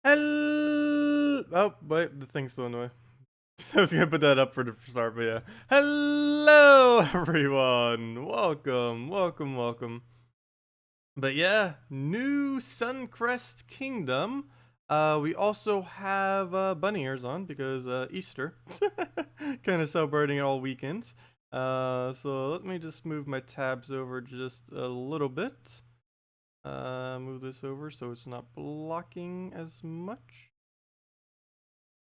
Hello. Oh, wait, the thing's still in the way. I was gonna put that up for the start, but yeah. Hello, everyone. Welcome, welcome, welcome. But yeah, new Suncrest Kingdom. We also have bunny ears on because Easter. Kind of celebrating it all weekends. So let me just move my tabs over just a little bit. Move this over so it's not blocking as much.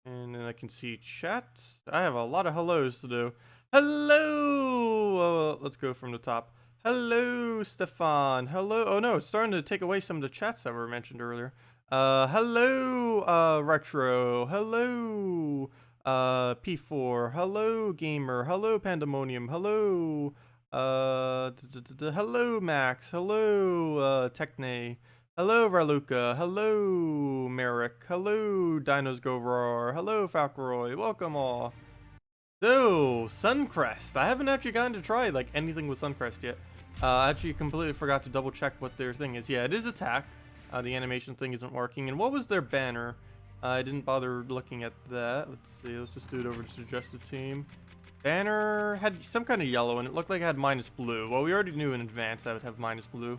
And then I can see chat. I have a lot of hellos to do. Hello! Let's go from the top. Hello, Stefan. Hello. Oh no, it's starting to take away some of the chats that were mentioned earlier. Hello, Retro. Hello, P4. Hello, Gamer. Hello, Pandemonium. Hello, hello, Max. Hello, Techne. Hello, Raluca. Hello, Merrick. Hello, Dinos Go Roar. Hello, Falcaroy. Welcome all. So, Suncrest. I haven't actually gotten to try like anything with Suncrest yet. I actually completely forgot to double check what their thing is. Yeah, it is attack. The animation thing isn't working. And what was their banner? I didn't bother looking at that. Let's see. Let's just do it over to suggested team. Banner had some kind of yellow, and it looked like it had minus blue. Well, we already knew in advance that it would have minus blue.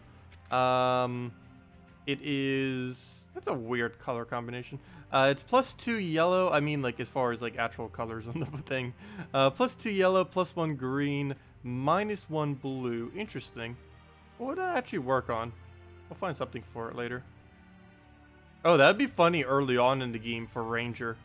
It is... That's a weird color combination. It's +2 yellow. I mean, like, as far as, like, actual colors on the thing. +2 yellow, +1 green, -1 blue. Interesting. What would I actually work on? We'll find something for it later. Oh, that'd be funny early on in the game for Ranger.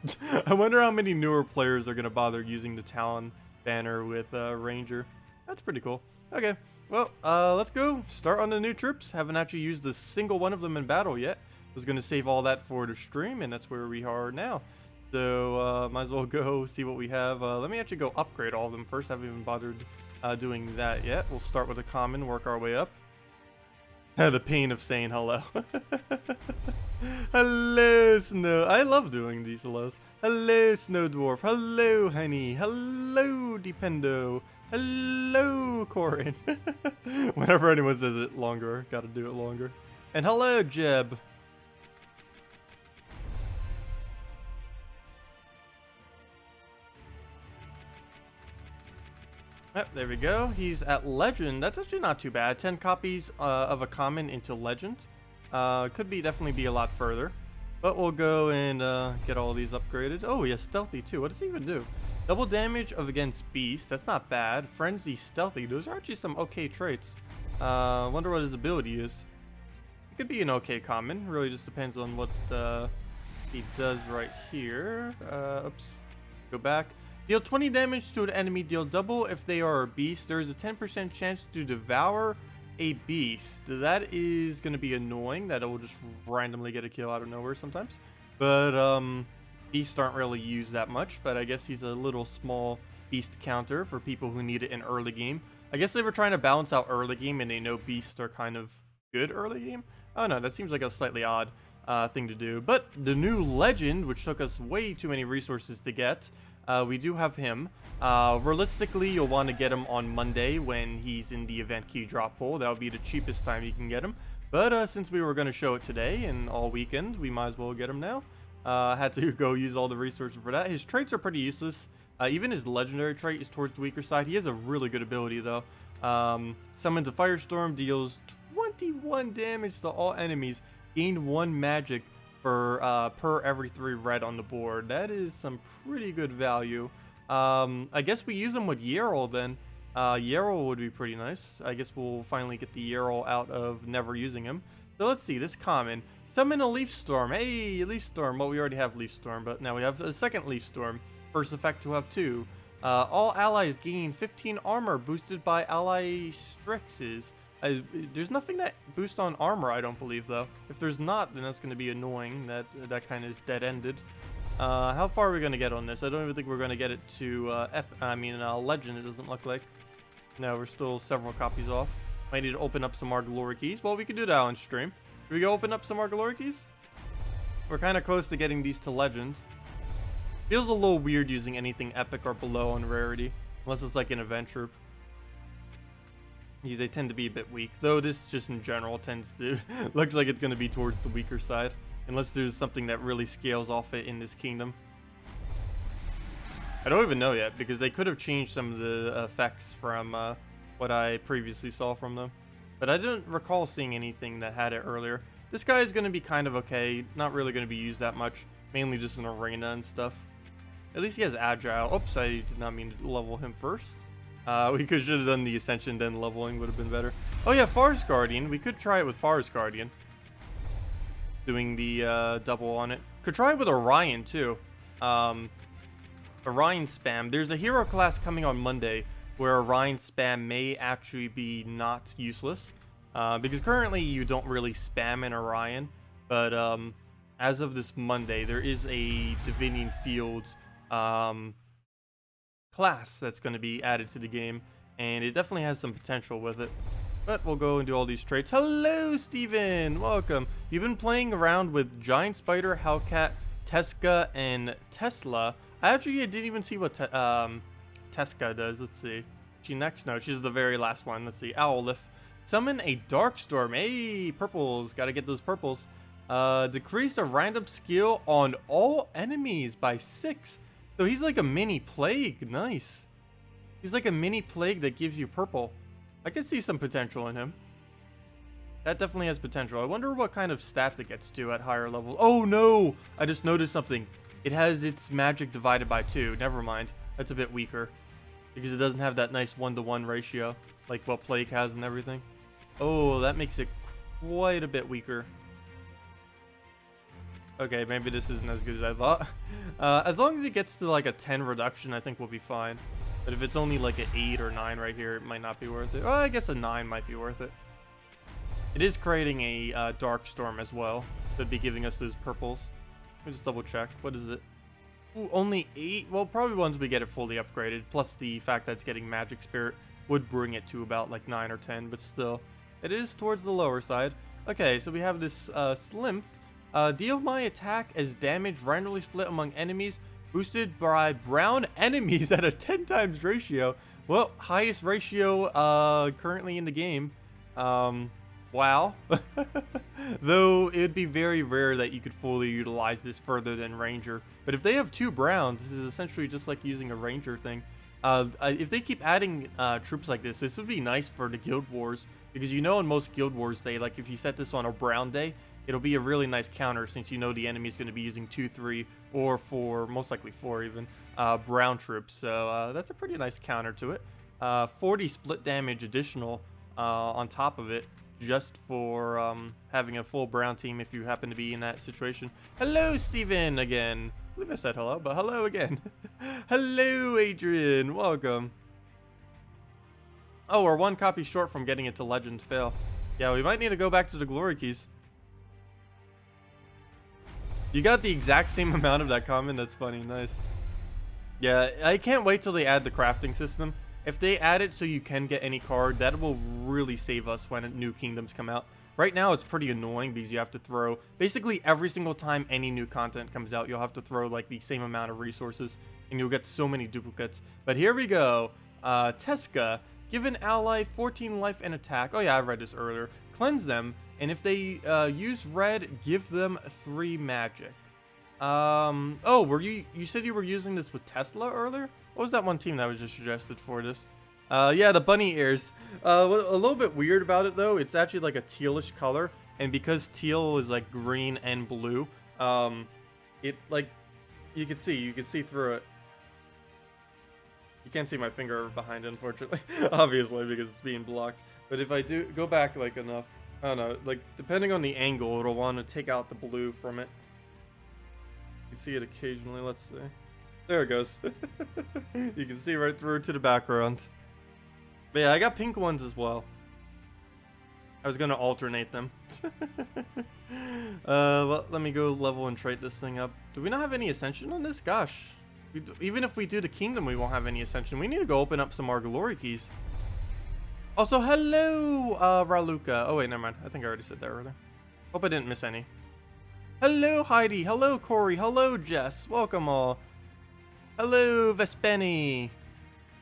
I wonder how many newer players are going to bother using the Talon banner with Ranger. That's pretty cool. Okay. Well, let's go. Start on the new troops. Haven't actually used a single one of them in battle yet. Was going to save all that for the stream, and that's where we are now. So, might as well go see what we have. Let me actually go upgrade all of them first. I haven't even bothered doing that yet. We'll start with a common, work our way up. The pain of saying hello. Hello, Snow. I love doing these hellos. Hello, Snow Dwarf. Hello, Honey. Hello, Dependo. Hello, Corin. Whenever anyone says it longer, gotta do it longer. And hello, Jeb. Yep, there we go. He's at Legend. That's actually not too bad. 10 copies of a common into Legend. Could definitely be a lot further. But we'll go and get all these upgraded. Oh, he has Stealthy too. What does he even do? Double damage of against Beast. That's not bad. Frenzy, Stealthy. Those are actually some okay traits. Wonder what his ability is. It could be an okay common. Really just depends on what he does right here. Oops. Go back. Deal 20 damage to an enemy. Deal double if they are a beast. There is a 10% chance to devour a beast. That is going to be annoying. That it will just randomly get a kill out of nowhere sometimes. But beasts aren't really used that much. But I guess he's a little small beast counter for people who need it in early game. I guess they were trying to balance out early game, and they know beasts are kind of good early game. Oh no, that seems like a slightly odd thing to do. But the new Legend, which took us way too many resources to get. We do have him. Realistically, you'll want to get him on Monday when he's in the event key drop pool. That would be the cheapest time you can get him. But since we were going to show it today and all weekend, we might as well get him now. Had to go use all the resources for that. His traits are pretty useless. Even his legendary trait is towards the weaker side. He has a really good ability though. Summons a firestorm, deals 21 damage to all enemies, gain 1 magic per every 3 red on the board. That is some pretty good value. I guess we use them with Yarrow then. Yarrow would be pretty nice. I guess we'll finally get the Yarrow out of never using him. So let's see, this common. Summon a Leaf Storm. Hey, Leaf Storm. Well, we already have Leaf Storm, but now we have a second Leaf Storm. First effect to have 2. All allies gain 15 armor boosted by ally Strixes. There's nothing that boosts on armor, I don't believe, though. If there's not, then that's going to be annoying. That kind of is dead-ended. How far are we going to get on this? I don't even think we're going to get it to Legend, it doesn't look like. No, we're still several copies off. Might need to open up some more glory keys. Well, we can do that on stream. Should we go open up some more glory keys? We're kind of close to getting these to Legend. Feels a little weird using anything epic or below on rarity. Unless it's like an event troop. They tend to be a bit weak, though this just in general tends to looks like it's going to be towards the weaker side. unless there's something that really scales off it in this kingdom. I don't even know yet, because they could have changed some of the effects from what I previously saw from them. But I didn't recall seeing anything that had it earlier. This guy is going to be kind of okay, not really going to be used that much, mainly just in arena and stuff. At least he has agile. Oops, I did not mean to level him first. We should have done the ascension, then leveling would have been better. Oh yeah, Forest Guardian. We could try it with Forest Guardian. Doing the double on it. Could try it with Orion too. Orion spam. There's a hero class coming on Monday where Orion spam may actually be not useless. Because currently you don't really spam in Orion. But as of this Monday, there is a Divinian Fields class that's going to be added to the game, and it definitely has some potential with it. But we'll go and do all these traits. Hello, Steven! Welcome. You've been playing around with Giant Spider, Hellcat, Teska, and Tesla. I didn't even see what Teska does. Let's see. She next? No, she's the very last one. Let's see. Owlif. Summon a Darkstorm. Hey, purples. Gotta get those purples. Decrease a random skill on all enemies by 6. So he's like a mini plague. Nice. He's like a mini plague that gives you purple. I can see some potential in him. That definitely has potential. I wonder what kind of stats it gets to at higher levels. Oh no! I just noticed something. It has its magic divided by 2. Never mind. That's a bit weaker. Because it doesn't have that nice 1-to-1 ratio. Like what plague has and everything. Oh, that makes it quite a bit weaker. Okay, maybe this isn't as good as I thought. As long as it gets to like a 10 reduction, I think we'll be fine. But if it's only like an 8 or 9 right here, it might not be worth it. Oh, I guess a 9 might be worth it. It is creating a Dark Storm as well. So it'd be giving us those purples. Let me just double check. What is it? Ooh, only 8? Well, probably once we get it fully upgraded. Plus the fact that it's getting Magic Spirit would bring it to about like 9 or 10. But still, it is towards the lower side. Okay, so we have this Slimph. Deal my attack as damage randomly split among enemies, boosted by brown enemies at a 10 times ratio. Well, highest ratio currently in the game. Wow. Though it'd be very rare that you could fully utilize this further than Ranger. But if they have 2 browns, this is essentially just like using a Ranger thing. If they keep adding troops like this would be nice for the Guild Wars. Because you know in most Guild Wars, like if you set this on a brown day, it'll be a really nice counter since you know the enemy is going to be using 2, 3, or 4, most likely 4 even, brown troops. So that's a pretty nice counter to it. 40 split damage additional on top of it, just for having a full brown team if you happen to be in that situation. Hello, Steven, again. I believe I said hello, but hello again. Hello, Adrian. Welcome. Oh, we're 1 copy short from getting it to Legend Fail. Yeah, we might need to go back to the Glory Keys. You got the exact same amount of that comment. That's funny. Nice. Yeah, I can't wait till they add the crafting system. If they add it so you can get any card, that will really save us when new kingdoms come out. Right now, it's pretty annoying because you have to throw... Basically, every single time any new content comes out, you'll have to throw like the same amount of resources. And you'll get so many duplicates. But here we go. Teska. Give an ally 14 life and attack. Oh yeah, I read this earlier. Cleanse them. And if they use red, give them 3 magic. Oh, you said you were using this with Tesla earlier? What was that one team that was just suggested for this? Yeah, the bunny ears. A little bit weird about it though, it's actually like a tealish color, and because teal is like green and blue, it like you can see through it. You can't see my finger behind it, unfortunately, obviously because it's being blocked. But if I do go back like enough, I don't know, like depending on the angle, it'll want to take out the blue from it. You see it occasionally. Let's see. There it goes. You can see right through to the background. But yeah, I got pink ones as well. I was gonna alternate them. Well, let me go level and trait this thing up. Do we not have any ascension on this? Gosh. Even if we do the kingdom, we won't have any ascension. We need to go open up some more glory keys. Also, hello, Raluca. Oh wait, never mind. I think I already said that earlier. Hope I didn't miss any. Hello, Heidi. Hello, Corey. Hello, Jess. Welcome all. Hello, Vespeni.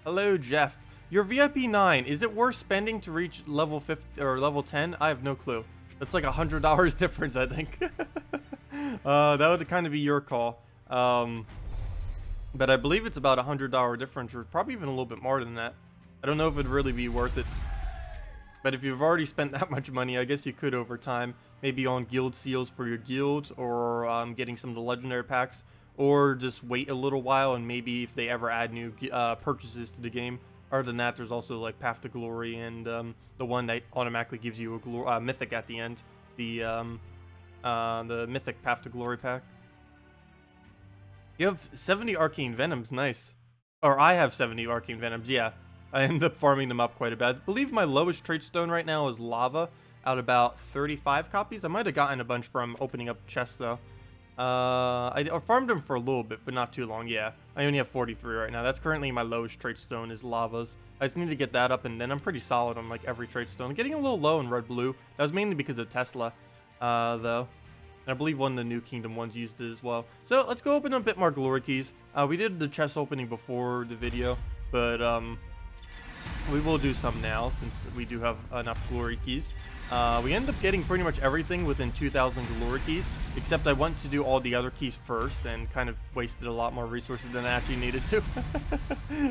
Hello, Jeff. Your VIP 9, is it worth spending to reach level 50 or level 10? I have no clue. That's like $100 difference, I think. That would kind of be your call. But I believe it's about $100 difference, or probably even a little bit more than that. I don't know if it'd really be worth it. But if you've already spent that much money, I guess you could over time. Maybe on guild seals for your guild, or getting some of the legendary packs. Or just wait a little while, and maybe if they ever add new purchases to the game. Other than that, there's also like Path to Glory, and the one that automatically gives you a mythic at the end. The mythic Path to Glory pack. You have 70 arcane venoms, nice. Or I have 70 arcane venoms, yeah. I end up farming them up quite a bit. I believe my lowest trait stone right now is lava, out about 35 copies. I might have gotten a bunch from opening up chests though. I farmed them for a little bit, but not too long, yeah. I only have 43 right now. That's currently my lowest trait stone is lavas. I just need to get that up, and then I'm pretty solid on like every trait stone. Getting a little low in red-blue. That was mainly because of Tesla, though. And I believe one of the New Kingdom ones used it as well. So let's go open a bit more glory keys. We did the chest opening before the video, but we will do some now since we do have enough glory keys. We end up getting pretty much everything within 2,000 glory keys, except I wanted to do all the other keys first and kind of wasted a lot more resources than I actually needed to.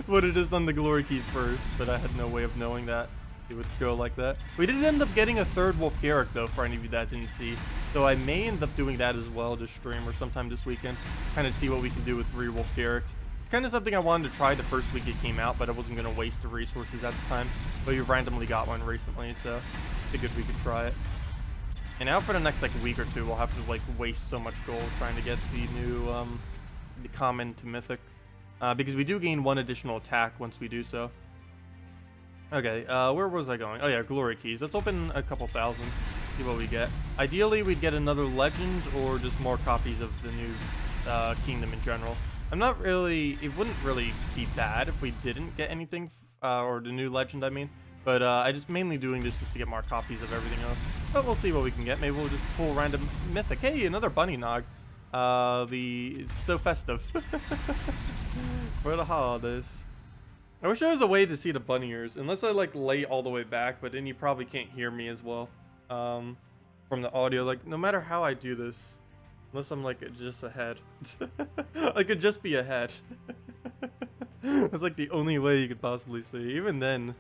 Would have just done the glory keys first, but I had no way of knowing that it would go like that. We did end up getting a third wolf Garrick though, for any of you that didn't see. So I may end up doing that as well this stream or sometime this weekend. Kind of see what we can do with 3 wolf Garricks. Kind of something I wanted to try the first week it came out, but I wasn't going to waste the resources at the time. But we randomly got one recently, so figured we could try it. And now for the next like week or two, we'll have to like waste so much gold trying to get the new the common to mythic, because we do gain 1 additional attack once we do so. Okay, where was I going? Oh yeah, glory keys. Let's open a couple thousand, see what we get. Ideally, we'd get another legend or just more copies of the new kingdom in general. I'm not really, it wouldn't really be bad if we didn't get anything, or the new legend, I mean. But I just mainly doing this just to get more copies of everything else. But we'll see what we can get. Maybe we'll just pull random mythic. Hey, another bunny nog. It's so festive. For the holidays. I wish there was a way to see the bunny ears, unless I like lay all the way back, but then you probably can't hear me as well. From the audio, like no matter how I do this, unless I'm like just ahead. I could just be ahead. That's like the only way you could possibly see. Even then, it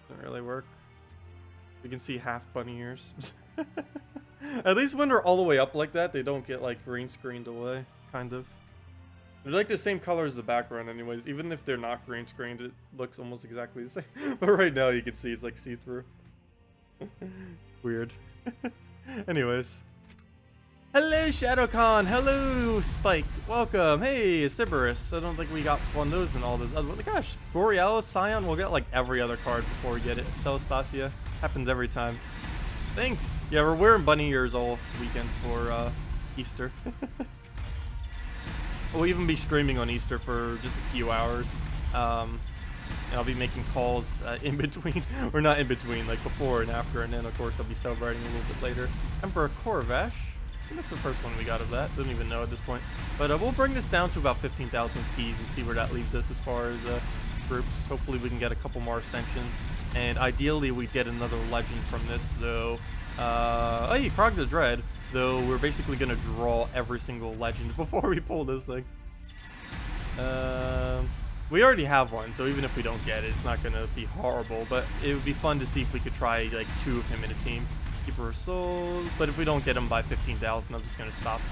doesn't really work. You can see half bunny ears. At least when they're all the way up like that, they don't get like green screened away, kind of. They're like the same color as the background anyways. Even if they're not green screened, it looks almost exactly the same. But right now you can see it's like see-through. Weird. Anyways. Hello, Kahn. Hello, Spike. Welcome. Hey, Cerberus. I don't think we got one of those in all this. Oh gosh, Borealis, Scion. We'll get like every other card before we get it. Celestacia. Happens every time. Thanks. Yeah, we're wearing bunny ears all weekend for Easter. We'll even be streaming on Easter for just a few hours. And I'll be making calls in between, or not in between, like before and after, and then of course I'll be celebrating a little bit later. Emperor Corvash. I think that's the first one we got of that. Doesn't even know at this point. But we'll bring this down to about 15,000 keys and see where that leaves us as far as groups. Hopefully we can get a couple more ascensions. And ideally we'd get another legend from this, though. Hey, Krog the Dread. Though we're basically going to draw every single legend before we pull this thing. We already have one, so even if we don't get it, it's not going to be horrible. But it would be fun to see if we could try like 2 of him in a team. Keeper of Souls, but if we don't get him by 15,000, I'm just going to stop.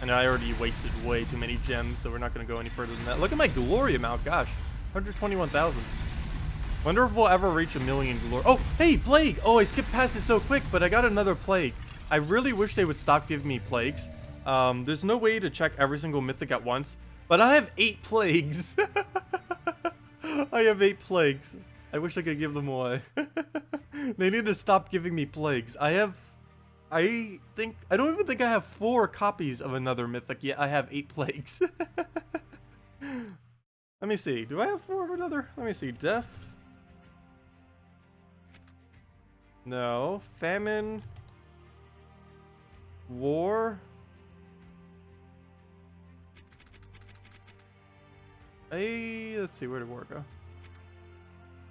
And I already wasted way too many gems, so we're not going to go any further than that. Look at my glory amount, gosh. 121,000. Wonder if we'll ever reach 1,000,000 glory. Oh, hey, Plague! Oh, I skipped past it so quick, but I got another Plague. I really wish they would stop giving me Plagues. There's no way to check every single mythic at once, but I have 8 Plagues. I have 8 Plagues. I wish I could give them away. They need to stop giving me Plagues. I don't even think I have 4 copies of another mythic yet. I have 8 Plagues. Let me see. Do I have 4 of another? Let me see. Death. No. Famine. War. Let's see. Where did war go?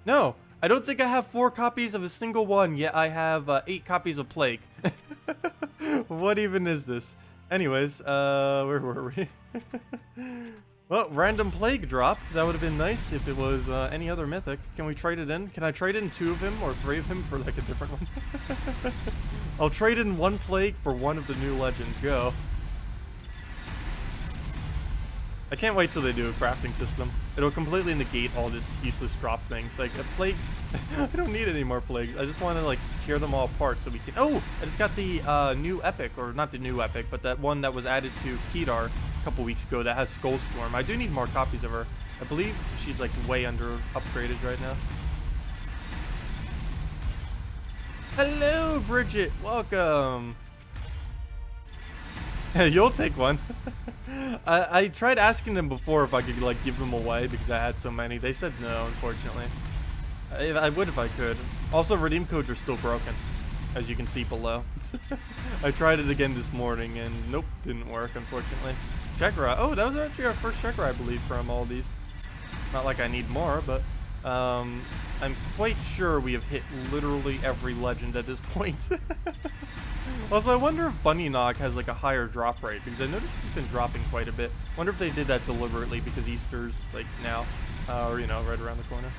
No. I don't think I have 4 copies of a single one, yet I have 8 copies of Plague. What even is this? Anyways, where were we? Well, random plague drop. That would have been nice if it was any other mythic. Can we trade it in? Can I trade in 2 of him or 3 of him for like a different one? I'll trade in 1 plague for 1 of the new legends. Go. I can't wait till they do a crafting system. It'll completely negate all this useless drop things. Like a plague, I don't need any more plagues. I just want to like tear them all apart so we can. Oh, I just got the new epic, or not the new epic, but that one that was added to Kedar a couple weeks ago that has Skullstorm. I do need more copies of her. I believe she's like way under upgraded right now. Hello, Bridget. Welcome. You'll take one. I tried asking them before if I could like give them away because I had so many. They said no, unfortunately. I would if I could. Also, redeem codes are still broken, as you can see below. I tried it again this morning and nope, didn't work, unfortunately. Checker. Oh, that was actually our first checker, I believe, from all these. Not like I need more, but I'm quite sure we have hit literally every legend at this point. Also, I wonder if Bunny Nog has like a higher drop rate, because I noticed it's been dropping quite a bit. Wonder if they did that deliberately because Easter's like now, or you know, right around the corner.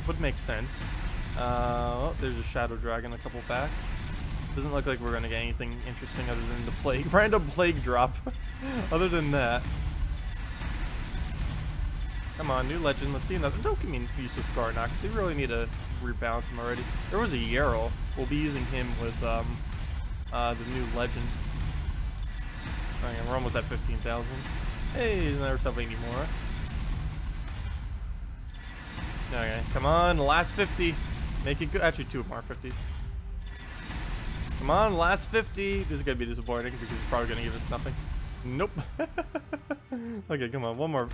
Would make sense. Oh, there's a Shadow Dragon a couple back. Doesn't look like we're gonna get anything interesting other than the plague, random plague drop. Other than that. Come on, new legend. Let's see another. Don't give me useless Garnox. They really need to rebalance him already. There was a Yarrow. We'll be using him with the new legend. Okay, we're almost at 15,000. Hey, never stuff anymore. Okay, come on, the last 50. Make it good. Actually, 2 more 50s. Come on, last 50. This is gonna be disappointing because it's probably gonna give us nothing. Nope. Okay, come on, one more.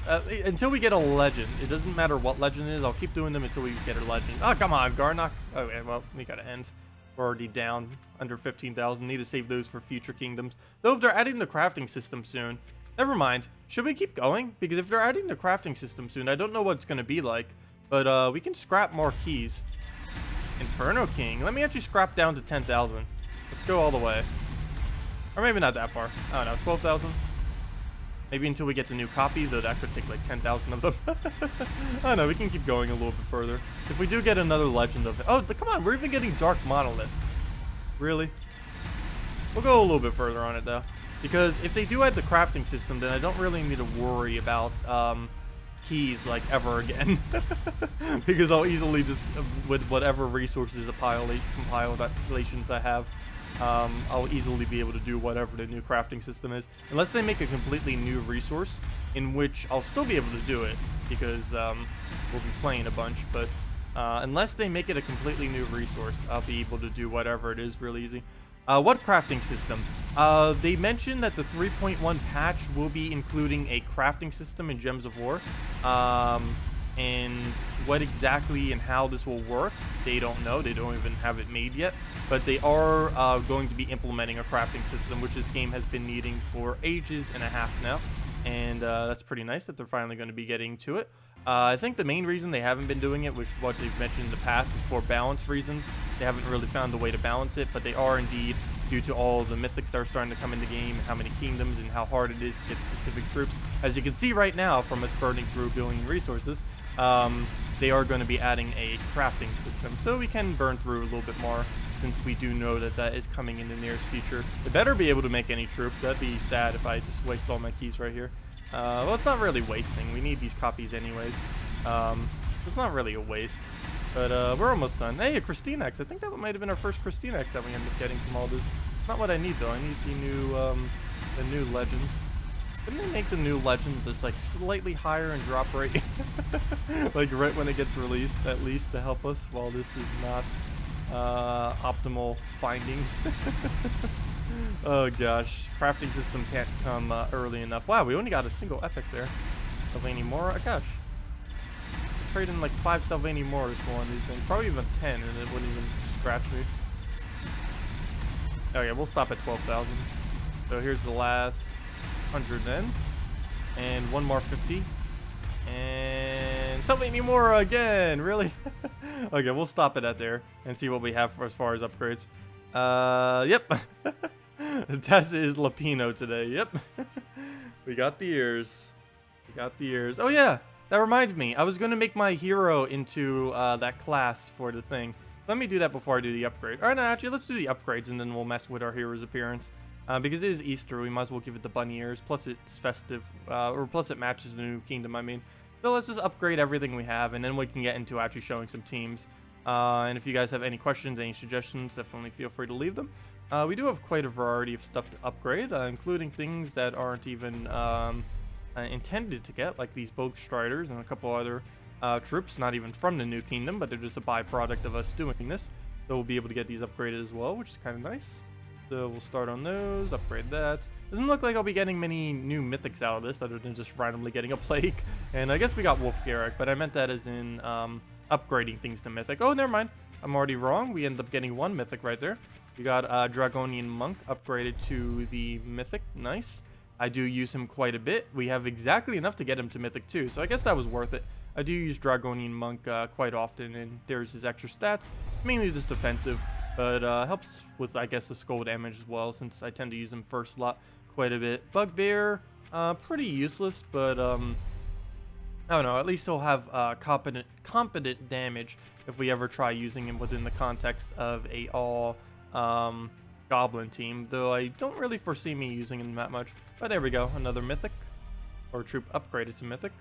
Until we get a legend. It doesn't matter what legend it is. I'll keep doing them until we get a legend. Oh, come on, Garnock. Okay, well, we gotta end. We're already down under 15,000. Need to save those for future kingdoms. Though if they're adding the crafting system soon, never mind. Should we keep going? Because if they're adding the crafting system soon, I don't know what it's gonna be like. But we can scrap more keys. Inferno King. Let me actually scrap down to 10,000. Let's go all the way. Or maybe not that far. I don't know, 12,000? Maybe until we get the new copy, though that could take like 10,000 of them. I don't know, we can keep going a little bit further. If we do get another legend of it. Oh, come on, we're even getting Dark Monolith. Really? We'll go a little bit further on it, though. Because if they do add the crafting system, then I don't really need to worry about keys like ever again. Because I'll easily just, with whatever resources compilations I have, I'll easily be able to do whatever the new crafting system is. Unless they make a completely new resource, in which I'll still be able to do it, because we'll be playing a bunch, but unless they make it a completely new resource, I'll be able to do whatever it is real easy. What crafting system? They mentioned that the 3.1 patch will be including a crafting system in Gems of War. And what exactly and how this will work, they don't know. They don't even have it made yet. But they are going to be implementing a crafting system, which this game has been needing for ages and a half now. And that's pretty nice that they're finally going to be getting to it. I think the main reason they haven't been doing it, which what they've mentioned in the past, is for balance reasons. They haven't really found a way to balance it, but they are indeed, due to all the mythics that are starting to come in the game, how many kingdoms and how hard it is to get specific troops. As you can see right now from us burning through a billion resources, they are going to be adding a crafting system, so we can burn through a little bit more, since we do know that that is coming in the nearest future. They better be able to make any troops. That'd be sad if I just waste all my keys right here. Well, it's not really wasting. We need these copies anyways. It's not really a waste. But we're almost done. Hey, a Christine X. I think that might have been our first Christine X that we ended up getting from all this. Not what I need though. I need the new legend. Couldn't they make the new legend just like slightly higher in drop rate? Like right when it gets released, at least, to help us while this is not optimal findings. Oh gosh, crafting system can't come early enough. Wow, we only got a single epic there. Sylvania Mora, gosh. I'd trade in like 5 Sylvania Moras for one of these things. Probably even 10, and it wouldn't even scratch me. Okay, we'll stop at 12,000. So here's the last 100 then. And one more 50. And Sylvania Mora again, really? Okay, we'll stop it at there and see what we have for as far as upgrades. Yep. Tacet is Lapino today. Yep. We got the ears. We got the ears. Oh yeah, that reminds me. I was gonna make my hero into that class for the thing. So let me do that before I do the upgrade. All right, no, actually, let's do the upgrades and then we'll mess with our hero's appearance. Because it is Easter, we might as well give it the bunny ears. Plus it's festive, or plus it matches the new kingdom. I mean, so let's just upgrade everything we have, and then we can get into actually showing some teams. And if you guys have any questions, any suggestions, definitely feel free to leave them. We do have quite a variety of stuff to upgrade, including things that aren't even intended to get, like these Bulk Striders and a couple other troops, not even from the New Kingdom, but they're just a byproduct of us doing this. So we'll be able to get these upgraded as well, which is kind of nice. So we'll start on those, upgrade that. Doesn't look like I'll be getting many new mythics out of this, other than just randomly getting a plague. And I guess we got Wolf Garrick, but I meant that as in upgrading things to mythic. Oh, never mind. I'm already wrong. We end up getting one mythic right there. We got Dragonian Monk upgraded to the mythic. Nice. I do use him quite a bit. We have exactly enough to get him to mythic too, so I guess that was worth it. I do use Dragonian Monk quite often, and there's his extra stats. It's mainly just defensive, but helps with, I guess, the skull damage as well, since I tend to use him first slot quite a bit. Bugbear, pretty useless, but I don't know, at least he'll have competent damage if we ever try using him within the context of a all goblin team, though I don't really foresee me using him that much. But there we go, another mythic, or troop upgraded to mythic.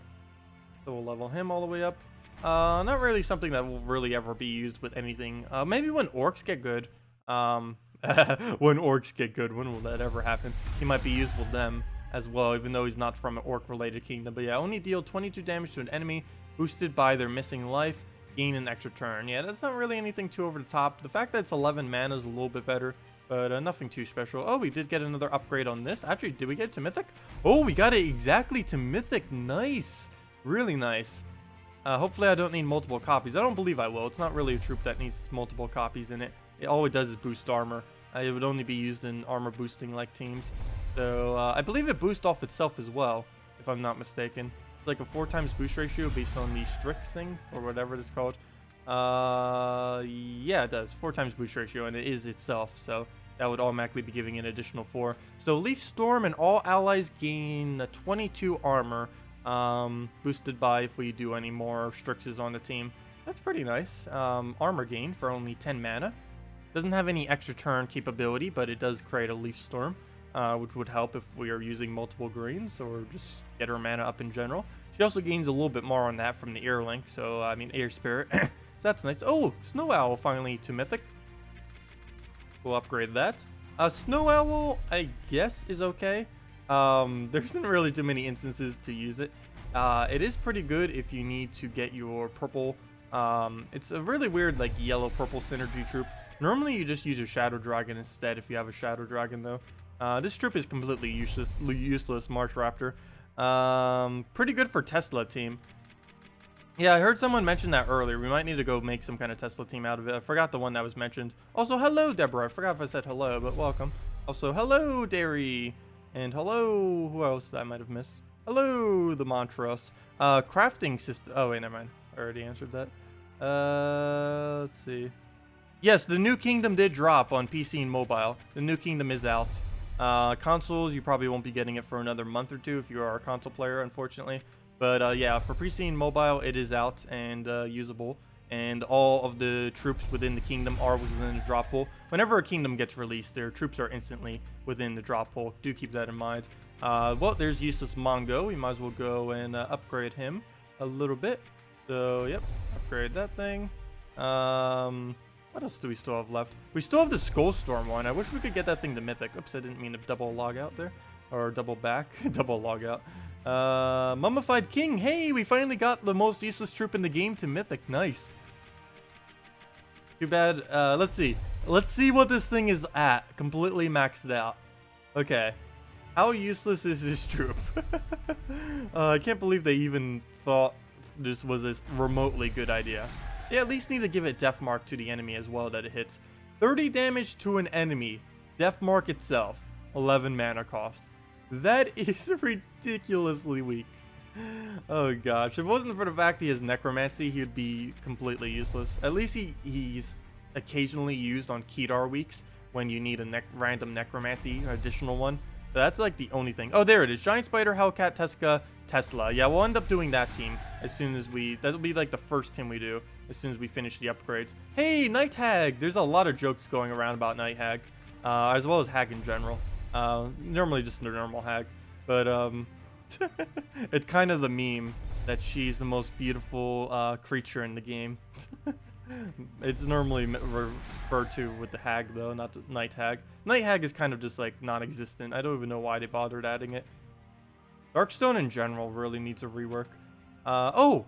So we'll level him all the way up. Not really something that will really ever be used with anything. Maybe when orcs get good. When orcs get good, when will that ever happen? He might be used with them as well, even though he's not from an orc-related kingdom. But yeah, only deal 22 damage to an enemy, boosted by their missing life, gain an extra turn. Yeah, that's not really anything too over the top. The fact that it's 11 mana is a little bit better, but nothing too special. Oh, we did get another upgrade on this. Actually, did we get it to Mythic? Oh, we got it exactly to Mythic. Nice. Really nice. Hopefully I don't need multiple copies. I don't believe I will. It's not really a troop that needs multiple copies in it. All it does is boost armor. It would only be used in armor boosting like teams. So I believe it boosts off itself as well, if I'm not mistaken. It's like a 4x boost ratio based on the Strix thing, or whatever it's called. Yeah, it does. 4x boost ratio, and it is itself, so that would automatically be giving an additional 4. So Leaf Storm and all allies gain 22 armor, boosted by if we do any more Strixes on the team. That's pretty nice. Armor gain for only 10 mana. Doesn't have any extra turn capability, but it does create a Leaf Storm, which would help if we are using multiple greens or just get her mana up in general. She also gains a little bit more on that from the Air Link, so I mean Air Spirit. So that's nice. Oh, Snow Owl finally to Mythic. We'll upgrade that. Snow Owl, I guess, is okay. There isn't really too many instances to use it. It is pretty good if you need to get your purple. It's a really weird like yellow-purple synergy troop. Normally you just use your Shadow Dragon instead if you have a Shadow Dragon though. This troop is completely useless March Raptor. Pretty good for Tesla team. Yeah, I heard someone mention that earlier. We might need to go make some kind of Tesla team out of it. I forgot the one that was mentioned. Also, hello, Deborah. I forgot if I said hello, but welcome. Also, hello, Dairy. And hello, who else I might have missed? Hello, the Montrose. Crafting system. Oh, wait, never mind. I already answered that. Let's see. Yes, the New Kingdom did drop on PC and mobile. The New Kingdom is out. Consoles, you probably won't be getting it for another month or two if you are a console player, unfortunately. But yeah, for PC and mobile, it is out and usable. And all of the troops within the kingdom are within the drop pool. Whenever a kingdom gets released, their troops are instantly within the drop pool. Do keep that in mind. Well, there's useless Mongo. We might as well go and upgrade him a little bit. So, yep, upgrade that thing. What else do we still have left? We still have the Skullstorm one. I wish we could get that thing to Mythic. Oops, I didn't mean to double log out there. Or double back. Double log out. Mummified King. Hey, we finally got the most useless troop in the game to Mythic. Nice. Too bad. Let's see. Let's see what this thing is at. Completely maxed out. Okay. How useless is this troop? I can't believe they even thought this was a remotely good idea. They at least need to give it Death Mark to the enemy as well that it hits. 30 damage to an enemy. Death Mark itself. 11 mana cost. That is ridiculously weak. Oh gosh. If it wasn't for the fact he has Necromancy, he would be completely useless. At least he's occasionally used on Kedar weeks, when you need a random necromancy additional one. So that's like the only thing. Oh, there it is. Giant Spider, Hellcat, Tesca, Tesla. Yeah, we'll end up doing that team as soon as that'll be like the first team we do as soon as we finish the upgrades. Hey, Night Hag! There's a lot of jokes going around about Night Hag, as well as Hag in general. Normally just a normal Hag, but it's kind of the meme that she's the most beautiful creature in the game. It's normally referred to with the Hag though, not the Night Hag. Night Hag is kind of just like non-existent. I don't even know why they bothered adding it. Darkstone in general really needs a rework. Oh,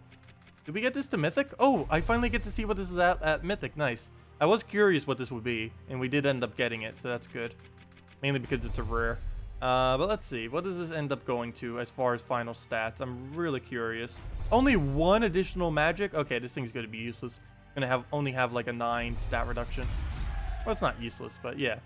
did we get this to Mythic? Oh, I finally get to see what this is at Mythic. Nice. I was curious what this would be, and we did end up getting it, so that's good. Mainly because it's a rare. But let's see. What does this end up going to as far as final stats? I'm really curious. Only one additional magic? Okay, this thing's going to be useless. Gonna only have like a 9 stat reduction. Well, it's not useless, but yeah.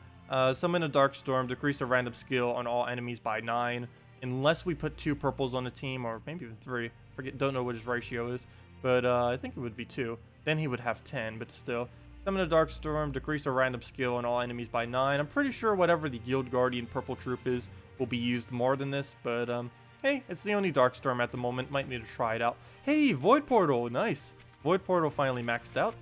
Summon a Dark Storm, decrease a random skill on all enemies by 9, unless we put 2 purples on the team, or maybe even 3. Don't know what his ratio is, but I think it would be 2. Then he would have 10, but still. Summon a Dark Storm, decrease a random skill on all enemies by 9. I'm pretty sure whatever the Guild Guardian purple troop is will be used more than this, but hey, it's the only Dark Storm at the moment. Might need to try it out. Hey, Void Portal, nice. Void Portal finally maxed out.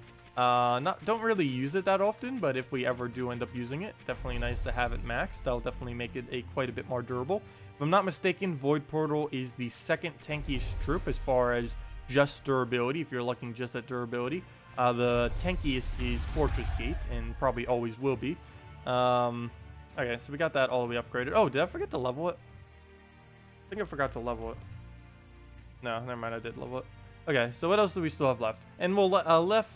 Don't really use it that often, but if we ever do end up using it, definitely nice to have it maxed. That'll definitely make it quite a bit more durable. If I'm not mistaken, Void Portal is the second tankiest troop as far as just durability, if you're looking just at durability. The tankiest is Fortress Gate, and probably always will be. Okay, so we got that all the way upgraded. Oh, did I forget to level it? I think I forgot to level it. No, never mind, I did level it. Okay, so what else do we still have left? And we'll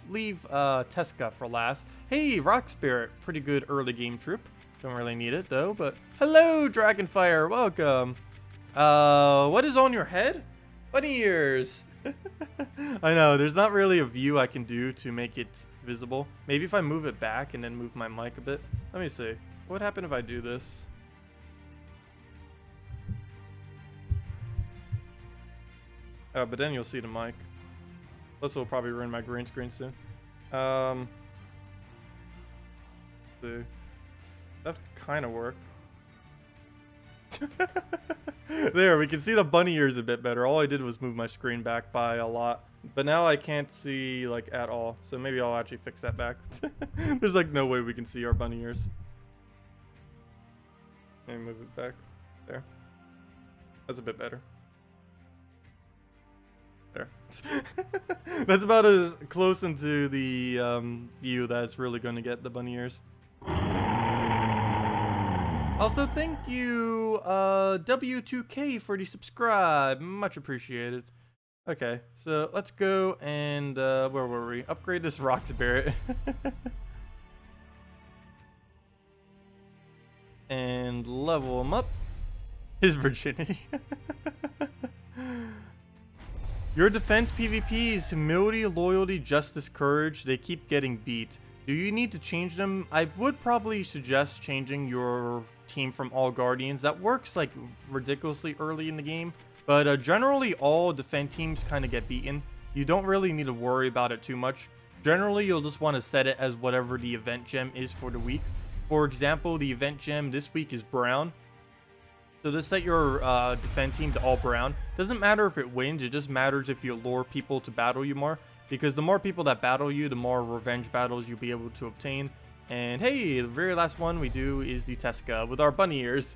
leave Tesca for last. Hey, Rock Spirit, pretty good early game troop. Don't really need it though, but hello, Dragonfire, welcome. What is on your head? Bunny ears. I know, there's not really a view I can do to make it visible. Maybe if I move it back and then move my mic a bit. Let me see. What would happen if I do this? Oh, but then you'll see the mic. Plus, it'll probably ruin my green screen soon. See. That kind of work. There, we can see the bunny ears a bit better. All I did was move my screen back by a lot. But now I can't see, like, at all. So maybe I'll actually fix that back. There's, like, no way we can see our bunny ears. Maybe move it back. There. That's a bit better. There. That's about as close into the view that's really going to get the bunny ears. Also, thank you, W2K, for the subscribe. Much appreciated. Okay, so let's go and, where were we? Upgrade this Rock Spirit. And level him up. His virginity. Your defense PvPs, humility, loyalty, justice, courage, they keep getting beat. Do you need to change them? I would probably suggest changing your team from all guardians. That works like ridiculously early in the game, but generally all defend teams kind of get beaten. You don't really need to worry about it too much. Generally, you'll just want to set it as whatever the event gem is for the week. For example, the event gem this week is brown. So just set your defend team to all brown. Doesn't matter if it wins, it just matters if you lure people to battle you more. Because the more people that battle you, the more revenge battles you'll be able to obtain. And hey, the very last one we do is the Tesca with our bunny ears.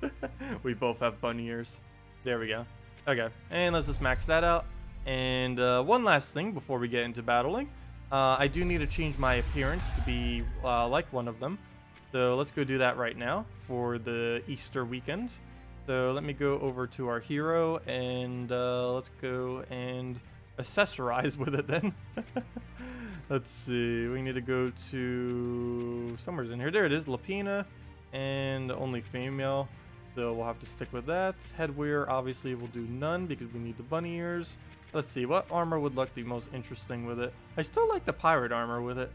We both have bunny ears. There we go. Okay, and let's just max that out. And one last thing before we get into battling. I do need to change my appearance to be like one of them. So let's go do that right now for the Easter weekend. So let me go over to our hero and let's go and accessorize with it then. Let's see. We need to go to somewhere's in here. There it is, Lapina, and only female. So we'll have to stick with that. Headwear, obviously, we'll do none because we need the bunny ears. Let's see. What armor would look the most interesting with it? I still like the pirate armor with it.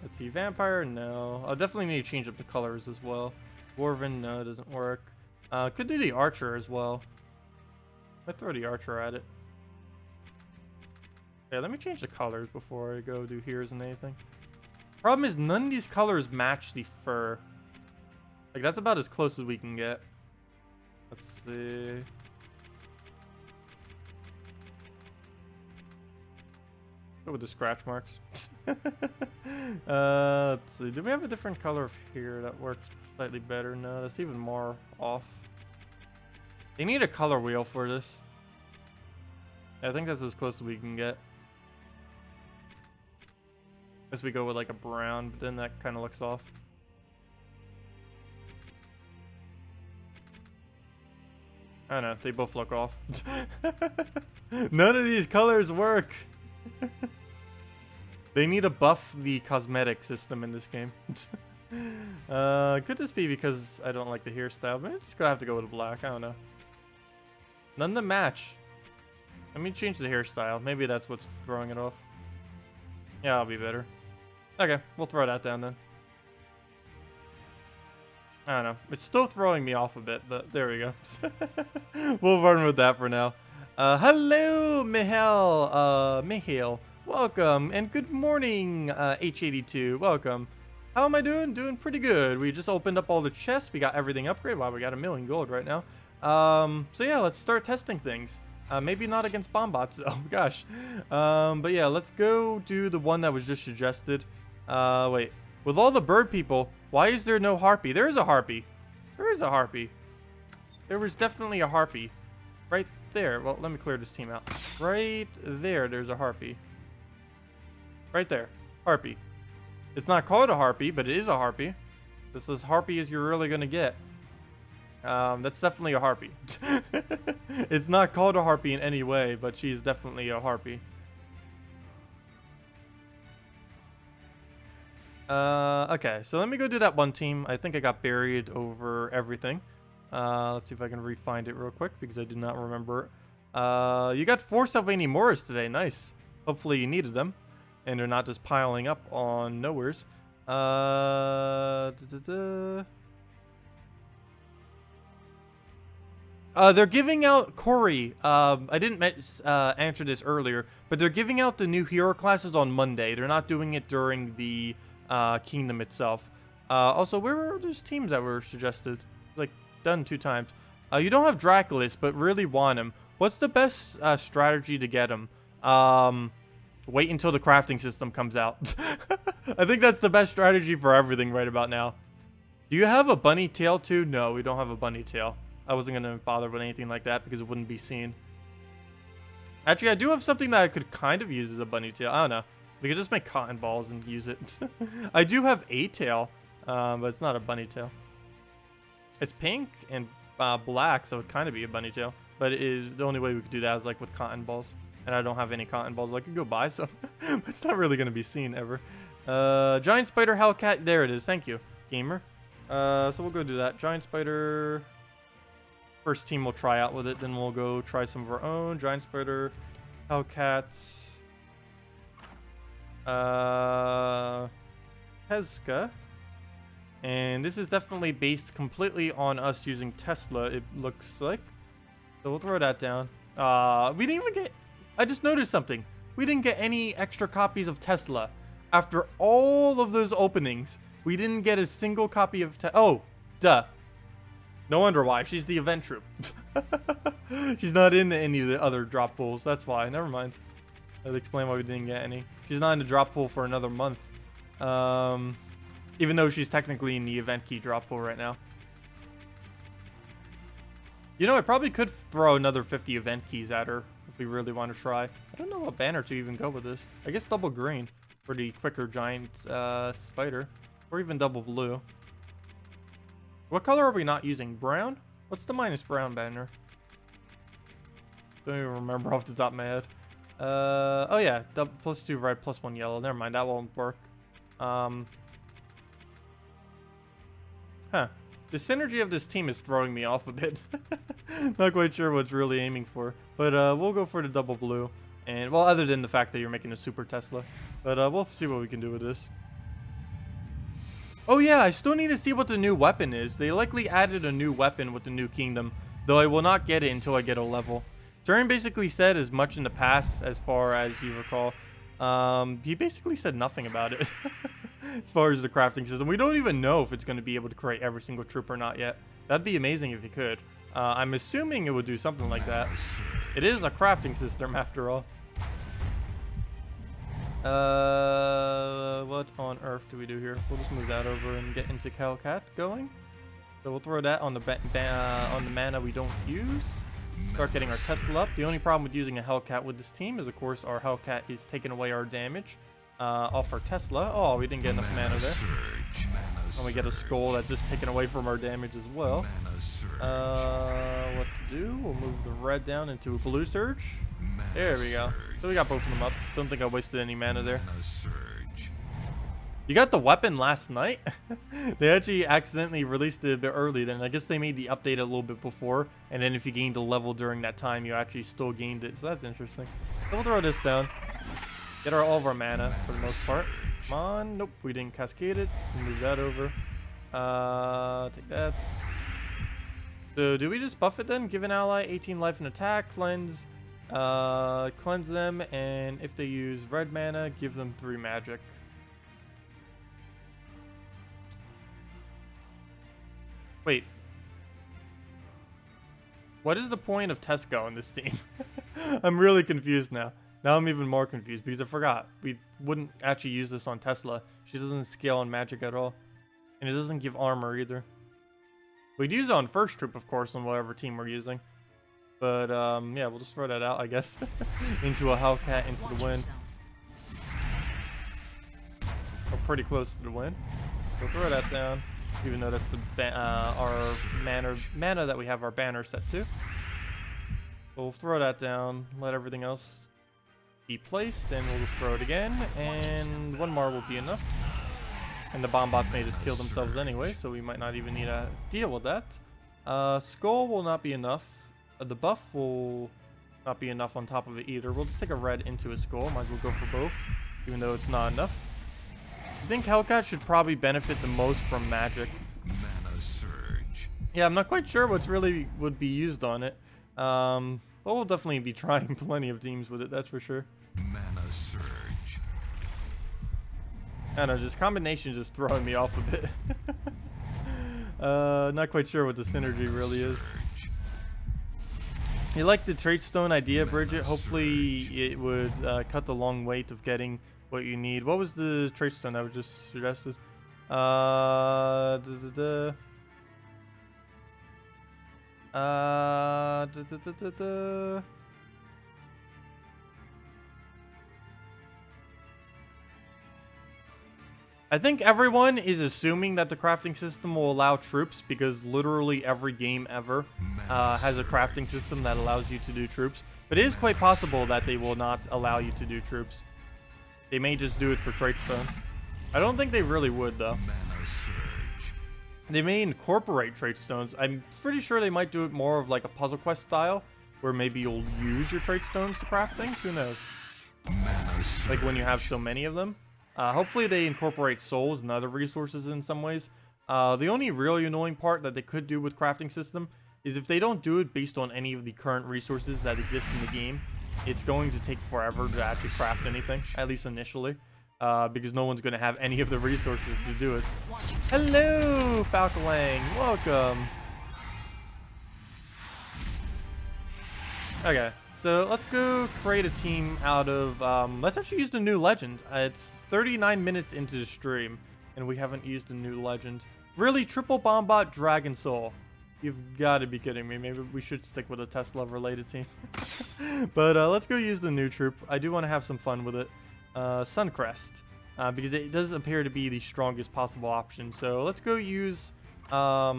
Let's see. Vampire, no. I'll definitely need to change up the colors as well. Dwarven, no, it doesn't work. Could do the archer as well. I'd throw the archer at it. Yeah, let me change the colors before I go do here's and anything. Problem is, none of these colors match the fur. Like, that's about as close as we can get. Let's see. Go with the scratch marks. Let's see. Do we have a different color here that works slightly better? No, that's even more off. They need a color wheel for this. I think that's as close as we can get. As we go with like a brown, but then that kind of looks off. I don't know, they both look off. None of these colors work. They need to buff the cosmetic system in this game. Could this be because I don't like the hairstyle? Maybe I'm just gonna have to go with black. I don't know. None that match. Let me change the hairstyle. Maybe that's what's throwing it off. Yeah, I'll be better. Okay, we'll throw that down then. I don't know. It's still throwing me off a bit, but there we go. We'll run with that for now. Hello, Mihail. Welcome, and good morning, H82. Welcome. How am I doing? Doing pretty good. We just opened up all the chests. We got everything upgraded. Wow, we got 1 million gold right now. So yeah, let's start testing things. Maybe not against bomb bots. Oh, gosh. But yeah, let's go do the one that was just suggested. Wait. With all the bird people, why is there no harpy? There is a harpy. There is a harpy. There was definitely a harpy. Right there. Well, let me clear this team out. Right there, there's a harpy. Right there. Harpy. It's not called a harpy, but it is a harpy. This is as harpy as you're really going to get. That's definitely a harpy. It's not called a harpy in any way, but she's definitely a harpy. Okay, so let me go do that one team. I think I got buried over everything. Let's see if I can re-find it real quick because I did not remember. You got 4 Sylvania Moors today. Nice. Hopefully you needed them, and they're not just piling up on nowheres. They're giving out Corey. I didn't answer this earlier, but they're giving out the new hero classes on Monday. They're not doing it during the kingdom itself. Also, where were those teams that were suggested? Like, done 2 times. You don't have Draculus, but really want him. What's the best strategy to get him? Wait until the crafting system comes out. I think that's the best strategy for everything right about now. Do you have a bunny tail too? No, we don't have a bunny tail. I wasn't going to bother with anything like that because it wouldn't be seen. Actually, I do have something that I could kind of use as a bunny tail. I don't know. We could just make cotton balls and use it. I do have a tail, but it's not a bunny tail. It's pink and black, so it would kind of be a bunny tail. But the only way we could do that is like with cotton balls. And I don't have any cotton balls. I could go buy some. But it's not really going to be seen ever. Giant spider hellcat. There it is. Thank you, gamer. So we'll go do that. Giant spider. First team we'll try out with it. Then we'll go try some of our own. Giant spider hellcats. Hezka. And this is definitely based completely on us using Tesla, it looks like. So we'll throw that down. We didn't even get... I just noticed something. We didn't get any extra copies of Tesla. After all of those openings, we didn't get a single copy of Oh, duh. No wonder why. She's the event troop. She's not in any of the other drop pools. That's why. Never mind. That'll explain why we didn't get any. She's not in the drop pool for another month. Even though she's technically in the event key drop pool right now. You know, I probably could throw another 50 event keys at her if we really want to try. I don't know what banner to even go with this. I guess double green for the quicker giant spider. Or even double blue. What color are we not using? Brown? What's the minus brown banner? Don't even remember off the top of my head. Oh yeah, +2 red, +1 yellow. Never mind, that won't work. Huh. The synergy of this team is throwing me off a bit. Not quite sure what's really aiming for. But we'll go for the double blue. And, well, other than the fact that you're making a super Tesla. But we'll see what we can do with this. Oh yeah, I still need to see what the new weapon is. They likely added a new weapon with the new kingdom. Though I will not get it until I get a level. Turin basically said as much in the past as far as you recall. He basically said nothing about it. as far as the crafting system. We don't even know if it's going to be able to create every single troop or not yet. That'd be amazing if it could. I'm assuming it would do something like that. It is a crafting system after all. What on earth do we do here? We'll just move that over and get into Hellcat going. So we'll throw that on the mana we don't use. Start getting our Tesla up. The only problem with using a Hellcat with this team is, of course, our Hellcat is taking away our damage off our Tesla. Oh, we didn't get enough mana there. And we get a skull that's just taken away from our damage as well. What to do? We'll move the red down into a blue surge. There we go. So we got both of them up. Don't think I wasted any mana there. You got the weapon last night? They actually accidentally released it a bit early then. I guess they made the update a little bit before. And then if you gained a level during that time, you actually still gained it. So that's interesting. So we'll throw this down. Get all of our mana for the most part. Come on. Nope, we didn't cascade it. We'll move that over. Take that. So do we just buff it then? Give an ally 18 life and attack. Cleanse. Cleanse them. And if they use red mana, give them 3 magic. Wait. What is the point of Tesco in this team? I'm really confused now. Now I'm even more confused because I forgot. We wouldn't actually use this on Tesla. She doesn't scale on magic at all. And it doesn't give armor either. We'd use it on first troop, of course, on whatever team we're using. But, yeah, we'll just throw that out, I guess. Into a Hellcat, into the win. We're pretty close to the win. So throw that down. Even though that's the our mana that we have our banner set to. We'll throw that down, let everything else be placed, and we'll just throw it again, and 1 more will be enough. And the bomb bots may just kill themselves anyway, so we might not even need to deal with that. Skull will not be enough. The buff will not be enough on top of it either. We'll just take a red into a skull. Might as well go for both, even though it's not enough. I think Hellcat should probably benefit the most from magic. Mana surge. Yeah, I'm not quite sure what's really would be used on it. But we'll definitely be trying plenty of teams with it, that's for sure. Mana surge. I don't know, just combination just throwing me off a bit. Not quite sure what the synergy really is. You like the trait stone idea, Bridget? Hopefully it would cut the long wait of getting what you need. What was the trait stone that was just suggested? I think everyone is assuming that the crafting system will allow troops because literally every game ever has a crafting system that allows you to do troops. But it is quite possible that they will not allow you to do troops. They may just do it for trait stones. I don't think they really would, though. They may incorporate trait stones. I'm pretty sure they might do it more of like a puzzle quest style, where maybe you'll use your trait stones to craft things. Who knows? Like when you have so many of them. Hopefully they incorporate souls and other resources in some ways. The only really annoying part that they could do with crafting system is if they don't do it based on any of the current resources that exist in the game, it's going to take forever to actually craft anything, at least initially, because no one's going to have any of the resources to do it. Hello, Falcolang. Welcome. Okay, so let's go create a team out of... let's actually use the new legend. It's 39 minutes into the stream, and we haven't used the new legend. Really, triple bombot Dragon Soul. You've got to be kidding me. Maybe we should stick with a Tesla-related team. But let's go use the new troop. I do want to have some fun with it. Suncrest. Because it does appear to be the strongest possible option. So let's go use... I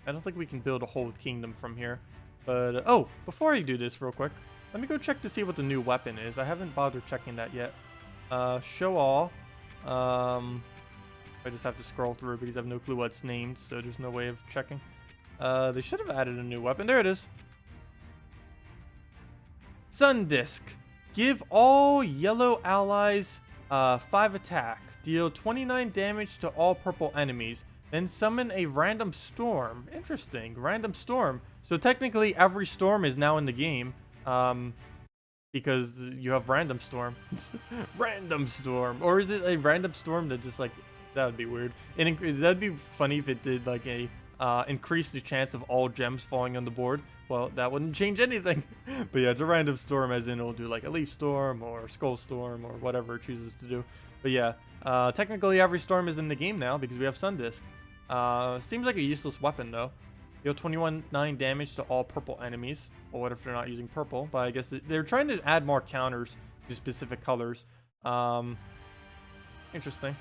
don't think we can build a whole kingdom from here. But, oh, before I do this real quick, let me go check to see what the new weapon is. I haven't bothered checking that yet. Show all. I just have to scroll through because I have no clue what it's named, so there's no way of checking. They should have added a new weapon. There it is. Sun Disc. Give all yellow allies 5 attack. Deal 29 damage to all purple enemies. Then summon a random storm. Interesting. Random storm. So technically every storm is now in the game. because you have random storm. Random storm, or is it a random storm that just like, that would be weird. And that'd be funny if it did like a increase the chance of all gems falling on the board. Well, that wouldn't change anything. But yeah, it's a random storm, as in it'll do like a leaf storm or skull storm or whatever it chooses to do. But yeah, technically every storm is in the game now because we have Sun Disc. Seems like a useless weapon though. Deal 21/9 damage to all purple enemies. Well, what if they're not using purple? But I guess they're trying to add more counters to specific colors. Interesting.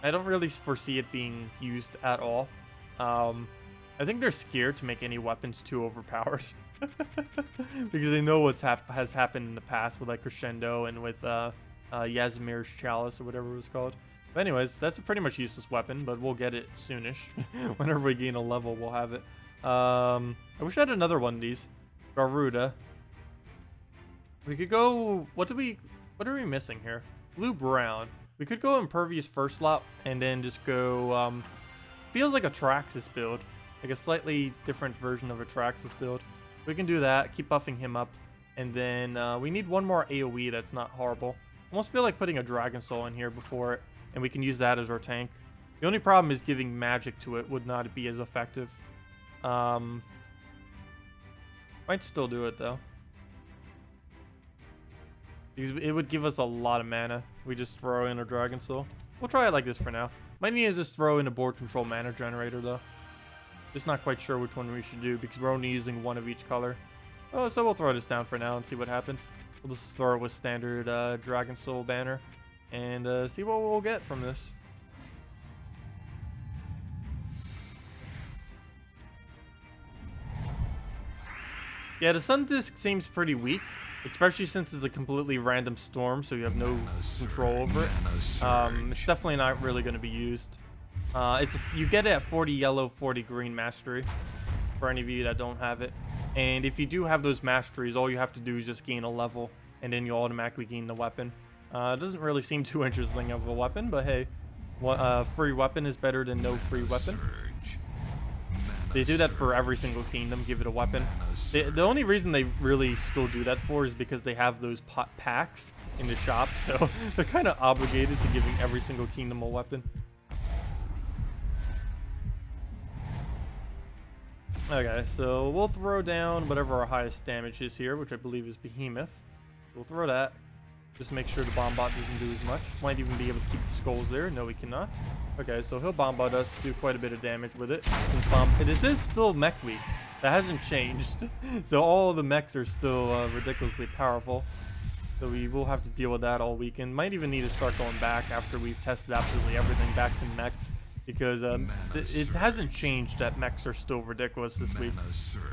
I don't really foresee it being used at all. I think they're scared to make any weapons too overpowered. Because they know what's has happened in the past with like Crescendo and with Yazimir's Chalice or whatever it was called. But anyways, that's a pretty much useless weapon, but we'll get it soonish. Whenever we gain a level, we'll have it. I wish I had another one of these. Garuda. We could go... What are we missing here? Blue-brown. We could go Impervious first slot and then just go... feels like a Traxxas build. Like a slightly different version of a Traxxas build. We can do that, keep buffing him up. And then we need one more AoE that's not horrible. Almost feel like putting a Dragon Soul in here before it. And we can use that as our tank. The only problem is giving magic to it would not be as effective. Might still do it though. Because it would give us a lot of mana. We just throw in a Dragon Soul. We'll try it like this for now. Might need to just throw in a board control mana generator though. Just not quite sure which one we should do because we're only using one of each color. Oh, so we'll throw this down for now and see what happens. We'll just throw it with standard Dragon Soul banner and see what we'll get from this. Yeah, the Sun Disc seems pretty weak, especially since it's a completely random storm, so you have no control over it. It's definitely not really going to be used. You get it at 40 yellow, 40 green mastery, for any of you that don't have it. And if you do have those masteries, all you have to do is just gain a level, and then you automatically gain the weapon. It doesn't really seem too interesting of a weapon, but hey, free weapon is better than no free weapon. They do that for every single kingdom, give it a weapon. The only reason they really still do that for is because they have those packs in the shop, so they're kind of obligated to giving every single kingdom a weapon. Okay, so we'll throw down whatever our highest damage is here, which I believe is Behemoth. We'll throw that. Just make sure the Bombot doesn't do as much. Might even be able to keep the skulls there. No, we cannot. Okay, so he'll Bombot us, do quite a bit of damage with it. This is still mech week. That hasn't changed. So all the mechs are still ridiculously powerful. So we will have to deal with that all weekend. Might even need to start going back after we've tested absolutely everything back to mechs. Because it hasn't changed that mechs are still ridiculous this week.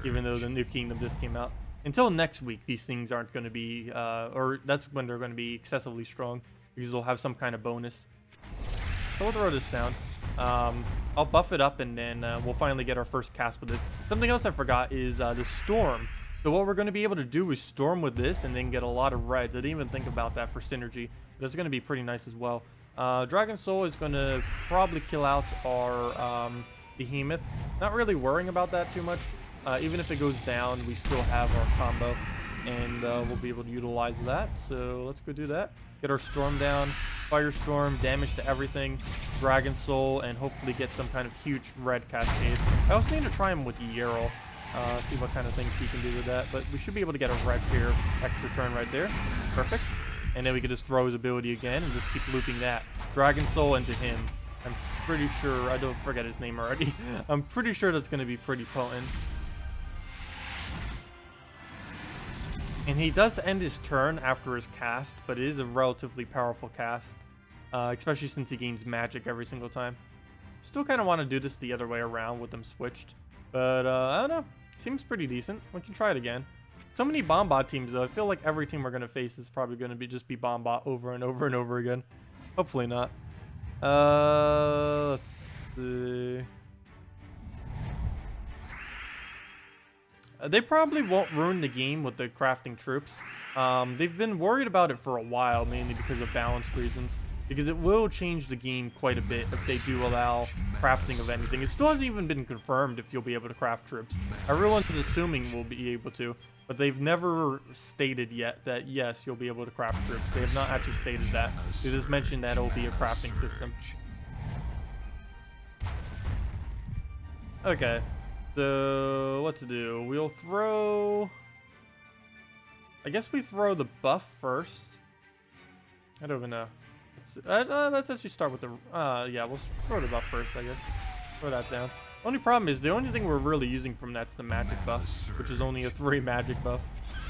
Even though the new kingdom just came out. Until next week, these things aren't going to be, or that's when they're going to be excessively strong. Because they'll have some kind of bonus. So we'll throw this down. I'll buff it up and then we'll finally get our first cast with this. Something else I forgot is the Storm. So what we're going to be able to do is Storm with this and then get a lot of reds. I didn't even think about that for synergy. But it's going to be pretty nice as well. Dragon Soul is going to probably kill out our Behemoth. Not really worrying about that too much. Even if it goes down, we still have our combo. And we'll be able to utilize that. So let's go do that. Get our Storm down. Firestorm, damage to everything. Dragon Soul, and hopefully get some kind of huge red cascade. I also need to try him with Yarrow. See what kind of things he can do with that. But we should be able to get a red here. Extra turn right there. Perfect. And then we can just throw his ability again and just keep looping that. Dragon Soul into him. I'm pretty sure, I don't forget his name already. I'm pretty sure that's going to be pretty potent. And he does end his turn after his cast, but it is a relatively powerful cast. Especially since he gains magic every single time. Still kind of want to do this the other way around with them switched. But, I don't know. Seems pretty decent. We can try it again. So many Bombot teams, though. I feel like every team we're going to face is probably going to just be Bombot over and over and over again. Hopefully not. Let's see. They probably won't ruin the game with the crafting troops. They've been worried about it for a while, mainly because of balance reasons. Because it will change the game quite a bit if they do allow crafting of anything. It still hasn't even been confirmed if you'll be able to craft troops. Everyone's assuming we'll be able to. but they've never stated yet that yes, you'll be able to craft troops. They have not actually stated that. They just mentioned that it'll be a crafting system. Okay, so what to do? We'll throw... I guess we throw the buff first. I don't even know. Let's actually start with the... yeah, we'll throw the buff first, I guess. Throw that down. Only problem is the only thing we're really using from that's the magic buff, which is only a 3 magic buff.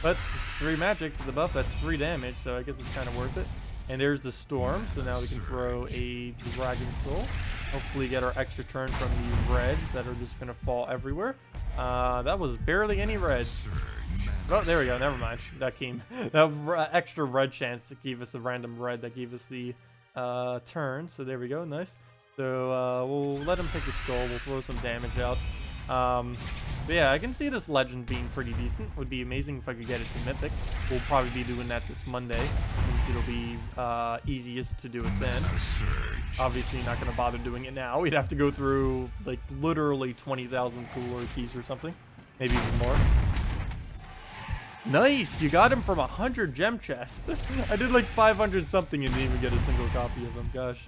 But 3 magic, the buff, that's 3 damage, so I guess it's kind of worth it. And there's the storm, so now we can throw a dragon soul. Hopefully get our extra turn from the reds that are just gonna fall everywhere. That was barely any reds. Oh, there we go. Never mind. That came that extra red chance to give us a random red that gave us the turn. So there we go. Nice. So we'll let him take the skull. We'll throw some damage out. But yeah, I can see this legend being pretty decent. Would be amazing if I could get it to mythic. We'll probably be doing that this Monday, since it'll be easiest to do it then. Obviously not going to bother doing it now. We'd have to go through like literally 20,000 cooler keys or something, maybe even more. Nice, you got him from 100 gem chests. I did like 500 something and didn't even get a single copy of him. Gosh.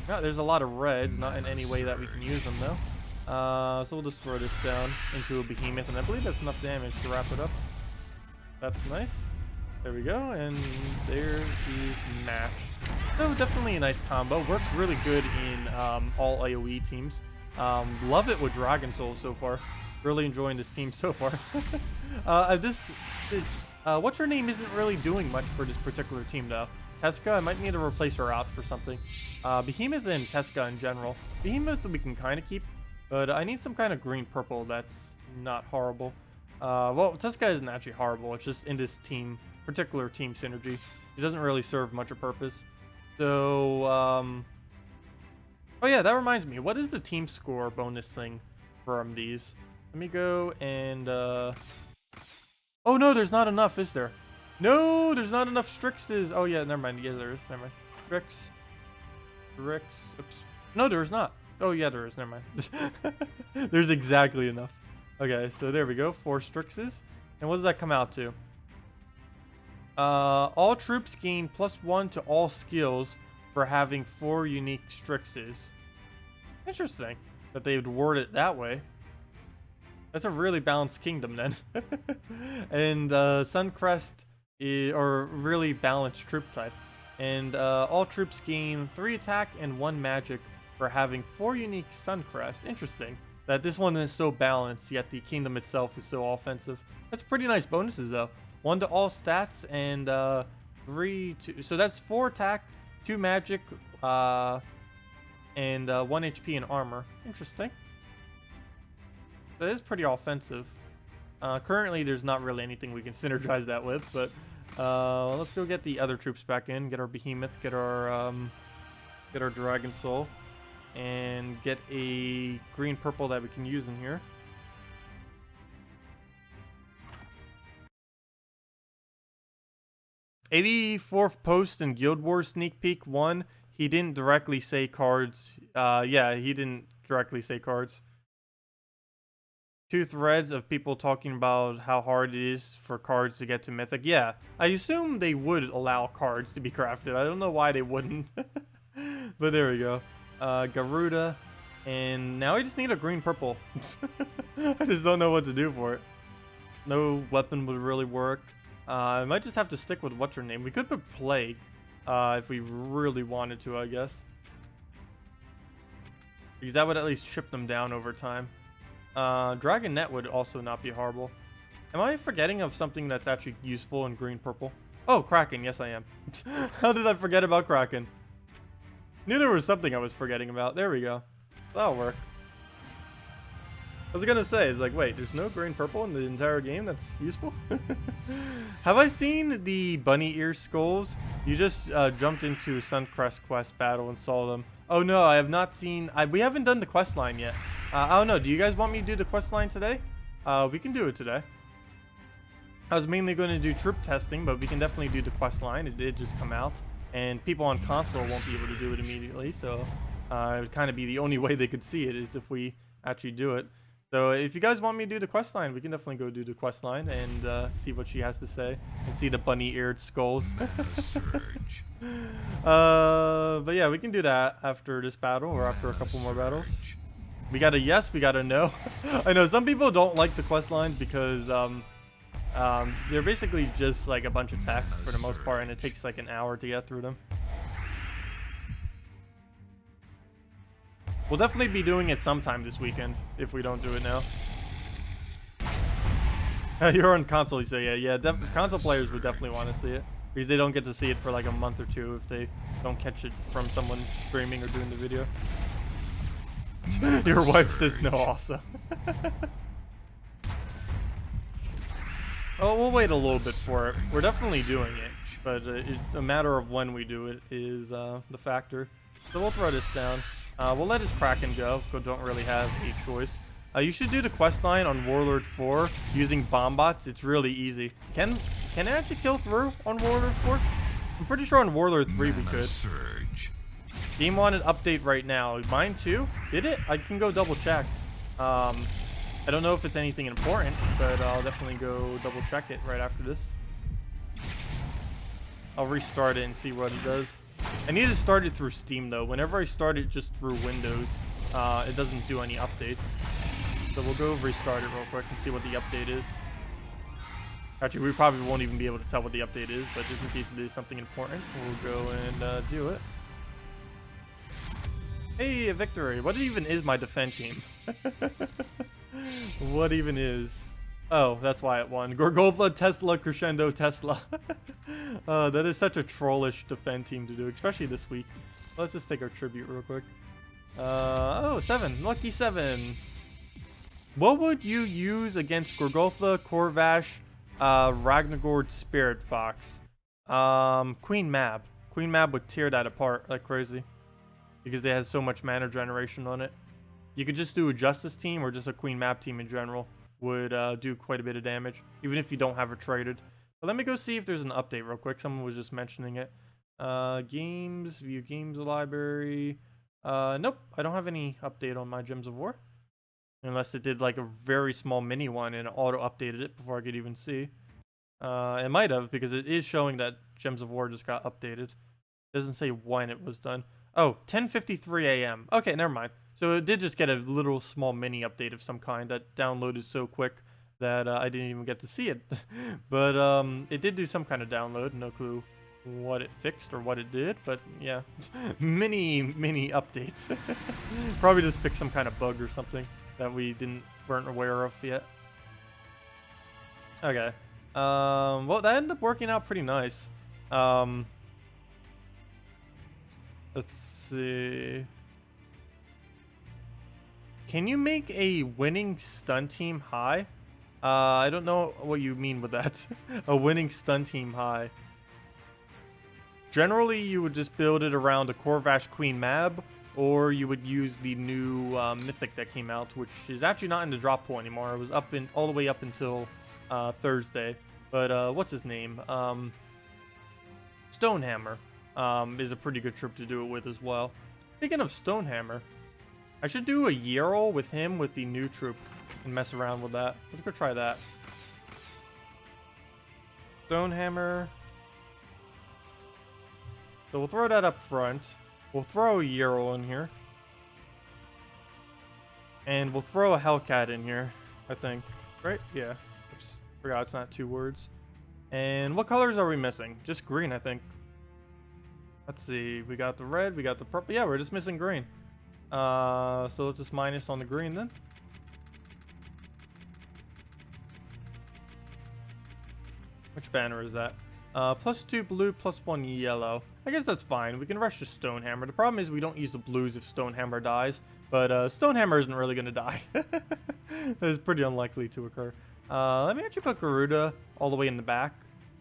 Yeah, there's a lot of reds, not in any way that we can use them though. So we'll just throw this down into a behemoth, and I believe that's enough damage to wrap it up. That's nice. There we go, and there is match. So definitely a nice combo. Works really good in all AoE teams. Love it with Dragon Soul so far. Really enjoying this team so far. What's her name isn't really doing much for this particular team though. Tesca, I might need to replace her out for something. Behemoth and Tesca in general. Behemoth we can kind of keep, but I need some kind of green-purple that's not horrible. Well, Tesca isn't actually horrible. It's just in this team, particular team synergy. It doesn't really serve much a purpose. So, oh yeah, that reminds me. What is the team score bonus thing from these? Let me go and, oh no, there's not enough, is there? No, there's not enough Strixes. Oh yeah, never mind. Yeah, there is. Never mind. Strix. Oops. No, there is not. Oh yeah, there is. Never mind. There's exactly enough. Okay, so there we go. 4 Strixes. And what does that come out to? All troops gain +1 to all skills for having 4 unique Strixes. Interesting that they would word it that way. That's a really balanced kingdom then. And Suncrest is, or really balanced troop type. And all troops gain 3 attack and 1 magic for having 4 unique Suncrest. Interesting that this one is so balanced, yet the kingdom itself is so offensive. That's pretty nice bonuses though. 1 to all stats and 3 to... So that's 4 attack, 2 magic, and 1 HP and armor. Interesting. That is pretty offensive. Currently, there's not really anything we can synergize that with, but let's go get the other troops back in, get our behemoth, get our dragon soul, and get a green-purple that we can use in here. '84th post in Guild Wars Sneak Peek 1. He didn't directly say cards. Yeah, he didn't directly say cards. 2 threads of people talking about how hard it is for cards to get to mythic. Yeah, I assume they would allow cards to be crafted. I don't know why they wouldn't. But there we go. Garuda. And now I just need a green-purple. I just don't know what to do for it. No weapon would really work. I might just have to stick with what's her name. We could put Plague if we really wanted to, I guess. Because that would at least chip them down over time. Dragon Net would also not be horrible. Am I forgetting of something that's actually useful in green-purple? Oh, Kraken. Yes, I am. How did I forget about Kraken? Knew there was something I was forgetting about. There we go. That'll work. I was gonna say, it's like, wait, there's no green-purple in the entire game that's useful? Have I seen the bunny ear skulls? You just jumped into Suncrest quest battle and saw them. Oh no, I have not seen... we haven't done the quest line yet. I don't know, do you guys want me to do the quest line today? We can do it today. I was mainly going to do troop testing, but we can definitely do the quest line. It did just come out. And people on console won't be able to do it immediately, so it would kind of be the only way they could see it is if we actually do it. So if you guys want me to do the quest line, we can definitely go do the quest line and see what she has to say and see the bunny-eared skulls. Mana surge. But yeah, we can do that after this battle or after a couple more battles. We got a yes, we got a no. I know some people don't like the quest lines because they're basically just like a bunch of text for the most part, and it takes like an hour to get through them. We'll definitely be doing it sometime this weekend if we don't do it now. You're on console, you say, yeah. Console players would definitely want to see it because they don't get to see it for like a month or two if they don't catch it from someone streaming or doing the video. Your wife says no also. Oh, we'll wait a little bit for it. We're definitely doing it, but a matter of when we do it is the factor. So we'll throw this down. We'll let his Kraken go, so don't really have a choice. You should do the quest line on Warlord 4 using bomb bots. It's really easy. Can I actually kill through on Warlord 4? I'm pretty sure on Warlord 3 we could. Surge. Game wanted update right now. Mine too? Did it? I can go double check. I don't know if it's anything important, but I'll definitely go double check it right after this. I'll restart it and see what it does. I need to start it through Steam though. Whenever I start it just through Windows, it doesn't do any updates. So we'll go restart it real quick and see what the update is. Actually, we probably won't even be able to tell what the update is, but just in case it is something important, we'll go and do it. Hey, a victory. What even is my defend team? What even is? Oh, that's why it won. Gorgolfa, Tesla, Crescendo, Tesla. That is such a trollish defend team to do, especially this week. Let's just take our tribute real quick. Oh, 7. Lucky 7. What would you use against Gorgolfa, Corvash, Ragnagord, Spirit Fox? Queen Mab. Queen Mab would tear that apart like crazy because it has so much mana generation on it. You could just do a Justice team or just a Queen Mab team in general. Would do quite a bit of damage, even if you don't have her traded. But let me go see if there's an update real quick. Someone was just mentioning it. Games, view games library. Nope, I don't have any update on my Gems of War. Unless it did like a very small mini one and auto-updated it before I could even see. It might have, because it is showing that Gems of War just got updated. It doesn't say when it was done. Oh, 10:53 a.m. Okay, never mind. So it did just get a little small mini update of some kind that downloaded so quick that I didn't even get to see it. But it did do some kind of download. No clue what it fixed or what it did. But yeah, mini updates. Probably just fixed some kind of bug or something that we weren't aware of yet. Okay. Well, that ended up working out pretty nice. Let's see. Can you make a winning stun team high? I don't know what you mean with that. A winning stun team high. Generally, you would just build it around a Corvash Queen Mab, or you would use the new Mythic that came out, which is actually not in the drop pool anymore. It was up in all the way up until Thursday. But what's his name? Stonehammer is a pretty good troop to do it with as well. Speaking of Stonehammer, I should do a Yarrow with him with the new troop and mess around with that. Let's go try that. Stonehammer. So we'll throw that up front. We'll throw a Yarrow in here. And we'll throw a Hellcat in here, I think. Right? Yeah. Oops. Forgot it's not 2 words. And what colors are we missing? Just green, I think. Let's see. We got the red, we got the purple. Yeah, we're just missing green. So let's just minus on the green then. Which banner is that? +2 blue, +1 yellow. I guess that's fine. We can rush the Stonehammer. The problem is we don't use the blues if Stonehammer dies. But Stonehammer isn't really going to die. That is pretty unlikely to occur. Let me actually put Garuda all the way in the back.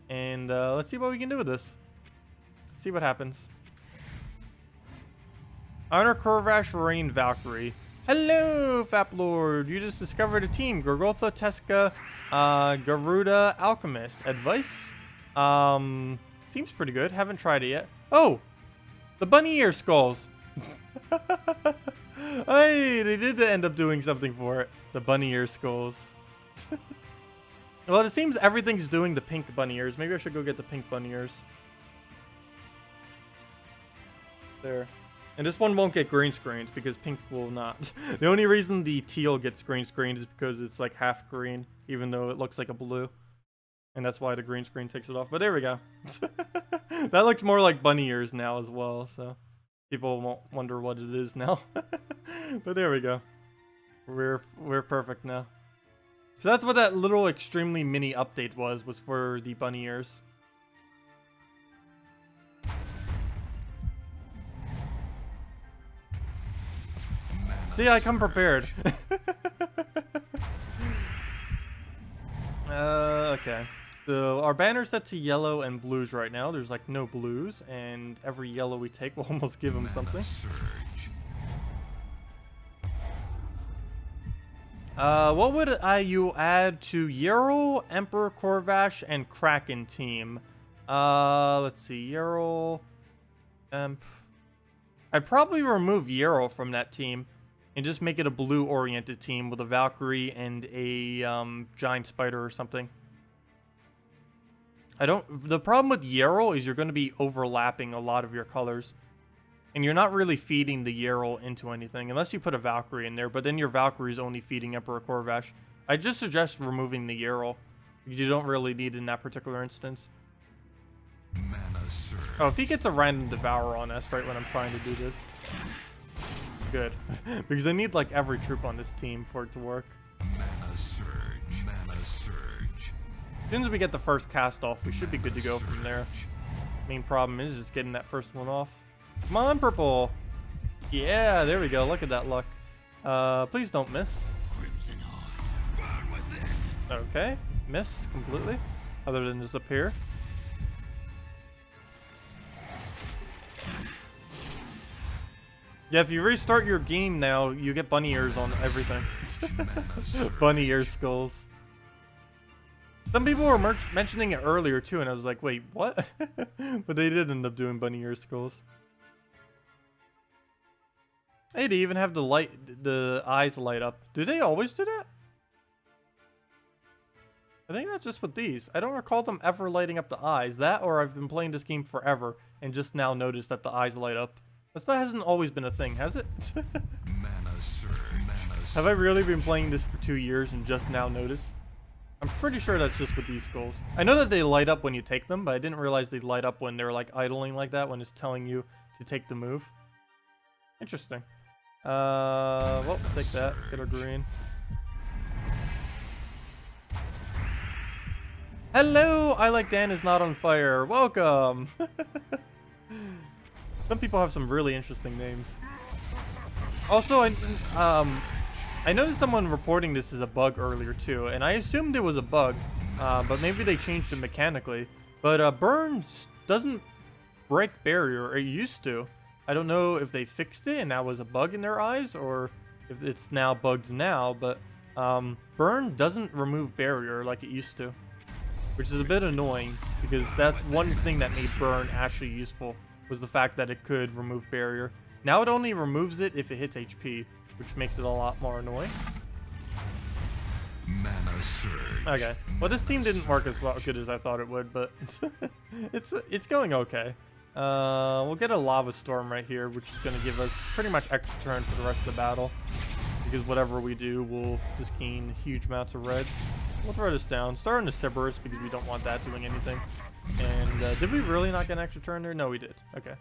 And let's see what we can do with this. Let's see what happens. Honor Corvash Rain Valkyrie. Hello, Faplord. You just discovered a team. Gorgolfa, Teska, Garuda, Alchemist. Advice? Seems pretty good. Haven't tried it yet. Oh! The bunny ear skulls. Hey, they did end up doing something for it. The bunny ear skulls. Well, it seems everything's doing the pink bunny ears. Maybe I should go get the pink bunny ears. There. And this one won't get green screened because pink will not. The only reason the teal gets green screened is because it's like half green, even though it looks like a blue. And that's why the green screen takes it off. But there we go. That looks more like bunny ears now as well, so people won't wonder what it is now. But there we go. We're perfect now. So that's what that little extremely mini update was for the bunny ears. See, I come prepared. Okay. So our banner's set to yellow and blues right now. There's like no blues, and every yellow we take will almost give him something. What would you add to Yerl, Emperor Corvash, and Kraken team? Let's see, Yerl, Emp. I'd probably remove Yerl from that team and just make it a blue-oriented team with a Valkyrie and a giant spider or something. The problem with Yerl is you're going to be overlapping a lot of your colors. And you're not really feeding the Yerl into anything, unless you put a Valkyrie in there, but then your Valkyrie is only feeding Emperor Corvash. I just suggest removing the Yerl, because you don't really need it in that particular instance. Oh, if he gets a random Devour on us right when I'm trying to do this. Good. Because I need like every troop on this team for it to work. Mana surge. As soon as we get the first cast off, we should be good to go from there. Main problem is just getting that first one off. Come on, purple. Yeah, there we go. Look at that luck. Please don't miss. Okay, miss completely. Other than disappear. Yeah, if you restart your game now, you get bunny ears on everything. Bunny ear skulls. Some people were mentioning it earlier too, and I was like, wait, what? But they did end up doing bunny ear skulls. Hey, they even have the eyes light up. Do they always do that? I think that's just with these. I don't recall them ever lighting up the eyes. That, or I've been playing this game forever and just now noticed that the eyes light up. That hasn't always been a thing, has it? Have I really been playing this for 2 years and just now noticed? I'm pretty sure that's just with these skulls. I know that they light up when you take them, but I didn't realize they'd light up when they're like idling like that, when it's telling you to take the move. Interesting. Well, we'll take that. Get our green. Hello! I Like Dan is not on fire. Welcome! Some people have some really interesting names. Also, I noticed someone reporting this as a bug earlier too, and I assumed it was a bug, but maybe they changed it mechanically. But burn doesn't break barrier, or it used to. I don't know if they fixed it and that was a bug in their eyes, or if it's now bugged now, but burn doesn't remove barrier like it used to, which is a bit annoying, because that's one thing that made burn actually useful, was the fact that it could remove barrier. Now it only removes it if it hits HP, which makes it a lot more annoying. Mana surge. Okay, well this team didn't work as good as I thought it would, but it's going okay. We'll get a lava storm right here, which is going to give us pretty much extra turn for the rest of the battle, because whatever we do will just gain huge amounts of red. We'll throw this down. Start on the Cerberus because we don't want that doing anything. And did we really not get an extra turn there? No, we did. Okay.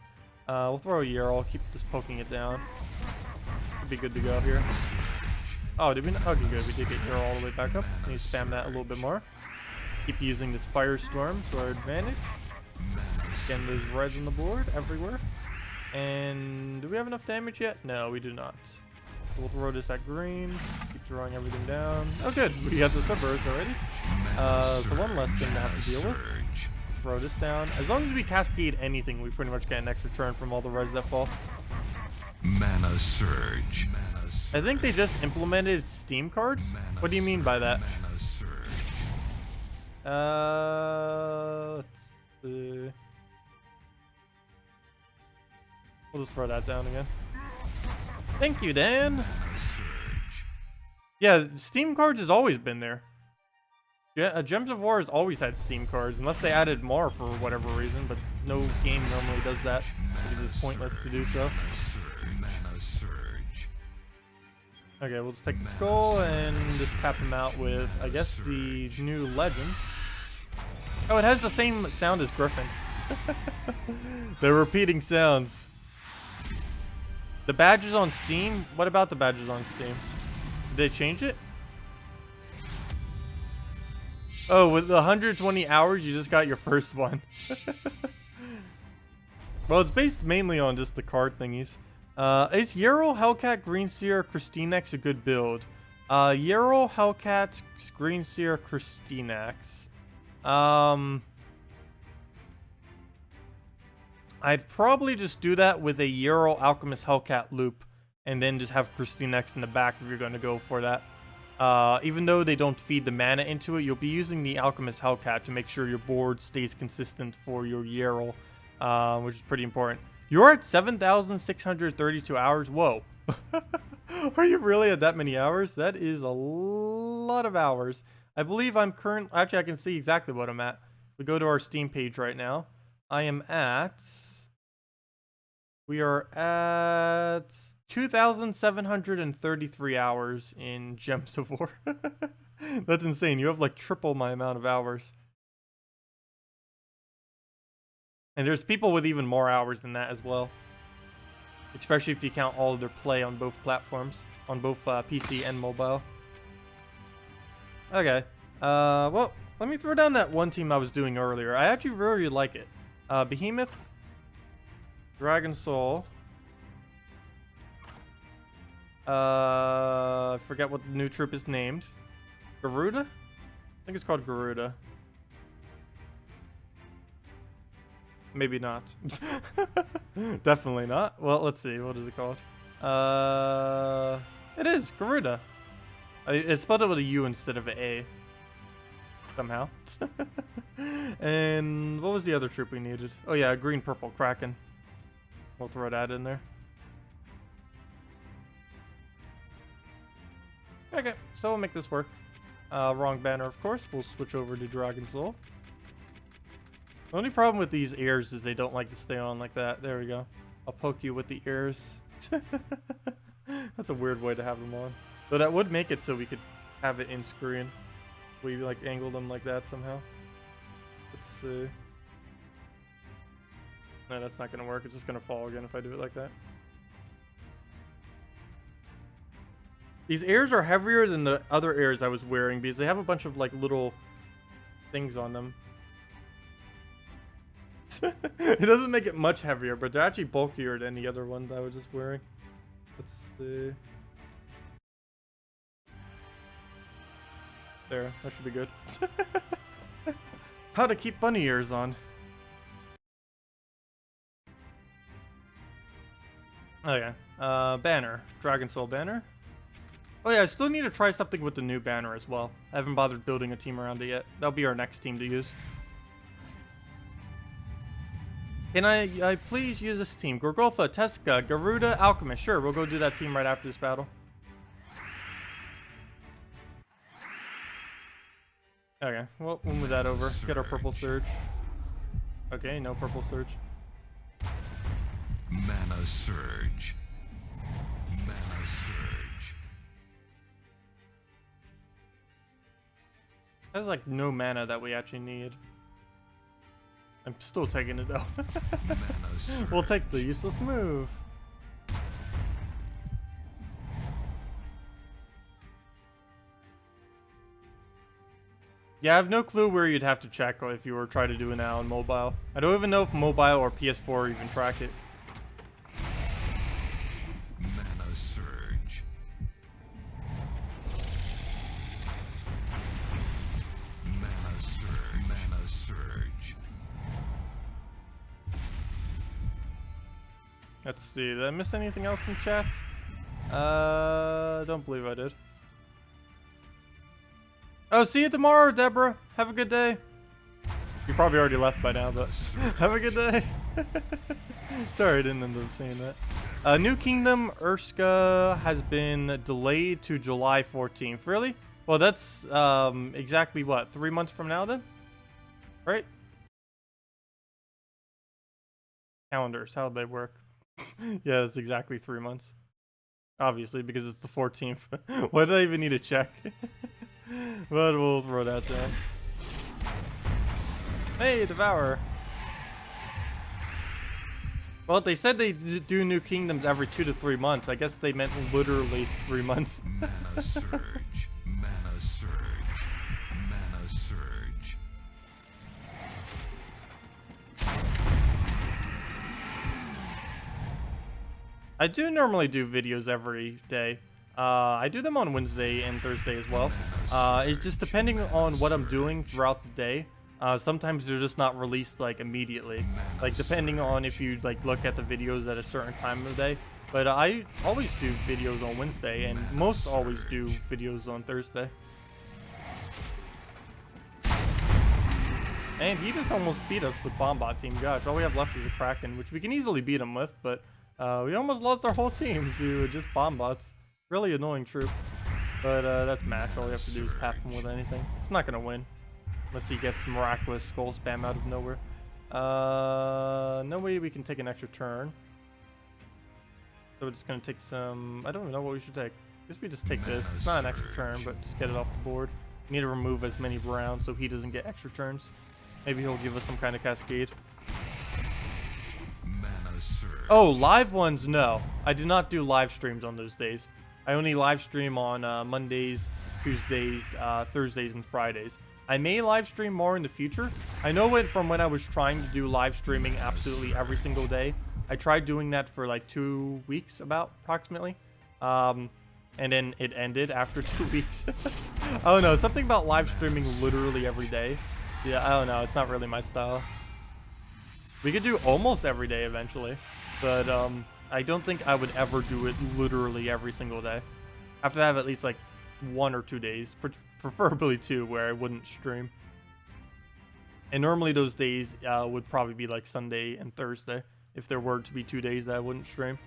We'll throw a Yerl. Keep just poking it down. Should be good to go here. Oh, did we not? Okay, good. We did get Yerl all the way back up. Need to spam that a little bit more. Keep using this Firestorm to our advantage. Again, there's reds on the board everywhere. And do we have enough damage yet? No, we do not. We'll throw this at green. Keep drawing everything down. Oh, good. We got the Cerberus already. So one less thing to have to deal with. Throw this down. As long as we cascade anything, we pretty much get an extra turn from all the res that fall. Mana surge. I think they just implemented Steam cards. What do you mean by that? Mana surge. Let's see. We'll just throw that down again. Thank you, Dan. Mana surge. Yeah, Steam cards has always been there. Gems of War has always had Steam cards, unless they added more for whatever reason, but no game normally does that, because it's pointless to do so. Mana surge. Okay, we'll just take the skull and just tap him out with, I guess, the new legend. Oh, it has the same sound as Griffin. They're repeating sounds. The badges on Steam? What about the badges on Steam? Did they change it? Oh, with 120 hours, you just got your first one. Well, it's based mainly on just the card thingies. Is Yarrow, Hellcat, Greenseer, Christinex a good build? Yarrow, Hellcat, Greenseer, Christinex. I'd probably just do that with a Yarrow, Alchemist, Hellcat loop, and then just have Christinex in the back if you're going to go for that. Even though they don't feed the mana into it, you'll be using the Alchemist Hellcat to make sure your board stays consistent for your Yarrow, which is pretty important. You're at 7,632 hours. Whoa. Are you really at that many hours? That is a lot of hours. I believe I'm actually, I can see exactly what I'm at. We go to our Steam page right now. I am at... We are at 2,733 hours in Gems of War. That's insane. You have like triple my amount of hours. And there's people with even more hours than that as well. Especially if you count all of their play on both platforms. On both PC and mobile. Okay. Well, let me throw down that one team I was doing earlier. I actually really like it. Behemoth. Dragon Soul. I forget what the new troop is named. Garuda? I think it's called Garuda. Maybe not. Definitely not. Well, let's see. What is it called? It is Garuda. It's spelled out with a U instead of an A. Somehow. And what was the other troop we needed? Oh yeah, green purple Kraken. We'll throw that in there. Okay, so we'll make this work. Wrong banner, of course. We'll switch over to Dragon Soul. The only problem with these ears is they don't like to stay on like that. There we go. I'll poke you with the ears. That's a weird way to have them on. But that would make it so we could have it in screen. We like angle them like that somehow. Let's see. No, that's not gonna work. It's just gonna fall again if I do it like that. These ears are heavier than the other ears I was wearing because they have a bunch of like little things on them. It doesn't make it much heavier, but they're actually bulkier than the other ones I was just wearing. Let's see. There, that should be good. How to keep bunny ears on. Okay, banner. Dragon Soul banner. Oh yeah, I still need to try something with the new banner as well. I haven't bothered building a team around it yet. That'll be our next team to use. Can I please use this team? Gorgotha, Teska, Garuda, Alchemist. Sure, we'll go do that team right after this battle. Okay, well, we'll move that over. Get our purple surge. Okay, no purple surge. Mana surge. Mana surge. There's like no mana that we actually need. I'm still taking it though. We'll take the useless move. Yeah, I have no clue where you'd have to check if you were trying to do it now on mobile. I don't even know if mobile or PS4 even track it. Mana surge. Mana surge. Mana surge. Let's see, did I miss anything else in chat? Don't believe I did. Oh, see you tomorrow, Deborah. Have a good day. You probably already left by now, but have a good day. Sorry, I didn't end up saying that. New Kingdom Urska has been delayed to July 14th. Really? Well, that's exactly what, 3 months from now then? Right? Calendars, how'd they work? Yeah, that's exactly 3 months. Obviously, because it's the 14th. Why did I even need to check? But we'll throw that down. Hey, Devourer. Well, they said they do new kingdoms every 2 to 3 months. I guess they meant literally 3 months. Mana surge. Mana surge. Mana surge. I do normally do videos every day. I do them on Wednesday and Thursday as well. It's just depending on what I'm doing throughout the day. Sometimes they're just not released like immediately, like depending on if you like look at the videos at a certain time of the day. But I always do videos on Wednesday, and most always do videos on Thursday. And he just almost beat us with Bombot team. Gosh, all we have left is a Kraken, which we can easily beat him with, but we almost lost our whole team to just Bombots. Really annoying troop. But that's match. All we have to do is tap him with anything. It's not gonna win. Unless he gets miraculous skull spam out of nowhere. No way we can take an extra turn. So we're just gonna take some... I don't even know what we should take. I guess we just take this. It's not an extra turn, but just get it off the board. We need to remove as many rounds so he doesn't get extra turns. Maybe he'll give us some kind of cascade. Oh, live ones? No. I do not do live streams on those days. I only live stream on Mondays, Tuesdays, Thursdays, and Fridays. I may live stream more in the future. I know it from when I was trying to do live streaming absolutely every single day. I tried doing that for like 2 weeks, approximately. And then it ended after 2 weeks. I don't know, something about live streaming literally every day. Yeah, I don't know, it's not really my style. We could do almost every day eventually, but I don't think I would ever do it literally every single day. I have to have at least like 1 or 2 days, preferably 2, where I wouldn't stream. And normally those days would probably be like Sunday and Thursday, if there were to be 2 days that I wouldn't stream.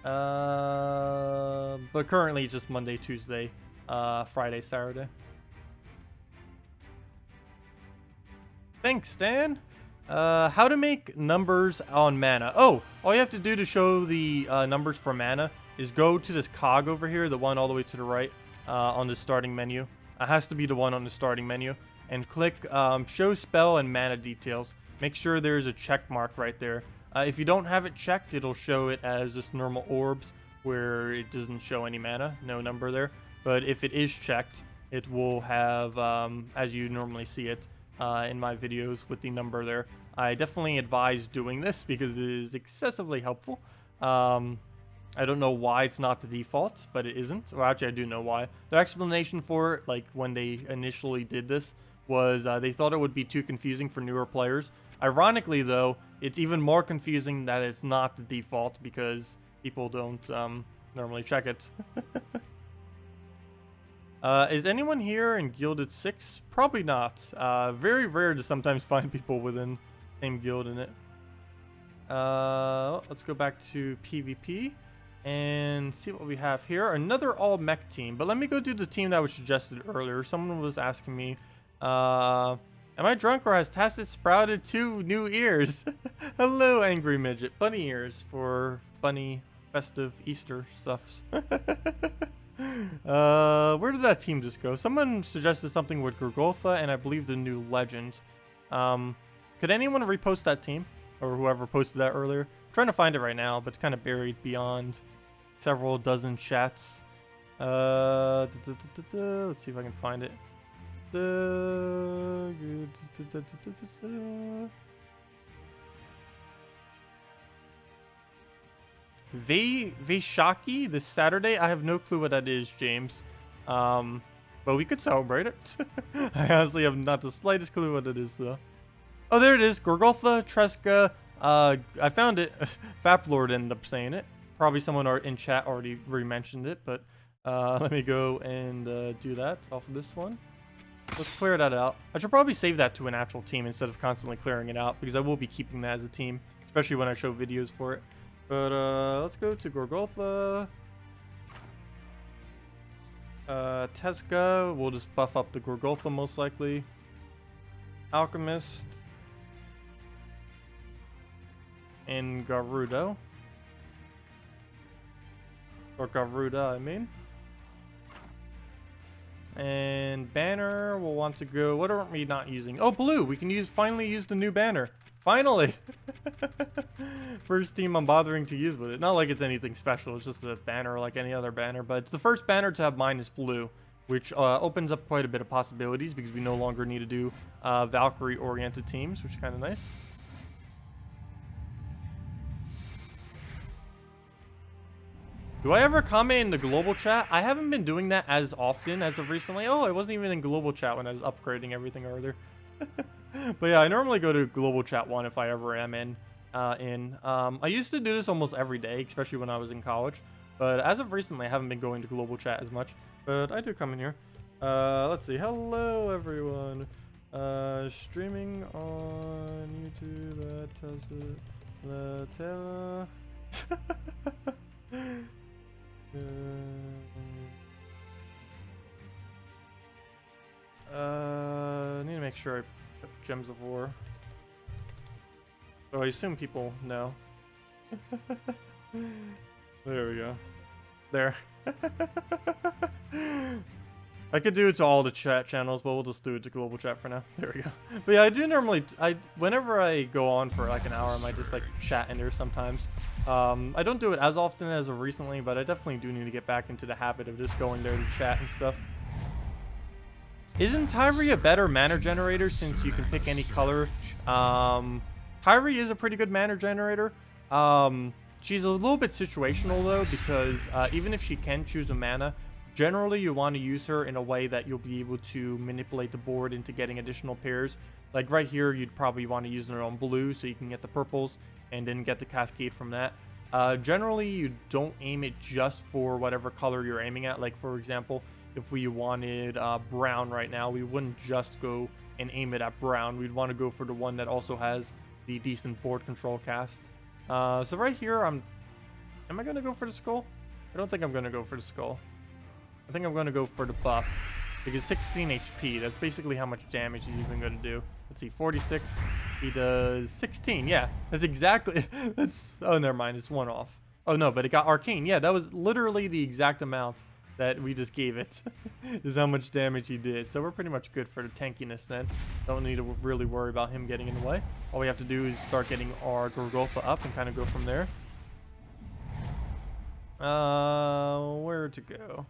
But currently it's just Monday, Tuesday, Friday, Saturday. Thanks, Stan. How to make numbers on mana. Oh, all you have to do to show the numbers for mana is go to this cog over here, the one all the way to the right on the starting menu. It has to be the one on the starting menu. And click show spell and mana details. Make sure there's a check mark right there. If you don't have it checked, it'll show it as just normal orbs where it doesn't show any mana, no number there. But if it is checked, it will have, as you normally see it, in my videos with the number there. I definitely advise doing this because it is excessively helpful. I don't know why it's not the default, but it isn't. Well, actually, I do know why. The explanation for it, like when they initially did this, was they thought it would be too confusing for newer players. Ironically, though, it's even more confusing that it's not the default because people don't normally check it. Is anyone here in Gilded 6? Probably not. Very rare to sometimes find people within same guild in it. Let's go back to PvP and see what we have here. Another all-mech team, but let me go do the team that was suggested earlier. Someone was asking me, am I drunk or has Tacet sprouted 2 new ears? Hello, Angry Midget. Bunny ears for bunny festive Easter stuffs. Where did that team just go? Someone suggested something with Gorgotha and I believe the new legend. Could anyone repost that team? Or whoever posted that earlier? I'm trying to find it right now, but it's kind of buried beyond several dozen chats. Let's see if I can find it. Vaishaki this Saturday? I have no clue what that is, James. But we could celebrate it. I honestly have not the slightest clue what it is, though. Oh, there it is. Gorgotha, Tresca. I found it. Faplord ended up saying it. Probably someone in chat already re-mentioned it, but let me go and do that off of this one. Let's clear that out. I should probably save that to an actual team instead of constantly clearing it out, because I will be keeping that as a team, especially when I show videos for it. But let's go to Gorgolfa. Tesca, we'll just buff up the Gorgolfa most likely. Alchemist. And Garuda. Or Garuda, I mean. And banner, we'll want to go. What are we not using? Oh, blue. We can finally use the new banner. Finally. First team I'm bothering to use with it. Not like it's anything special. It's just a banner like any other banner. But it's the first banner to have minus blue, which opens up quite a bit of possibilities because we no longer need to do Valkyrie-oriented teams, which is kind of nice. Do I ever comment in the global chat? I haven't been doing that as often as of recently. Oh, I wasn't even in global chat when I was upgrading everything earlier. But yeah, I normally go to global chat 1 if I ever am in. I used to do this almost every day, especially when I was in college. But as of recently, I haven't been going to global chat as much. But I do come in here. Let's see. Hello, everyone. Streaming on YouTube at Tacet. I need to make sure I put Gems of War. Oh, I assume people know. There we go. There. I could do it to all the chat channels, but we'll just do it to global chat for now. There we go. But yeah, I do normally, whenever I go on for like an hour, I might just like chat in there sometimes. I don't do it as often as of recently, but I definitely do need to get back into the habit of just going there to chat and stuff. Isn't Tyree a better mana generator since you can pick any color? Tyree is a pretty good mana generator. She's a little bit situational though, because even if she can choose a mana, generally you want to use her in a way that you'll be able to manipulate the board into getting additional pairs. Like right here, you'd probably want to use her on blue so you can get the purples and then get the cascade from that. Generally, you don't aim it just for whatever color you're aiming at. Like for example, if we wanted brown right now, we wouldn't just go and aim it at brown. We'd want to go for the one that also has the decent board control cast. So right here, am I going to go for the skull? I don't think I'm going to go for the skull. I think I'm going to go for the buff, because 16 HP, that's basically how much damage he's even going to do. Let's see, 46, he does 16, yeah, that's exactly, oh, never mind, it's one off. Oh no, but it got arcane, yeah, that was literally the exact amount that we just gave it, is how much damage he did. So we're pretty much good for the tankiness then. Don't need to really worry about him getting in the way. All we have to do is start getting our Gorgolfa up and kind of go from there. Where to go?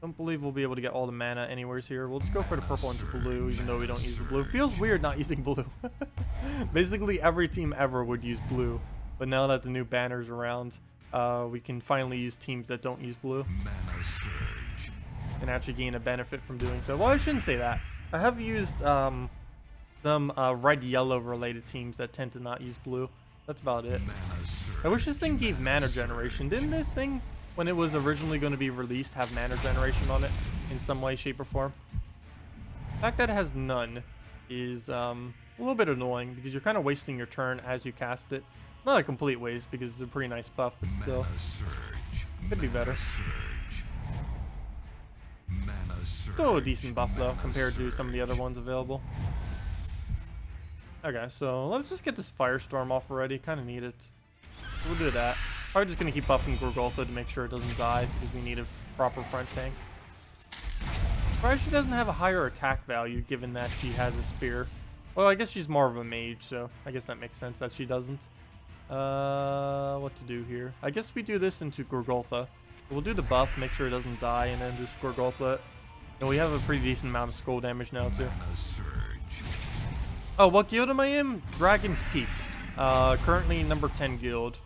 Don't believe we'll be able to get all the mana anywheres here. We'll just go for the purple into blue, even though we don't use the blue. Feels weird not using blue. Basically, every team ever would use blue. But now that the new banner's around, we can finally use teams that don't use blue. And actually gain a benefit from doing so. Well, I shouldn't say that. I have used some red-yellow related teams that tend to not use blue. That's about it. I wish this thing gave mana generation. Didn't this thing, when it was originally going to be released, have mana generation on it in some way, shape, or form? The fact that it has none is a little bit annoying, because you're kind of wasting your turn as you cast it. Not a complete waste, because it's a pretty nice buff, but still. Could be better. Still a decent buff, though, compared to some of the other ones available. Okay, so let's just get this Firestorm off already. Kind of need it. We'll do that. Probably just going to keep buffing Gorgolfa to make sure it doesn't die, because we need a proper front tank. Probably she doesn't have a higher attack value, given that she has a spear. Well, I guess she's more of a mage, so I guess that makes sense that she doesn't. What to do here? I guess we do this into Gorgolfa. We'll do the buff, make sure it doesn't die, and then just Gorgolfa it. And we have a pretty decent amount of skull damage now, too. Oh, what guild am I in? Dragon's Peak. Currently number 10 guild.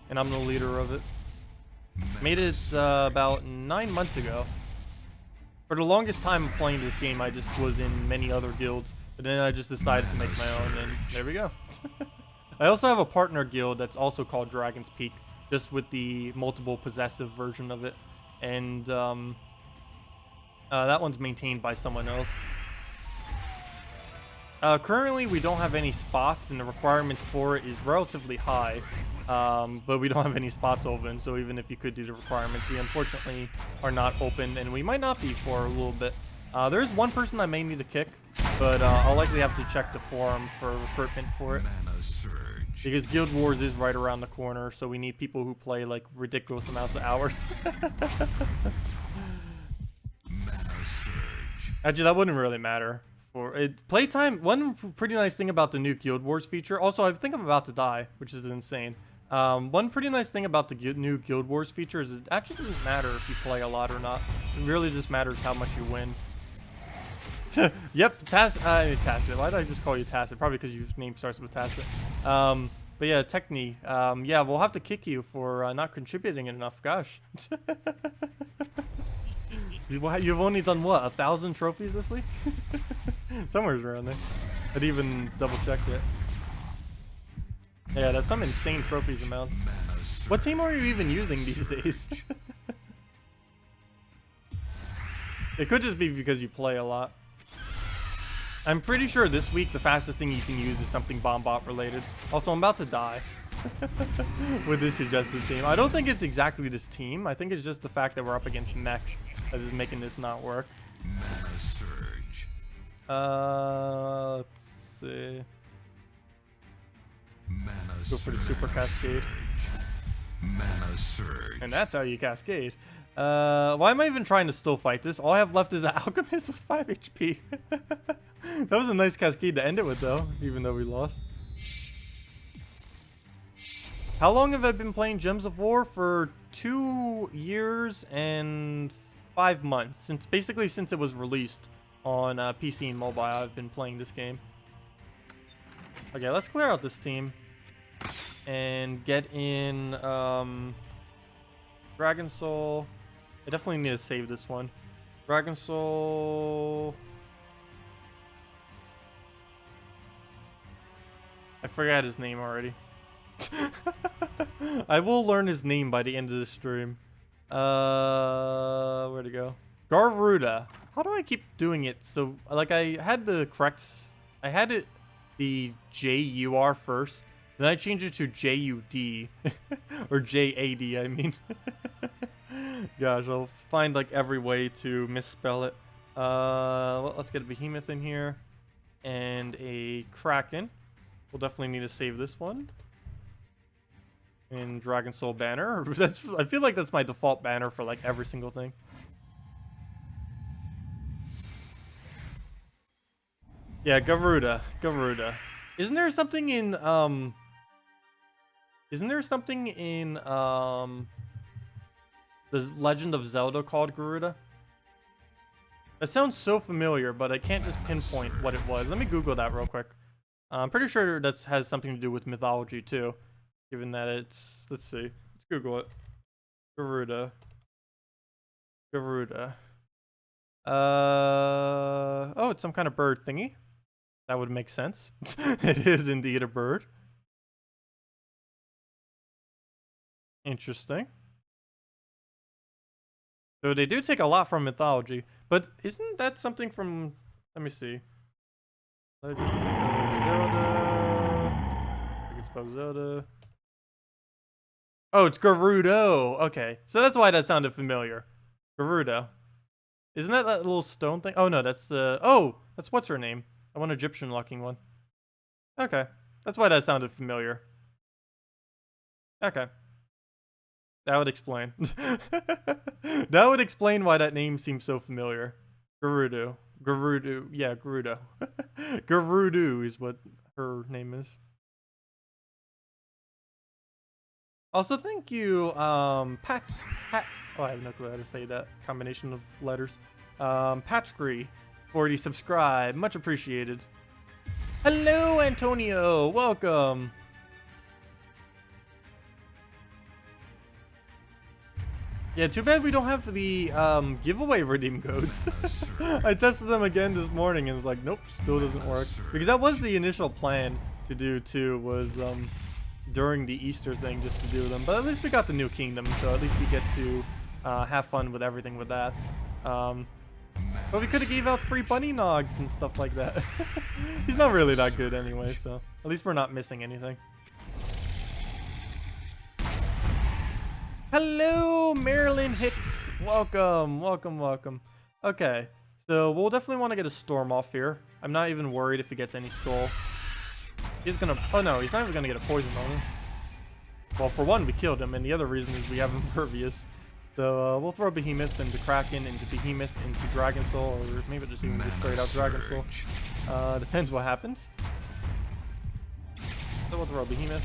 And I'm the leader of it. Made it about 9 months ago. For the longest time playing this game, I just was in many other guilds. But then I just decided to make my own, and there we go. I also have a partner guild that's also called Dragon's Peak, just with the multiple possessive version of it. And that one's maintained by someone else. Currently, we don't have any spots, and the requirements for it is relatively high. But we don't have any spots open, so even if you could do the requirements, we unfortunately are not open, and we might not be for a little bit. There is one person I may need to kick, but I'll likely have to check the forum for recruitment for it. Mana surge. Because Guild Wars is right around the corner, so we need people who play like ridiculous amounts of hours. Mana surge. Actually, that wouldn't really matter. For it, playtime, one pretty nice thing about the new Guild Wars feature. Also, I think I'm about to die, which is insane. One pretty nice thing about the new Guild Wars feature is it actually doesn't matter if you play a lot or not. It really just matters how much you win. Yep, Tacet. Why did I just call you Tacet? Probably because your name starts with Tacet. But yeah, Techni. Yeah, we'll have to kick you for not contributing enough. Gosh. You've only done what, 1,000 trophies this week? Somewhere around there. I didn't even double check it. Yeah, that's some insane trophies amounts. What team are you even using these days? It could just be because you play a lot. I'm pretty sure this week the fastest thing you can use is something Bombot related. Also, I'm about to die with this suggested team. I don't think it's exactly this team. I think it's just the fact that we're up against mechs that is making this not work. Mana surge. Let's see. Mana Go for the super cascade. Mana surge. And that's how you cascade. Why am I even trying to still fight this? All I have left is an alchemist with 5 HP. That was a nice cascade to end it with, though, even though we lost. How long have I been playing Gems of War? For 2 years and 5 months. Basically since it was released on PC and mobile, I've been playing this game. Okay, let's clear out this team and get in Dragon Soul. I definitely need to save this one. Dragon Soul. I forgot his name already. I will learn his name by the end of the stream. Where'd it go? Garuda. How do I keep doing it? So, like, I had the correct... I had it the J-U-R first. Then I changed it to J-U-D. Or J-A-D, I mean. Gosh, I'll find, like, every way to misspell it. Well, let's get a Behemoth in here. And a Kraken. We'll definitely need to save this one. And Dragon Soul banner. I feel like that's my default banner for like every single thing. Yeah, Garuda. Isn't there something in the Legend of Zelda called Garuda? That sounds so familiar, but I can't just pinpoint what it was. Let me Google that real quick. I'm pretty sure that has something to do with mythology too, given that it's, let's see, let's Google it. Garuda. Oh, it's some kind of bird thingy. That would make sense. It is indeed a bird. Interesting. So they do take a lot from mythology, but isn't that something from, let me see. Legend of Zelda. I can spell Zelda. Oh, it's Gerudo. Okay, so that's why that sounded familiar. Gerudo. Isn't that little stone thing? Oh no, that's the... Oh, that's what's her name? I want Egyptian looking one. Okay, that's why that sounded familiar. Okay. That would explain. That would explain why that name seems so familiar. Gerudo. Yeah, Gerudo. Gerudo is what her name is. Also, thank you, Pat. Oh, I have no clue how to say that combination of letters. Patchgree, 40 subscribe, much appreciated. Hello, Antonio, welcome. Yeah, too bad we don't have the giveaway redeem codes. I tested them again this morning and it's like, nope, still doesn't work. Because that was the initial plan to do too, was during the Easter thing just to do them. But at least we got the new kingdom, so at least we get to have fun with everything with that. But we could have gave out free bunny nogs and stuff like that. He's not really that good anyway, so at least we're not missing anything. Hello, Marilyn Hicks. Welcome, welcome, welcome. Okay, so we'll definitely want to get a storm off here. I'm not even worried if he gets any skull. He's gonna, oh no, he's not even gonna get a poison on us. Well, for one, we killed him, and the other reason is we have impervious. So we'll throw Behemoth into Kraken, into Behemoth, into Dragon Soul, or maybe just even just straight out Dragon Soul. Depends what happens. So we'll throw Behemoth.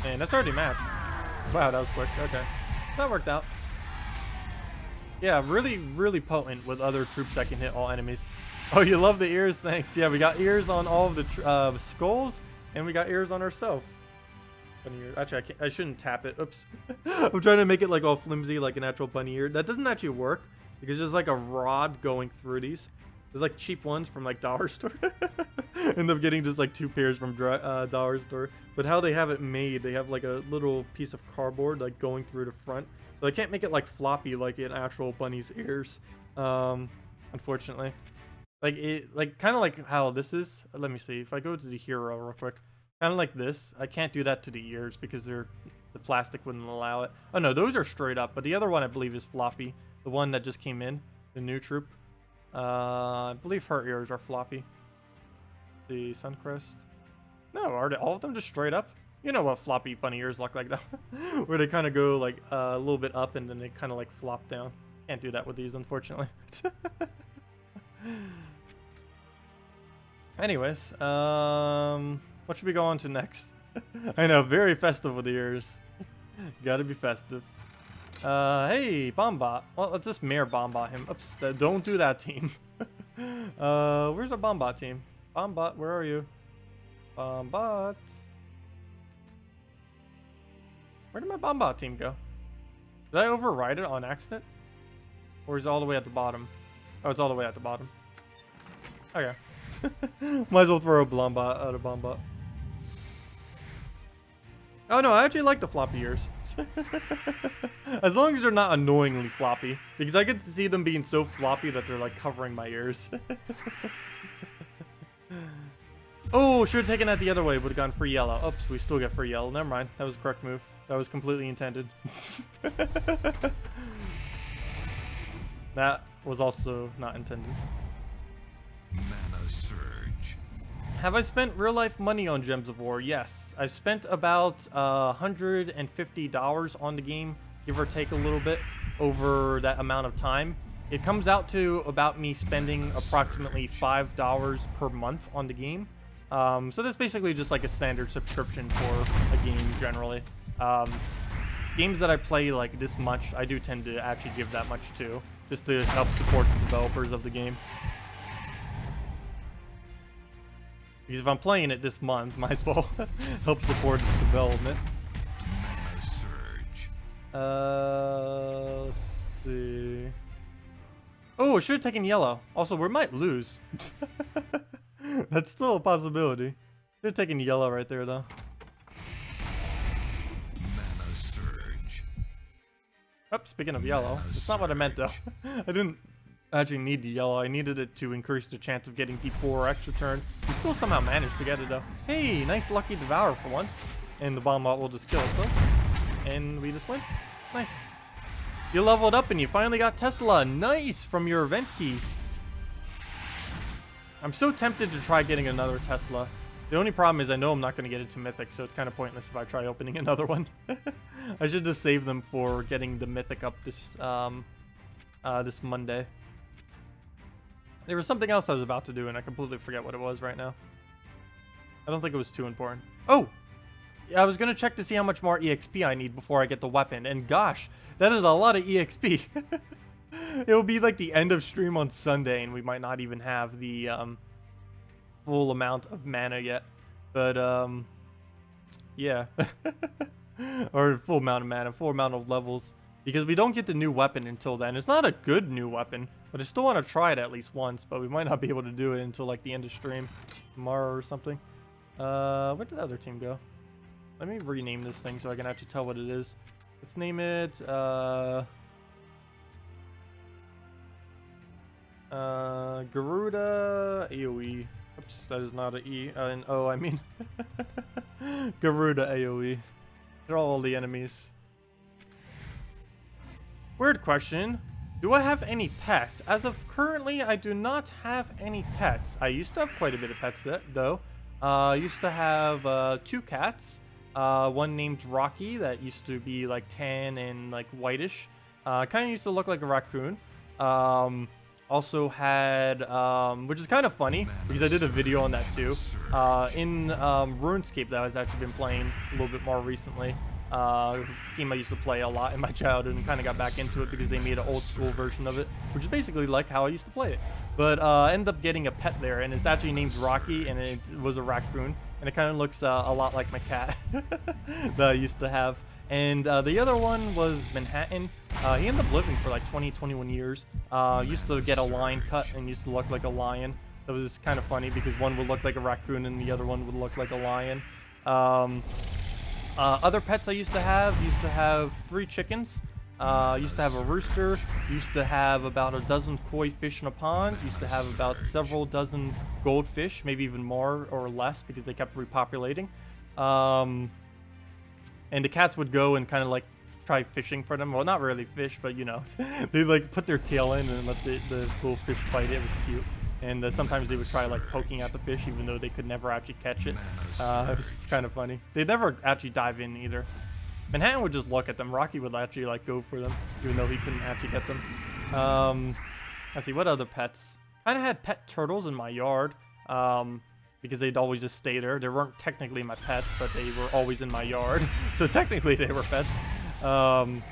And that's already matched. Wow, that was quick. Okay. That worked out. Yeah, really, really potent with other troops that can hit all enemies. Oh, you love the ears? Thanks. Yeah, we got ears on all of the skulls, and we got ears on ourselves. Bunny ear. Actually, I shouldn't tap it. Oops. I'm trying to make it like all flimsy, like an actual bunny ear. That doesn't actually work because there's like a rod going through these. There's like cheap ones from like dollar store. End up getting just like 2 pairs from dollar store. But how they have it made, they have like a little piece of cardboard like going through the front. So I can't make it like floppy like an actual bunny's ears. Unfortunately. Like it, like kind of like how this is. Let me see. If I go to the hero real quick. Kind of like this. I can't do that to the ears because the plastic wouldn't allow it. Oh no, those are straight up. But the other one I believe is floppy. The one that just came in, the new troop. I believe her ears are floppy. The Suncrest. No, are they all of them just straight up? You know what floppy bunny ears look like though. Where they kind of go like a little bit up and then they kind of like flop down. Can't do that with these, unfortunately. Anyways, what should we go on to next? I know, very festive with the ears. Gotta be festive. Hey, Bombot. Well, let's just Mare Bombot him. Oops, don't do that, team. Where's our Bombot team? Bombot, where are you? Bombot. Where did my Bombot team go? Did I override it on accident? Or is it all the way at the bottom? Oh, it's all the way at the bottom. Okay. Might as well throw a Bombot out of Bombot. Oh no, I actually like the floppy ears. As long as they're not annoyingly floppy. Because I get to see them being so floppy that they're like covering my ears. Oh, should have taken that the other way. Would have gone free yellow. Oops, we still get free yellow. Never mind. That was the correct move. That was completely intended. That was also not intended. Mana surge. Have I spent real life money on Gems of War? Yes. I've spent about $150 on the game, give or take a little bit, over that amount of time. It comes out to about me spending approximately $5 per month on the game. So that's basically just like a standard subscription for a game generally. Games that I play like this much, I do tend to actually give that much too, just to help support the developers of the game. Because if I'm playing it this month, might as well help support its development. Mana surge. Let's see. Oh, I should have taken yellow. Also, we might lose. That's still a possibility. Should have taken yellow right there, though. Mana surge. Oh, speaking of yellow, it's not what I meant, though. I didn't actually need the yellow. I needed it to increase the chance of getting D4 extra turn. We still somehow managed to get it, though. Hey, nice lucky Devourer for once. And the Bombot will just kill itself. And we just win. Nice. You leveled up and you finally got Tesla. Nice! From your event key. I'm so tempted to try getting another Tesla. The only problem is I know I'm not going to get it to Mythic, so it's kind of pointless if I try opening another one. I should just save them for getting the Mythic up this this Monday. There was something else I was about to do, and I completely forget what it was right now. I don't think it was too important. Oh! I was going to check to see how much more EXP I need before I get the weapon, and gosh, that is a lot of EXP. It will be like the end of stream on Sunday, and we might not even have the full amount of mana yet. But, yeah. Or full amount of mana, full amount of levels. Because we don't get the new weapon until then. It's not a good new weapon, but I still want to try it at least once. But we might not be able to do it until like the end of stream tomorrow or something. Where did the other team go? Let me rename this thing so I can actually tell what it is. Let's name it, Garuda AoE. Oops, that is not an E. An O, I mean. Garuda AoE. They're all the enemies. Weird question. Do I have any pets? As of currently, I do not have any pets. I used to have quite a bit of pets though. I used to have 2 cats. One named Rocky that used to be like tan and like whitish. Kind of used to look like a raccoon. Also had, which is kind of funny because I did a video on that too. In RuneScape that I've actually been playing a little bit more recently. Game I used to play a lot in my childhood and kind of got back into it because they made an old school version of it, which is basically like how I used to play it. But I ended up getting a pet there, and it's actually named Rocky, and it was a raccoon, and it kind of looks a lot like my cat that I used to have. And the other one was Manhattan. He ended up living for like 21 years. Used to get a line cut and used to look like a lion. So it was kind of funny because one would look like a raccoon and the other one would look like a lion. Other pets I used to have 3 chickens. Used to have a rooster. Used to have about a dozen koi fish in a pond. Used to have about several dozen goldfish, maybe even more or less because they kept repopulating. And the cats would go and kind of like try fishing for them. Well, not really fish, but you know, they like put their tail in and let the little fish bite it. It was cute. And sometimes they would try like poking at the fish, even though they could never actually catch it. It was kind of funny. They'd never actually dive in either. Manhattan would just look at them. Rocky would actually like go for them, even though he couldn't actually get them. Let's see, what other pets? Kind of had pet turtles in my yard. Because they'd always just stay there. They weren't technically my pets, but they were always in my yard. So technically they were pets. And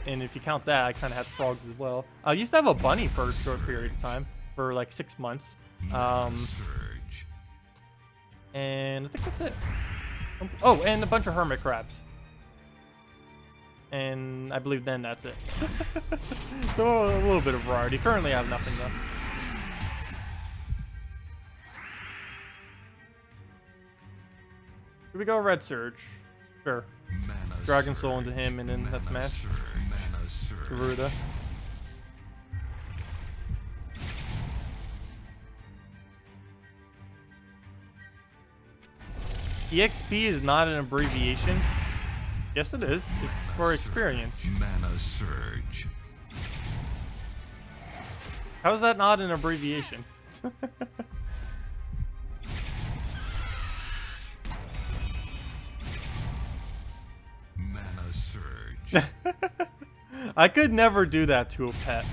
if you count that, I kind of had frogs as well. I used to have a bunny for a short period of time, for like 6 months. And I think that's it. Oh, and a bunch of hermit crabs. And I believe then that's it. So a little bit of variety. Currently I have nothing though. Here we go, Red Surge. Sure. Dragon Soul into him, and then that's Mash. Garuda. EXP is not an abbreviation. Yes, it is. It's for experience. Mana Surge. How is that not an abbreviation? Surge. I could never do that to a pet.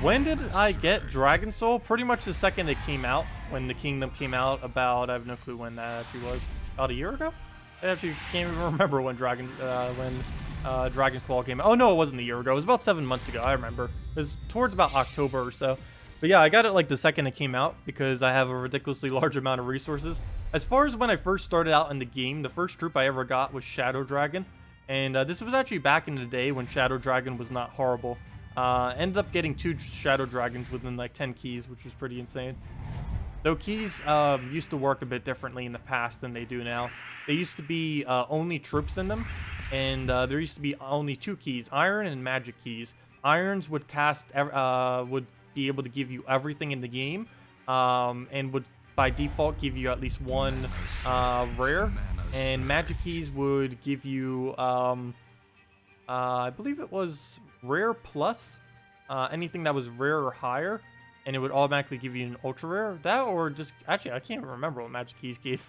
When did I get Dragon Soul? Pretty much the second it came out. When the Kingdom came out about, I have no clue when that actually was. About a year ago? I actually can't even remember when Dragon's Claw came out. Oh no, it wasn't a year ago. It was about 7 months ago. I remember. It was towards about October or so. But yeah, I got it like the second it came out because I have a ridiculously large amount of resources. As far as when I first started out in the game, the first troop I ever got was Shadow Dragon. And this was actually back in the day when Shadow Dragon was not horrible. Ended up getting 2 Shadow Dragons within like 10 keys, which was pretty insane. Though keys used to work a bit differently in the past than they do now. They used to be only troops in them. And there used to be only 2 keys, Iron and Magic keys. Irons would cast, would be able to give you everything in the game, and would by default give you at least 1 rare, and magic keys would give you I believe it was rare plus anything that was rare or higher, and it would automatically give you an ultra rare. That or just actually I can't even remember what magic keys gave.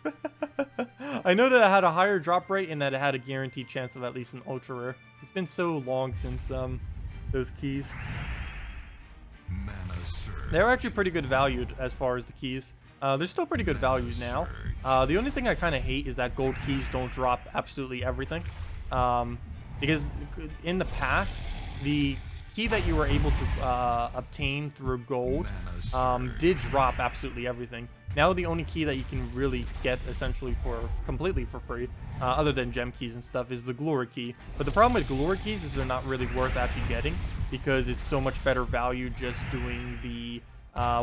I know that it had a higher drop rate and that it had a guaranteed chance of at least an ultra rare. It's been so long since those keys. They're actually pretty good valued as far as the keys. They're still pretty good values now. The only thing I kind of hate is that gold keys don't drop absolutely everything. Because in the past, the key that you were able to obtain through gold did drop absolutely everything. Now the only key that you can really get essentially completely for free, other than gem keys and stuff, is the glory key. But the problem with glory keys is they're not really worth actually getting because it's so much better value just doing the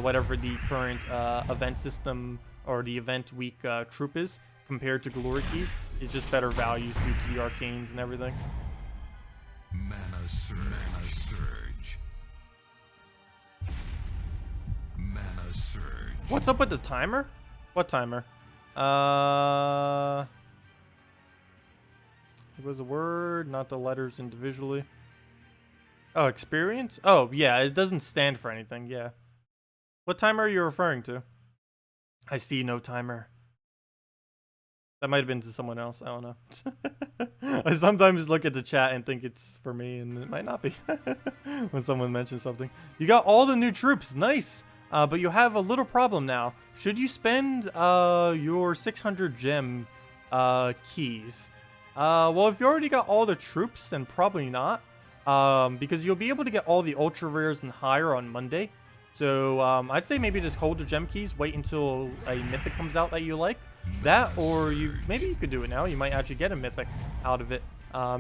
whatever the current event system or the event week troop is compared to glory keys. It's just better values due to the arcanes and everything. Mana surge. Mana surge. Mana surge. What's up with the timer? What timer? It was a word, not the letters individually. Oh, experience? Oh, yeah, it doesn't stand for anything, yeah. What timer are you referring to? I see no timer. That might have been to someone else, I don't know. I sometimes look at the chat and think it's for me, and it might not be. When someone mentions something. You got all the new troops, nice! But you have a little problem now. Should you spend your 600 gem keys? Well, if you already got all the troops, then probably not. Because you'll be able to get all the ultra rares and higher on Monday. So I'd say maybe just hold the gem keys, wait until a mythic comes out that you like. That, or maybe you could do it now. You might actually get a mythic out of it.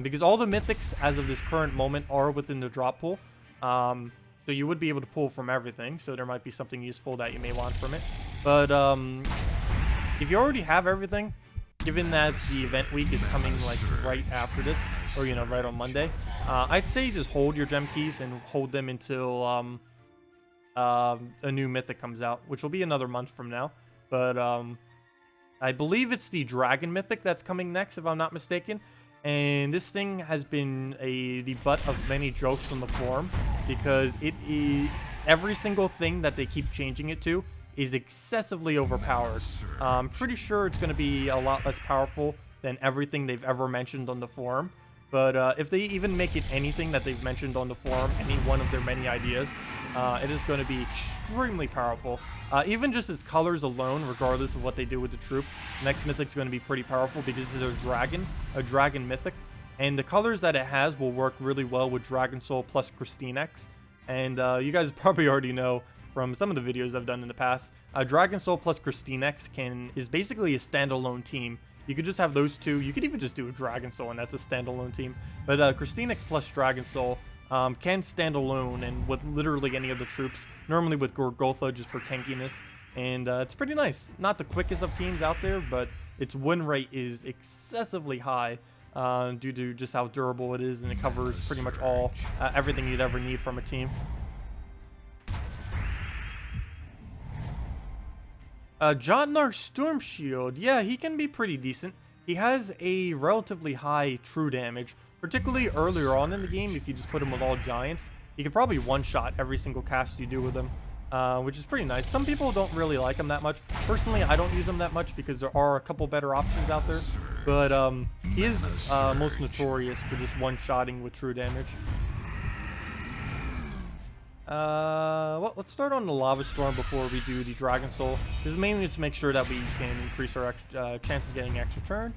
Because all the mythics as of this current moment are within the drop pool. So you would be able to pull from everything. So there might be something useful that you may want from it. But if you already have everything, given that the event week is coming like right after this, or you know, right on Monday, I'd say just hold your gem keys and hold them until a new mythic comes out, which will be another month from now. But I believe it's the dragon mythic that's coming next, if I'm not mistaken. And this thing has been the butt of many jokes on the forum, because it is every single thing that they keep changing it to is excessively overpowered. I'm pretty sure it's going to be a lot less powerful than everything they've ever mentioned on the forum. But if they even make it anything that they've mentioned on the forum, any one of their many ideas, it is going to be extremely powerful. Even just its colors alone, regardless of what they do with the troop, next mythic's going to be pretty powerful because it's a dragon mythic. And the colors that it has will work really well with Dragon Soul plus Christine X. And you guys probably already know from some of the videos I've done in the past, Dragon Soul plus Christine X is basically a standalone team. You could just have those two. You could even just do a Dragon Soul, and that's a standalone team. But Christine X plus Dragon Soul can stand alone and with literally any of the troops. Normally with Gorgotha just for tankiness. And it's pretty nice. Not the quickest of teams out there, but its win rate is excessively high due to just how durable it is, and it covers pretty much everything you'd ever need from a team. Jotnar Storm Shield, yeah, he can be pretty decent. He has a relatively high true damage, particularly earlier on in the game. If you just put him with all giants, he could probably one-shot every single cast you do with him, which is pretty nice. Some people don't really like him that much. Personally, I don't use him that much because there are a couple better options out there. But he is most notorious for just one-shotting with true damage. Well, let's start on the Lava Storm before we do the Dragon Soul. This is mainly to make sure that we can increase our chance of getting extra turn.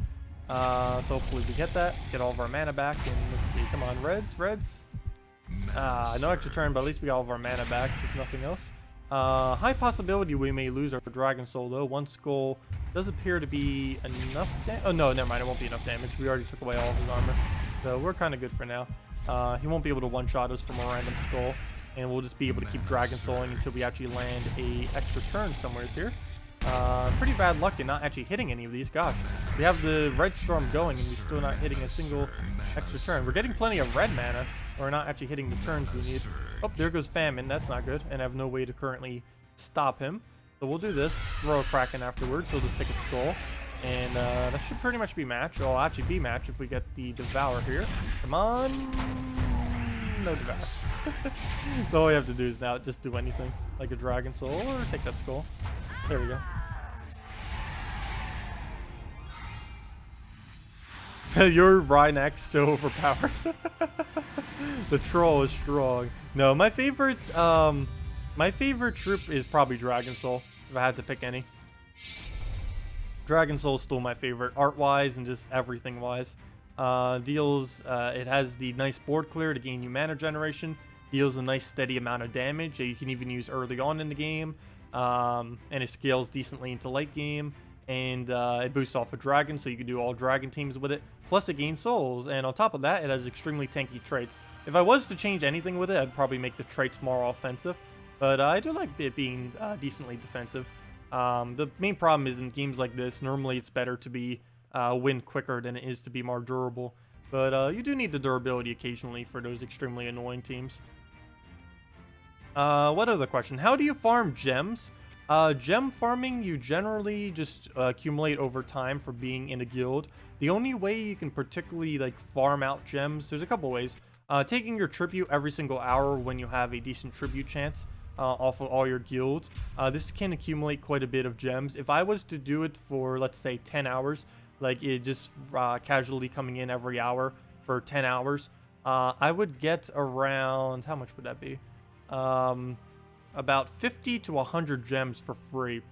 So hopefully we get that, get all of our mana back, and let's see, come on, reds. No extra turn, but at least we got all of our mana back, if nothing else. High possibility we may lose our Dragon Soul though. One skull does appear to be enough damage. Oh no, never mind, it won't be enough damage. We already took away all of his armor, so we're kind of good for now. He won't be able to one-shot us from a random skull. And we'll just be able to keep Dragon Souling until we actually land a extra turn somewhere here. Pretty bad luck in not actually hitting any of these. Gosh, we have the Red Storm going and we're still not hitting a single extra turn. We're getting plenty of red mana. We're not actually hitting the turns we need. Oh, there goes Famine. That's not good. And I have no way to currently stop him. So we'll do this. Throw a Kraken afterwards. He'll just take a skull. And that should pretty much be match. It'll actually be match if we get the Devour here. Come on. No Devour. So all we have to do is now just do anything. Like a Dragon Soul or take that skull. There we go. Your Rhinox so overpowered. The troll is strong. No, my favorite troop is probably Dragon Soul, if I had to pick any. Dragon Soul is still my favorite, art-wise and just everything-wise. It has the nice board clear to gain you mana generation. Deals a nice steady amount of damage that you can even use early on in the game. And it scales decently into late game. And it boosts off a dragon, so you can do all dragon teams with it. Plus it gains souls, and on top of that, it has extremely tanky traits. If I was to change anything with it, I'd probably make the traits more offensive. But I do like it being decently defensive. The main problem is in games like this, normally it's better to be win quicker than it is to be more durable. But you do need the durability occasionally for those extremely annoying teams. What other question? How do you farm gems? Gem farming, you generally just accumulate over time for being in a guild. The only way you can particularly like farm out gems, there's a couple ways. Taking your tribute every single hour when you have a decent tribute chance off of all your guilds. This can accumulate quite a bit of gems. If I was to do it for, let's say, 10 hours, like it just casually coming in every hour for 10 hours, I would get around, how much would that be? About 50 to 100 gems for free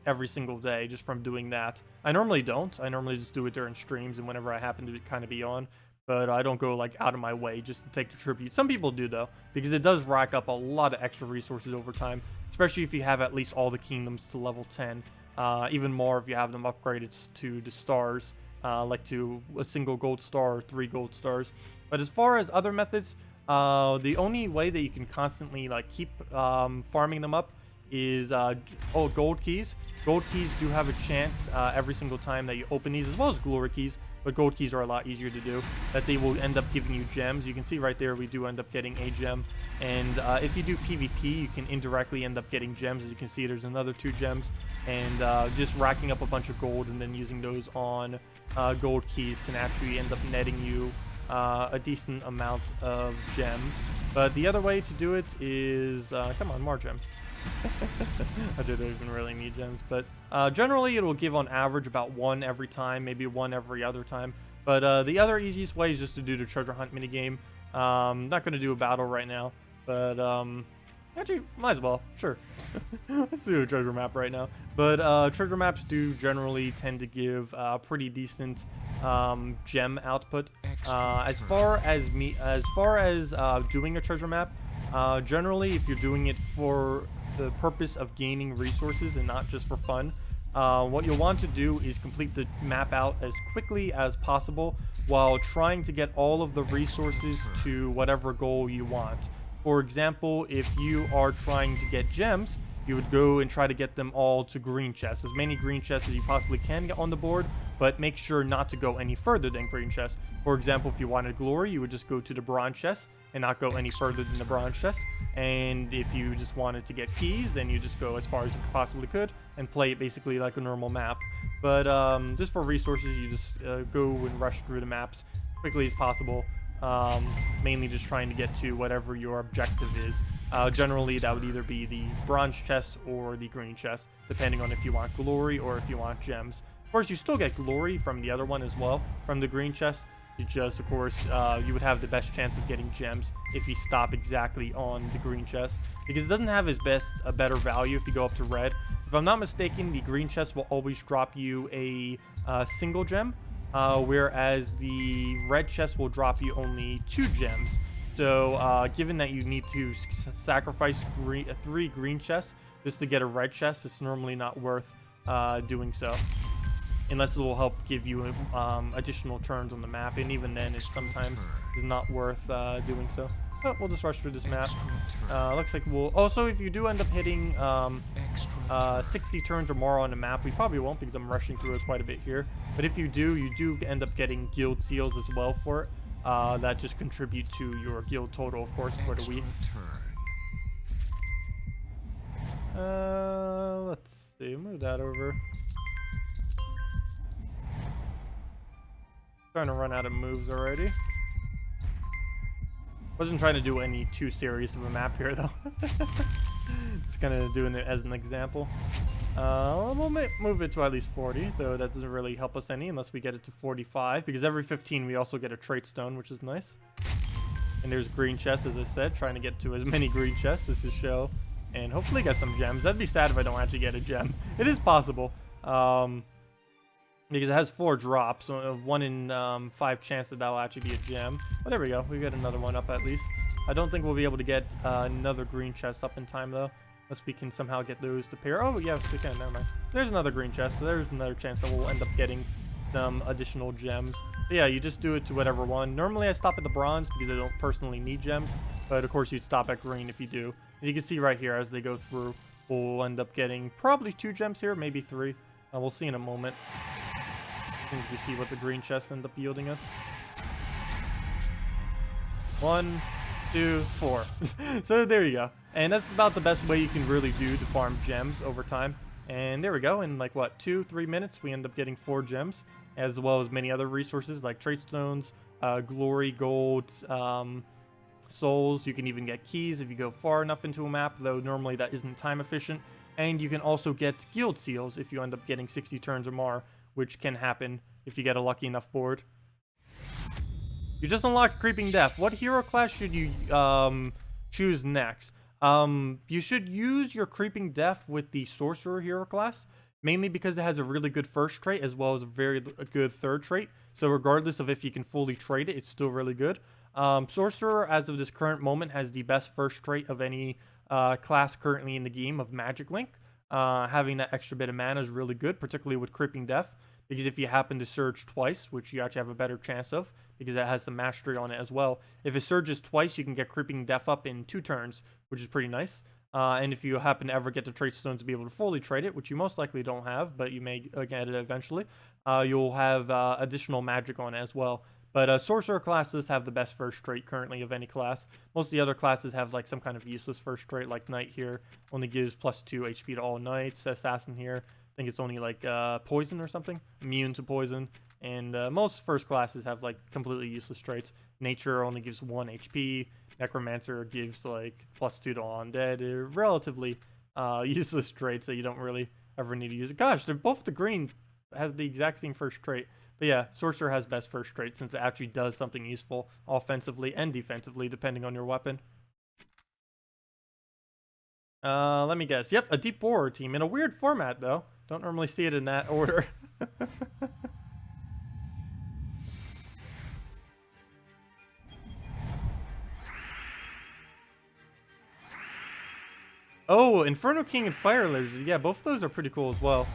every single day just from doing that. I normally don't. I normally just do it during streams and whenever I happen to kind of be on. But I don't go like out of my way just to take the tribute. Some people do though, because it does rack up a lot of extra resources over time, especially if you have at least all the kingdoms to level 10. Even more if you have them upgraded to the stars, like to a single gold star or 3 gold stars. But as far as other methods, the only way that you can constantly like keep farming them up is gold keys. Gold keys do have a chance every single time that you open these, as well as glory keys, but gold keys are a lot easier to do, that they will end up giving you gems. You can see right there we do end up getting a gem, and if you do PvP you can indirectly end up getting gems. As you can see, there's another 2 gems, and just racking up a bunch of gold and then using those on gold keys can actually end up netting you a decent amount of gems. But the other way to do it is come on, more gems. I don't even really need gems, but generally it will give on average about 1 every time, maybe 1 every other time. But the other easiest way is just to do the treasure hunt minigame. Not going to do a battle right now, but actually might as well, sure. Let's do a treasure map right now. But treasure maps do generally tend to give pretty decent gem output. As far as doing a treasure map, generally if you're doing it for the purpose of gaining resources and not just for fun, what you'll want to do is complete the map out as quickly as possible while trying to get all of the resources to whatever goal you want. For example, if you are trying to get gems, you would go and try to get them all to green chests, as many green chests as you possibly can get on the board, but make sure not to go any further than green chests. For example, if you wanted glory, you would just go to the bronze chest and not go any further than the bronze chest. And if you just wanted to get keys, then you just go as far as you possibly could and play it basically like a normal map. But just for resources, you just go and rush through the maps as quickly as possible. Mainly just trying to get to whatever your objective is. Generally, that would either be the bronze chest or the green chest, depending on if you want glory or if you want gems. Of course, you still get glory from the other one as well, from the green chest. You just, of course, you would have the best chance of getting gems if you stop exactly on the green chest, because it doesn't have a better value if you go up to red. If I'm not mistaken, the green chest will always drop you a single gem, whereas the red chest will drop you only 2 gems. So given that you need to sacrifice 3 green chests just to get a red chest, it's normally not worth doing so, unless it will help give you additional turns on the map, and even then it sometimes is not worth doing so. But we'll just rush through this map. Looks like we'll also, if you do end up hitting 60 turns or more on the map, we probably won't because I'm rushing through it quite a bit here, but if you do end up getting guild seals as well for it, that just contribute to your guild total, of course, for the week. Let's see, move that over. Starting to run out of moves already. Wasn't trying to do any too serious of a map here though. Just kind of doing it as an example. We'll move it to at least 40, though that doesn't really help us any unless we get it to 45, because every 15 we also get a trait stone, which is nice. And there's green chests, as I said, trying to get to as many green chests as to show, and hopefully get some gems. That'd be sad if I don't actually get a gem. It is possible, because it has 4 drops, so 1 in 5 chance that will actually be a gem. But there we go, we got another one up at least. I don't think we'll be able to get another green chest up in time though, unless we can somehow get those to pair. Oh yes, we can, never mind. There's another green chest, so there's another chance that we'll end up getting some additional gems. But yeah, you just do it to whatever one. Normally I stop at the bronze because I don't personally need gems, but of course you'd stop at green if you do. And you can see right here as they go through, we'll end up getting probably 2 gems here, maybe 3. We'll see in a moment. As soon as we see what the green chests end up yielding us. 1, 2, 4. So there you go. And that's about the best way you can really do to farm gems over time. And there we go. In like, what, 2-3 minutes, we end up getting 4 gems, as well as many other resources like trait stones, glory, gold, souls. You can even get keys if you go far enough into a map, though normally that isn't time efficient. And you can also get guild seals if you end up getting 60 turns or more, which can happen if you get a lucky enough board. You just unlocked Creeping Death. What hero class should you choose next? You should use your Creeping Death with the Sorcerer hero class, mainly because it has a really good first trait as well as a very good third trait. So regardless of if you can fully trade it, it's still really good. Sorcerer, as of this current moment, has the best first trait of any class currently in the game of Magic Link. Having that extra bit of mana is really good, particularly with Creeping Death, because if you happen to surge twice, which you actually have a better chance of, because it has some mastery on it as well. If it surges twice, you can get Creeping Death up in 2 turns, which is pretty nice. And if you happen to ever get the trait stone to be able to fully trade it, which you most likely don't have, but you may get it eventually, you'll have additional magic on it as well. But Sorcerer classes have the best first trait currently of any class. Most of the other classes have like some kind of useless first trait, like Knight here only gives +2 HP to all Knights. Assassin here, I think it's only like poison or something, immune to poison. And most first classes have like completely useless traits. Nature only gives 1 HP. Necromancer gives like +2 to all undead. They're relatively useless traits that you don't really ever need to use. Gosh, they're both the green has the exact same first trait. But yeah, Sorcerer has best first trait since it actually does something useful offensively and defensively depending on your weapon. Let me guess. Yep, a Deep Borer team in a weird format though. Don't normally see it in that order. Oh, Inferno King and Fire Lizard. Yeah, both of those are pretty cool as well.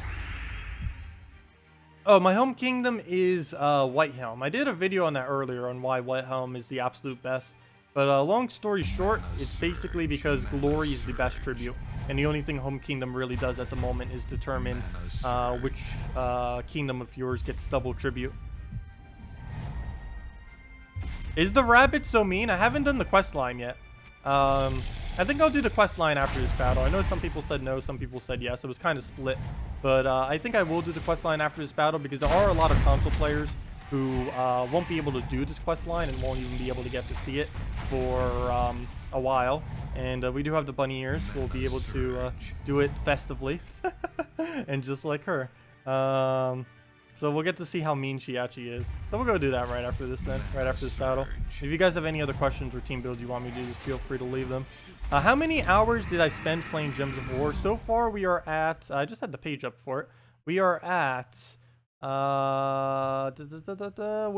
Oh, my home kingdom is Whitehelm. I did a video on that earlier on why Whitehelm is the absolute best. But long story short, it's basically because Glory is the best tribute. And the only thing Home Kingdom really does at the moment is determine which kingdom of yours gets double tribute. Is the rabbit so mean? I haven't done the quest line yet. I think I'll do the quest line after this battle. I know some people said no, some people said yes. It was kind of split. But I think I will do the quest line after this battle because there are a lot of console players who won't be able to do this quest line and won't even be able to get to see it for a while. And we do have the bunny ears. We'll be able to do it festively and just like her. So we'll get to see how mean she actually is. So we'll go do that right after this then, right after this battle. If you guys have any other questions or team builds you want me to do, just feel free to leave them. How many hours did I spend playing Gems of War? So far we are at, I just had the page up for it. We are at, we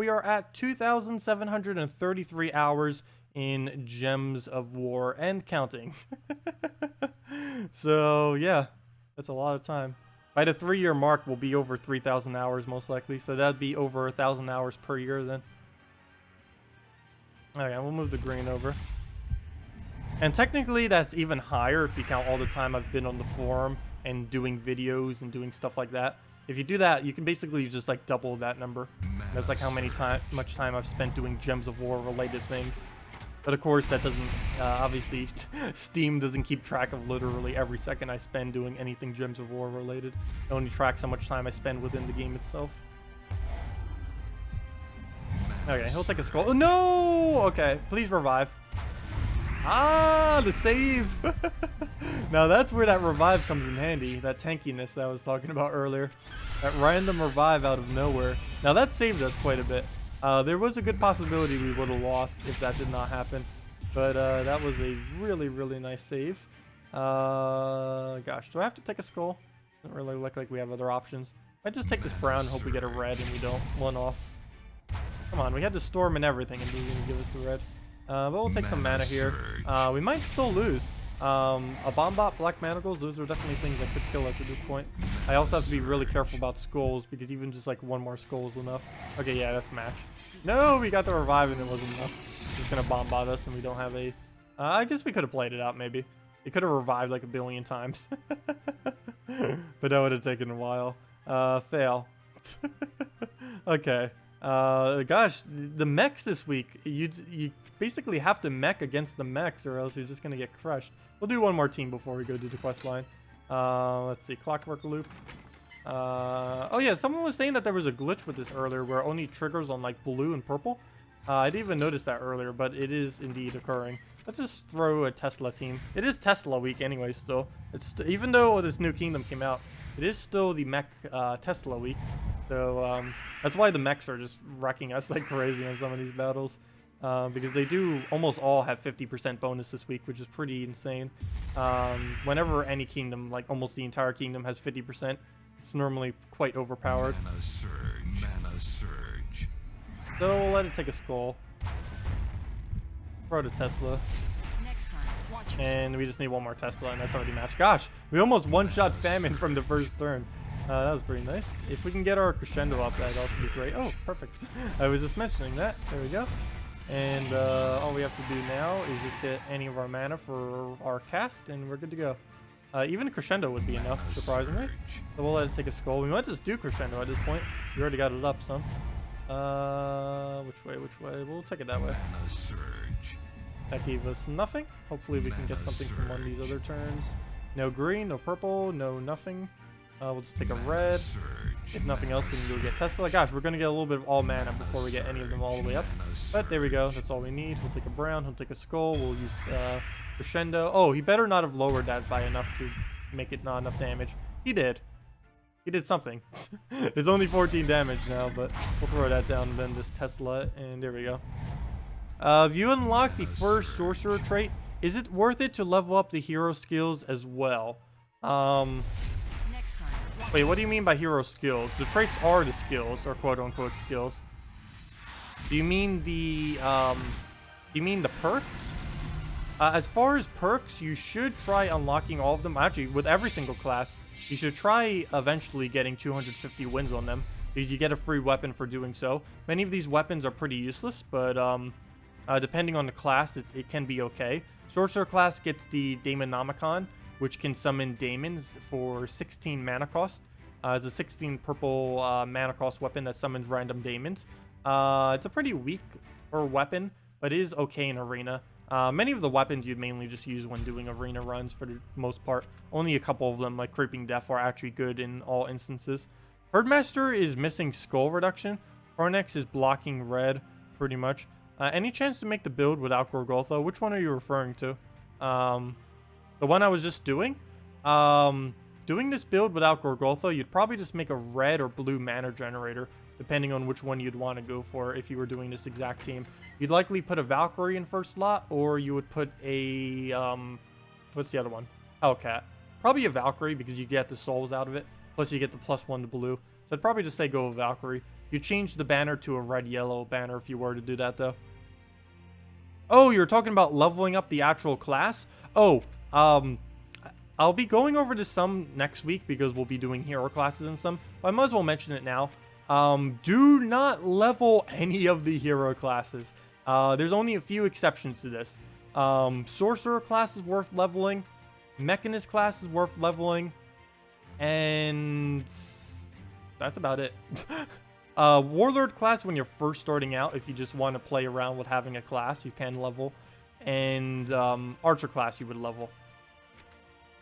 are at 2,733 hours in Gems of War and counting. So yeah, that's a lot of time. By the 3-year mark, we'll be over 3,000 hours most likely. So that'd be over 1,000 hours per year then. Okay, we'll move the green over. And technically, that's even higher if you count all the time I've been on the forum and doing videos and doing stuff like that. If you do that, you can basically just like double that number. That's like how much time I've spent doing Gems of War related things. But of course, that doesn't, obviously, Steam doesn't keep track of literally every second I spend doing anything Gems of War related. It only tracks how much time I spend within the game itself. Okay, he'll take a skull. Oh, no! Okay, please revive. Ah, the save! Now that's where that revive comes in handy. That tankiness that I was talking about earlier. That random revive out of nowhere. Now that saved us quite a bit. There was a good possibility we would have lost if that did not happen. But that was a really, really nice save. Gosh, do I have to take a skull? Doesn't really look like we have other options. Might just take this brown and hope we get a red and we don't one off. Come on, we had the storm and everything and he's gonna give us the red. But we'll take some mana here. We might still lose. A Bombot, Black Manacles, those are definitely things that could kill us at this point. I also have to be really careful about skulls because even just like one more skull is enough. Okay, yeah, that's match. No, we got the revive and it wasn't enough. Just gonna Bombot us and we don't have a... I guess we could have played it out maybe. It could have revived like a billion times. But that would have taken a while. Fail. Okay. Gosh, the mechs this week, you basically have to mech against the mechs or else you're just gonna get crushed. We'll do one more team before we go do the quest line. Let's see, Clockwork Loop. Oh yeah, someone was saying that there was a glitch with this earlier where it only triggers on like blue and purple. I didn't even notice that earlier, but it is indeed occurring. Let's just throw a Tesla team. It is Tesla week anyway still. It's even though this new kingdom came out, it is still the mech Tesla week. So that's why the mechs are just wrecking us like crazy in some of these battles. Because they do almost all have 50% bonus this week, which is pretty insane. Whenever any kingdom, like almost the entire kingdom, has 50%, it's normally quite overpowered. Mana surge. Mana surge. So we'll let it take a skull. Throw to Tesla. Next time, watch And we just need one more Tesla, and that's already matched. Gosh, we almost one-shot Famine from the first turn. That was pretty nice. If we can get our crescendo up, that'd also be great. Oh, perfect. I was just mentioning that. There we go. And all we have to do now is just get any of our mana for our cast, and we're good to go. Even a crescendo would be enough, surprisingly. So we'll let it take a skull. We might just do crescendo at this point. We already got it up some. Which way? Which way? We'll take it that way. Mana surge. That gave us nothing. Hopefully we can get something from one of these other turns. No green, no purple, no nothing. We'll just take a red. If nothing else, we can go get Tesla. Gosh, we're going to get a little bit of all mana before we get any of them all the way up. But there we go. That's all we need. We'll take a brown. He'll take a skull. We'll use crescendo. Oh, he better not have lowered that by enough to make it not enough damage. He did. He did something. It's only 14 damage now, but we'll throw that down and then this Tesla. And there we go. If you unlock the first sorcerer trait, is it worth it to level up the hero skills as well? Next time, watch Wait, what do you mean by hero skills? The traits are the skills, or quote-unquote skills. Do you mean the perks? As far as perks, you should try unlocking all of them. Actually, with every single class, you should try eventually getting 250 wins on them, because you get a free weapon for doing so. Many of these weapons are pretty useless, but depending on the class, it can be okay. Sorcerer class gets the Daemonomicon, which can summon daemons for 16 mana cost. It's a 16 purple mana cost weapon that summons random daemons. It's a pretty weak weapon, but it is okay in arena. Many of the weapons you'd mainly just use when doing arena runs for the most part. Only a couple of them, like Creeping Death, are actually good in all instances. Herdmaster is missing skull reduction. Hornex is blocking red, pretty much. Any chance to make the build without Gorgoltha? Which one are you referring to? The one I was just doing? Doing this build without Gorgoltha, you'd probably just make a red or blue mana generator, depending on which one you'd want to go for if you were doing this exact team. You'd likely put a Valkyrie in first slot, or you would put a, what's the other one? Hellcat. Probably a Valkyrie, because you get the souls out of it, plus you get the +1 to blue. So I'd probably just say go with Valkyrie. You change the banner to a red-yellow banner if you were to do that, though. Oh, you're talking about leveling up the actual class? Oh, I'll be going over to some next week because we'll be doing hero classes and some. But I might as well mention it now. Do not level any of the hero classes. There's only a few exceptions to this. Sorcerer class is worth leveling. Mechanist class is worth leveling. And that's about it. Warlord class, when you're first starting out, if you just want to play around with having a class, you can level. And Archer class you would level.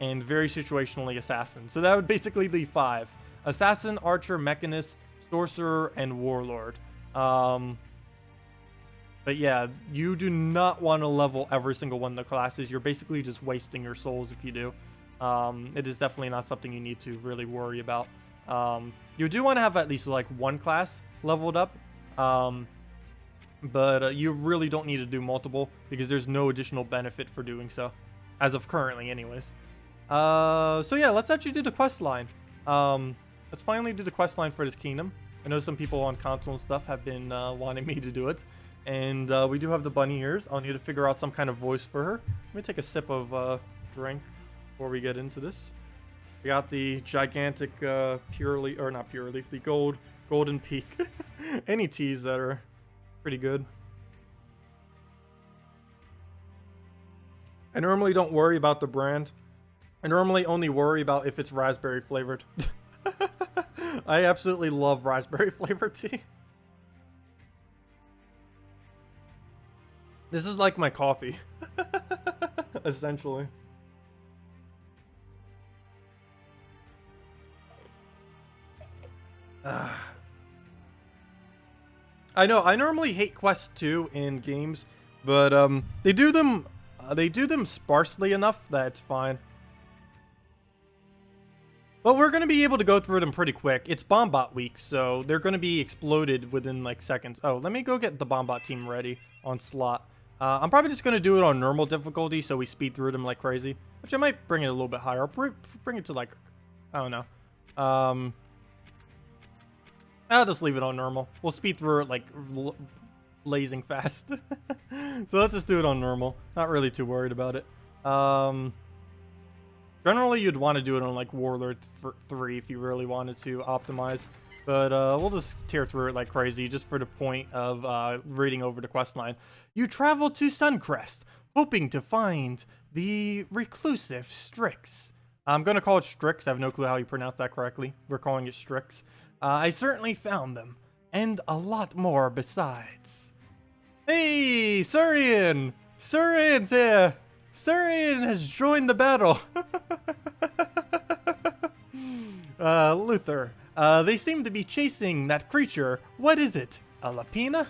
And very situationally Assassin. So that would basically leave 5. Assassin, Archer, Mechanist, Sorcerer, and Warlord. But yeah, you do not want to level every single one of the classes. You're basically just wasting your souls if you do. It is definitely not something you need to really worry about. You do want to have at least like one class leveled up. But you really don't need to do multiple because there's no additional benefit for doing so. As of currently anyways. So yeah, let's actually do the quest line. Let's finally do the quest line for this kingdom. I know some people on console and stuff have been wanting me to do it. And we do have the bunny ears. I'll need to figure out some kind of voice for her. Let me take a sip of drink before we get into this. We got the gigantic pure leaf, or not pure leaf, the golden peak. Any teas that are pretty good. I normally don't worry about the brand. I normally only worry about if it's raspberry flavored. I absolutely love raspberry flavored tea. This is like my coffee. Essentially. I know, I normally hate quests too in games, but they do them sparsely enough that it's fine. But we're going to be able to go through them pretty quick. It's Bombot week, so they're going to be exploded within like seconds. Oh, let me go get the Bombot team ready on slot. I'm probably just going to do it on normal difficulty so we speed through them like crazy. Which I might bring it a little bit higher. I'll bring it to like, I don't know. I'll just leave it on normal. We'll speed through it like blazing fast. So let's just do it on normal. Not really too worried about it. Generally, you'd want to do it on like Warlord 3 if you really wanted to optimize. But we'll just tear through it like crazy just for the point of reading over the quest line. You travel to Suncrest, hoping to find the reclusive Strix. I'm going to call it Strix. I have no clue how you pronounce that correctly. We're calling it Strix. I certainly found them, and a lot more besides. Hey, Surian! Surian's here! Surian has joined the battle. Luther, they seem to be chasing that creature. What is it? A Lapina?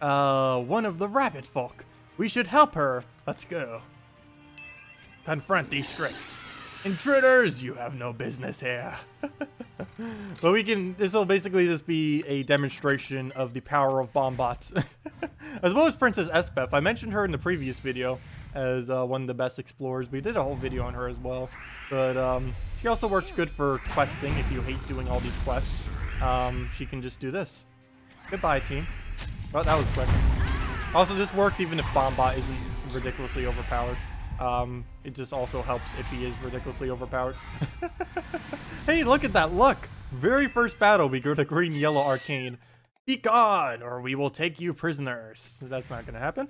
One of the rabbit folk. We should help her. Let's go. Confront these Strix. Intruders, you have no business here. But this will basically just be a demonstration of the power of Bombots. As well as Princess Espeth. I mentioned her in the previous video as one of the best explorers. We did a whole video on her as well. But she also works good for questing if you hate doing all these quests. She can just do this. Goodbye, team. Well, that was quick. Also, this works even if Bombot isn't ridiculously overpowered. It just also helps if he is ridiculously overpowered. Hey, look at that luck! Very first battle, we go to green-yellow arcane. Be gone, or we will take you prisoners. That's not gonna happen.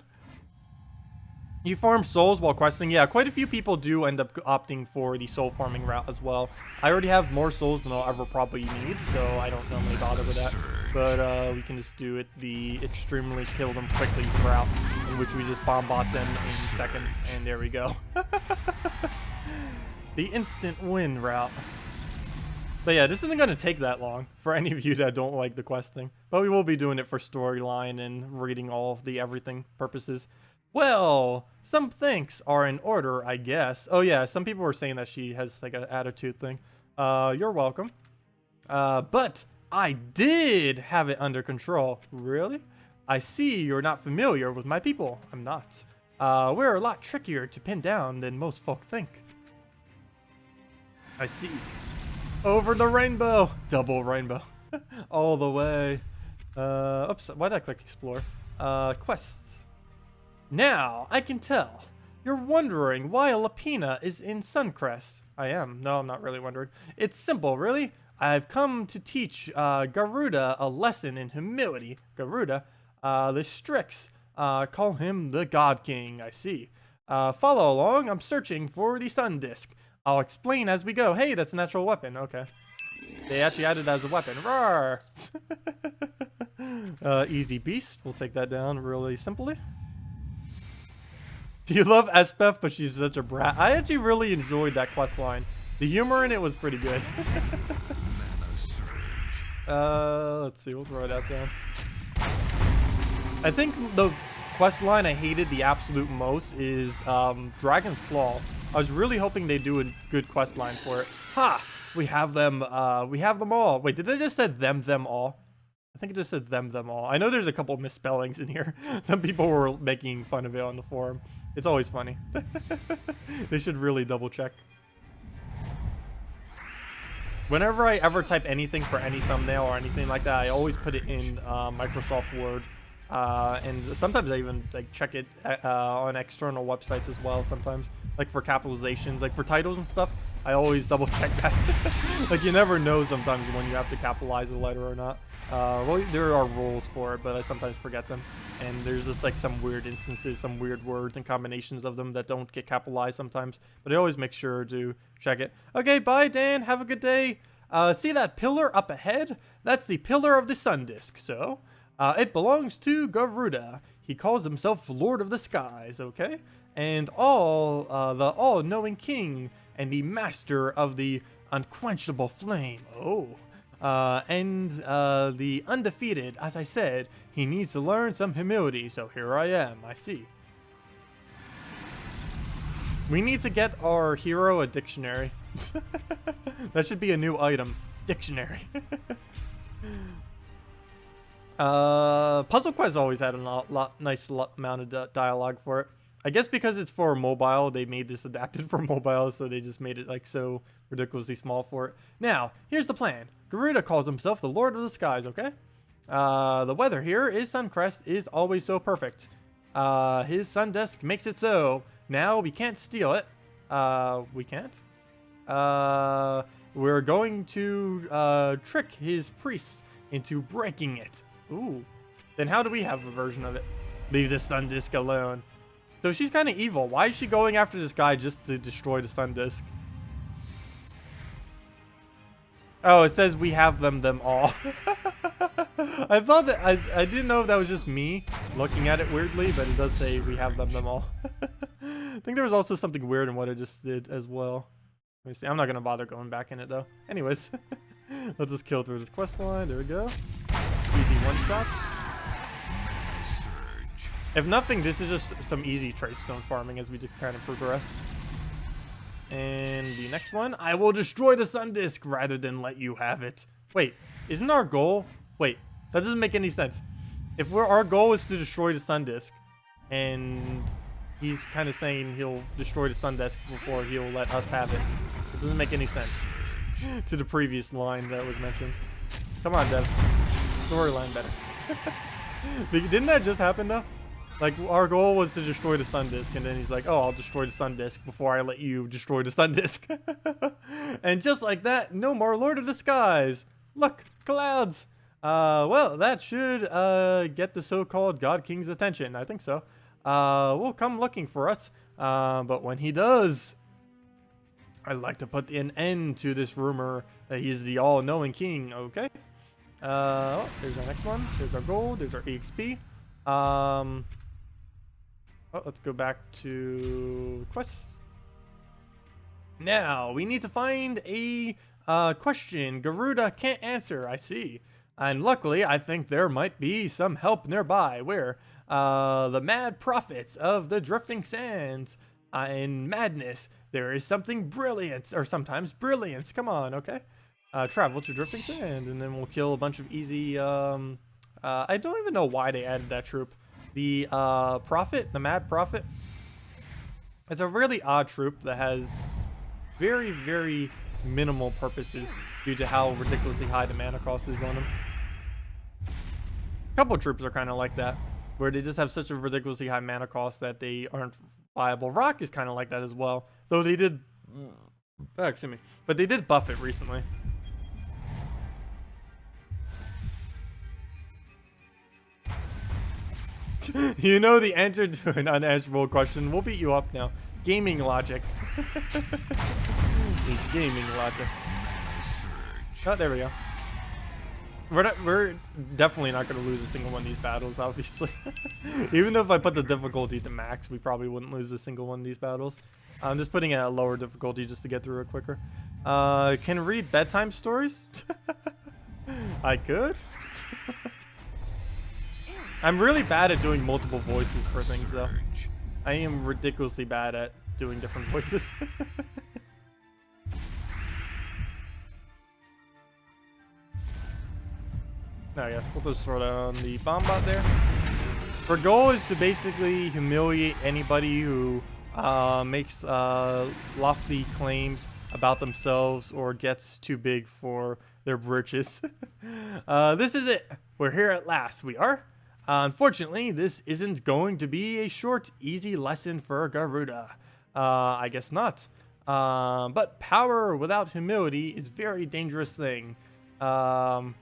You farm souls while questing. Yeah, quite a few people do end up opting for the soul farming route as well. I already have more souls than I'll ever probably need, so I don't normally bother with that. But we can just do it the extremely kill them quickly route, in which we just bombot them in seconds, and there we go. The instant win route. But yeah, this isn't going to take that long for any of you that don't like the questing. But we will be doing it for storyline and reading all of the everything purposes. Well, some thanks are in order, I guess. Oh yeah, some people were saying that she has like an attitude thing. You're welcome. But I did have it under control. Really? I see you're not familiar with my people. I'm not. We're a lot trickier to pin down than most folk think. I see. Over the rainbow. Double rainbow. All the way. Oops, why did I click explore? Quests. Now, I can tell. You're wondering why a Lapina is in Suncrest. I am. No, I'm not really wondering. It's simple, really. I've come to teach Garuda a lesson in humility. Garuda? The Strix. Call him the God King, I see. Follow along. I'm searching for the Sun Disk. I'll explain as we go. Hey, that's a natural weapon. Okay. They actually added that as a weapon. Roar! Easy beast. We'll take that down really simply. Do you love Espeth, but she's such a brat? I actually really enjoyed that quest line. The humor in it was pretty good. Let's see. We'll throw that down. I think the quest line I hated the absolute most is Dragon's Claw. I was really hoping they'd do a good quest line for it. Ha! We have them all. Wait, did they just said them all? I think it just said them all. I know there's a couple misspellings in here. Some people were making fun of it on the forum. It's always funny. They should really double check. Whenever I ever type anything for any thumbnail or anything like that, I always put it in Microsoft Word. And sometimes I even like check it on external websites as well sometimes. Like for capitalizations, like for titles and stuff, I always double check that. Like you never know sometimes when you have to capitalize a letter or not. Well, there are rules for it, but I sometimes forget them. And there's just like some weird instances, some weird words and combinations of them that don't get capitalized sometimes. But I always make sure to check it. Okay, bye Dan, have a good day. See that pillar up ahead? That's the pillar of the sun disk. So, It belongs to Garuda. He calls himself Lord of the Skies, okay? And the all-knowing king and the master of the unquenchable flame. Oh. And the undefeated. As I said, he needs to learn some humility, so here I am. I see. We need to get our hero a dictionary. That should be a new item. Dictionary. Puzzle Quest always had a nice amount of dialogue for it. I guess because it's for mobile, they made this adapted for mobile, so they just made it like so ridiculously small for it. Now, here's the plan. Garuda calls himself the Lord of the Skies, okay? The weather here is Suncrest is always so perfect. His sun disk makes it so. Now we can't steal it. We can't? We're going to trick his priests into breaking it. Ooh. Then how do we have a version of it? Leave the sun disk alone. So she's kind of evil. Why is she going after this guy just to destroy the sun disk? Oh, it says we have them all. I thought that I didn't know if that was just me looking at it weirdly, but it does say we have them all. I think there was also something weird in what I just did as well. Let me see. I'm not gonna bother going back in it though. Anyways, let's just kill through this quest line. There we go. Easy one shots. If nothing, this is just some easy tradestone farming as we just kind of progress. And the next one, I will destroy the sun disk rather than let you have it. Wait, isn't our goal? Wait, that doesn't make any sense. If our goal is to destroy the sun disk, and he's kind of saying he'll destroy the sun disk before he'll let us have it, it doesn't make any sense to the previous line that was mentioned. Come on, devs. Storyline better. Didn't that just happen though? Like, our goal was to destroy the sun disk, and then he's like, oh, I'll destroy the sun disk before I let you destroy the sun disk. And just like that, no more Lord of the Skies. Look, clouds. Well, that should get the so-called God King's attention. I think so. Will come looking for us. But when he does, I'd like to put an end to this rumor that he's the all-knowing king, okay? Oh, there's our next one. There's our gold. There's our EXP. Oh, let's go back to quests. Now, we need to find a question Garuda can't answer. I see. And luckily, I think there might be some help nearby. Where? The mad prophets of the drifting sands. In madness, there is something brilliant, or sometimes brilliance. Come on, okay? Travel to drifting sand, and then we'll kill a bunch of easy... I don't even know why they added that troop. The prophet, the mad prophet. It's a really odd troop that has very, very minimal purposes due to how ridiculously high the mana cost is on them. A couple of troops are kind of like that, where they just have such a ridiculously high mana cost that they aren't viable. Rock is kind of like that as well, though they did... excuse me. But they did buff it recently. You know the answer to an unanswerable question. We'll beat you up now. Gaming logic. The gaming logic. Oh, there we go. We're definitely not going to lose a single one of these battles, obviously. Even if I put the difficulty to max, we probably wouldn't lose a single one of these battles. I'm just putting it at a lower difficulty just to get through it quicker. Can read bedtime stories? I could. I'm really bad at doing multiple voices for things, though. I am ridiculously bad at doing different voices. Oh yeah, we'll just throw down the bomb bot there. Our goal is to basically humiliate anybody who makes lofty claims about themselves or gets too big for their britches. This is it. We're here at last. We are. Unfortunately, this isn't going to be a short, easy lesson for Garuda. I guess not. But power without humility is a very dangerous thing. But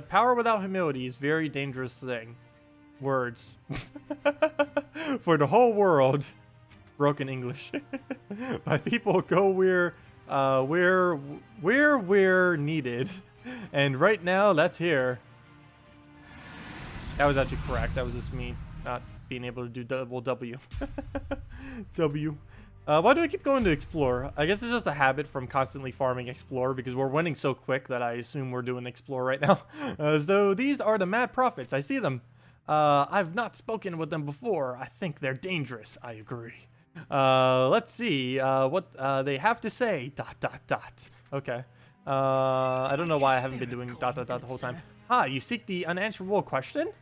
power without humility is a very dangerous thing. Words. For the whole world. Broken English. My people go where we're needed. And right now, that's here. That was actually correct. That was just me not being able to do double W. W. Why do I keep going to explore? I guess it's just a habit from constantly farming explore because we're winning so quick that I assume we're doing explore right now. So these are the mad prophets. I see them. I've not spoken with them before. I think they're dangerous. I agree. Let's see what they have to say. ... Okay. I don't know why I haven't been doing ... the whole time. You seek the unanswerable question?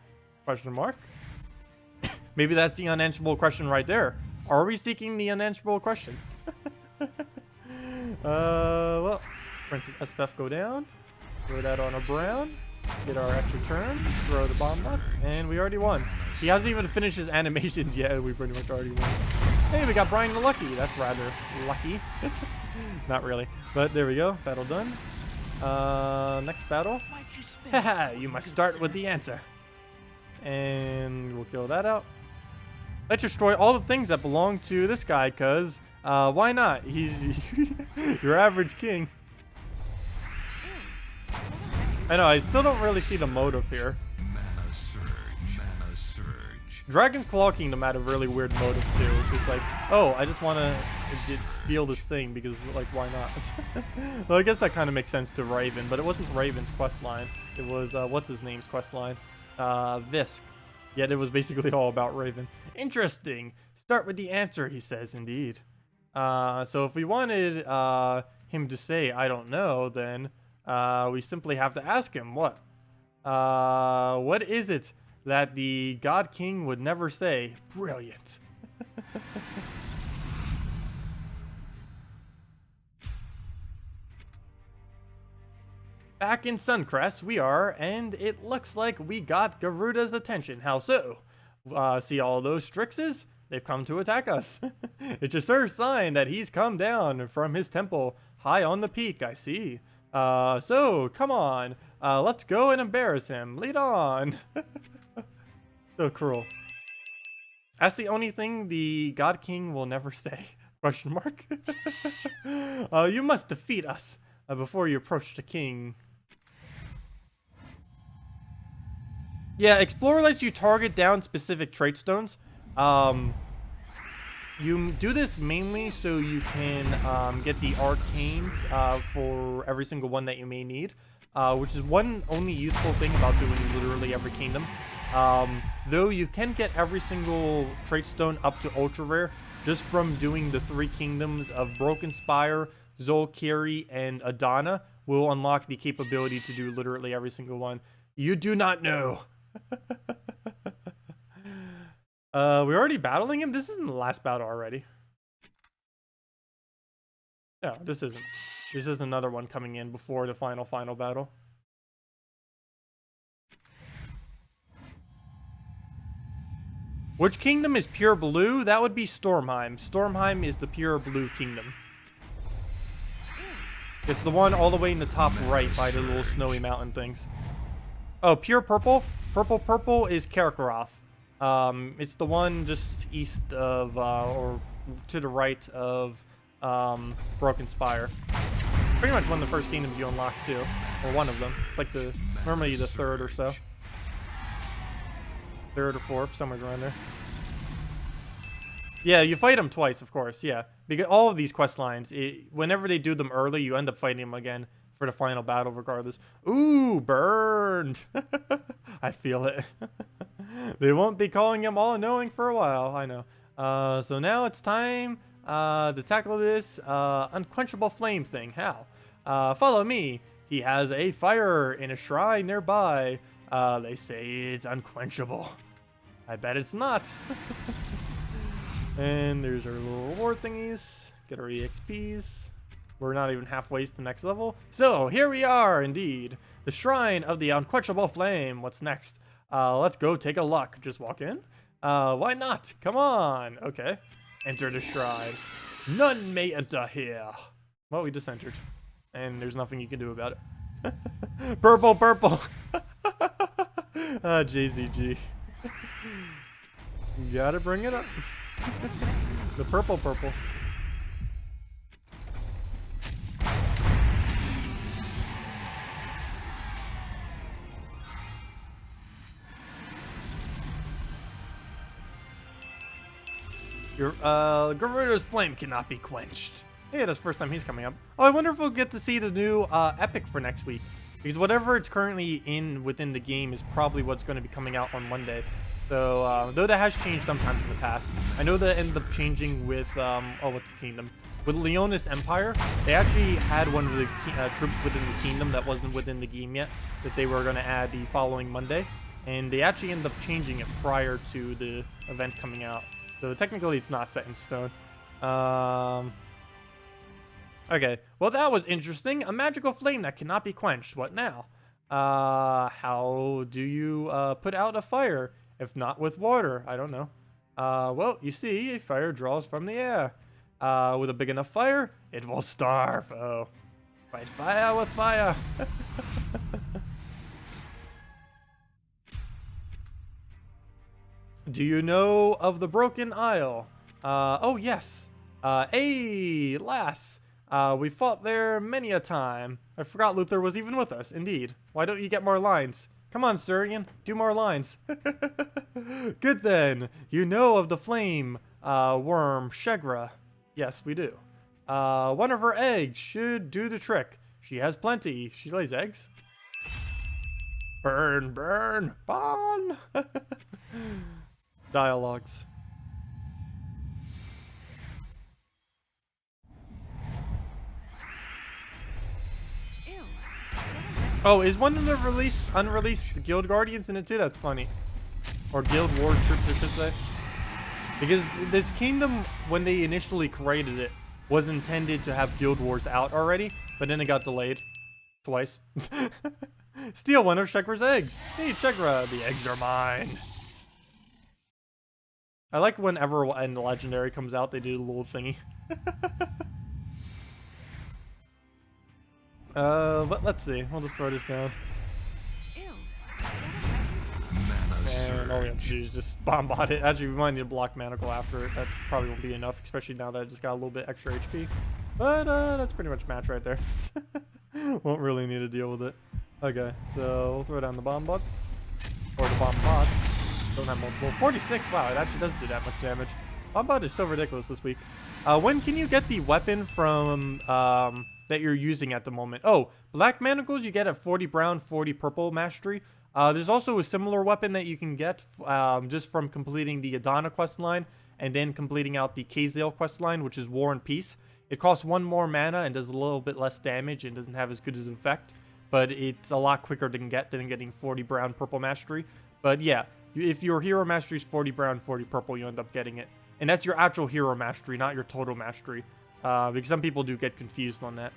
Question mark. Maybe that's the unanswerable question right there. Are we seeking the unanswerable question? Well, Princess SPF go down. Throw that on a brown. Get our extra turn. Throw the bomb left. And we already won. He hasn't even finished his animations yet. We pretty much already won. Hey, we got Brian the Lucky. That's rather lucky. Not really. But there we go. Battle done. Next battle. Haha, you must start with the answer. And we'll kill that out. Let's destroy all the things that belong to this guy, cuz why not? He's your average king. I know, I still don't really see the motive here. Mana surge. Dragon's Claw Kingdom had a really weird motive too. It's just like, oh, I just want to steal this thing because, like, why not? Well, I guess that kind of makes sense to Raven, but it wasn't Raven's questline. It was, what's his name's questline? Visk. Yet it was basically all about Raven. Interesting. Start with the answer, he says, indeed. So if we wanted him to say, I don't know, then we simply have to ask him, what? What is it that the God King would never say? Brilliant. Back in Suncrest, we are, and it looks like we got Garuda's attention. How so? See all those Strixes? They've come to attack us. It's a sure sign that he's come down from his temple high on the peak, I see. So, come on. Let's go and embarrass him. Lead on. So cruel. That's the only thing the God King will never say. Question mark. You must defeat us before you approach the king. Yeah, Explorer lets you target down specific trait stones. You do this mainly so you can get the arcanes for every single one that you may need, which is one only useful thing about doing literally every kingdom. Though you can get every single trait stone up to ultra rare just from doing the 3 kingdoms of Broken Spire, Zolkiri, and Adana will unlock the capability to do literally every single one. You do not know. We're already battling him? This isn't the last battle already. No, this isn't. This is another one coming in before the final battle. Which kingdom is pure blue? That would be Stormheim. Stormheim is the pure blue kingdom. It's the one all the way in the top right by the little snowy mountain things. Oh, pure purple? Purple is Karkaroth. It's the one just east of, or to the right of, Broken Spire. Pretty much one of the first kingdoms you unlock too. Or one of them. It's like normally the 3rd or so. 3rd or 4th, somewhere around there. Yeah, you fight them twice, of course, yeah. Because all of these quest lines, whenever they do them early, you end up fighting them again for the final battle regardless. Ooh, burned! I feel it. They won't be calling him all-knowing for a while, I know. So now it's time to tackle this unquenchable flame thing. How? Follow me. He has a fire in a shrine nearby. They say it's unquenchable. I bet it's not. And there's our little reward thingies. Get our EXPs. We're not even halfway to the next level. So here we are, indeed. The Shrine of the Unquenchable Flame. What's next? Let's go take a look. Just walk in? Why not? Come on. Okay. Enter the shrine. None may enter here. Well, we just entered. And there's nothing you can do about it. Purple. JZG. You gotta bring it up. The purple. Your Garuda's flame cannot be quenched. Hey, that's the first time he's coming up. Oh, I wonder if we'll get to see the new epic for next week. Because whatever it's currently within the game is probably what's going to be coming out on Monday. So, though that has changed sometimes in the past. I know that ended up changing with, what's the kingdom? With Leonis Empire, they actually had one of the troops within the kingdom that wasn't within the game yet, that they were going to add the following Monday. And they actually ended up changing it prior to the event coming out. So technically it's not set in stone. Okay, well that was interesting. A magical flame that cannot be quenched. What now? How do you put out a fire? If not with water, I don't know. Well, you see, a fire draws from the air. With a big enough fire, it will starve. Oh, fight fire with fire. Do you know of the Broken Isle? Oh yes. Hey, lass. We fought there many a time. I forgot Luther was even with us. Indeed. Why don't you get more lines? Come on, Surian. Do more lines. Good then. You know of the flame worm, Shegra. Yes, we do. One of her eggs should do the trick. She has plenty. She lays eggs. Burn, burn, burn. Dialogues. Ew. Oh, is one of the unreleased Guild Guardians in it too? That's funny. Or Guild Wars troops, I should say. Because this kingdom, when they initially created it, was intended to have Guild Wars out already, but then it got delayed. Twice. Steal one of Shegra's eggs. Hey, Shegra, the eggs are mine. I like whenever the Legendary comes out, they do a little thingy. But let's see. We'll just throw this down. Ew. And all we have to do is just bombard it. Actually, we might need to block Manacle after it. That probably won't be enough, especially now that I just got a little bit extra HP. But that's pretty much match right there. Won't really need to deal with it. Okay, so we'll throw down the bomb bots. Or the bomb bots. Don't have multiple. 46, wow, it actually does do that much damage. Bombot is so ridiculous this week. When can you get the weapon from that you're using at the moment? Oh, black manacles you get at 40 brown, 40 purple mastery. There's also a similar weapon that you can get just from completing the Adana quest line and then completing out the Kazale quest line, which is War and Peace. It costs 1 more mana and does a little bit less damage and doesn't have as good as effect, but it's a lot quicker to get than getting 40 brown, purple mastery. But yeah, if your hero mastery is 40 brown, 40 purple, you end up getting it. And that's your actual hero mastery, not your total mastery. Because some people do get confused on that.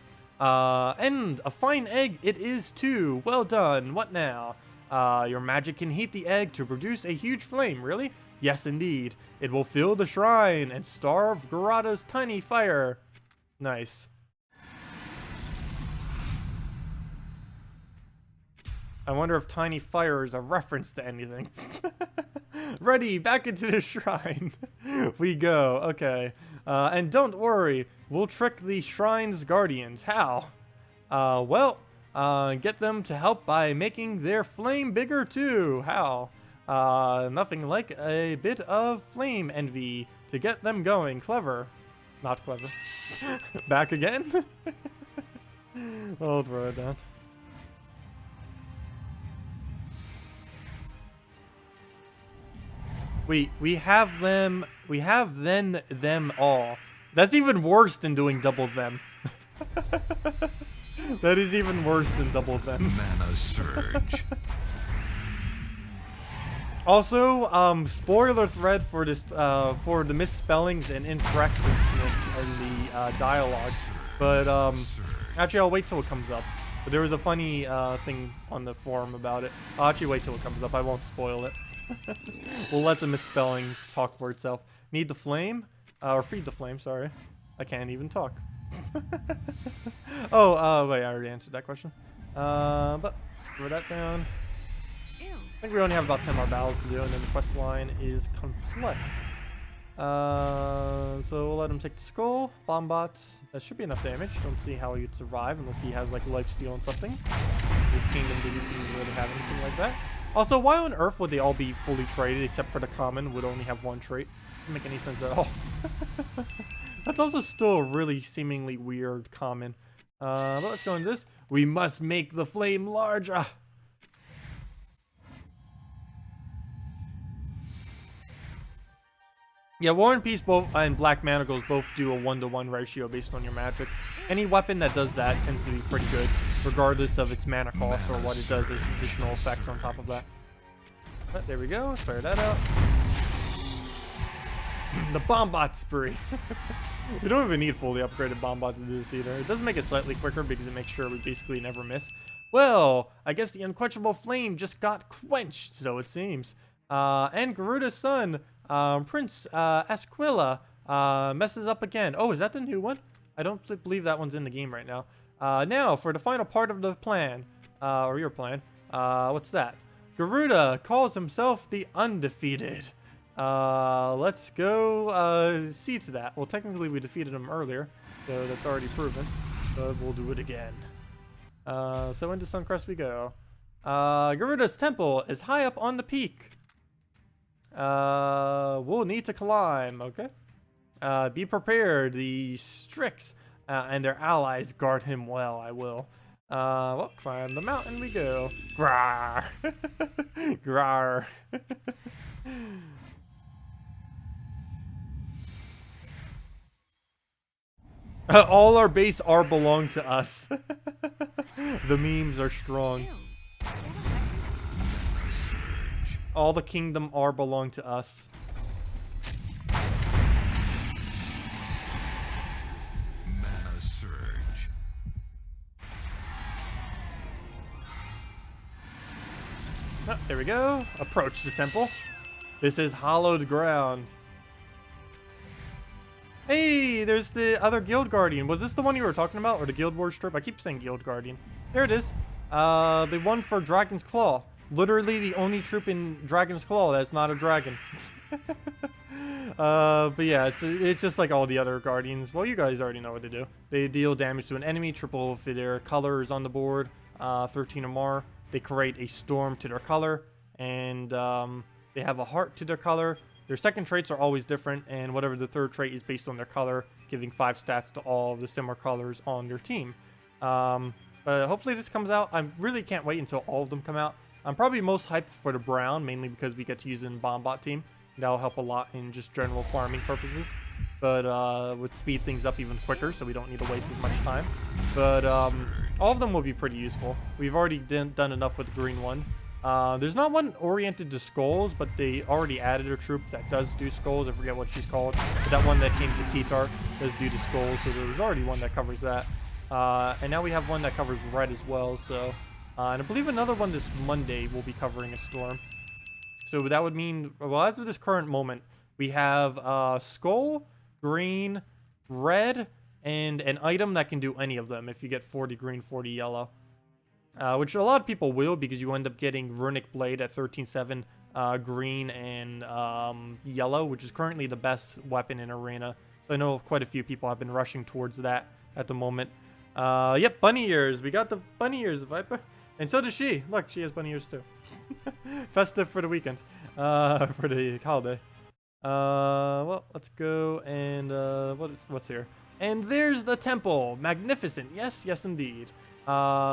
And a fine egg it is too. Well done. What now? Your magic can heat the egg to produce a huge flame. Really? Yes, indeed. It will fill the shrine and starve Garada's tiny fire. Nice. I wonder if tiny fire is a reference to anything. Ready, back into the shrine. We go. Okay. And don't worry, we'll trick the shrine's guardians. How? Get them to help by making their flame bigger too. How? Nothing like a bit of flame envy to get them going. Clever. Not clever. Back again? I'll throw it down. We have them. We have them all. That's even worse than doing double them. That is even worse than double them. Mana surge. Also, spoiler thread for this for the misspellings and incorrectness in the dialogue. But actually, I'll wait till it comes up. But there was a funny thing on the forum about it. I'll actually wait till it comes up. I won't spoil it. We'll let the misspelling talk for itself. Need the flame? Or feed the flame, sorry. I can't even talk. Oh, wait, I already answered that question. But throw that down. Ew. I think we only have about 10 more battles to do, and then the quest line is complete. So we'll let him take the skull. Bombots. That should be enough damage. Don't see how he'd survive unless he has like lifesteal and something. This kingdom doesn't seem to really have anything like that. Also, why on earth would they all be fully traded except for the common would only have one trait? Doesn't make any sense at all. That's also still a really seemingly weird common. But let's go into this. We must make the flame larger. Yeah, War and Peace both and Black Manacles both do a 1-to-1 ratio based on your magic. Any weapon that does that tends to be pretty good, regardless of its mana cost or what it does as additional effects on top of that. But there we go, let's fire that out. The Bombot Spree. We don't even need fully upgraded Bombot to do this either. It does make it slightly quicker because it makes sure we basically never miss. Well, I guess the unquenchable flame just got quenched, so it seems. And Garuda's son, Prince Asquilla, messes up again. Oh, is that the new one? I don't believe that one's in the game right now. Now, for the final part of the plan, or your plan, what's that? Garuda calls himself the Undefeated. Let's go see to that. Well, technically we defeated him earlier, so that's already proven, but we'll do it again. So into Suncrest we go. Garuda's temple is high up on the peak. We'll need to climb, okay? Be prepared. The Strix and their allies guard him well. I will. Well, climb the mountain we go. Grar. Grar. All our base are belong to us. The memes are strong. All the kingdom are belong to us. Mana surge. Oh, there we go. Approach the temple. This is hallowed ground. Hey, there's the other Guild Guardian. Was this the one you were talking about, or the Guild Wars strip? I keep saying Guild Guardian. There it is. The one for Dragon's Claw. Literally the only troop in Dragon's Claw that's not a dragon. But yeah, it's just like all the other Guardians. Well, you guys already know what they do. They deal damage to an enemy, triple if their color is on the board, 13 or more. They create a storm to their color, and they have a heart to their color. Their second traits are always different, and whatever the third trait is based on their color, giving 5 stats to all of the similar colors on their team. But hopefully this comes out. I really can't wait until all of them come out. I'm probably most hyped for the brown, mainly because we get to use it in Bombot team. That'll help a lot in just general farming purposes. But would speed things up even quicker, so we don't need to waste as much time. But all of them will be pretty useful. We've already done enough with the green one. There's not one oriented to skulls, but they already added a troop that does do skulls. I forget what she's called. But that one that came to Kitar does do the skulls, so there's already one that covers that. And now we have one that covers red as well, so... and I believe another one this Monday will be covering a storm. So that would mean, well, as of this current moment, we have skull, green, red, and an item that can do any of them if you get 40 green, 40 yellow. Which a lot of people will, because you end up getting Runic Blade at 13-7 green and yellow, which is currently the best weapon in Arena. So I know quite a few people have been rushing towards that at the moment. Yep, bunny ears. We got the bunny ears, Viper. And so does she. Look, she has bunny ears too. Festive for the weekend. For the holiday. Well, let's go and what's here? And there's the temple. Magnificent. Yes, yes indeed.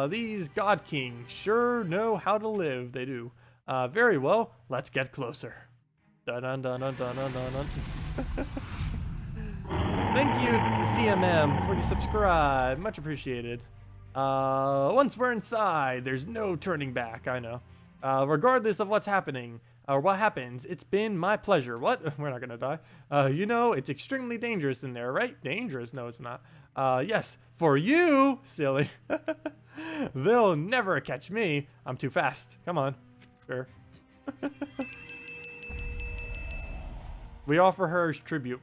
These God Kings sure know how to live. They do. Very well. Let's get closer. Dun dun dun dun dun dun dun. Thank you to CMM for the subscribe. Much appreciated. Once we're inside, there's no turning back. I know. Regardless of what's happening or what happens, it's been my pleasure. What? We're not gonna die. You know, it's extremely dangerous in there, right? Dangerous? No, it's not. Yes, for you, silly. They'll never catch me. I'm too fast. Come on. Sure. We offer her as tribute.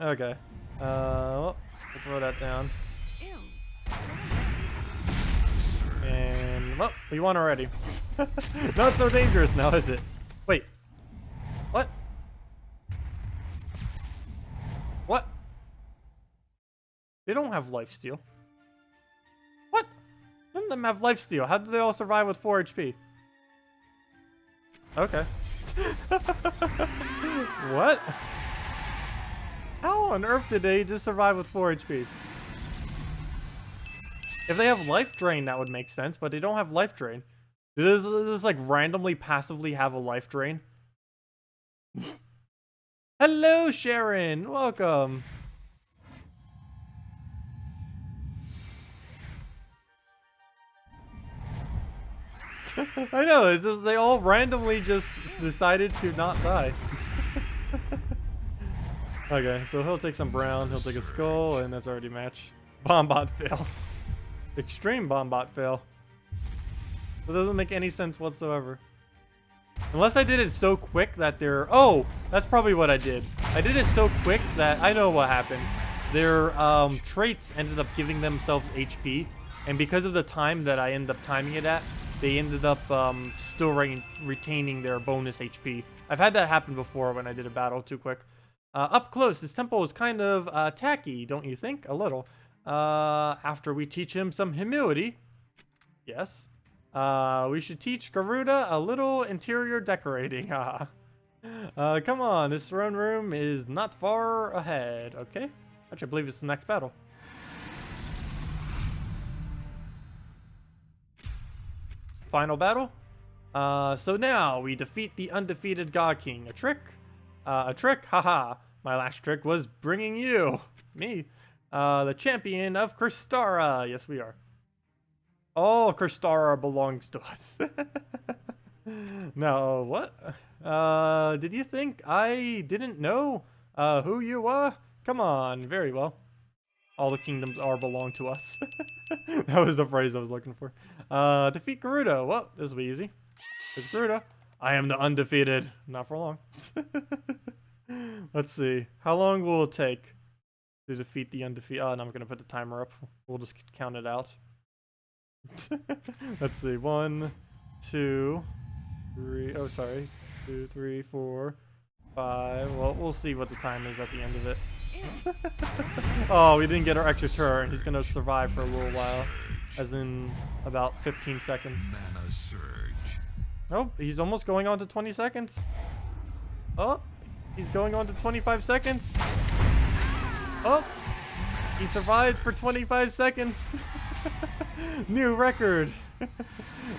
Okay. Well, let's throw that down. And, well, we won already. Not so dangerous now, is it? Wait. What? What? They don't have lifesteal. None of them have lifesteal. How do they all survive with 4 HP? Okay. What? How on earth did they just survive with 4 HP? If they have life drain, that would make sense, but they don't have life drain. Do this like randomly passively have a life drain? Hello, Sharon. Welcome. I know, it's just they all randomly just decided to not die. Okay, so he'll take some brown, he'll take a skull, and that's already matched. Bombot fail. Extreme bombot fail. It doesn't make any sense whatsoever. Unless I did it so quick that they're... Oh! That's probably what I did. I did it so quick that I know what happened. Their traits ended up giving themselves HP. And because of the time that I ended up timing it at, they ended up still retaining their bonus HP. I've had that happen before when I did a battle too quick. Up close, this temple is kind of tacky, don't you think? A little. After we teach him some humility. Yes. We should teach Garuda a little interior decorating. Come on, this throne room is not far ahead. Okay. Actually, I believe it's the next battle. Final battle. So now we defeat the undefeated God King. A trick? A trick? Haha. My last trick was bringing you, me, the champion of Crystara. Yes, we are. All Crystara belongs to us. No, what? Did you think I didn't know who you are? Come on, very well. All the kingdoms are belong to us. That was the phrase I was looking for. Defeat Garuda. Well, this will be easy. There's Garuda. I am the undefeated. Not for long. Let's see. How long will it take to defeat the undefeated? Oh, and I'm going to put the timer up. We'll just count it out. Let's see. 1, 2, 3. Oh, sorry. 2, 3, 4, 5. Well, we'll see what the time is at the end of it. Oh, we didn't get our extra turn. He's going to survive for a little while. As in about 15 seconds. Mana surge. Oh, he's almost going on to 20 seconds. Oh, he's going on to 25 seconds. Oh, he survived for 25 seconds. New record.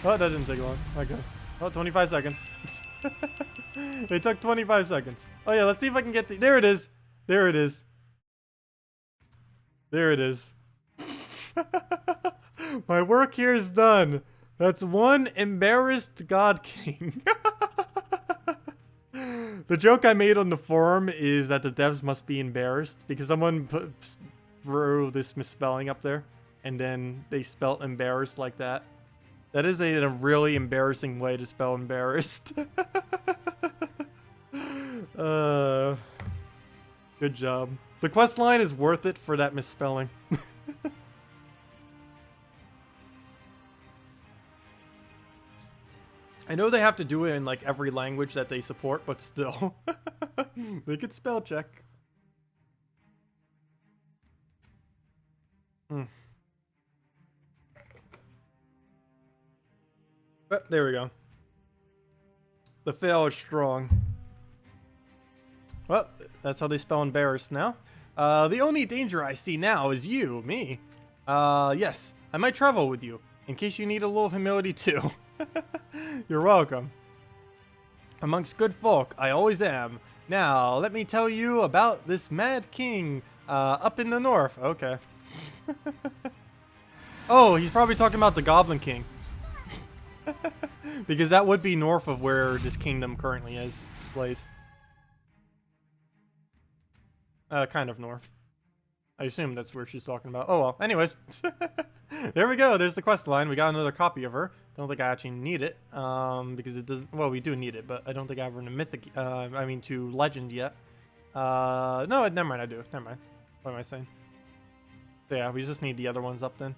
Oh, that didn't take long. Okay. Oh, 25 seconds. They took 25 seconds. Oh, yeah, let's see if I can get the... There it is. There it is. There it is. My work here is done. That's one embarrassed God King. The joke I made on the forum is that the devs must be embarrassed because someone threw this misspelling up there and then they spelled embarrassed like that. That is a really embarrassing way to spell embarrassed. Good job. The quest line is worth it for that misspelling. I know they have to do it in like every language that they support, but still. They could spell check. But there we go. The fail is strong. Well, that's how they spell embarrassed now. The only danger I see now is you, me. Yes, I might travel with you, in case you need a little humility too. You're welcome. Amongst good folk, I always am. Now, let me tell you about this mad king, up in the north. Okay. Oh, he's probably talking about the Goblin King. Because that would be north of where this kingdom currently is placed. Kind of north. I assume that's where she's talking about. Oh well, anyways. There we go, there's the quest line. We got another copy of her. Don't think I actually need it, because it doesn't, well, we do need it, but I don't think I have her in mythic, to legend yet. No, never mind, I do. Never mind. What am I saying? So yeah, we just need the other ones up then.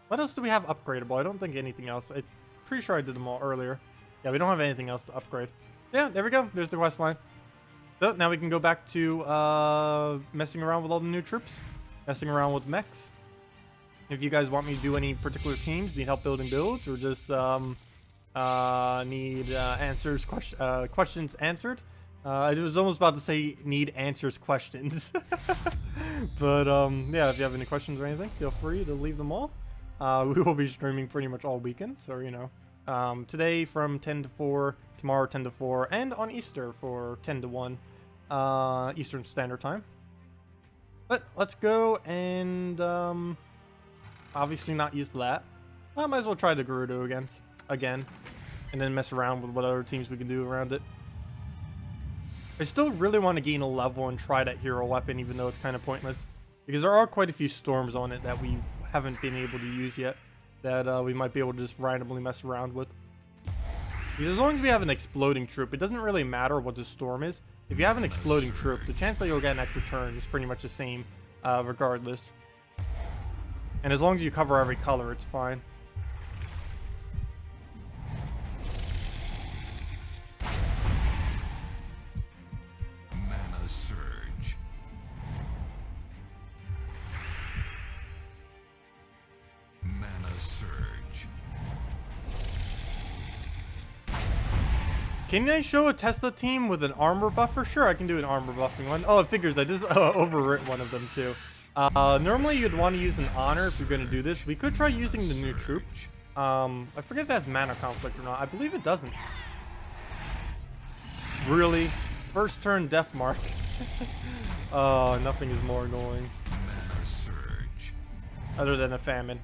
What else do we have upgradable? I don't think anything else. I'm pretty sure I did them all earlier. Yeah, we don't have anything else to upgrade. Yeah, there we go. There's the quest line. So now we can go back to messing around with all the new troops. Messing around with mechs. If you guys want me to do any particular teams, need help building builds, or just need questions answered. I was almost about to say need answers questions. But yeah, if you have any questions or anything, feel free to leave them all. We will be streaming pretty much all weekend, so you know. Today from 10 to 4, tomorrow 10 to 4, and on Easter for 10 to 1 Eastern Standard Time. But let's go and obviously not use that. I might as well try the Gerudo again, and then mess around with what other teams we can do around it. I still really want to gain a level and try that hero weapon, even though it's kind of pointless, because there are quite a few storms on it that we haven't been able to use yet, that we might be able to just randomly mess around with. Because as long as we have an exploding troop, it doesn't really matter what the storm is. If you have an exploding troop, the chance that you'll get an extra turn is pretty much the same, regardless. And as long as you cover every color, it's fine. Mana surge. Mana surge. Can I show a Tesla team with an armor buffer? Sure, I can do an armor buffing one. Oh, it figures I just overwrit one of them too. Normally you'd want to use an honor if you're going to do this. We could try using the new troop. I forget if that has mana conflict or not. I believe it doesn't. Really? First turn death mark. Oh, nothing is more annoying. Mana surge. Other than a famine.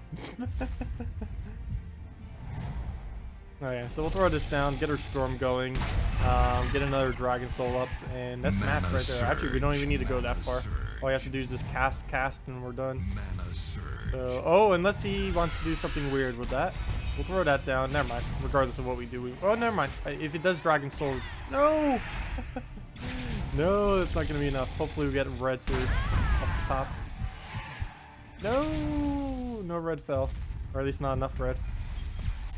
Okay, so we'll throw this down, get our storm going, get another dragon soul up, and that's match right there. Actually, we don't even need to go that far. All you have to do is just cast, and we're done. Mana surge. So, oh, unless he wants to do something weird with that. We'll throw that down. Never mind. Regardless of what we do. Oh, never mind. If it does dragon soul... No! No, that's not going to be enough. Hopefully we get red here up the top. No! No red fell. Or at least not enough red.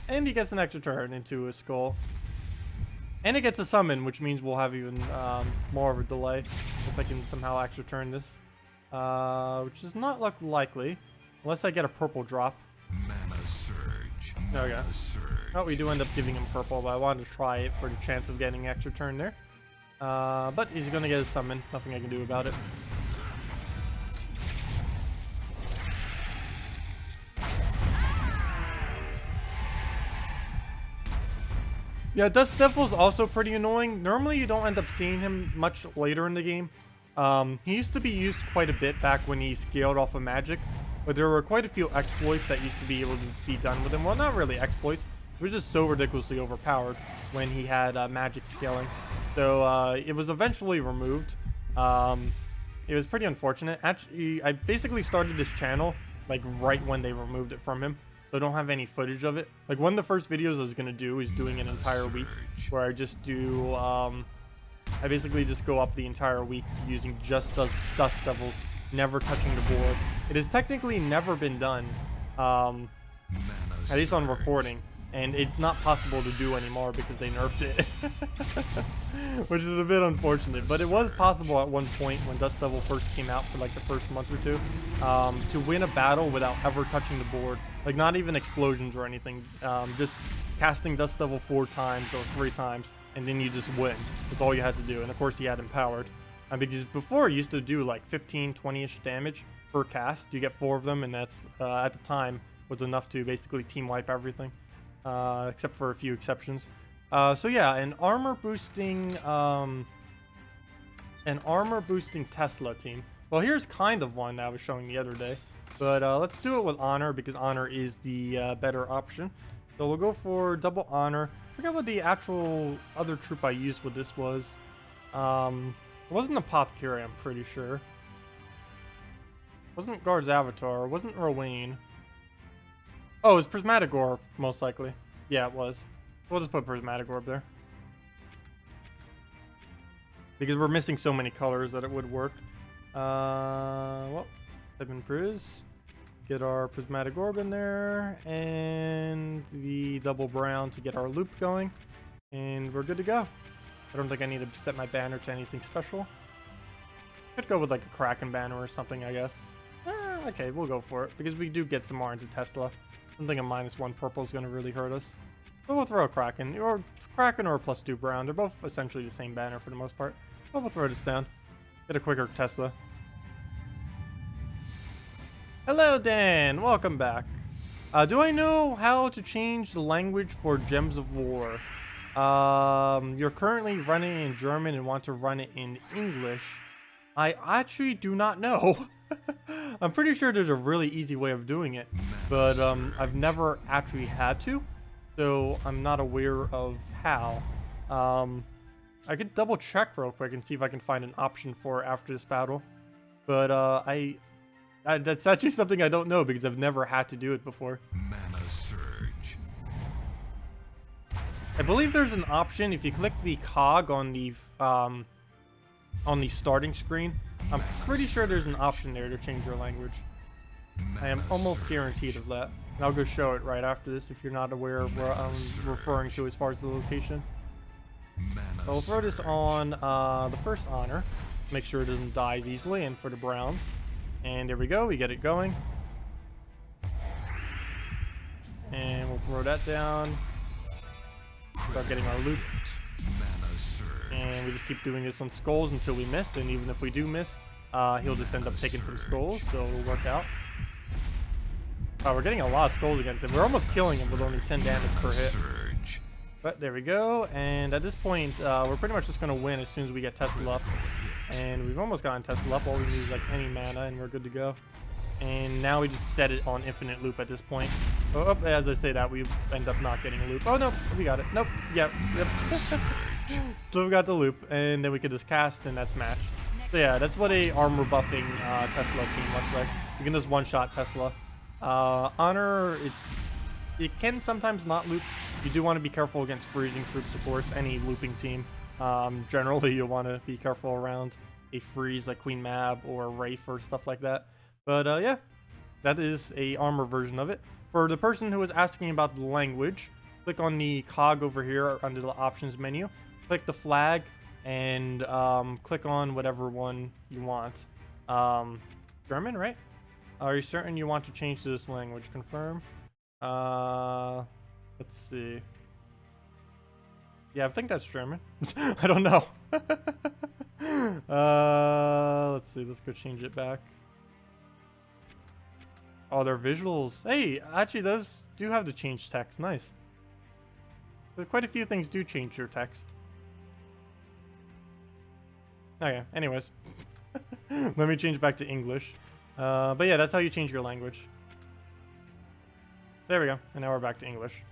And he gets an extra turn into a skull. And it gets a summon, which means we'll have even more of a delay. Unless I can somehow extra turn this. Which is not likely. Unless I get a purple drop. Mana surge. There we go. Mana surge. Oh, we do end up giving him purple, but I wanted to try it for the chance of getting an extra turn there. But he's going to get a summon. Nothing I can do about it. Yeah, Dust Devil's also pretty annoying. Normally you don't end up seeing him much later in the game. He used to be used quite a bit back when he scaled off of magic, but there were quite a few exploits that used to be able to be done with him. Well, not really exploits. It was just so ridiculously overpowered when he had magic scaling. So it was eventually removed. It was pretty unfortunate. Actually, I basically started this channel like right when they removed it from him. So I don't have any footage of it. Like one of the first videos I was going to do is doing an entire week where I just do, I basically just go up the entire week using just Dust Devils, never touching the board. It has technically never been done, at least on recording. And it's not possible to do anymore because they nerfed it. Which is a bit unfortunate. But it was possible at one point when Dust Devil first came out for like the first month or two, to win a battle without ever touching the board. Like not even explosions or anything. Just casting Dust Devil 4 times or 3 times, and then you just win. That's all you had to do. And of course he had Empowered. Because before it used to do like 15, 20-ish damage per cast. You get 4 of them, and that's, at the time, was enough to basically team wipe everything. Except for a few exceptions. So yeah, an armor boosting Tesla team. Well, here's kind of one that I was showing the other day, but let's do it with honor because honor is the better option. So we'll go for double honor. I forget what the actual other troop I used with this was. It wasn't Apothecary, I'm pretty sure. It wasn't Guard's Avatar. It wasn't Rowan. Oh, it was Prismatic Orb, most likely. Yeah, it was. We'll just put Prismatic Orb there. Because we're missing so many colors that it would work. Well, type in Priz. Get our Prismatic Orb in there. And the double brown to get our loop going. And we're good to go. I don't think I need to set my banner to anything special. Could go with like a Kraken banner or something, I guess. Okay, we'll go for it because we do get some more into Tesla. I don't think a -1 purple is going to really hurt us. So we'll throw a Kraken, or a +2 brown. They're both essentially the same banner for the most part. But we'll throw this down. Get a quicker Tesla. Hello, Dan. Welcome back. Do I know how to change the language for Gems of War? You're currently running in German and want to run it in English. I actually do not know. I'm pretty sure there's a really easy way of doing it, but I've never actually had to, so I'm not aware of how. I could double check real quick and see if I can find an option for it after this battle, but that's actually something I don't know because I've never had to do it before. Mana surge. I believe there's an option if you click the cog on the starting screen. I'm pretty sure there's an option there to change your language. I am almost guaranteed of that. And I'll go show it right after this if you're not aware of what I'm referring to as far as the location. So we'll throw this on the first honor. Make sure it doesn't die as easily, and for the browns. And there we go, we get it going. And we'll throw that down. Start getting our loot. And we just keep doing this on skulls until we miss, and even if we do miss, he'll just end up taking some skulls, so it'll work out. We're getting a lot of skulls against him. We're almost killing him with only 10 damage per hit. But there we go, and at this point, we're pretty much just going to win as soon as we get Tesla up. And we've almost gotten Tesla up. All we need is like any mana, and we're good to go. And now we just set it on infinite loop at this point. Oh, as I say that, we end up not getting a loop. Oh, no, we got it. Nope, yep. Still got the loop, and then we could just cast, and that's matched. So yeah, that's what a armor buffing Tesla team looks like. You can just one-shot Tesla. Honor, it can sometimes not loop. You do want to be careful against freezing troops, of course. Any looping team, generally you'll want to be careful around a freeze like Queen Mab or Wraith or stuff like that. But yeah, that is a armor version of it. For the person who was asking about the language, click on the cog over here under the options menu. Click the flag and click on whatever one you want. German, right? Are you certain you want to change to this language? Confirm. Let's see. Yeah, I think that's German. I don't know. Let's see. Let's go change it back. Oh, they're visuals. Hey, actually, those do have the change text. Nice. But quite a few things do change your text. Okay, anyways. Let me change back to English. But yeah, that's how you change your language. There we go. And now we're back to English.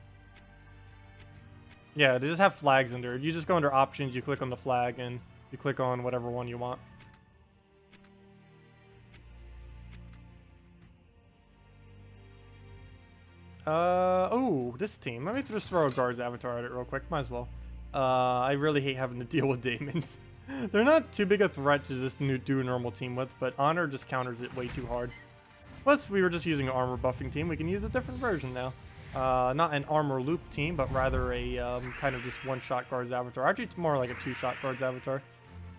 Yeah, they just have flags under it. You just go under options, you click on the flag, and you click on whatever one you want. Oh, this team. Let me just throw a guard's avatar at it real quick. Might as well. I really hate having to deal with daemons. They're not too big a threat to just do a normal team with, but Honor just counters it way too hard. Plus, we were just using an armor buffing team. We can use a different version now. Not an armor loop team, but rather a kind of just one-shot guard's avatar. Actually, it's more like a two-shot guard's avatar.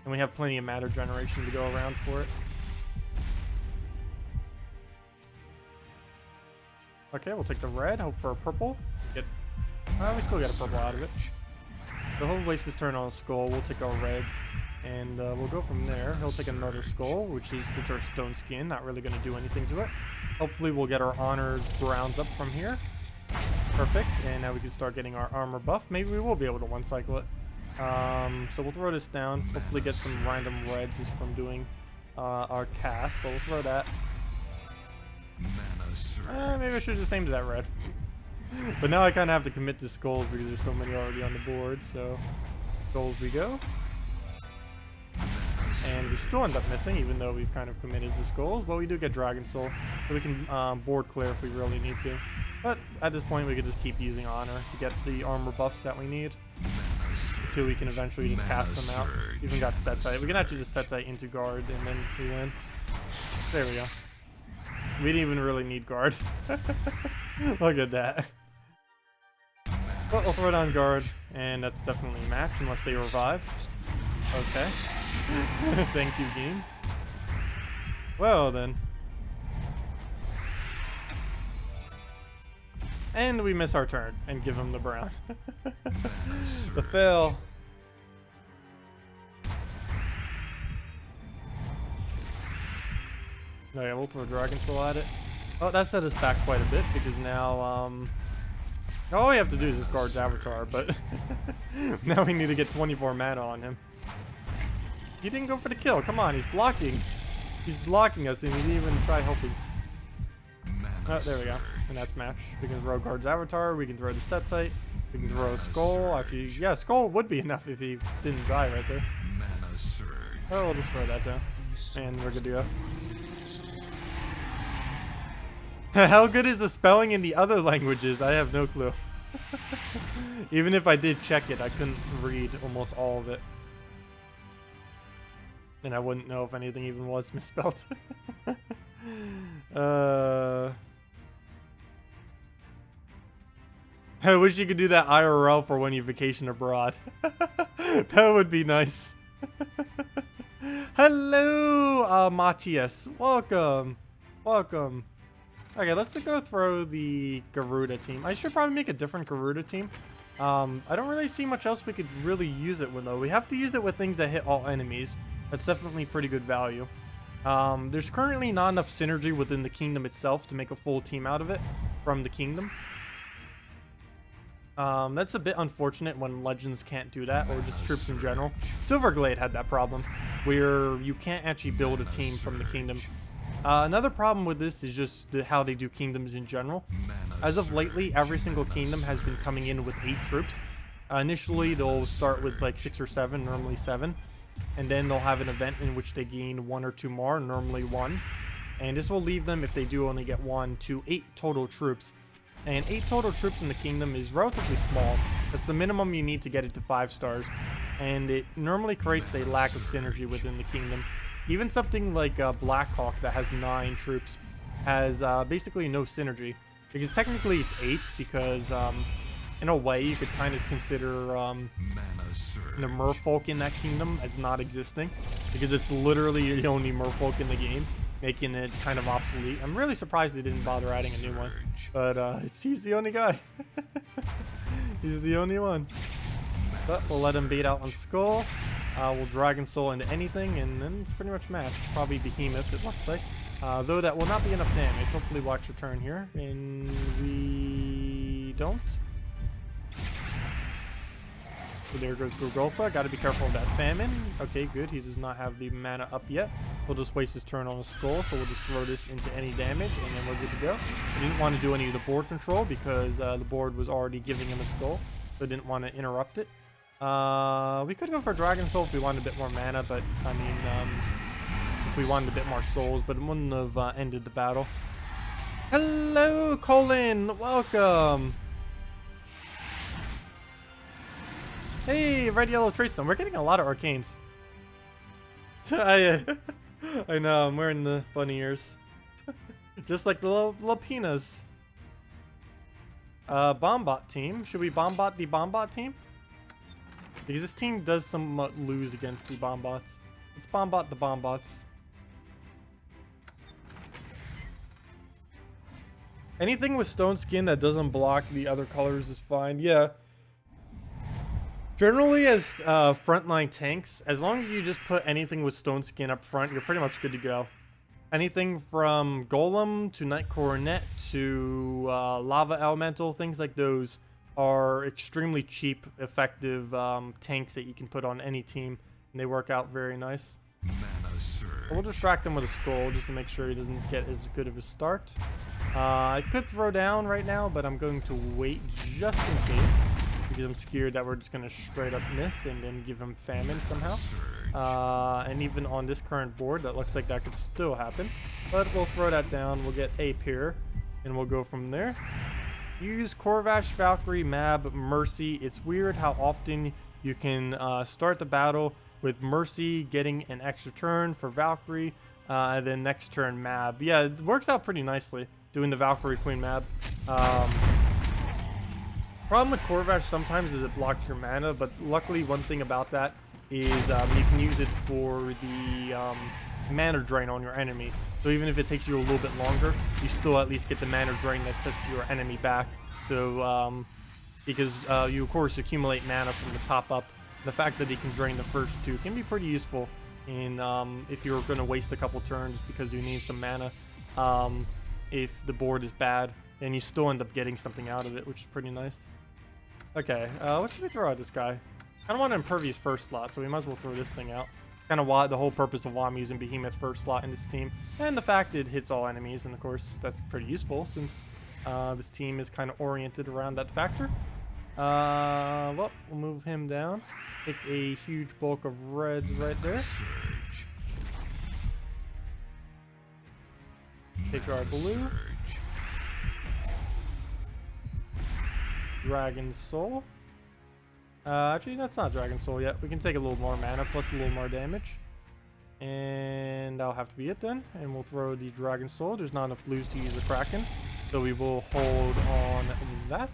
And we have plenty of matter generation to go around for it. Okay, we'll take the red, hope for a purple. We still get a purple out of it. So he'll waste his turn on a skull. We'll take our reds, and we'll go from there. He'll take another skull, which is since our stone skin, not really going to do anything to it. Hopefully we'll get our honors browns up from here. Perfect, and now we can start getting our armor buff. Maybe we will be able to one-cycle it. So we'll throw this down. Hopefully get some random reds just from doing our cast, but we'll throw that. Maybe I should have just aimed that red. But now I kind of have to commit to skulls because there's so many already on the board, so skulls we go. And we still end up missing, even though we've kind of committed to skulls, but we do get Dragon Soul, so we can board clear if we really need to. But at this point, we could just keep using Honor to get the armor buffs that we need, until we can eventually just cast them out. Even got set tight. We can actually just set tight into guard, and then we win. There we go. We didn't even really need guard. Look at that. But we'll throw down guard, and that's definitely a match, unless they revive. Okay. Thank you, game. Well then. And we miss our turn and give him the brown. Mana surge. The fail. Oh yeah, we'll throw Dragon Soul at it. Oh, that set us back quite a bit because now, all we have to do is just guard Avatar, but now we need to get 24 mana on him. He didn't go for the kill. Come on, he's blocking. He's blocking us and he didn't even try helping. Mana Oh, there we go. surge. And that's match. We can throw guard's Avatar, we can throw the set type, we can throw a Skull. Actually, yeah, Skull would be enough if he didn't die right there. Mana surge. Oh, we'll just throw that down. And we're good to go. How good is the spelling in the other languages? I have no clue. Even if I did check it, I couldn't read almost all of it. And I wouldn't know if anything even was misspelled. I wish you could do that IRL for when you vacation abroad. That would be nice. Hello, Matthias. Welcome. Welcome. Okay, let's go throw the Garuda team. I should probably make a different Garuda team. I don't really see much else we could really use it with, though. We have to use it with things that hit all enemies. That's definitely pretty good value. There's currently not enough synergy within the kingdom itself to make a full team out of it from the kingdom. That's a bit unfortunate when Legends can't do that, or just troops in general. Silverglade had that problem, where you can't actually build a team from the kingdom. Another problem with this is just how they do kingdoms in general. As of lately, every single kingdom has been coming in with 8 troops. Initially, they'll start with like 6 or 7, normally 7. And then they'll have an event in which they gain 1 or 2 more, normally 1. And this will leave them, if they do only get 1, to 8 total troops. And 8 total troops in the kingdom is relatively small. That's the minimum you need to get it to 5 stars. And it normally creates a lack of synergy within the kingdom. Even something like Blackhawk that has 9 troops has basically no synergy. Because technically it's 8 because in a way you could kind of consider the merfolk in that kingdom as not existing. Because it's literally the only merfolk in the game, making it kind of obsolete. I'm really surprised they didn't bother adding a new one. But he's the only guy. He's the only one. But we'll let him bait out on Skull. We'll Dragon Soul into anything, and then it's pretty much matched. Probably Behemoth, it looks like. Though that will not be enough damage. Hopefully watch your turn here. And we don't. So there goes Gurgolfa. Got to be careful of that Famine. Okay, good. He does not have the mana up yet. We'll just waste his turn on a Skull, so we'll just throw this into any damage, and then we're good to go. We didn't want to do any of the board control because the board was already giving him a Skull, so I didn't want to interrupt it. We could go for Dragon Soul if we wanted a bit more mana, but I mean, if we wanted a bit more souls, but it wouldn't have ended the battle. Hello, Colin. Welcome. Hey, red, yellow, Tradestone. We're getting a lot of arcanes. I know, I'm wearing the bunny ears. Just like the little peanuts. Bombot team. Should we bombot the Bombot team? Because this team does somewhat lose against the Bombots. Let's bombot the Bombots. Anything with stone skin that doesn't block the other colors is fine. Yeah. Generally, as frontline tanks, as long as you just put anything with stone skin up front, you're pretty much good to go. Anything from Golem to Knight Coronet to Lava Elemental, things like those are extremely cheap, effective tanks that you can put on any team, and they work out very nice. We'll distract him with a Skull just to make sure he doesn't get as good of a start. I could throw down right now, but I'm going to wait just in case, because I'm scared that we're just going to straight up miss and then give him Famine somehow. And even on this current board, that looks like that could still happen. But we'll throw that down, we'll get a Pier, and we'll go from there. Use Corvash, Valkyrie, Mab, Mercy. It's weird how often you can start the battle with Mercy getting an extra turn for Valkyrie, and then next turn Mab. Yeah, it works out pretty nicely doing the Valkyrie Queen Mab. Problem with Corvash sometimes is it blocks your mana, but luckily one thing about that is you can use it for the mana drain on your enemy. So even if it takes you a little bit longer, you still at least get the mana drain that sets your enemy back. So because you of course accumulate mana from the top up, the fact that he can drain the first two can be pretty useful in if you're going to waste a couple turns because you need some mana. If the board is bad, then you still end up getting something out of it, which is pretty nice. Okay, what should we throw at this guy? I don't want to impervious first slot, so we might as well throw this thing out. It's kind of why the whole purpose of why I'm using Behemoth first slot in this team, and the fact it hits all enemies, and of course that's pretty useful since this team is kind of oriented around that factor. Well, we'll move him down. Take a huge bulk of reds right there. Surge. Take our blue. Dragon Soul. Actually, that's not Dragon Soul yet. We can take a little more mana plus a little more damage. And that'll have to be it then. And we'll throw the Dragon Soul. There's not enough blues to use the Kraken. So we will hold on that.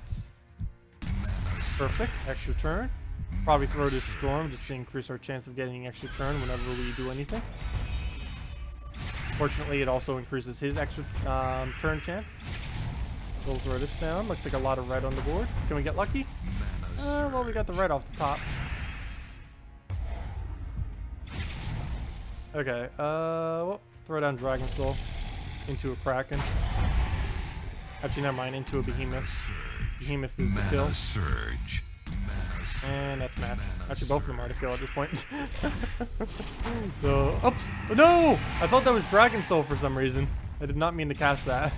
Perfect. Extra turn. Probably throw this Storm just to increase our chance of getting extra turn whenever we do anything. Fortunately, it also increases his extra turn chance. We'll throw this down. Looks like a lot of red on the board. Can we get lucky? Well, we got the red off the top. Okay, well, throw down Dragon Soul into a Kraken. Actually, never mind, into a Behemoth. Behemoth is the kill. Surge. And that's math. Actually, both of them are to kill at this point. So, oops. No! I thought that was Dragon Soul for some reason. I did not mean to cast that.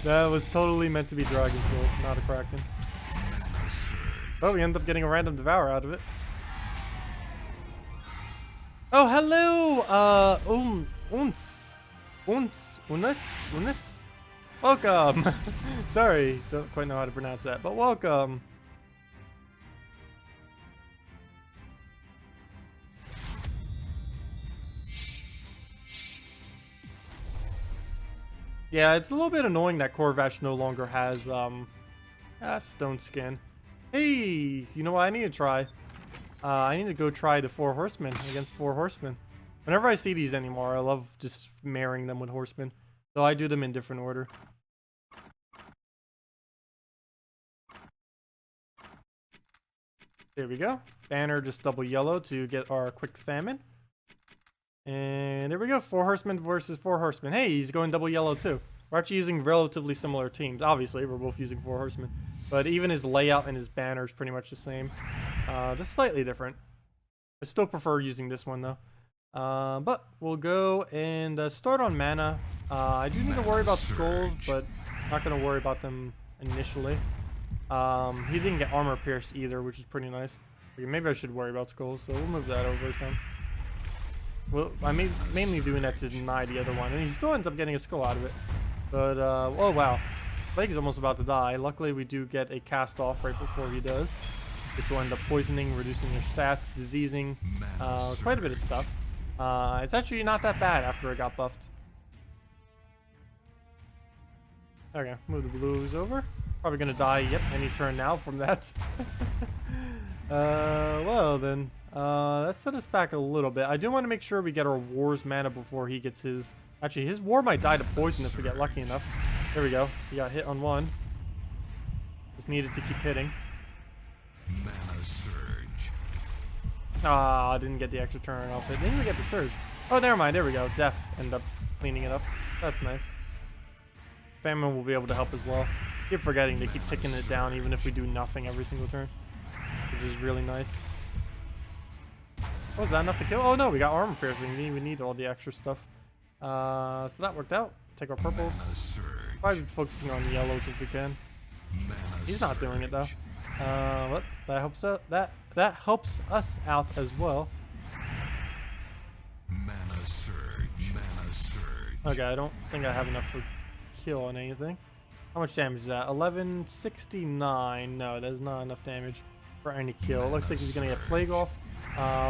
That was totally meant to be Dragon Soul, not a Kraken. Oh, we end up getting a random Devour out of it. Oh, hello! Unis? Welcome! Sorry, don't quite know how to pronounce that, but welcome! Yeah, it's a little bit annoying that Corvash no longer has Stone Skin. Hey, you know what I need to try? I need to go try the 4 Horsemen against 4 Horsemen. Whenever I see these anymore, I love just marrying them with Horsemen. So I do them in different order. There we go. Banner just double yellow to get our quick famine. And there we go. 4 Horsemen versus 4 Horsemen. Hey, he's going double yellow too. We're actually using relatively similar teams. Obviously, we're both using 4 Horsemen. But even his layout and his banner is pretty much the same. Just slightly different. I still prefer using this one though. But we'll go and start on mana. I do need to worry about skulls, but not going to worry about them initially. He didn't get armor pierced either, which is pretty nice. Okay, maybe I should worry about skulls, so we'll move that over some. Well, I'm mainly doing that to deny the other one, and he still ends up getting a skull out of it. But, oh wow. Plague is almost about to die. Luckily, we do get a cast off right before he does, which will end up poisoning, reducing your stats, diseasing, quite a bit of stuff. It's actually not that bad after it got buffed. Okay, move the blues over. Probably gonna die, yep, any turn now from that. Well then, let's set us back a little bit. I do want to make sure we get our War's mana before he gets his... Actually, his War might die to poison if we get lucky enough. There we go. He got hit on one. Just needed to keep hitting. Mana surge. Ah, didn't get the extra turn off it. Didn't even get the surge. Oh, never mind. There we go. Death ended up cleaning it up. That's nice. Famine will be able to help as well. Keep forgetting to keep ticking it down even if we do nothing every single turn, which is really nice. Oh, is that enough to kill? Oh no, we got armor piercing. We didn't even need all the extra stuff. So that worked out. Take our purples. Probably focusing on yellows if we can. He's not doing it though. But that helps out. That helps us out as well. Mana surge. Mana surge. Okay, I don't think I have enough for kill on anything. How much damage is that? 1169. No, that's not enough damage for any kill. It looks like he's gonna get plague off.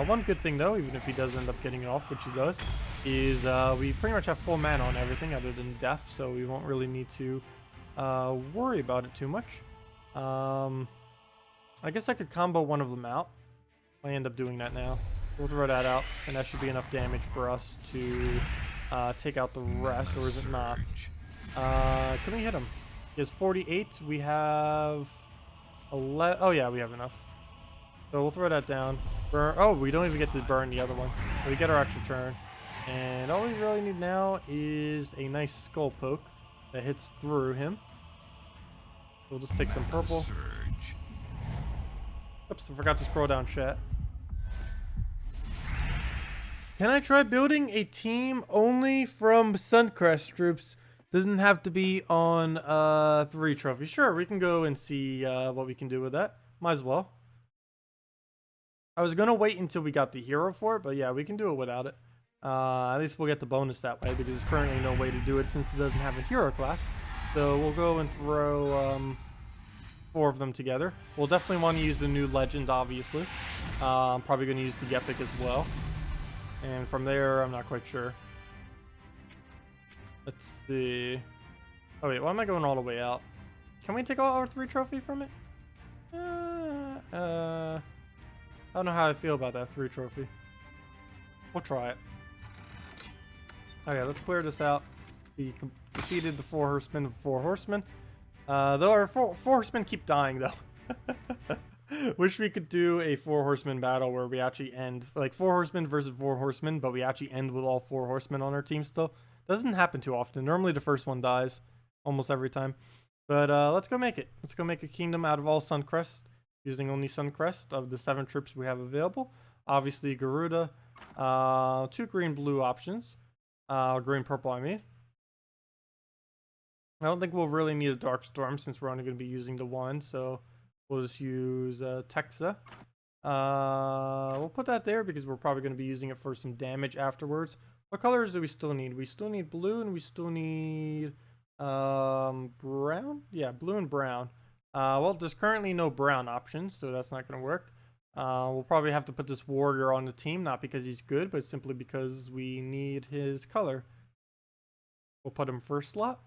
One good thing though, even if he does end up getting it off, which he does, is we pretty much have full mana on everything other than death, so we won't really need to worry about it too much. I guess I could combo one of them out. I end up doing that now. We'll throw that out, and that should be enough damage for us to take out the rest, or is it not? Can we hit him? He has 48. We have 11. Oh yeah, we have enough. So we'll throw that down. Burn. Oh, we don't even get to burn the other one. So we get our extra turn. And all we really need now is a nice skull poke that hits through him. We'll just take some purple. Surge. Oops, I forgot to scroll down chat. Can I try building a team only from Suncrest troops? Doesn't have to be on 3 trophies. Sure, we can go and see what we can do with that. Might as well. I was gonna wait until we got the hero for it, but yeah, we can do it without it. At least we'll get the bonus that way, because there's currently no way to do it since it doesn't have a hero class. So we'll go and throw 4 of them together. We'll definitely want to use the new legend, obviously. I'm probably going to use the epic as well. And from there, I'm not quite sure. Let's see. Oh wait, why am I going all the way out? Can we take all our 3 trophy from it? I don't know how I feel about that 3 trophy. We'll try it. Okay, let's clear this out. We defeated the 4 horsemen of 4 horsemen. Though our 4 horsemen keep dying, though. Wish we could do a 4 horsemen battle where we actually end, like 4 horsemen versus 4 horsemen, but we actually end with all 4 horsemen on our team still. Doesn't happen too often. Normally the first one dies almost every time. But let's go make it. Let's go make a kingdom out of all Suncrest, using only Suncrest of the 7 troops we have available. Obviously Garuda, 2 green-blue options. Green-purple, I mean. I don't think we'll really need a Dark Storm since we're only going to be using the 1, so we'll just use Tacet. We'll put that there because we're probably going to be using it for some damage afterwards. What colors do we still need? We still need blue, and we still need brown? Yeah, blue and brown. Well, there's currently no brown options, so that's not going to work. We'll probably have to put this warrior on the team, not because he's good, but simply because we need his color. We'll put him first slot.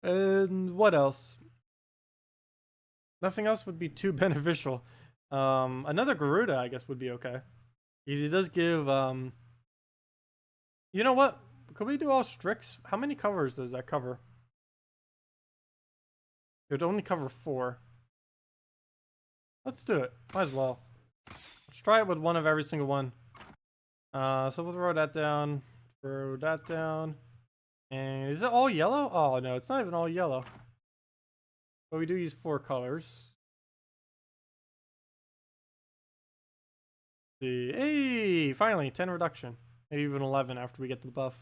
And what else? Nothing else would be too beneficial. Another Garuda, I guess, would be okay. Because he does give, you know what? Could we do all Strix? How many covers does that cover? It would only cover 4. Let's do it. Might as well. Let's try it with 1 of every single one. So we'll throw that down. Throw that down. And is it all yellow? Oh no, it's not even all yellow. But we do use 4 colors. Let's see. Hey, finally 10 reduction. Maybe even 11 after we get the buff.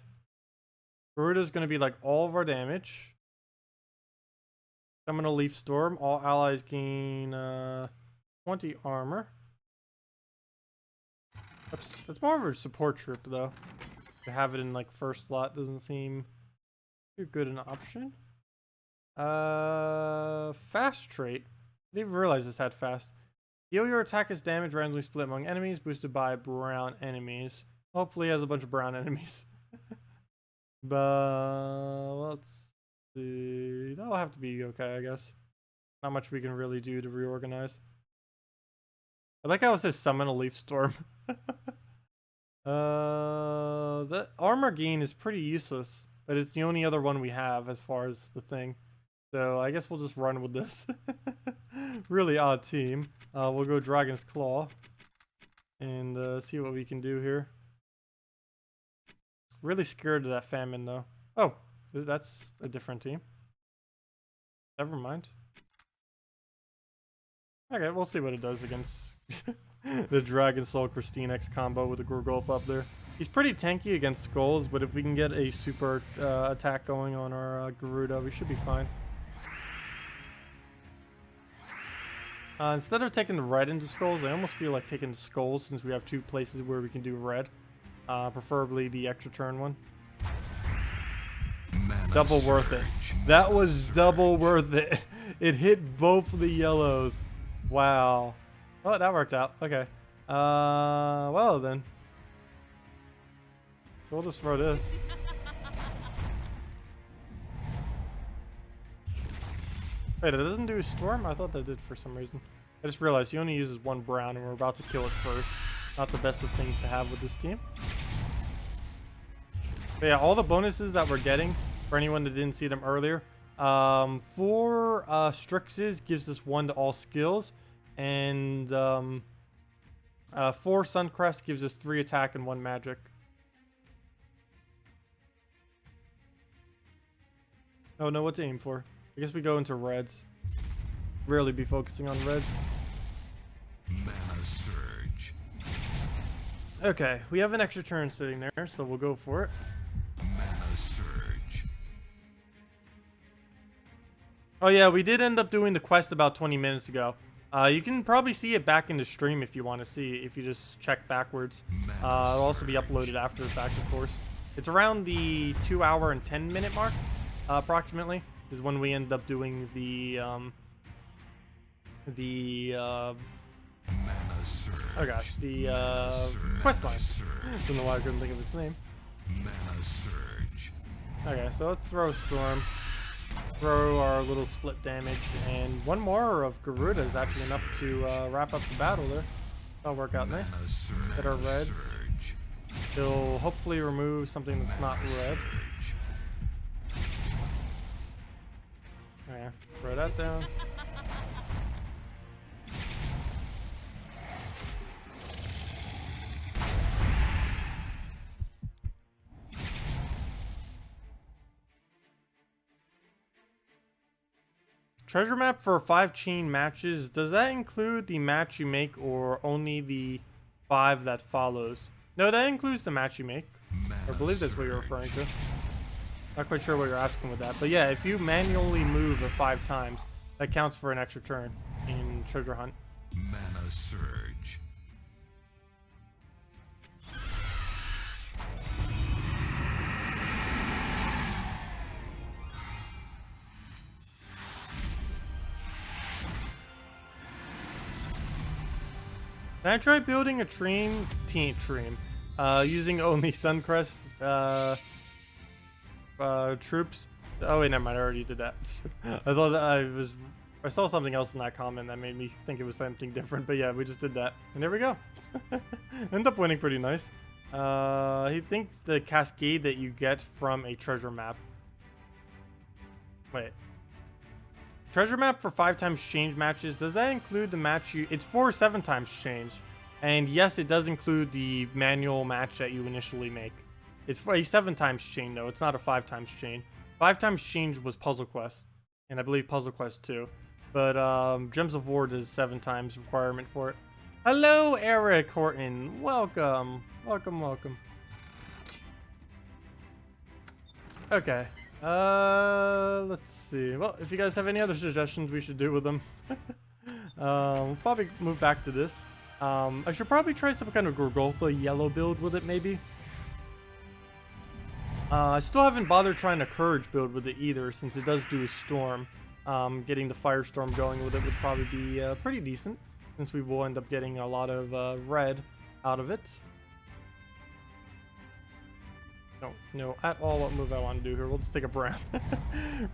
Garuda's gonna be like all of our damage. Summon a Leaf Storm. All allies gain 20 armor. That's more of a support troop though. To have it in like first slot doesn't seem too good an option. Fast trait. I didn't even realize this had fast. Deal your attack as damage randomly split among enemies, boosted by brown enemies. Hopefully he has a bunch of brown enemies. But let's see. That'll have to be okay, I guess. Not much we can really do to reorganize. I like how it says summon a Leaf Storm. The armor gain is pretty useless, but it's the only other one we have as far as the thing. So I guess we'll just run with this. Really odd team. We'll go Dragon's Claw and see what we can do here. Really scared of that famine though. Oh, that's a different team. Never mind. Okay, we'll see what it does against the Dragon Soul Christine X combo with the Gorgolf up there. He's pretty tanky against skulls, but if we can get a super attack going on our Garuda, we should be fine. Instead of taking the red into skulls, I almost feel like taking the skulls since we have 2 places where we can do red. Preferably the extra turn one. Double worth it. That was double worth it. It hit both of the yellows. Wow. Oh, that worked out. Okay. Well then. We'll just throw this. Wait, it doesn't do Storm? I thought that did for some reason. I just realized he only uses one brown, and we're about to kill it first. Not the best of things to have with this team. But yeah, all the bonuses that we're getting, for anyone that didn't see them earlier, 4 Strixes gives us 1 to all skills, and 4 Suncrest gives us 3 attack and 1 magic. Oh no, what to aim for? I guess we go into reds. Rarely be focusing on reds. Mana surge. Okay, we have an extra turn sitting there, so we'll go for it. Mana surge. Oh yeah, we did end up doing the quest about 20 minutes ago. You can probably see it back in the stream if you want to see, if you just check backwards. It'll also be uploaded after the fact, of course. It's around the 2 hour and 10 minute mark, approximately, is when we end up doing the Mana surge. oh gosh, the quest lines. Don't know why I couldn't think of its name. Mana surge. Okay, so let's throw Storm. Throw our little split damage, and 1 more of Garuda is actually enough to wrap up the battle there. That'll work out nice. Mana surge. Hit our reds. Surge. He'll hopefully remove something that's not red. Surge. Okay, throw that down. Treasure map for 5 chain matches. Does that include the match you make or only the 5 that follows? No, that includes the match you make. I believe that's what you're referring to. Not quite sure what you're asking with that. But yeah, if you manually move the 5 times, that counts for an extra turn in Treasure Hunt. Mana surge. Can I try building a team using only Suncrest troops? Oh wait, never mind. I already did that. I thought that I saw something else in that comment that made me think it was something different. But yeah, we just did that, and there we go. End up winning pretty nice. He thinks the cascade that you get from a treasure map. Wait. Treasure map for 5 times change matches. Does that include the match you... It's for 7 times change. And yes, it does include the manual match that you initially make. It's for a 7 times chain though. It's not a 5 times chain. 5 times change was Puzzle Quest. And I believe Puzzle Quest 2. But Gems of War does 7 times requirement for it. Hello, Eric Horton. Welcome. Welcome, welcome. Okay. Let's see. Well, if you guys have any other suggestions we should do with them, we'll probably move back to this. I should probably try some kind of Gorgolfa yellow build with it, maybe. I still haven't bothered trying a Courage build with it either, since it does do a Storm. Getting the Firestorm going with it would probably be pretty decent, since we will end up getting a lot of red out of it. Don't know at all what move I want to do here. We'll just take a brown.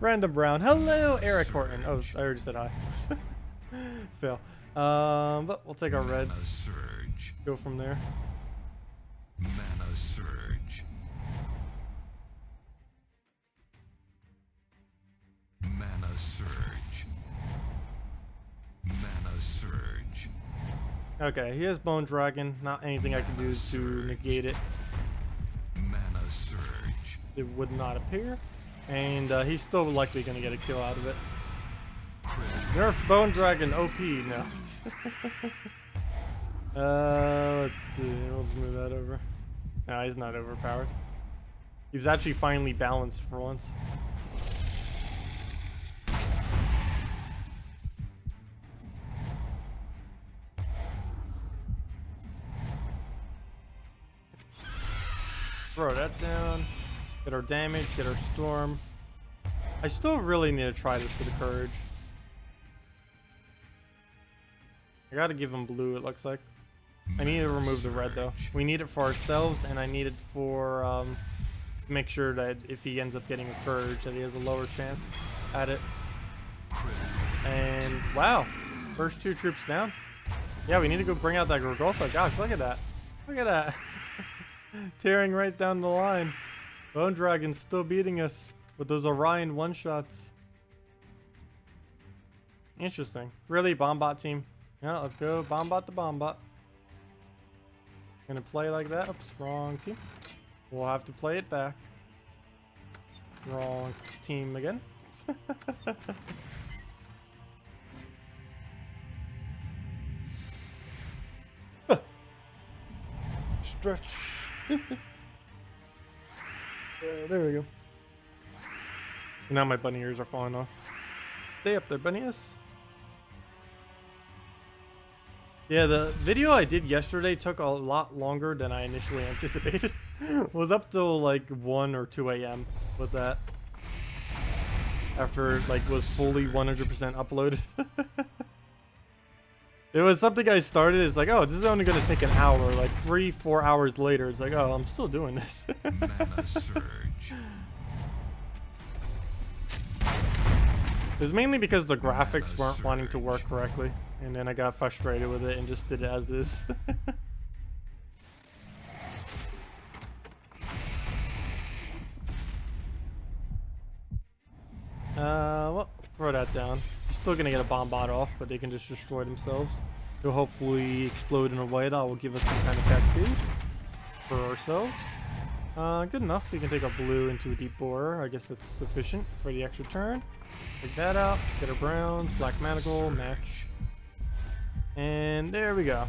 Random brown. Hello, Eric Horton. Oh, I already said hi. Fail. But we'll take our reds. Surge. Go from there. Mana surge. Mana surge. Mana surge. Okay, he has Bone Dragon. Not anything I can do to negate it. Mana surge. It would not appear. And he's still likely going to get a kill out of it. Nerfed Bone Dragon OP. No. Let's see. We'll just move that over. No, he's not overpowered. He's actually finally balanced for once. Throw that down. Get our damage, get our storm. I still really need to try this for the courage. I gotta give him blue, it looks like. I need to remove the red though. We need it for ourselves, and I need it for to make sure that if he ends up getting a courage, that he has a lower chance at it. And wow, First 2 troops down. Yeah, we need to go bring out that Gorgolfa. Gosh, look at that. Look at that. Tearing right down the line. Bone Dragon's still beating us with those Orion one-shots. Interesting. Really, Bombot team. Yeah, let's go Bombot the Bombot. Gonna play like that. Oops, wrong team. We'll have to play it back. Wrong team again. Stretch. There we go. Now my bunny ears are falling off. Stay up there, bunny ears. Yeah, the video I did yesterday took a lot longer than I initially anticipated. Was up till like 1 or 2 a.m. with that. After it like was fully 100% uploaded. It was something I started, it's like, oh, this is only going to take an hour. Like 3-4 hours later, it's like, oh, I'm still doing this. Mana surge. It was mainly because the graphics weren't wanting to work correctly. And then I got frustrated with it and just did it as is. Well, throw that down. He's still gonna get a Bombot off, but they can just destroy themselves. He'll hopefully explode in a way that will give us some kind of cascade for ourselves. Good enough. We can take a blue into a deep borer. I guess that's sufficient for the extra turn. Take that out. Get our browns. Black Manacle. Match. And there we go.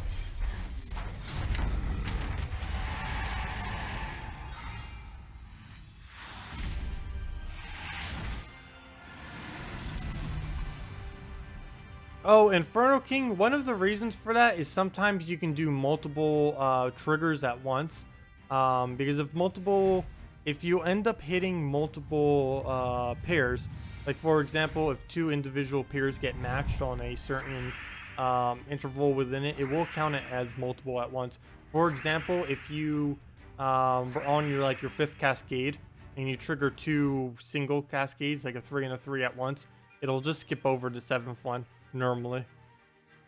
Oh, Inferno King, one of the reasons for that is sometimes you can do multiple triggers at once. Because if you end up hitting multiple pairs, like for example, if 2 individual pairs get matched on a certain interval within it, it will count it as multiple at once. For example, if you were on your 5th cascade and you trigger 2 single cascades, like a 3 and a 3 at once, it'll just skip over the 7th one normally.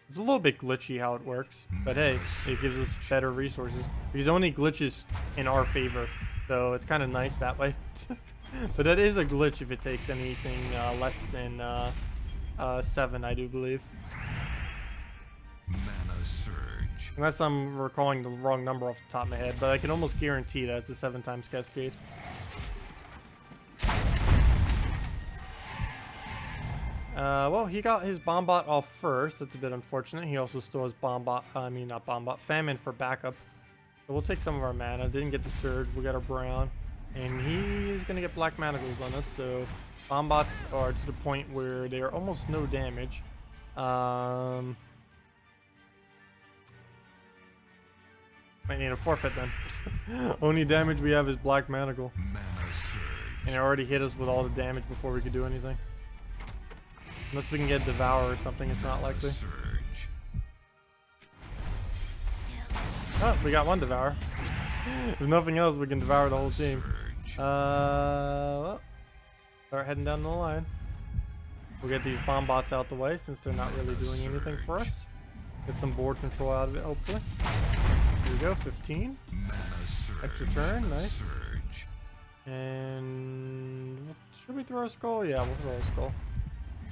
It's a little bit glitchy how it works, but hey, it gives us better resources because it only glitches in our favor, so it's kind of nice that way. But that is a glitch if it takes anything less than 7, I do believe. Mana surge. Unless I'm recalling the wrong number off the top of my head, but I can almost guarantee that it's a 7 times cascade. Well, he got his Bombot off first. That's a bit unfortunate. He also still has Famine for backup. So we'll take some of our mana. Didn't get the Surge. We got our Brown. And he's going to get Black Manacles on us. So Bombots are to the point where they are almost no damage. Might need a forfeit then. Only damage we have is Black Manacle. Mana surge. And it already hit us with all the damage before we could do anything. Unless we can get Devour or something, it's not likely. Surge. Oh, we got one Devour. If nothing else, we can Devour the whole team. Surge. Well, start heading down the line. We'll get these Bombots out the way since they're not really doing anything for us. Get some board control out of it, hopefully. Here we go, 15. Mana surge. Extra turn, Mana nice. surge. And should we throw a skull? Yeah, we'll throw a skull.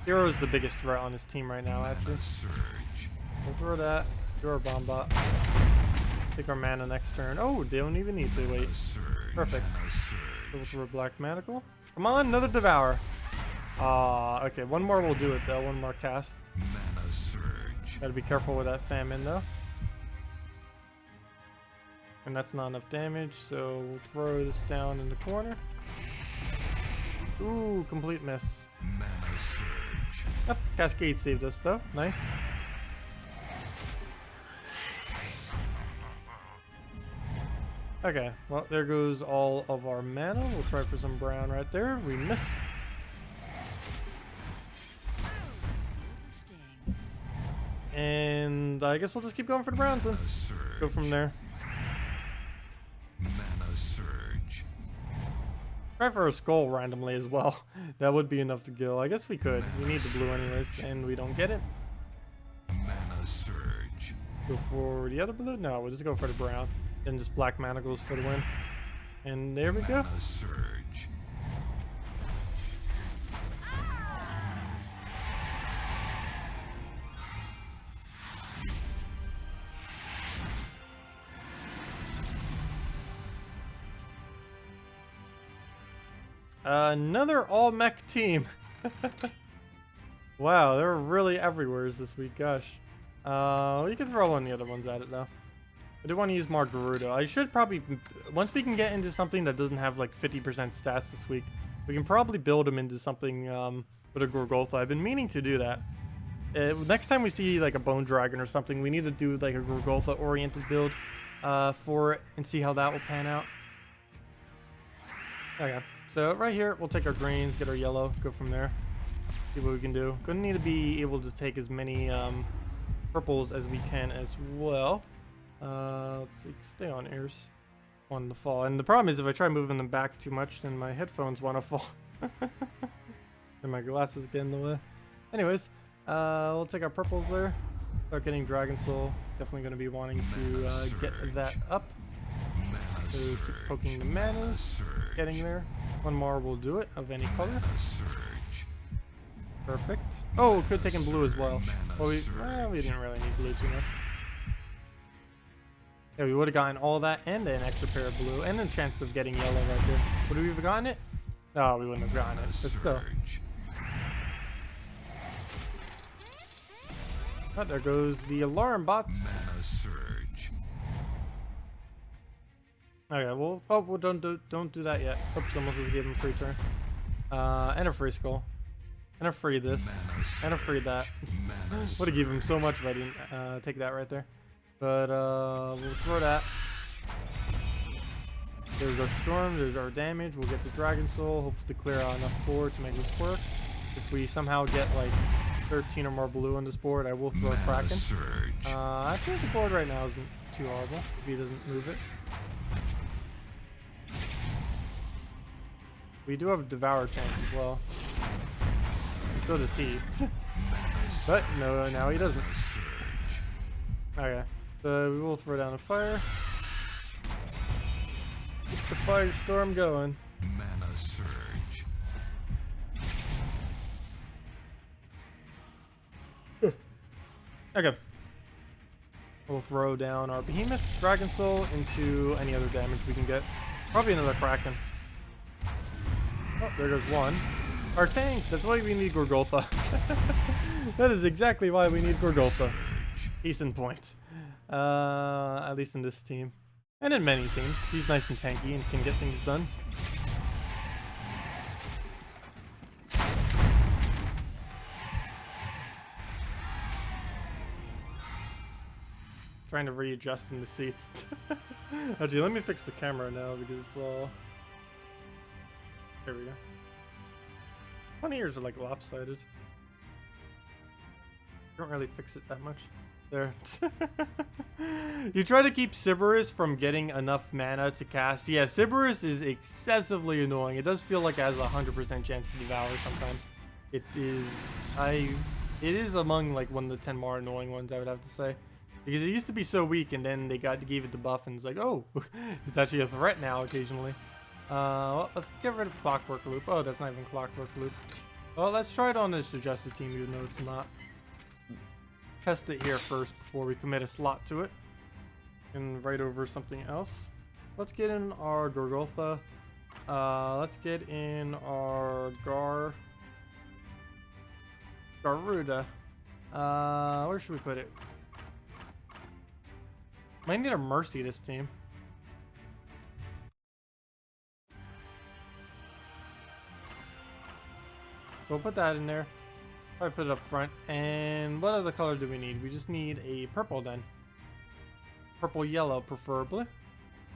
Hero's the biggest threat on his team right now, actually. Mana surge. We'll throw that. Do our Bombot. Take our mana next turn. Oh, they don't even need to wait. Mana surge. Perfect. Mana So we'll surge. throw a Black Manacle. Come on, another Devour. Okay, one more will do it though. One more cast. Mana surge. Gotta be careful with that Famine though. And that's not enough damage, so we'll throw this down in the corner. Ooh, complete miss. Mana surge. Yep, Cascade saved us though. Nice. Okay, well, there goes all of our mana. We'll try for some brown right there. We miss. And I guess we'll just keep going for the browns then. Mana surge. Go from there. Mana surge. Try for a skull randomly as well. That would be enough to kill. I guess we could. We need the blue anyways, and we don't get it. Mana surge. Go for the other blue? No, we'll just go for the brown. Then just black manacles for the win. And there we go. Mana surge. Another all mech team. Wow, they're really everywhere this week. Gosh. We can throw one of the other ones at it though. I do want to use Margaruda. I should probably, once we can get into something that doesn't have like 50% stats this week, we can probably build them into something with a Gorgolfa. I've been meaning to do that. Next time we see like a Bone Dragon or something, we need to do like a Gorgolfa oriented build for it and see how that will pan out. Okay, so right here, we'll take our greens, get our yellow, go from there. See what we can do. Gonna need to be able to take as many purples as we can as well. Let's see, stay on ears. On the fall. And the problem is if I try moving them back too much, then my headphones want to fall. And my glasses get in the way. Anyways, we'll take our purples there. Start getting Dragon Soul. Definitely going to be wanting to get that up. So keep poking the manas. Getting there. One more will do it, of any color. Perfect. Oh, could have taken blue as well. Well, we didn't really need blue too much. Yeah, we would have gotten all that and an extra pair of blue and a chance of getting yellow right there. Would we have gotten it? No, we wouldn't have gotten it, but still. Oh, there goes the alarm bots. Okay, well, well, don't do that yet. Oops, almost just gave him a free turn. And a free skull. And a free this. And a free that. Would have given him so much if I didn't take that right there. But we'll throw that. There's our storm, there's our damage. We'll get the Dragon Soul, hopefully clear out enough board to make this work. If we somehow get like 13 or more blue on this board, I will throw a Kraken. I think the board right now isn't too horrible if he doesn't move it. We do have a Devour chance as well. And so does he. But no, now he doesn't. Okay. So we will throw down a fire. Keep the firestorm going. Mana surge. Okay. We'll throw down our Behemoth, Dragon Soul into any other damage we can get. Probably another Kraken. Oh, there goes one. Our tank. That's why we need Gorgolfa. That is exactly why we need Gorgolfa. Case in point. At least in this team. And in many teams. He's nice and tanky and can get things done. Trying to readjust in the seats. Actually, let me fix the camera now because there we go. My ears are like lopsided. Don't really fix it that much. There. You try to keep Sybaris from getting enough mana to cast. Yeah, Sybaris is excessively annoying. It does feel like it has a 100% chance to devour sometimes. It is among like one of the 10 more annoying ones, I would have to say. Because it used to be so weak and then they gave it the buff and it's like, oh, it's actually a threat now occasionally. Well, let's get rid of Clockwork Loop. Oh, that's not even Clockwork Loop. Well, let's try it on the suggested team even though it's not. Test it here first before we commit a slot to it. And write over something else. Let's get in our Gorgolfa. Let's get in our Garuda. Where should we put it? Might need a Mercy this team. So we'll put that in there. Probably put it up front. And what other color do we need? We just need a purple then. Purple yellow preferably.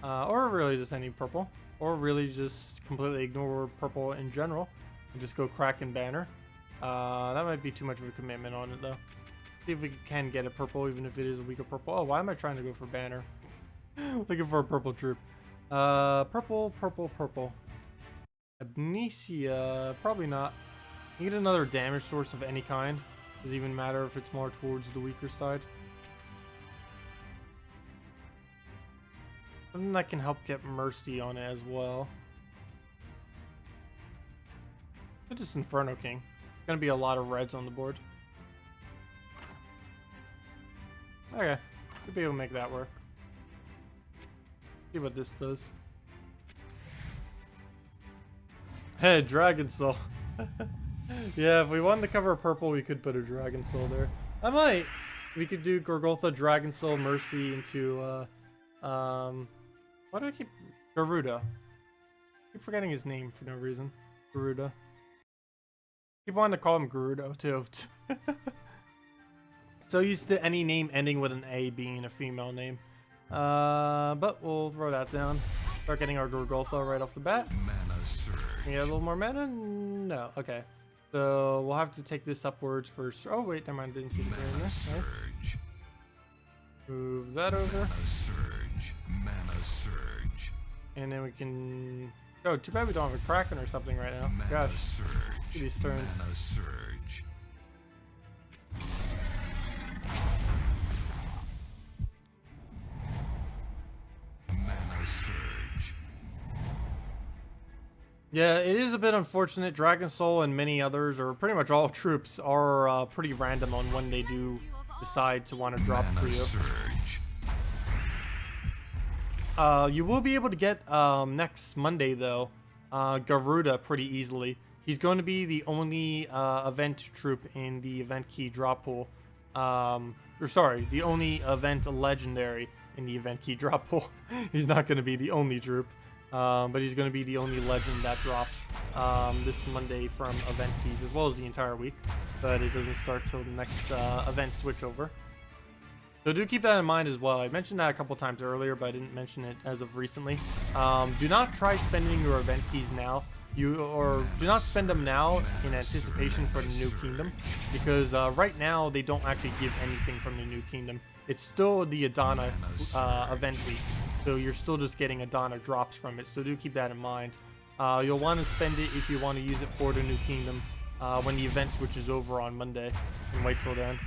Or really just any purple. Or really just completely ignore purple in general. And just go Kraken banner. That might be too much of a commitment on it though. See if we can get a purple even if it is a weaker purple. Oh, why am I trying to go for banner? Looking for a purple troop. Purple. Amnesia. Probably not. Need another damage source of any kind. Does it even matter if it's more towards the weaker side? Something that can help get Mercy on it as well. Just Inferno King. Gonna be a lot of reds on the board. Okay, should be able to make that work. See what this does. Hey, Dragon Soul. Yeah, if we wanted to cover purple, we could put a Dragon Soul there. I might. We could do Gorgoltha, Dragon Soul, Mercy into why do I keep Garuda? I keep forgetting his name for no reason. Garuda. Keep wanting to call him Gerudo too. So used to any name ending with an A being a female name. But we'll throw that down. Start getting our Gorgoltha right off the bat. Mana surge. We get a little more mana? No. Okay. So we'll have to take this upwards first. Oh wait, never mind. Didn't see the green. Nice. Move that over. Mana surge. Mana surge. And then we can... Oh, too bad we don't have a Kraken or something right now. Mana Gosh. surge. These turns. Mana surge. Mana surge. Yeah, it is a bit unfortunate. Dragon Soul and many others, or pretty much all troops, are pretty random on when they do decide to want to drop Mana for you. surge. You will be able to get next Monday though, Garuda pretty easily. He's going to be the only event troop in the event key drop pool. The only event legendary in the event key drop pool. He's not going to be the only troop, but he's going to be the only legend that drops this Monday from event keys, as well as the entire week. But it doesn't start till the next event switchover. So do keep that in mind as well. I mentioned that a couple times earlier, but I didn't mention it as of recently. Do not try spending your event keys now. Do not spend them now in anticipation for the new kingdom, because right now they don't actually give anything from the new kingdom. It's still the Adana event week, so you're still just getting Adana drops from it. So do keep that in mind. You'll want to spend it if you want to use it for the new kingdom when the event switches over on Monday, and wait till then.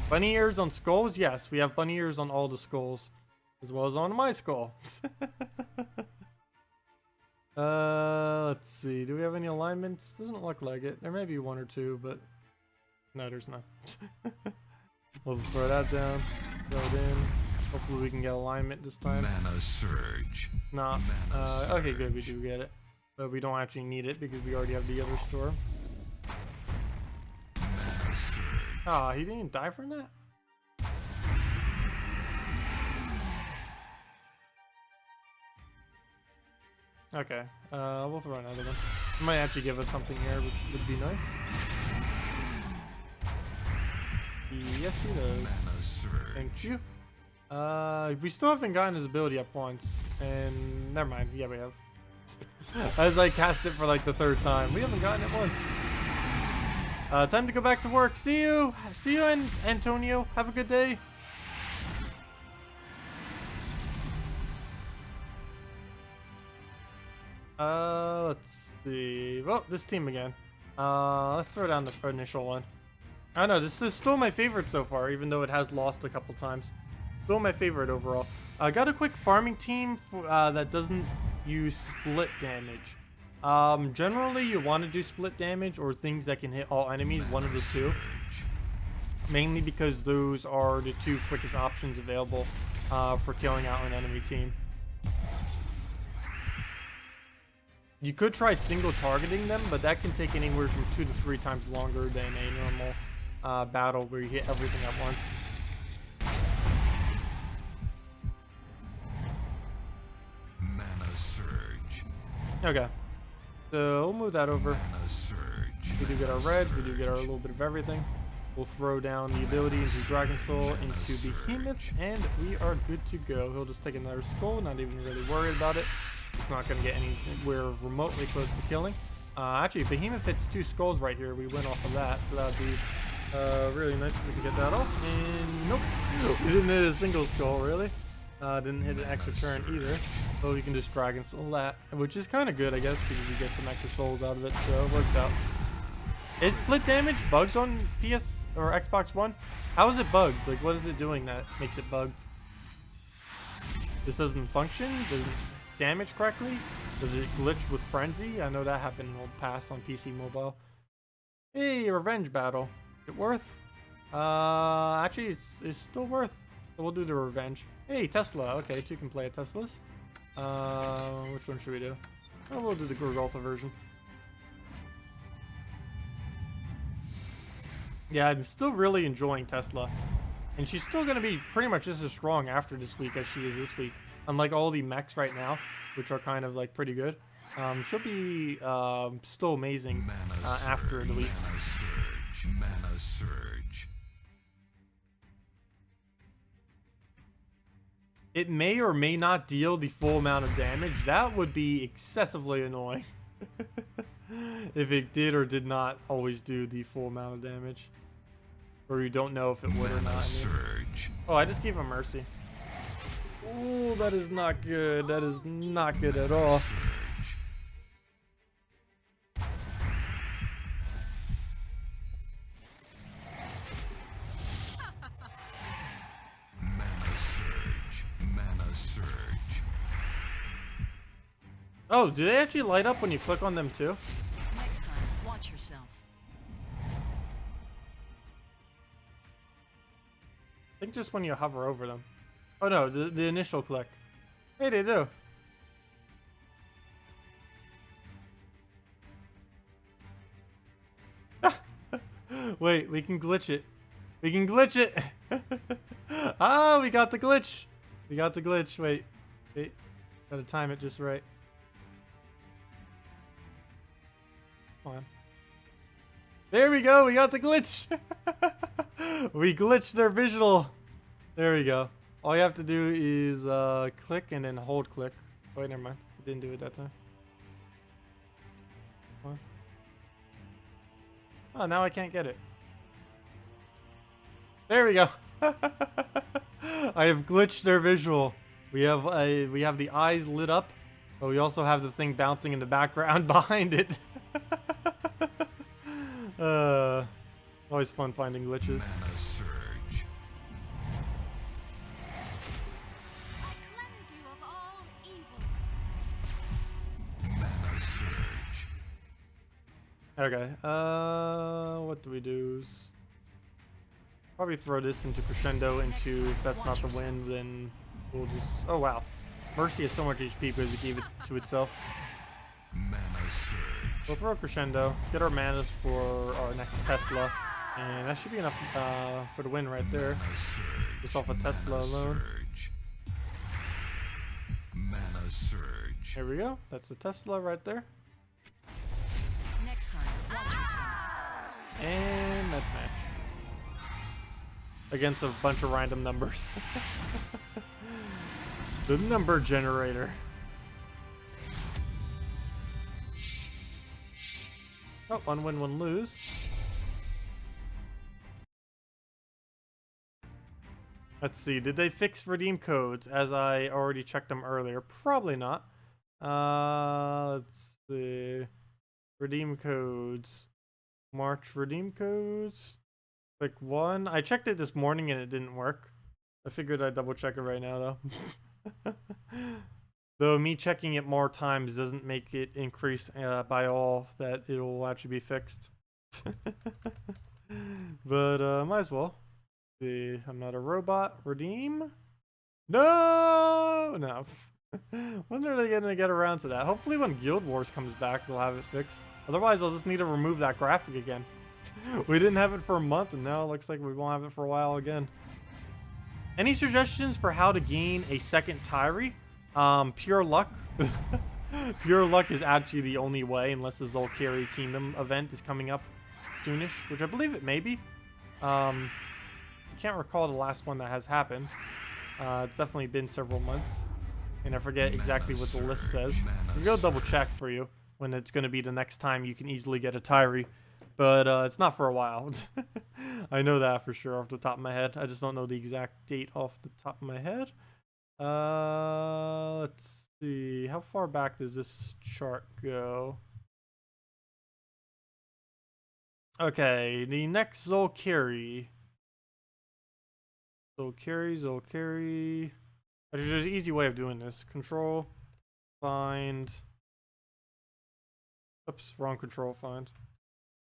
Bunny ears on skulls? Yes, we have bunny ears on all the skulls, as well as on my skull. Let's see. Do we have any alignments? Doesn't look like it. There may be one or two, but no, there's not. We'll just throw that down. Throw it in. Hopefully we can get alignment this time. Mana surge. Nah. Mana Okay, good. We surge. do get it, but we don't actually need it because we already have the other store. Mana surge. Ah, he didn't die from that? Okay, we'll throw another one. It might actually give us something here, which would be nice. Yes, he does. Mana surge. Thank you. We still haven't gotten his ability up once, and never mind. Yeah, we have. As I cast it for like the third time, we haven't gotten it once. Time to go back to work. See you, Antonio. Have a good day. Let's see. Well, this team again. Let's throw down the initial one. I don't know, this is still my favorite so far, even though it has lost a couple times. Still my favorite overall. I got a quick farming team that doesn't use split damage. Generally, you want to do split damage or things that can hit all enemies, one of the two. Mainly because those are the two quickest options available for killing out an enemy team. You could try single targeting them, but that can take anywhere from 2 to 3 times longer than a normal battle where you hit everything at once. Mana surge. Okay, so we'll move that over. Mana surge. We do get our reds, we do get our little bit of everything. We'll throw down the ability into Dragon Soul, into Behemoth, and we are good to go. He'll just take another skull, not even really worried about it. It's not going to get anywhere remotely close to killing. Actually, Behemoth hits 2 skulls right here. We win off of that, so that would be really nice if we could get that off. And nope, we didn't hit a single skull, really. Didn't hit an extra turn either. So we can just Dragon Soul that, which is kind of good, I guess, because we get some extra souls out of it, so it works out. Is split damage bugged on PS or Xbox One? How is it bugged? Like, what is it doing that makes it bugged? This doesn't function? Doesn't damage correctly? Does it glitch with Frenzy? I know that happened in the past on PC Mobile. Hey, revenge battle. Is it worth? Actually, it's still worth. So we'll do the revenge. Hey, Tesla. Okay, two can play at Teslas. Which one should we do? Oh, we'll do the Gurgultha version. Yeah, I'm still really enjoying Tesla. And she's still going to be pretty much just as strong after this week as she is this week. Unlike all the mechs right now, which are kind of like pretty good. She'll be still amazing after the week. Mana surge. Mana surge. It may or may not deal the full amount of damage. That would be excessively annoying. If it did or did not always do the full amount of damage. Or you don't know if it would or not. Surge. Oh, I just gave him mercy. Oh, that is not good. That is not good at all. Surge. Mana surge. Mana surge. Oh, do they actually light up when you click on them too? Next time, watch yourself. I think just when you hover over them. Oh no, the initial click. Hey, they do. Wait, we can glitch it. We can glitch it. Ah, we got the glitch. We got the glitch. Wait. Gotta time it just right. Come on. There we go. We got the glitch. We glitched their visual. There we go. All you have to do is click and then hold click. Wait, never mind. I didn't do it that time. Come on. Oh, now I can't get it. There we go. I have glitched their visual. We have the eyes lit up, but we also have the thing bouncing in the background behind it. Always fun finding glitches. Mana surge. I cleanse you of all evil. Mana surge. Okay. What do we do? Probably throw this into crescendo into. If that's not the win, then we'll just. Oh wow, Mercy has so much HP because it gave it to itself. Mana surge. We'll throw crescendo, get our manas for our next Tesla, and that should be enough for the win right there. Mana surge. Just off a Tesla alone. Surge. Mana surge. Here we go. That's a Tesla right there. Next time, watch yourself. And that's match. Against a bunch of random numbers. The number generator. Oh, one win, one lose. Let's see. Did they fix redeem codes as I already checked them earlier? Probably not. Let's see. Redeem codes. March redeem codes. Click one. I checked it this morning and it didn't work. I figured I'd double check it right now though. Though me checking it more times doesn't make it increase by all that it'll actually be fixed. But might as well. See, I'm not a robot. Redeem? No! No. When are they gonna get around to that? Hopefully when Guild Wars comes back, they'll have it fixed. Otherwise, I'll just need to remove that graphic again. We didn't have it for a month, and now it looks like we won't have it for a while again. Any suggestions for how to gain a second Tyree? Pure luck. Pure luck is actually the only way, unless the Zolkari Kingdom event is coming up soonish, which I believe it may be. I can't recall the last one that has happened. It's definitely been several months, and I forget exactly what the list says. I'm gonna double check for you when it's gonna be the next time you can easily get a Tyree, but it's not for a while. I know that for sure off the top of my head. I just don't know the exact date off the top of my head. Let's see. How far back does this chart go? Okay, the next Zolkiri. Zolkiri. There's an easy way of doing this. Control, find. Oops, wrong control find.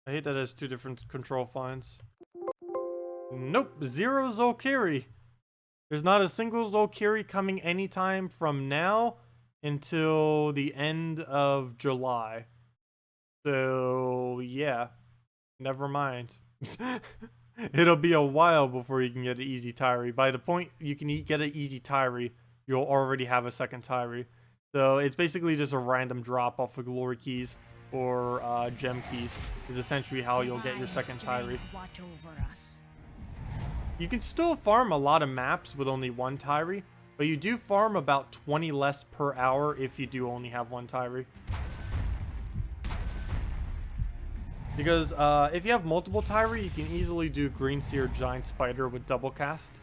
I hate that there's two different control finds. Nope, 0 Zolkiri. There's not a single Zolkiri coming anytime from now until the end of July. So, yeah. Never mind. It'll be a while before you can get an easy Tyree. By the point you can get an easy Tyree, you'll already have a second Tyree. So it's basically just a random drop off of glory keys or gem keys is essentially how you'll get your second Tyree. Watch over us. You can still farm a lot of maps with only one Tyree, but you do farm about 20 less per hour if you do only have one Tyree. Because if you have multiple Tyree, you can easily do Green Seer Giant Spider with double cast.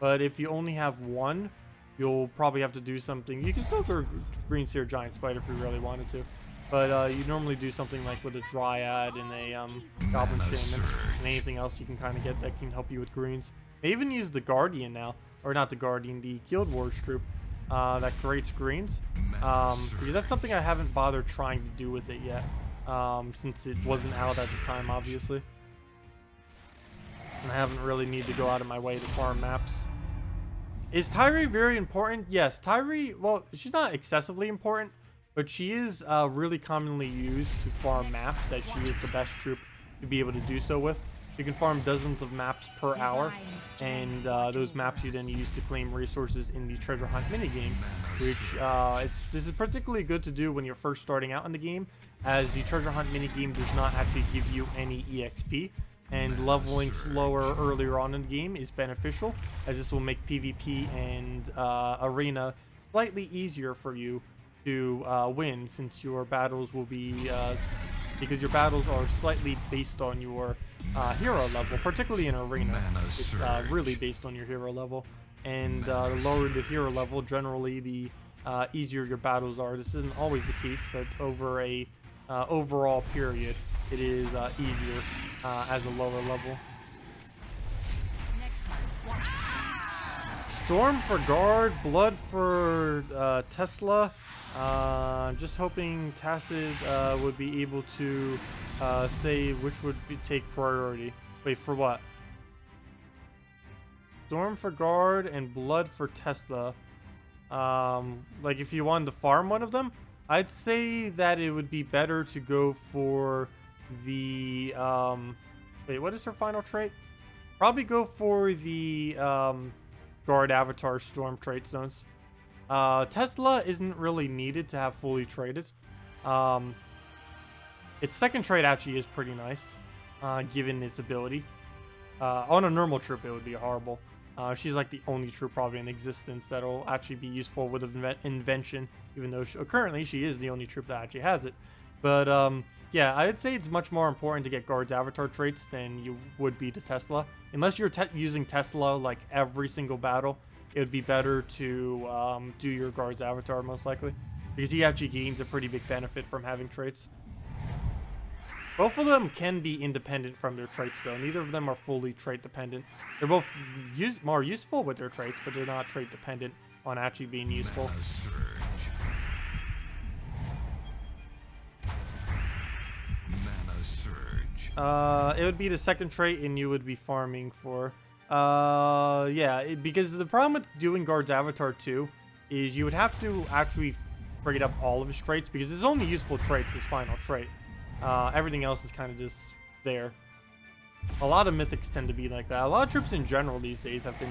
But if you only have one, you'll probably have to do something. You can still go Green Seer Giant Spider if you really wanted to. But you normally do something like with a Dryad and a Goblin Shaman. And anything else you can kind of get that can help you with greens. They even use the Guardian now. Or not the Guardian, the Guild Wars troop that creates greens. Because that's something I haven't bothered trying to do with it yet. Since it wasn't out at the time, obviously. And I haven't really needed to go out of my way to farm maps. Is Tyree very important? Yes, Tyree, well, she's not excessively important, but she is really commonly used to farm maps, as she is the best troop to be able to do so with. You can farm dozens of maps per hour, and those maps you then use to claim resources in the treasure hunt minigame, which this is particularly good to do when you're first starting out in the game, as the treasure hunt minigame does not actually give you any EXP, and leveling slower earlier on in the game is beneficial, as this will make PvP and arena slightly easier for you to win, since your battles will be because your battles are slightly based on your hero level, particularly in arena. It's really based on your hero level, and the lower the hero level, generally the easier your battles are. This isn't always the case, but over a overall period, it is easier as a lower level. Next time, watch yourself. Storm for guard, blood for Tesla. Just hoping Tacet would be able to say which would take priority. Wait, for what? Storm for guard and blood for Tesla. Like if you wanted to farm one of them, I'd say that it would be better to go for the wait, what is her final trait? Probably go for the guard avatar storm trait zones. Tesla isn't really needed to have fully traded. Its second trait actually is pretty nice, given its ability. On a normal troop, it would be horrible. She's like the only troop probably in existence that'll actually be useful with invention, even though currently she is the only troop that actually has it. But yeah, I'd say it's much more important to get guard's avatar traits than you would be to Tesla. Unless you're using Tesla like every single battle, it would be better to do your guard's avatar most likely, because he actually gains a pretty big benefit from having traits. Both of them can be independent from their traits though. Neither of them are fully trait dependent. They're both more useful with their traits, but they're not trait dependent on actually being useful. Mana surge. Mana surge. It would be the second trait, and you would be farming for. Yeah, because the problem with doing guard's avatar too is you would have to actually bring up all of his traits, because his only useful trait's his final trait. Everything else is kind of just there. A lot of mythics tend to be like that. A lot of troops in general these days have been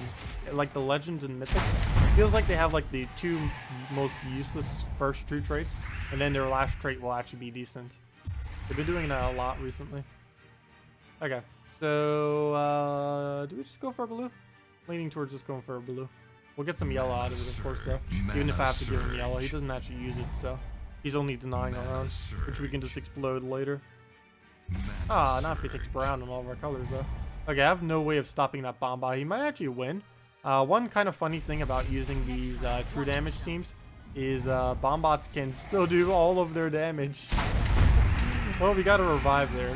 like the legends and mythics. It feels like they have like the two most useless first true traits, and then their last trait will actually be decent. They've been doing that a lot recently. Okay, so do we just go for a blue? Leaning towards just going for a blue. We'll get some yellow out of it, of course, though. Even if I have to give him yellow, he doesn't actually use it, so he's only denying our own, which we can just explode later. Ah, not if he takes brown on all of our colors, though. Okay, I have no way of stopping that Bomba. He might actually win. One kind of funny thing about using these true damage teams is Bombots can still do all of their damage. Well, we got a revive there.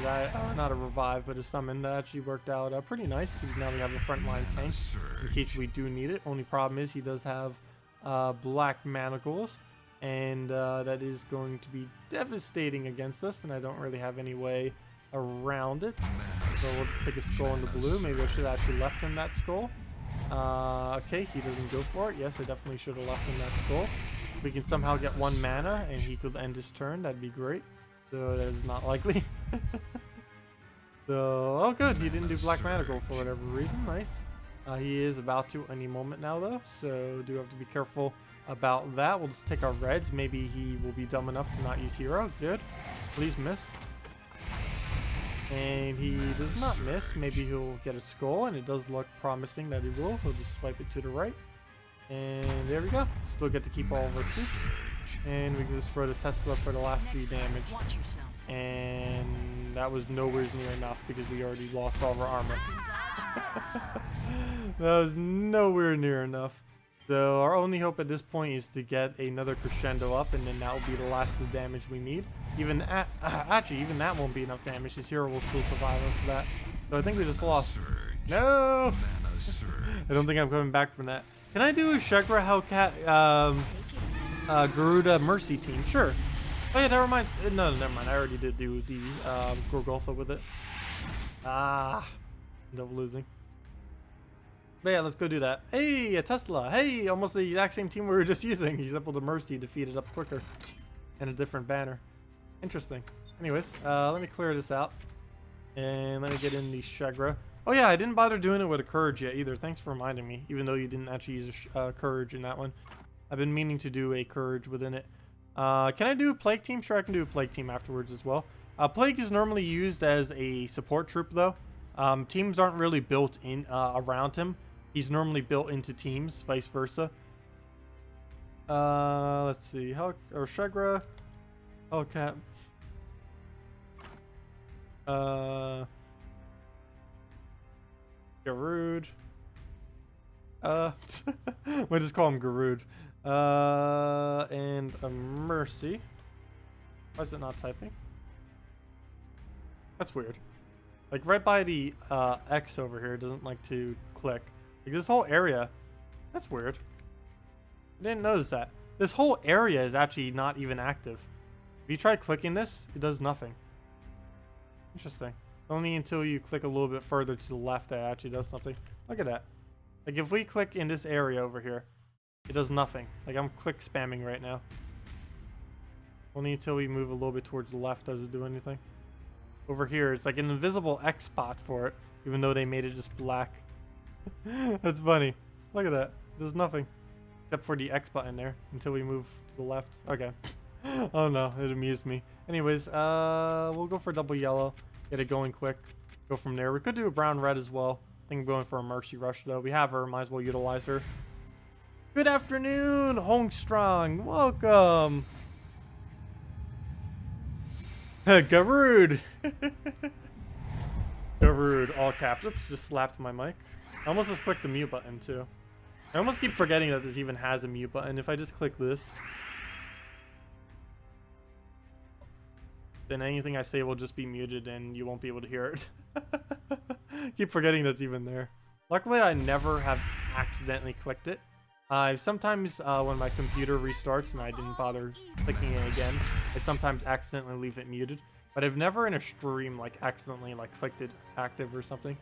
Not a revive, but a summon that actually worked out pretty nice because now we have a frontline tank in case we do need it. Only problem is he does have black manacles, and that is going to be devastating against us, and I don't really have any way around it. So we'll just take a skull in the blue. Maybe I should have actually left him that skull. Okay, he doesn't go for it. Yes, I definitely should have left him that skull. If we can somehow get 1 mana and he could end his turn, that'd be great. So that is not likely. So, oh good, he didn't do black manacle for whatever reason. Nice. He is about to any moment now though, so do have to be careful about that. We'll just take our reds. Maybe he will be dumb enough to not use hero. Good. Please miss. And he does not miss. Maybe he'll get a skull, and it does look promising that he will. He'll just swipe it to the right. And there we go. Still get to keep all of our troops. And we can just throw the Tesla for the last 3 damage. And that was nowhere near enough because we already lost all of our armor. That was nowhere near enough. So our only hope at this point is to get another crescendo up, and then that will be the last of the damage we need. Even actually, even that won't be enough damage. His hero will still survive after that. So I think we just lost. No! I don't think I'm coming back from that. Can I do a Shegra Hellcat Garuda Mercy team? Sure. Oh yeah, never mind. No, never mind. I already did do the Gorgotha with it. Ah, end up losing. But yeah, let's go do that. Hey, a Tesla. Hey, almost the exact same team we were just using, except with the Mercy defeated up quicker. And a different banner. Interesting. Anyways, let me clear this out. And let me get in the Shegra. Oh yeah, I didn't bother doing it with a Courage yet either. Thanks for reminding me, even though you didn't actually use a Courage in that one. I've been meaning to do a Courage within it. Can I do a Plague team? Sure, I can do a Plague team afterwards as well. Plague is normally used as a support troop though. Teams aren't really built in around him. He's normally built into teams, vice versa. Let's see. Shegra. Hellcat. Garud. We'll just call him Garud. And a Mercy. Why is it not typing? That's weird. Like right by the X over here, it doesn't like to click. Like this whole area, that's weird. I didn't notice that. This whole area is actually not even active. If you try clicking this, it does nothing. Interesting. Only until you click a little bit further to the left that it actually does something. Look at that. Like if we click in this area over here, it does nothing. Like I'm click spamming right now. Only until we move a little bit towards the left does it do anything. Over here, it's like an invisible X spot for it, even though they made it just black. That's funny. Look at that. There's nothing. Except for the X button there, until we move to the left. Okay. Oh no, it amused me. Anyways, we'll go for double yellow. Get it going quick. Go from there. We could do a brown red as well. I think I'm going for a Mercy Rush though. We have her, might as well utilize her. Good afternoon, Hongstrong. Welcome. Garud. Garud, all caps. Oops, just slapped my mic. I almost just clicked the mute button too. I almost keep forgetting that this even has a mute button. If I just click this, then anything I say will just be muted and you won't be able to hear it. Keep forgetting that's even there. Luckily, I never have accidentally clicked it. Sometimes when my computer restarts and I didn't bother clicking it again, I sometimes accidentally leave it muted. But I've never in a stream like accidentally like clicked it active or something.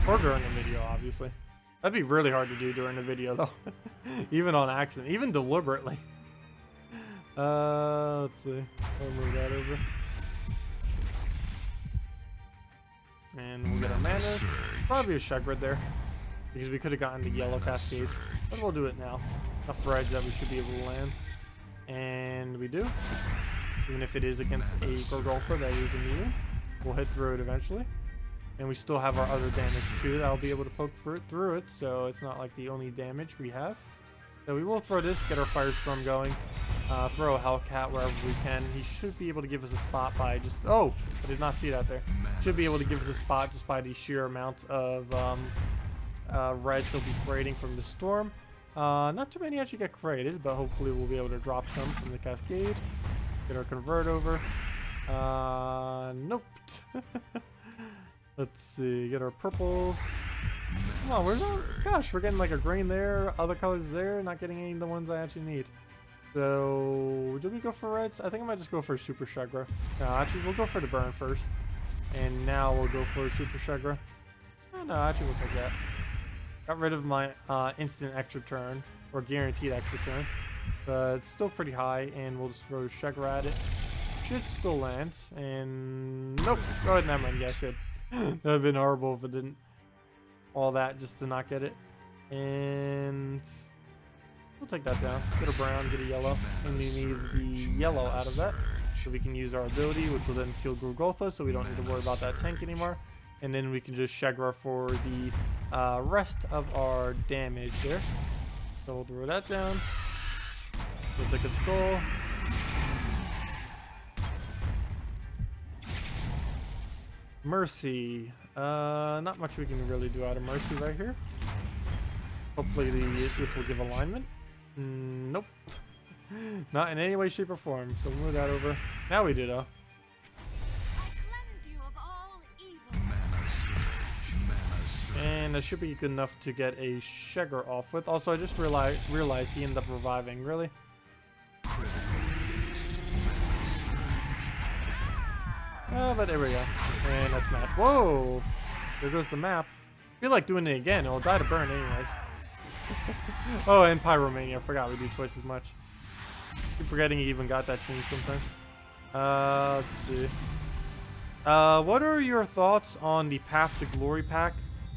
Or during a video, obviously. That'd be really hard to do during a video though. Even on accident, even deliberately. Let's see. I'll move that over. And we'll get our mana. Probably a Shegra there. Because we could have gotten the yellow cascades. But we'll do it now. Enough reds that we should be able to land. And we do. Even if it is against a Gorgolfa that is immune. We'll hit through it eventually. And we still have our other damage too that I'll be able to poke through it. So it's not like the only damage we have. So we will throw this, get our Firestorm going. Throw a Hellcat wherever we can. He should be able to give us a spot by just... Oh! I did not see that there. Should be able to give us a spot just by the sheer amount of reds he'll be creating from the storm. Not too many actually get created, but hopefully we'll be able to drop some from the cascade. Get our convert over. Nope. Let's see, get our purples. Come on, where's our, gosh, we're getting like a green there, other colors there, not getting any of the ones I actually need. So, do we go for reds? I think I might just go for Super Shagra. No, actually, we'll go for the burn first. And now we'll go for Super Shagra. Oh, no, actually looks like that. Got rid of my instant extra turn, or guaranteed extra turn. But it's still pretty high, and we'll just throw Shagra at it. Should still land, and nope. Go ahead, never mind. Yeah, good. That would have been horrible if it didn't. All that just to not get it. And we'll take that down. Get a brown, get a yellow. And we need the yellow out of that. So we can use our ability, which will then kill Gurgoltha, so we don't need to worry about that tank anymore. And then we can just Shagra for the rest of our damage there. So we'll throw that down. We'll take a skull. Mercy. Not much we can really do out of Mercy right here. Hopefully this will give alignment. Nope. Not in any way, shape, or form. So we'll move that over. Now we do though. And that should be good enough to get a Shagra off with. Also, I just realized he ended up reviving. Really? Oh, but there we go. And that's match. Whoa! There goes the map. I feel like doing it again. It'll die to burn anyways. Oh, and Pyromania. I forgot we do twice as much. Keep forgetting he even got that change sometimes. Let's see. What are your thoughts on the Path to Glory pack?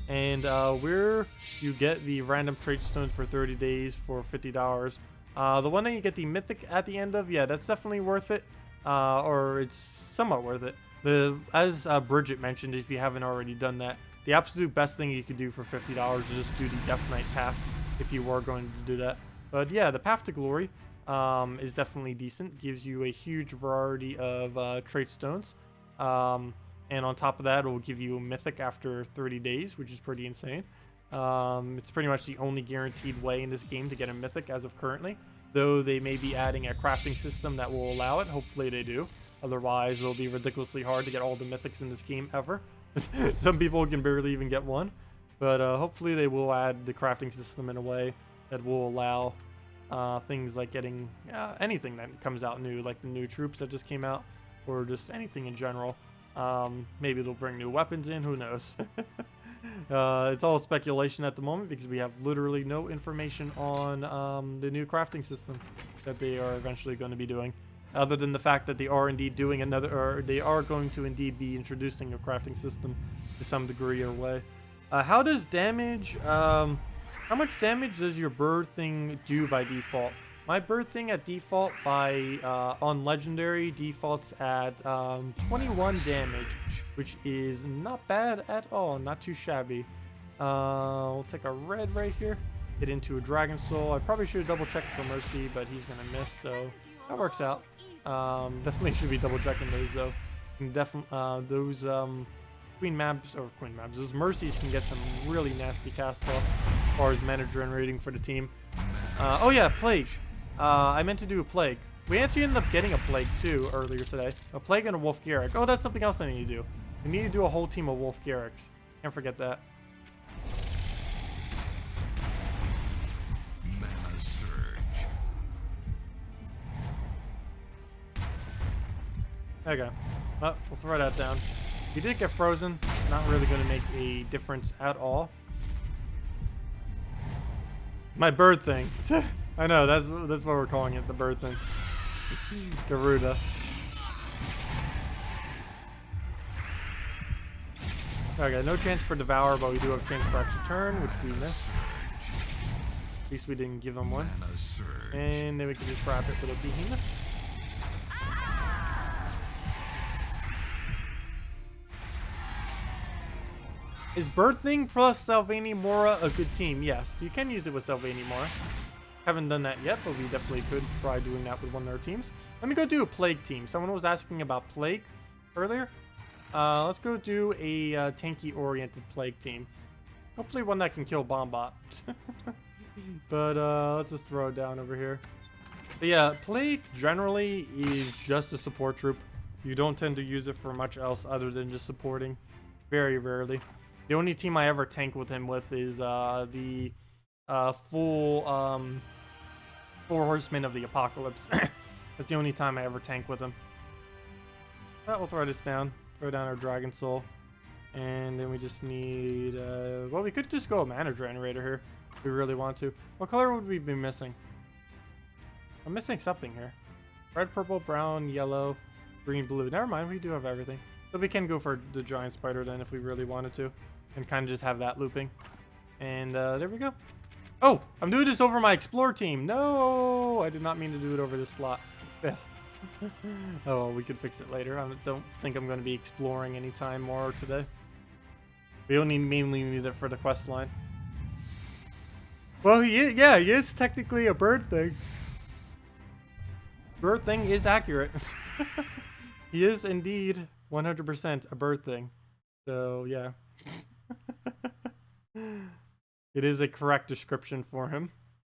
And where you get the random trait stones for 30 days for $50. The one that you get the mythic at the end of, yeah, that's definitely worth it. Or it's somewhat worth it. As Bridget mentioned, if you haven't already done that, the absolute best thing you could do for $50 is just do the Death Knight path if you were going to do that. But yeah, the Path to Glory is definitely decent. Gives you a huge variety of trait stones. And on top of that, it will give you a mythic after 30 days, which is pretty insane. It's pretty much the only guaranteed way in this game to get a mythic as of currently. Though they may be adding a crafting system that will allow it. Hopefully they do. Otherwise, it'll be ridiculously hard to get all the mythics in this game ever. Some people can barely even get one. But hopefully they will add the crafting system in a way that will allow things like getting anything that comes out new, like the new troops that just came out, or just anything in general. Maybe they'll bring new weapons in, who knows. It's all speculation at the moment because we have literally no information on the new crafting system that they are eventually going to be doing, other than the fact that they are indeed doing another, or they are going to indeed be introducing a crafting system to some degree or way. How does damage, how much damage does your bird thing do by default? My bird thing at default by on legendary defaults at 21 damage, which is not bad at all, not too shabby. We'll take a red right here, get into a Dragon Soul. I probably should double check for Mercy, but he's gonna miss, so that works out. Definitely should be double checking those though. Definitely those Queen Mabs, those Mercies can get some really nasty cast off as far as mana generating for the team. Oh yeah, Plague. I meant to do a Plague. We actually ended up getting a Plague too earlier today. A Plague and a Wolf Garrick. Oh, that's something else I need to do. We need to do a whole team of Wolf Garricks. Can't forget that. Mana surge. Okay. Well, we'll throw that down. We did get frozen. Not really going to make a difference at all. My bird thing. I know, that's what we're calling it, the bird thing. Garuda. Okay, no chance for Devour, but we do have a chance for extra turn, which we missed. At least we didn't give him one. And then we can just wrap it with a Behemoth. Is Bird Thing plus Salvani Mora a good team? Yes, you can use it with Salvani Mora. Haven't done that yet, but we definitely could try doing that with one of our teams. Let me go do a Plague team. Someone was asking about Plague earlier. Let's go do a tanky-oriented Plague team. Hopefully one that can kill Bombot. But let's just throw it down over here. But yeah, Plague generally is just a support troop. You don't tend to use it for much else other than just supporting. Very rarely. The only team I ever tank with him with is the full 4 Horsemen of the Apocalypse. That's the only time I ever tank with him. But we'll throw this down. Throw down our Dragon Soul. And then we just need... well, we could just go a Mana Generator here. If we really want to. What color would we be missing? I'm missing something here. Red, purple, brown, yellow, green, blue. Never mind, we do have everything. So we can go for the Giant Spider then if we really wanted to. And kind of just have that looping. And there we go. Oh, I'm doing this over my Explore team. No, I did not mean to do it over this slot. Fail. Oh, well, we could fix it later. I don't think I'm going to be exploring anytime more today. We only mainly need it for the quest line. Well, he is technically a bird thing. Bird thing is accurate. He is indeed 100% a bird thing. So, yeah. It is a correct description for him.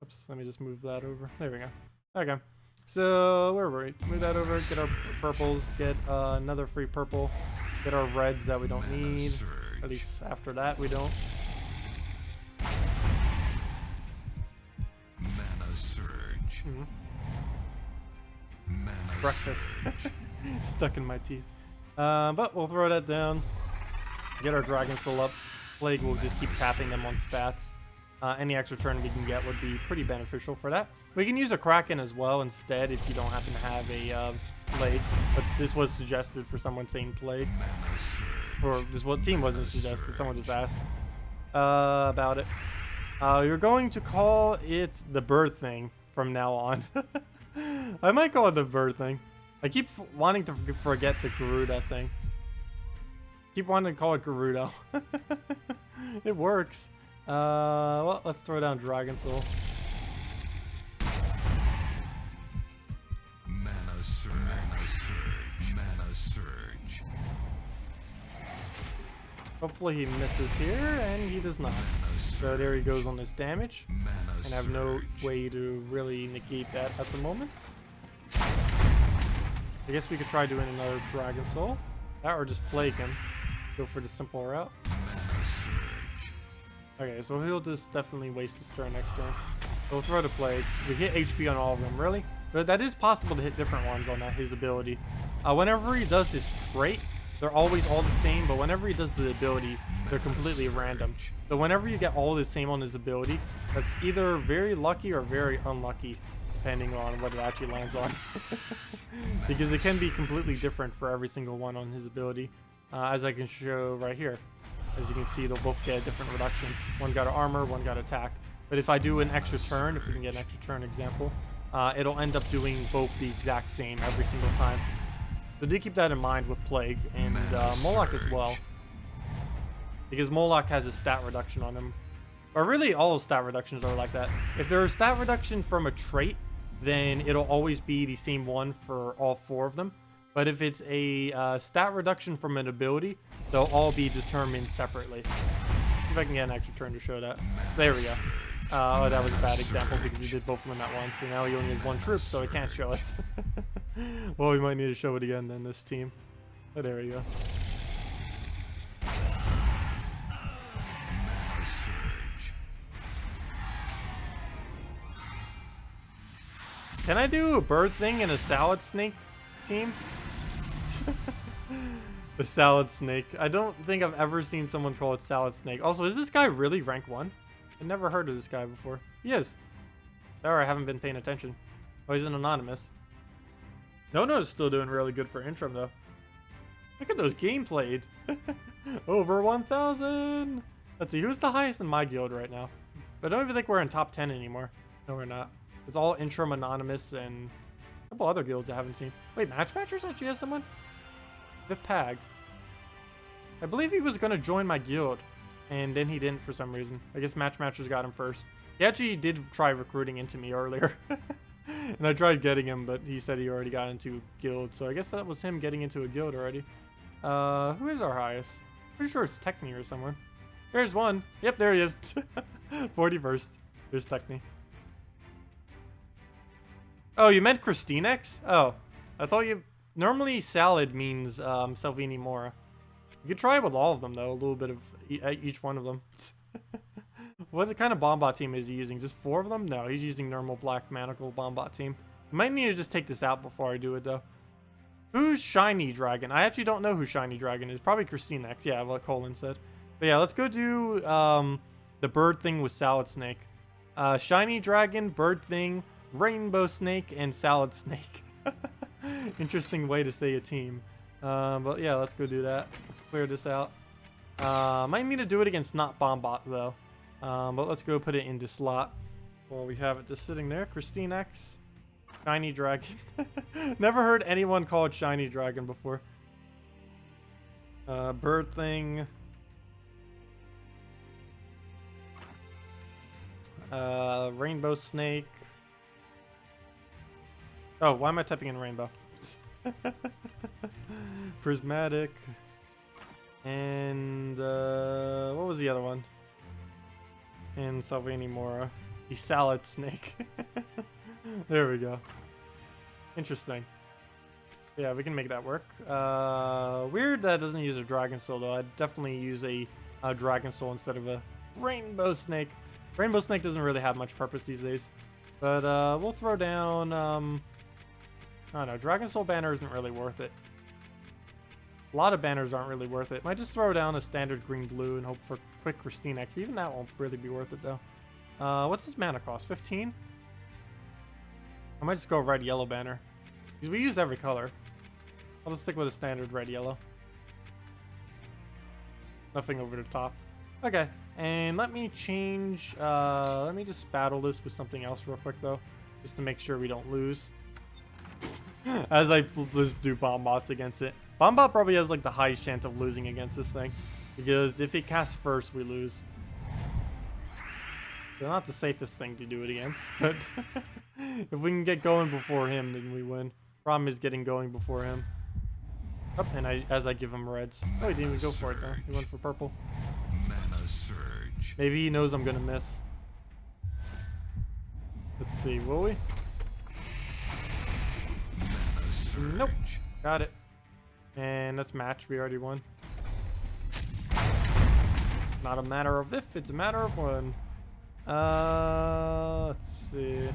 Oops, let me just move that over. There we go. Okay. So, where were we? Move that over, get our purples, get another free purple, get our reds that we don't need. At least after that, we don't. Mana surge. Mana Breakfast. Stuck in my teeth. But we'll throw that down. Get our Dragon Soul up. Plague will just keep tapping them on stats. Any extra turn we can get would be pretty beneficial for that. We can use a Kraken as well instead if you don't happen to have a Plague. But this was suggested for someone saying Plague. Or this team wasn't suggested, someone just asked about it. You're going to call it the bird thing from now on. I might call it the bird thing. I keep wanting to forget the Garuda thing. Keep wanting to call it Gerudo. It works. Well, let's throw down Dragon Soul. Mana surge. Mana surge. Mana surge. Hopefully he misses here, and he does not. So there he goes on his damage. And I have no way to really negate that at the moment. I guess we could try doing another Dragon Soul. That or just Plague him. Go for the simple route. Okay, so he'll just definitely waste his turn next turn. We'll throw the Plague. We hit HP on all of them, really. But that is possible to hit different ones on his ability. Whenever he does his trait, they're always all the same, but whenever he does the ability, they're completely random. So whenever you get all the same on his ability, that's either very lucky or very unlucky, depending on what it actually lands on. Because it can be completely different for every single one on his ability, as I can show right here. As you can see, they'll both get a different reduction. One got armor, one got attack. But if I do an extra turn, if we can get an extra turn example, it'll end up doing both the exact same every single time. So do keep that in mind with Plague and Moloch as well. Because Moloch has a stat reduction on him. Or really, all stat reductions are like that. If there's a stat reduction from a trait, then it'll always be the same one for all 4 of them. But if it's a stat reduction from an ability, they'll all be determined separately. See if I can get an extra turn to show that. There we go. Oh, that was a bad example because he did both of them at once, and now he only has 1 troop, so he can't show it. Well, we might need to show it again then, this team. Oh, there we go. Can I do a bird thing in a salad snake team? The salad snake. I don't think I've ever seen someone call it salad snake. Also, is this guy really rank 1? I've never heard of this guy before. He is. Or I haven't been paying attention. Oh, he's an anonymous. No, still doing really good for Intrum though. Look at those game played. Over 1,000. Let's see, who's the highest in my guild right now? I don't even think we're in top 10 anymore. No, we're not. It's all Intrum anonymous and a couple other guilds I haven't seen. Wait, Matchmatchers actually has someone? Vipag. I believe he was going to join my guild, and then he didn't for some reason. I guess Matchmatchers got him first. He actually did try recruiting into me earlier. And I tried getting him, but he said he already got into a guild. So I guess that was him getting into a guild already. Who is our highest? Pretty sure it's Techni or someone. There's one. Yep, there he is. 41st. Here's Techni. Oh, you meant Christinex? Oh, I thought you... Normally salad means Salvini Mora. You could try it with all of them, though. A little bit of each one of them. What kind of Bombot team is he using? Just 4 of them? No, he's using normal Black Manacle Bombot team. I might need to just take this out before I do it, though. Who's Shiny Dragon? I actually don't know who Shiny Dragon is. Probably Christinex. Yeah, what Colin said. But yeah, let's go do the bird thing with Salad Snake. Shiny Dragon, Bird Thing, Rainbow Snake, and Salad Snake. Interesting way to say a team. But yeah, let's go do that. Let's clear this out. Might need to do it against not Bombot, though. But let's go put it into slot. Well, we have it just sitting there. Christinex. Shiny Dragon. Never heard anyone call it Shiny Dragon before. Bird Thing. Rainbow Snake. Oh, why am I typing in rainbow? Prismatic. And what was the other one? And Salvini Mora. The Salad Snake. There we go. Interesting. Yeah, we can make that work. Weird that it doesn't use a Dragon Soul, though. I'd definitely use a Dragon Soul instead of a Rainbow Snake. Rainbow Snake doesn't really have much purpose these days. But we'll throw down... I don't know. Dragon Soul banner isn't really worth it. A lot of banners aren't really worth it. Might just throw down a standard green-blue and hope for quick Christinex. Even that won't really be worth it, though. What's his mana cost? 15? I might just go red-yellow banner. Because we use every color. I'll just stick with a standard red-yellow. Nothing over the top. Okay. And let me change... let me just battle this with something else real quick, though. Just to make sure we don't lose. As I just do Bombots against it. Bombot probably has like the highest chance of losing against this thing. Because if it casts first, we lose. They're not the safest thing to do it against. But if we can get going before him, then we win. Problem is getting going before him. Oh, and as I give him reds. Oh, he didn't even go for it though. He went for purple. Mana surge. Maybe he knows I'm gonna miss. Let's see, will we? Mana surge. Nope. Got it. And let's match. We already won. Not a matter of if, it's a matter of when. Let's see.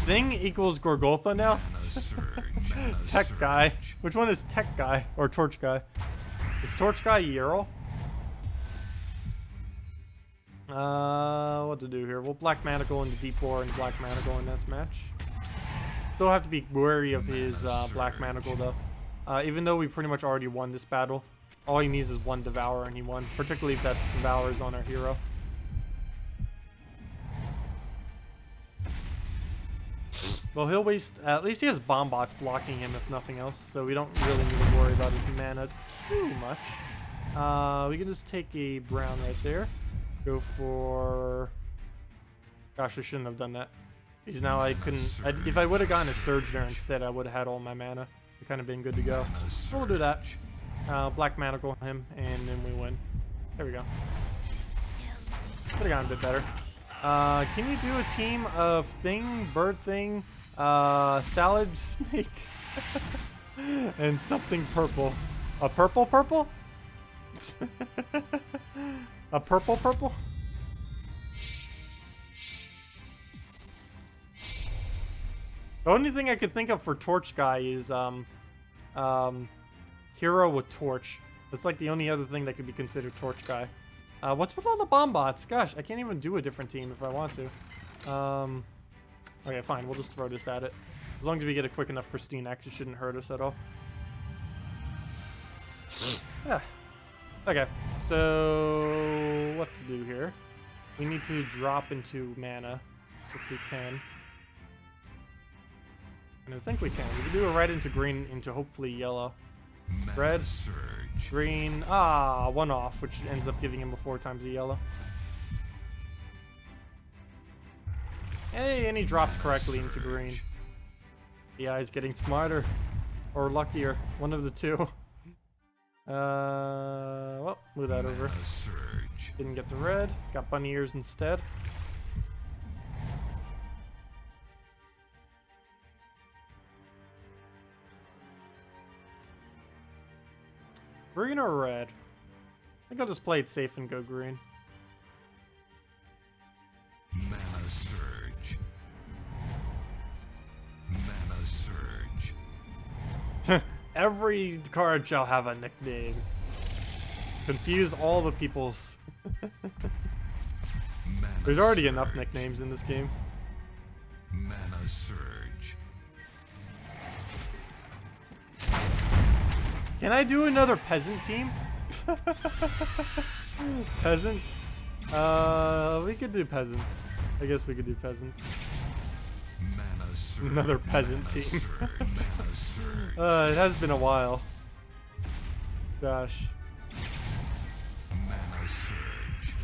Thing equals Gorgoltha now? Tech guy. Which one is tech guy? Or torch guy? Is torch guy Yerl? What to do here? We'll Black Manacle into Deep War and Black Manacle in that match. Still have to be wary of his Black Manacle though. Even though we pretty much already won this battle. All he needs is one Devour and he won. Particularly if that Devour is on our hero. Well, he'll waste... at least he has Bombots blocking him if nothing else. So we don't really need to worry about his mana too much. We can just take a brown right there. Go for... Gosh, I shouldn't have done that. Because now I couldn't... if I would have gotten a Surge there instead, I would have had all my mana. It kind of been good to go. So we'll do that. Black Manacle him, and then we win. There we go. Could have gotten a bit better. Can you do a team of Thing, Bird Thing, Salad Snake, and something purple? A purple purple? A purple purple? The only thing I could think of for Torch Guy is Hero with Torch. That's like the only other thing that could be considered Torch Guy. What's with all the Bombots? Gosh, I can't even do a different team if I want to. Okay, fine. We'll just throw this at it. As long as we get a quick enough Christine X, it shouldn't hurt us at all. Yeah. Okay, so what to do here? We need to drop into mana if we can. And I think we can. We can do a red into green into hopefully yellow. Red, green, one off, which ends up giving him a 4 times a yellow. Hey, and he drops correctly into green. Yeah, he's getting smarter. Or luckier. One of the two. Well, move that over. Mana surge. Didn't get the red. Got bunny ears instead. Green or red? I think I'll just play it safe and go green. Mana surge. Mana surge. Every card shall have a nickname. Confuse all the peoples. Mana There's already surge. enough nicknames in this game. Mana surge. Can I do another peasant team? Peasant? We could do peasants. I guess we could do peasants. Mana surge. Another peasant Mana team. surge. Mana surge. It has been a while. Gosh. Mana surge.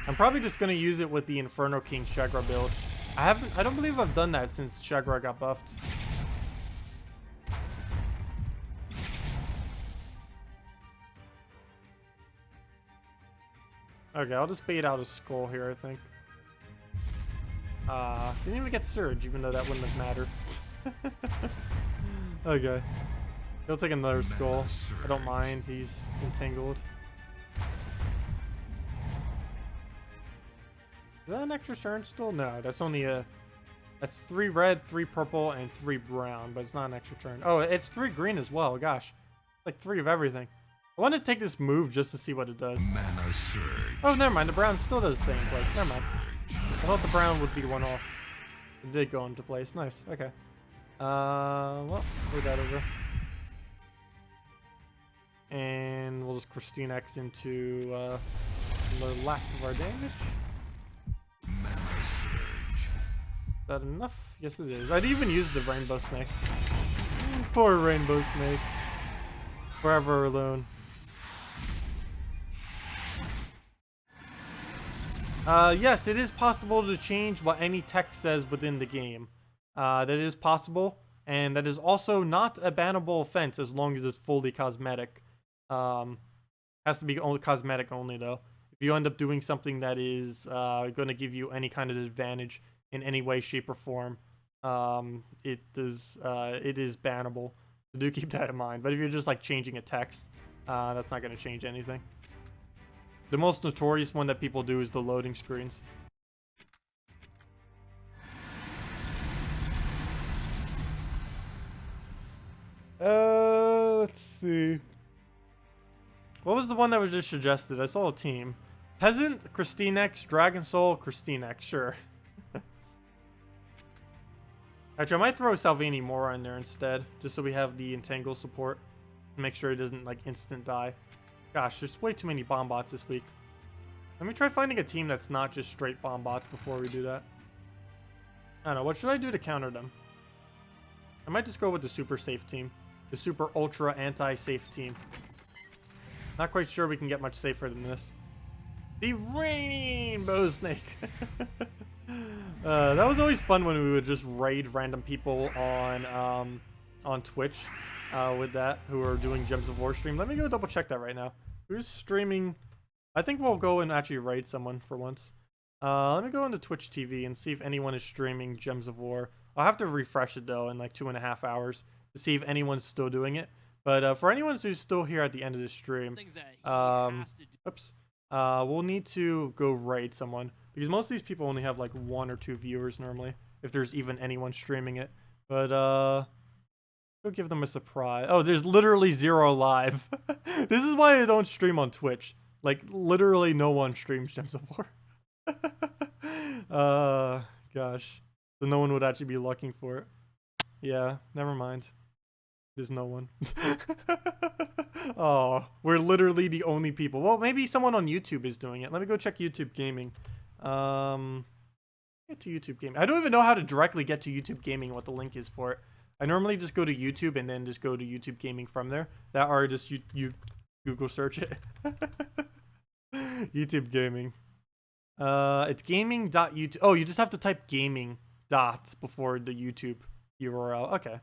I'm probably just gonna use it with the Inferno King Shagra build. I don't believe I've done that since Shagra got buffed. Okay, I'll just bait out a skull here, I think. Didn't even get Surge, even though that wouldn't have mattered. Okay. He'll take another skull. I don't mind, he's entangled. Is that an extra turn still? No, that's only that's 3 red, 3 purple, and 3 brown, but it's not an extra turn. Oh, it's 3 green as well, gosh. Like 3 of everything. I want to take this move just to see what it does. Mana surge. Oh, never mind. The brown still does the same place. Never mind. I thought the brown would be one off. It did go into place. Nice. Okay. Well, move that over. And we'll just Christine X into the last of our damage. Mana surge. Is that enough? Yes, it is. I'd even use the Rainbow Snake. Poor Rainbow Snake. Forever alone. Yes, it is possible to change what any text says within the game. That is possible, and that is also not a bannable offense as long as it's fully cosmetic. Has to be only cosmetic only though. If you end up doing something that is going to give you any kind of advantage in any way, shape, or form, it is bannable. So do keep that in mind. But if you're just like changing a text, that's not going to change anything. The most notorious one that people do is the loading screens. Let's see. What was the one that was just suggested? I saw a team. Peasant, Christine X, Dragon Soul, Christine X, sure. Actually, I might throw Salvini Mora in there instead, just so we have the Entangle support. Make sure it doesn't like instant die. Gosh, there's way too many bomb bots this week. Let me try finding a team that's not just straight bomb bots before we do that. I don't know, what should I do to counter them? I might just go with the super safe team. The super ultra anti-safe team. Not quite sure we can get much safer than this. The Rainbow Snake! That was always fun when we would just raid random people on Twitch with that, who are doing Gems of War stream. Let me go double check that right now. Who's streaming? I think we'll go and actually raid someone for once. Let me go into Twitch TV and see if anyone is streaming Gems of War. I'll have to refresh it though in like 2.5 hours to see if anyone's still doing it. But for anyone who's still here at the end of the stream, we'll need to go raid someone because most of these people only have like 1 or 2 viewers normally, if there's even anyone streaming it. But go give them a surprise. Oh, there's literally 0 live. This is why I don't stream on Twitch. Like literally no one streams Gems of War. Gosh. So no one would actually be looking for it. Yeah, never mind. There's no one. Oh, we're literally the only people. Well, maybe someone on YouTube is doing it. Let me go check YouTube Gaming. Get to YouTube Gaming. I don't even know how to directly get to YouTube Gaming and what the link is for it. I normally just go to YouTube and then just go to YouTube Gaming from there. That or just you Google search it. YouTube Gaming. It's gaming.youtube. Oh, you just have to type gaming dots before the YouTube URL. Okay.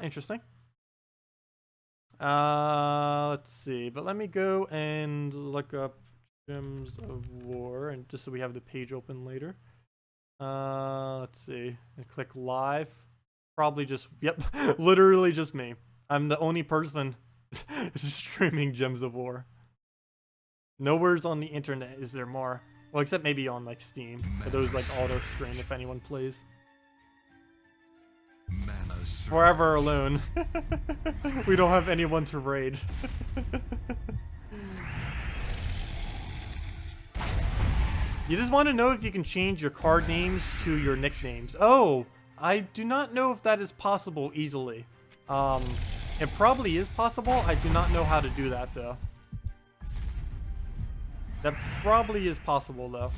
Interesting. Let's see. But let me go and look up Gems of War, and just so we have the page open later. Let's see. And click live. Probably just, yep, literally just me. I'm the only person streaming Gems of War. Nowhere's on the internet is there more. Well, except maybe on like Steam. But those like auto stream if anyone plays. Forever alone. We don't have anyone to raid. You just want to know if you can change your card names to your nicknames. Oh, I do not know if that is possible easily. It probably is possible. I do not know how to do that though. That probably is possible though.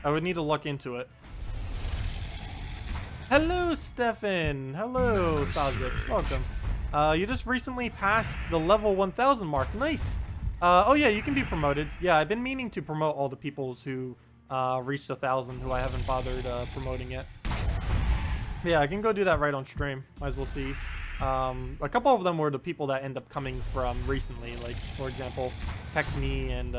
I would need to look into it. Hello, Stefan. Hello, ssaszix. Welcome. You just recently passed the level 1000 mark. Nice. Oh yeah, you can be promoted. Yeah, I've been meaning to promote all the peoples who reached 1000 who I haven't bothered promoting yet. Yeah, I can go do that right on stream. Might as well see. A couple of them were the people that end up coming from recently. Like, for example, Techni and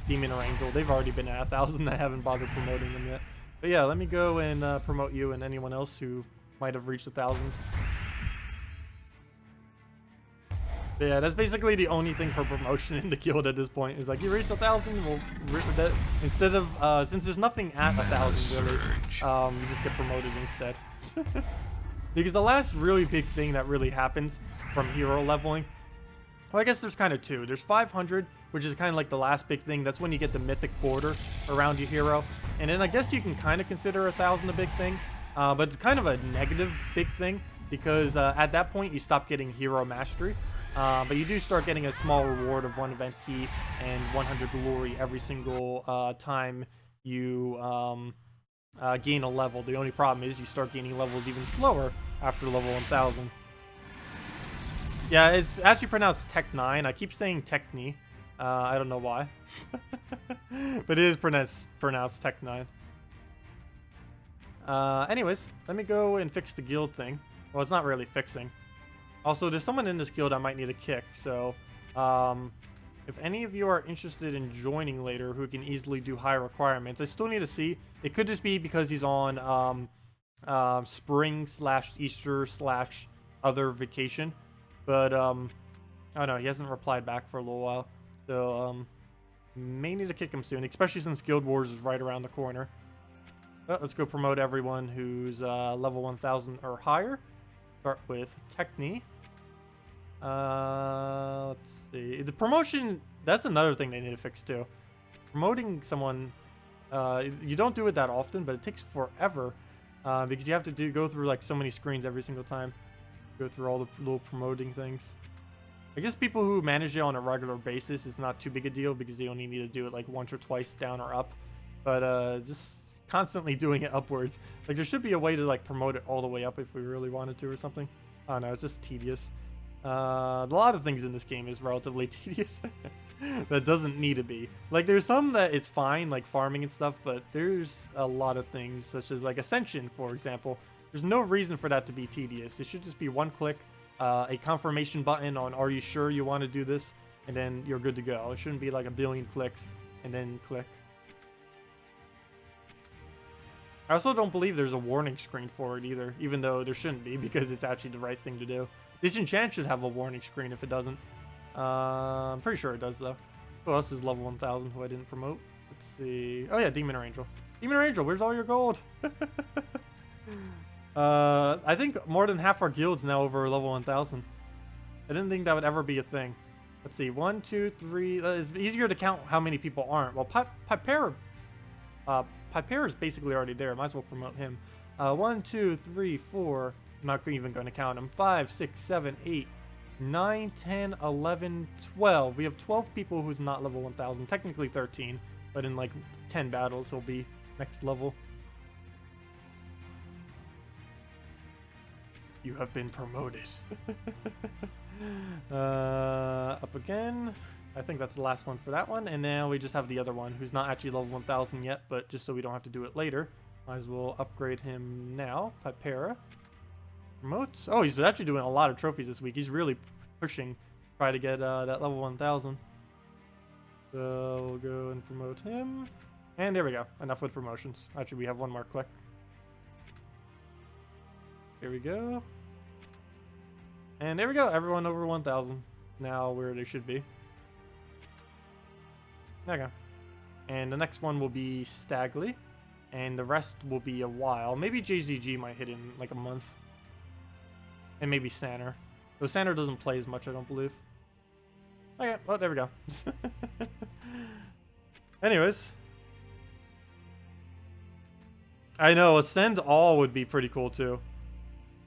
Demon or Angel. They've already been at 1000. I haven't bothered promoting them yet. But yeah, let me go and promote you and anyone else who might have reached 1000. But yeah, that's basically the only thing for promotion in the guild at this point. Is like, you reach 1000, well, instead of, since there's nothing at 1000 really, you just get promoted instead. Because the last really big thing that really happens from hero leveling, well, I guess there's kind of two. There's 500, which is kind of like the last big thing. That's when you get the mythic border around your hero. And then I guess you can kind of consider 1000 a big thing. But it's kind of a negative big thing. Because at that point, you stop getting hero mastery. But you do start getting a small reward of 1 event key and 100 glory every single time you gain a level. The only problem is you start gaining levels even slower after level 1000. Yeah, it's actually pronounced Tech 9. I keep saying Techni. I don't know why. But it is pronounced Tech 9. Anyways, let me go and fix the guild thing. Well, it's not really fixing. Also, there's someone in this guild I might need a kick, so if any of you are interested in joining later who can easily do higher requirements, I still need to see. It could just be because he's on spring/Easter/other vacation. But, oh no, he hasn't replied back for a little while. So, may need to kick him soon, especially since Guild Wars is right around the corner. But let's go promote everyone who's level 1000 or higher. Start with Techni. Let's see. The promotion, that's another thing they need to fix too. Promoting someone, you don't do it that often, but it takes forever because you have to go through like so many screens every single time. Go through all the little promoting things. I guess people who manage it on a regular basis, it's not too big a deal because they only need to do it like once or twice down or up. But just constantly doing it upwards. Like there should be a way to like promote it all the way up if we really wanted to or something. Oh no, it's just tedious. A lot of things in this game is relatively tedious. That doesn't need to be. Like there's some that is fine, like farming and stuff, but there's a lot of things such as like Ascension, for example. There's no reason for that to be tedious. It should just be one click, a confirmation button on are you sure you want to do this, and then you're good to go. It shouldn't be like a billion clicks and then click. I also don't believe there's a warning screen for it either, even though there shouldn't be because it's actually the right thing to do. Disenchant should have a warning screen if it doesn't. I'm pretty sure it does though. Who else is level 1000 who I didn't promote? Let's see. Oh yeah, Demon or Angel. Demon or Angel, where's all your gold? I think more than half our guilds now over level 1000. I didn't think that would ever be a thing. Let's see. 1, 2, 3. It's easier to count how many people aren't. Well, Pipera is basically already there. Might as well promote him. 1, 2, 3, 4. I'm not even going to count them. 5, 6, 7, 8, 9, 10, 11, 12. We have 12 people who's not level 1000. Technically 13, but in like 10 battles he'll be next level. You have been promoted. Up again. I think that's the last one for that one. And now we just have the other one who's not actually level 1000 yet, but just so we don't have to do it later, might as well upgrade him now. Pipera. Promotes. Oh, he's actually doing a lot of trophies this week. He's really pushing, try to get that level 1000. So we'll go and promote him. And there we go. Enough with promotions. Actually, we have one more click. Here we go. And there we go. Everyone over 1000. Now where they should be. Okay. And the next one will be Stagley. And the rest will be a while. Maybe JZG might hit in like a month. And maybe Sanner. Though Sanner doesn't play as much, I don't believe. Okay, well, there we go. Anyways. I know, Ascend All would be pretty cool too.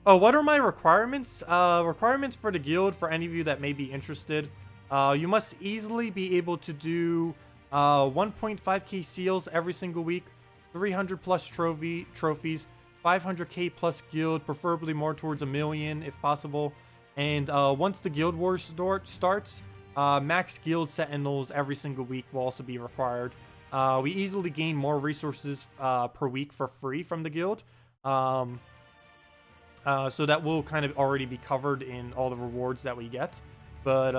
Oh, what are my requirements? Requirements for the guild, for any of you that may be interested. You must easily be able to do 1.5k seals every single week, 300 plus trophies, 500k plus guild, preferably more towards 1 million if possible. And once the Guild Wars starts, max guild sentinels every single week will also be required. We easily gain more resources per week for free from the guild. So that will kind of already be covered in all the rewards that we get. But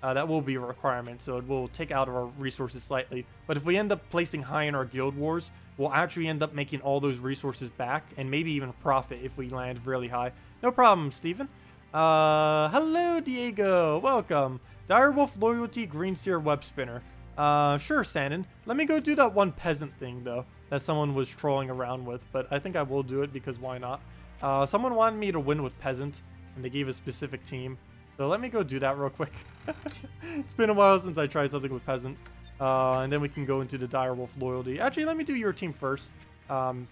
that will be a requirement, so it will take out our resources slightly. But if we end up placing high in our Guild Wars, we'll actually end up making all those resources back, and maybe even profit if we land really high. No problem, Steven. Hello, Diego. Welcome. Direwolf Loyalty Green Seer Web Spinner. Sure, Sanon. Let me go do that one peasant thing, though, that someone was trolling around with, but I think I will do it because why not? Someone wanted me to win with peasant, and they gave a specific team. So let me go do that real quick. It's been a while since I tried something with peasant. And then we can go into the Direwolf Loyalty. Actually, let me do your team first. Because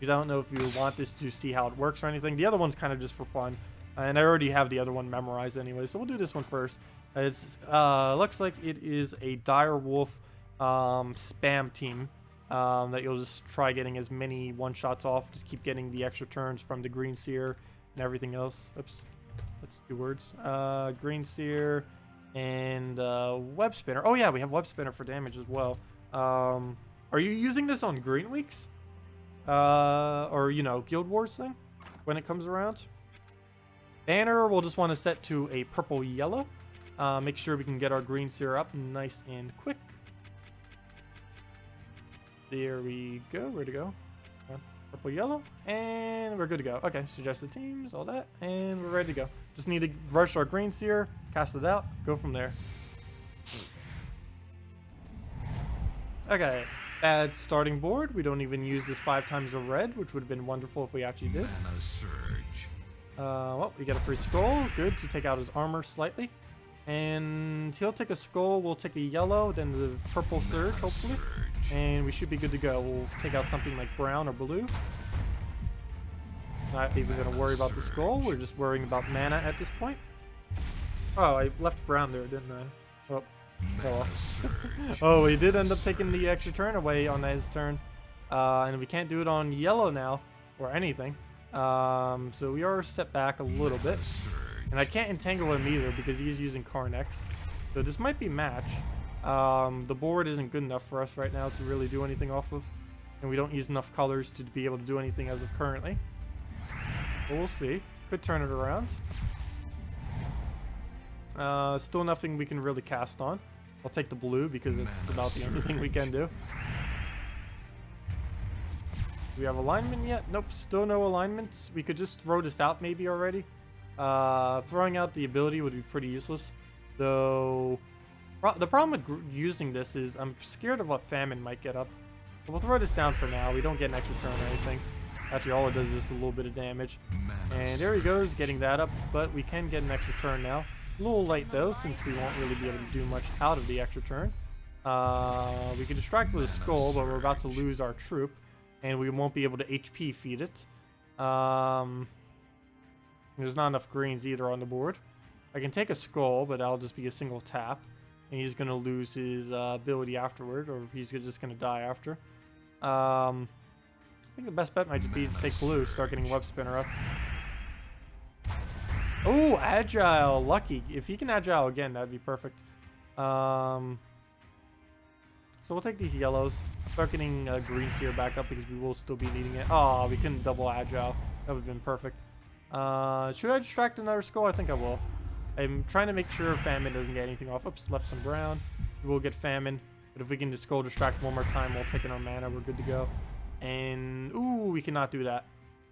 I don't know if you want this to see how it works or anything. The other one's kind of just for fun. And I already have the other one memorized anyway, so we'll do this one first. It's looks like it is a Direwolf spam team that you'll just try getting as many one-shots off. Just keep getting the extra turns from the Green Seer and everything else. Oops. That's 2 words. Green Seer and Web Spinner. Oh yeah, we have Web Spinner for damage as well. Are you using this on Green Weeks? Or, you know, Guild Wars thing when it comes around? Banner, we'll just want to set to a purple-yellow. Make sure we can get our Green Seer up nice and quick. There we go. Where'd it go? Purple-yellow. And we're good to go. Okay, suggested teams, all that. And we're ready to go. Just need to rush our Green Seer, cast it out, go from there. Okay, add starting board. We don't even use this 5 times a red, which would have been wonderful if we actually did. Mana surge. Well, we get a free skull. Good to take out his armor slightly. And he'll take a skull. We'll take a yellow, then the purple surge, hopefully. And we should be good to go. We'll take out something like brown or blue. Not even going to worry about the skull. We're just worrying about mana at this point. Oh, I left brown there, didn't I? Oh. Oh, oh, we did end up taking the extra turn away on his turn. And we can't do it on yellow now, or anything. So we are set back a little bit. And I can't entangle him either because he's using Carnex. So this might be match. The board isn't good enough for us right now to really do anything off of. And we don't use enough colors to be able to do anything as of currently. But we'll see. Could turn it around. Still nothing we can really cast on. I'll take the blue because it's about the only thing we can do. Do we have alignment yet? Nope, still no alignments. We could just throw this out maybe already. Throwing out the ability would be pretty useless. Though, the problem with using this is I'm scared of what Famine might get up. So we'll throw this down for now. We don't get an extra turn or anything. Actually, all it does is just a little bit of damage. And there he goes, getting that up. But we can get an extra turn now. A little late though, since we won't really be able to do much out of the extra turn. We can distract with a skull, but we're about to lose our troop. And we won't be able to HP feed it. There's not enough greens either on the board. I can take a skull, but that'll just be a single tap. And he's going to lose his ability afterward, or he's just going to die after. I think the best bet might just be to take blue, start getting Web Spinner up. Oh, Agile! Lucky. If he can Agile again, that'd be perfect. So we'll take these yellows. Start getting Green Seer back up because we will still be needing it. Oh, we couldn't double Agile. That would have been perfect. Should I distract another skull? I think I will. I'm trying to make sure Famine doesn't get anything off. Oops, left some brown. We will get Famine. But if we can just skull distract one more time while taking our mana, we're good to go. And, ooh, we cannot do that.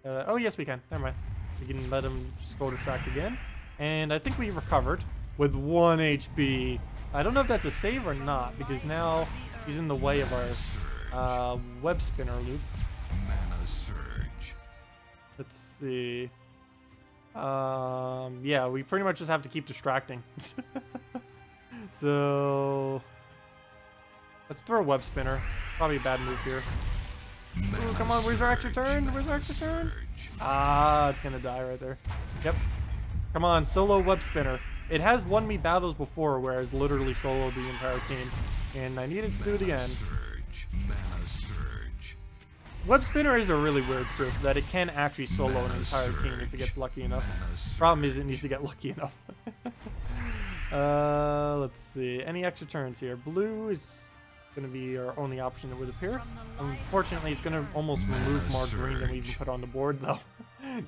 Oh, yes, we can. Never mind. We can let him skull distract again. And I think we recovered with 1 HP. I don't know if that's a save or not, because now he's in the way of our web spinner loop. Mana surge. Let's see. Yeah, we pretty much just have to keep distracting. So let's throw a web spinner. Probably a bad move here. Ooh, come on, where's our extra turn? Where's our extra turn? Ah, it's gonna die right there. Yep. Come on, solo web spinner. It has won me battles before where it's literally soloed the entire team. And I needed to do it again. Mana surge. Web spinner is a really weird trick that it can actually solo an entire team if it gets lucky enough. Problem is it needs to get lucky enough. Let's see. Any extra turns here? Blue is going to be our only option that would appear. Unfortunately, it's going to almost remove more green than we even put on the board, though.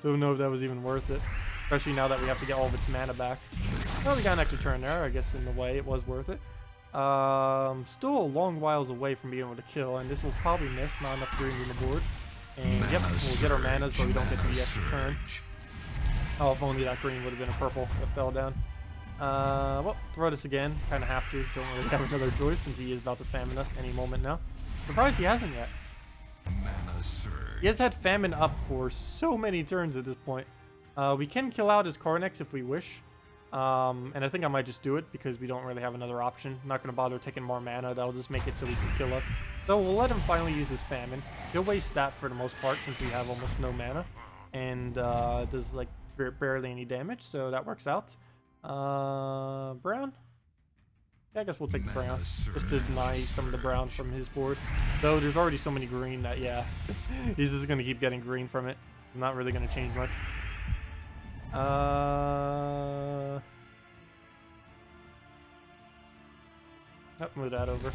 Don't know if that was even worth it. Especially now that we have to get all of its mana back. Well, we got an extra turn there. I guess in a way it was worth it. Still a long whiles away from being able to kill, and this will probably miss. Not enough green on the board. And yep, we'll get our manas, but we don't get to the extra turn. Oh, if only that green would have been a purple that fell down. Well, throw this again. Kind of have to. Don't really have another choice since he is about to famine us any moment now. Surprised he hasn't yet. Mana surge. He has had famine up for so many turns at this point. We can kill out his Cornex if we wish. And I think I might just do it because we don't really have another option. I'm not going to bother taking more mana. That'll just make it so he can kill us. So we'll let him finally use his famine. He'll waste that for the most part since we have almost no mana. And does like barely any damage, so that works out. Brown? Yeah, I guess we'll take the brown. Just to deny some of the brown from his board. Though there's already so many green that, yeah, he's just going to keep getting green from it. It's not really going to change much. Oh, move that over.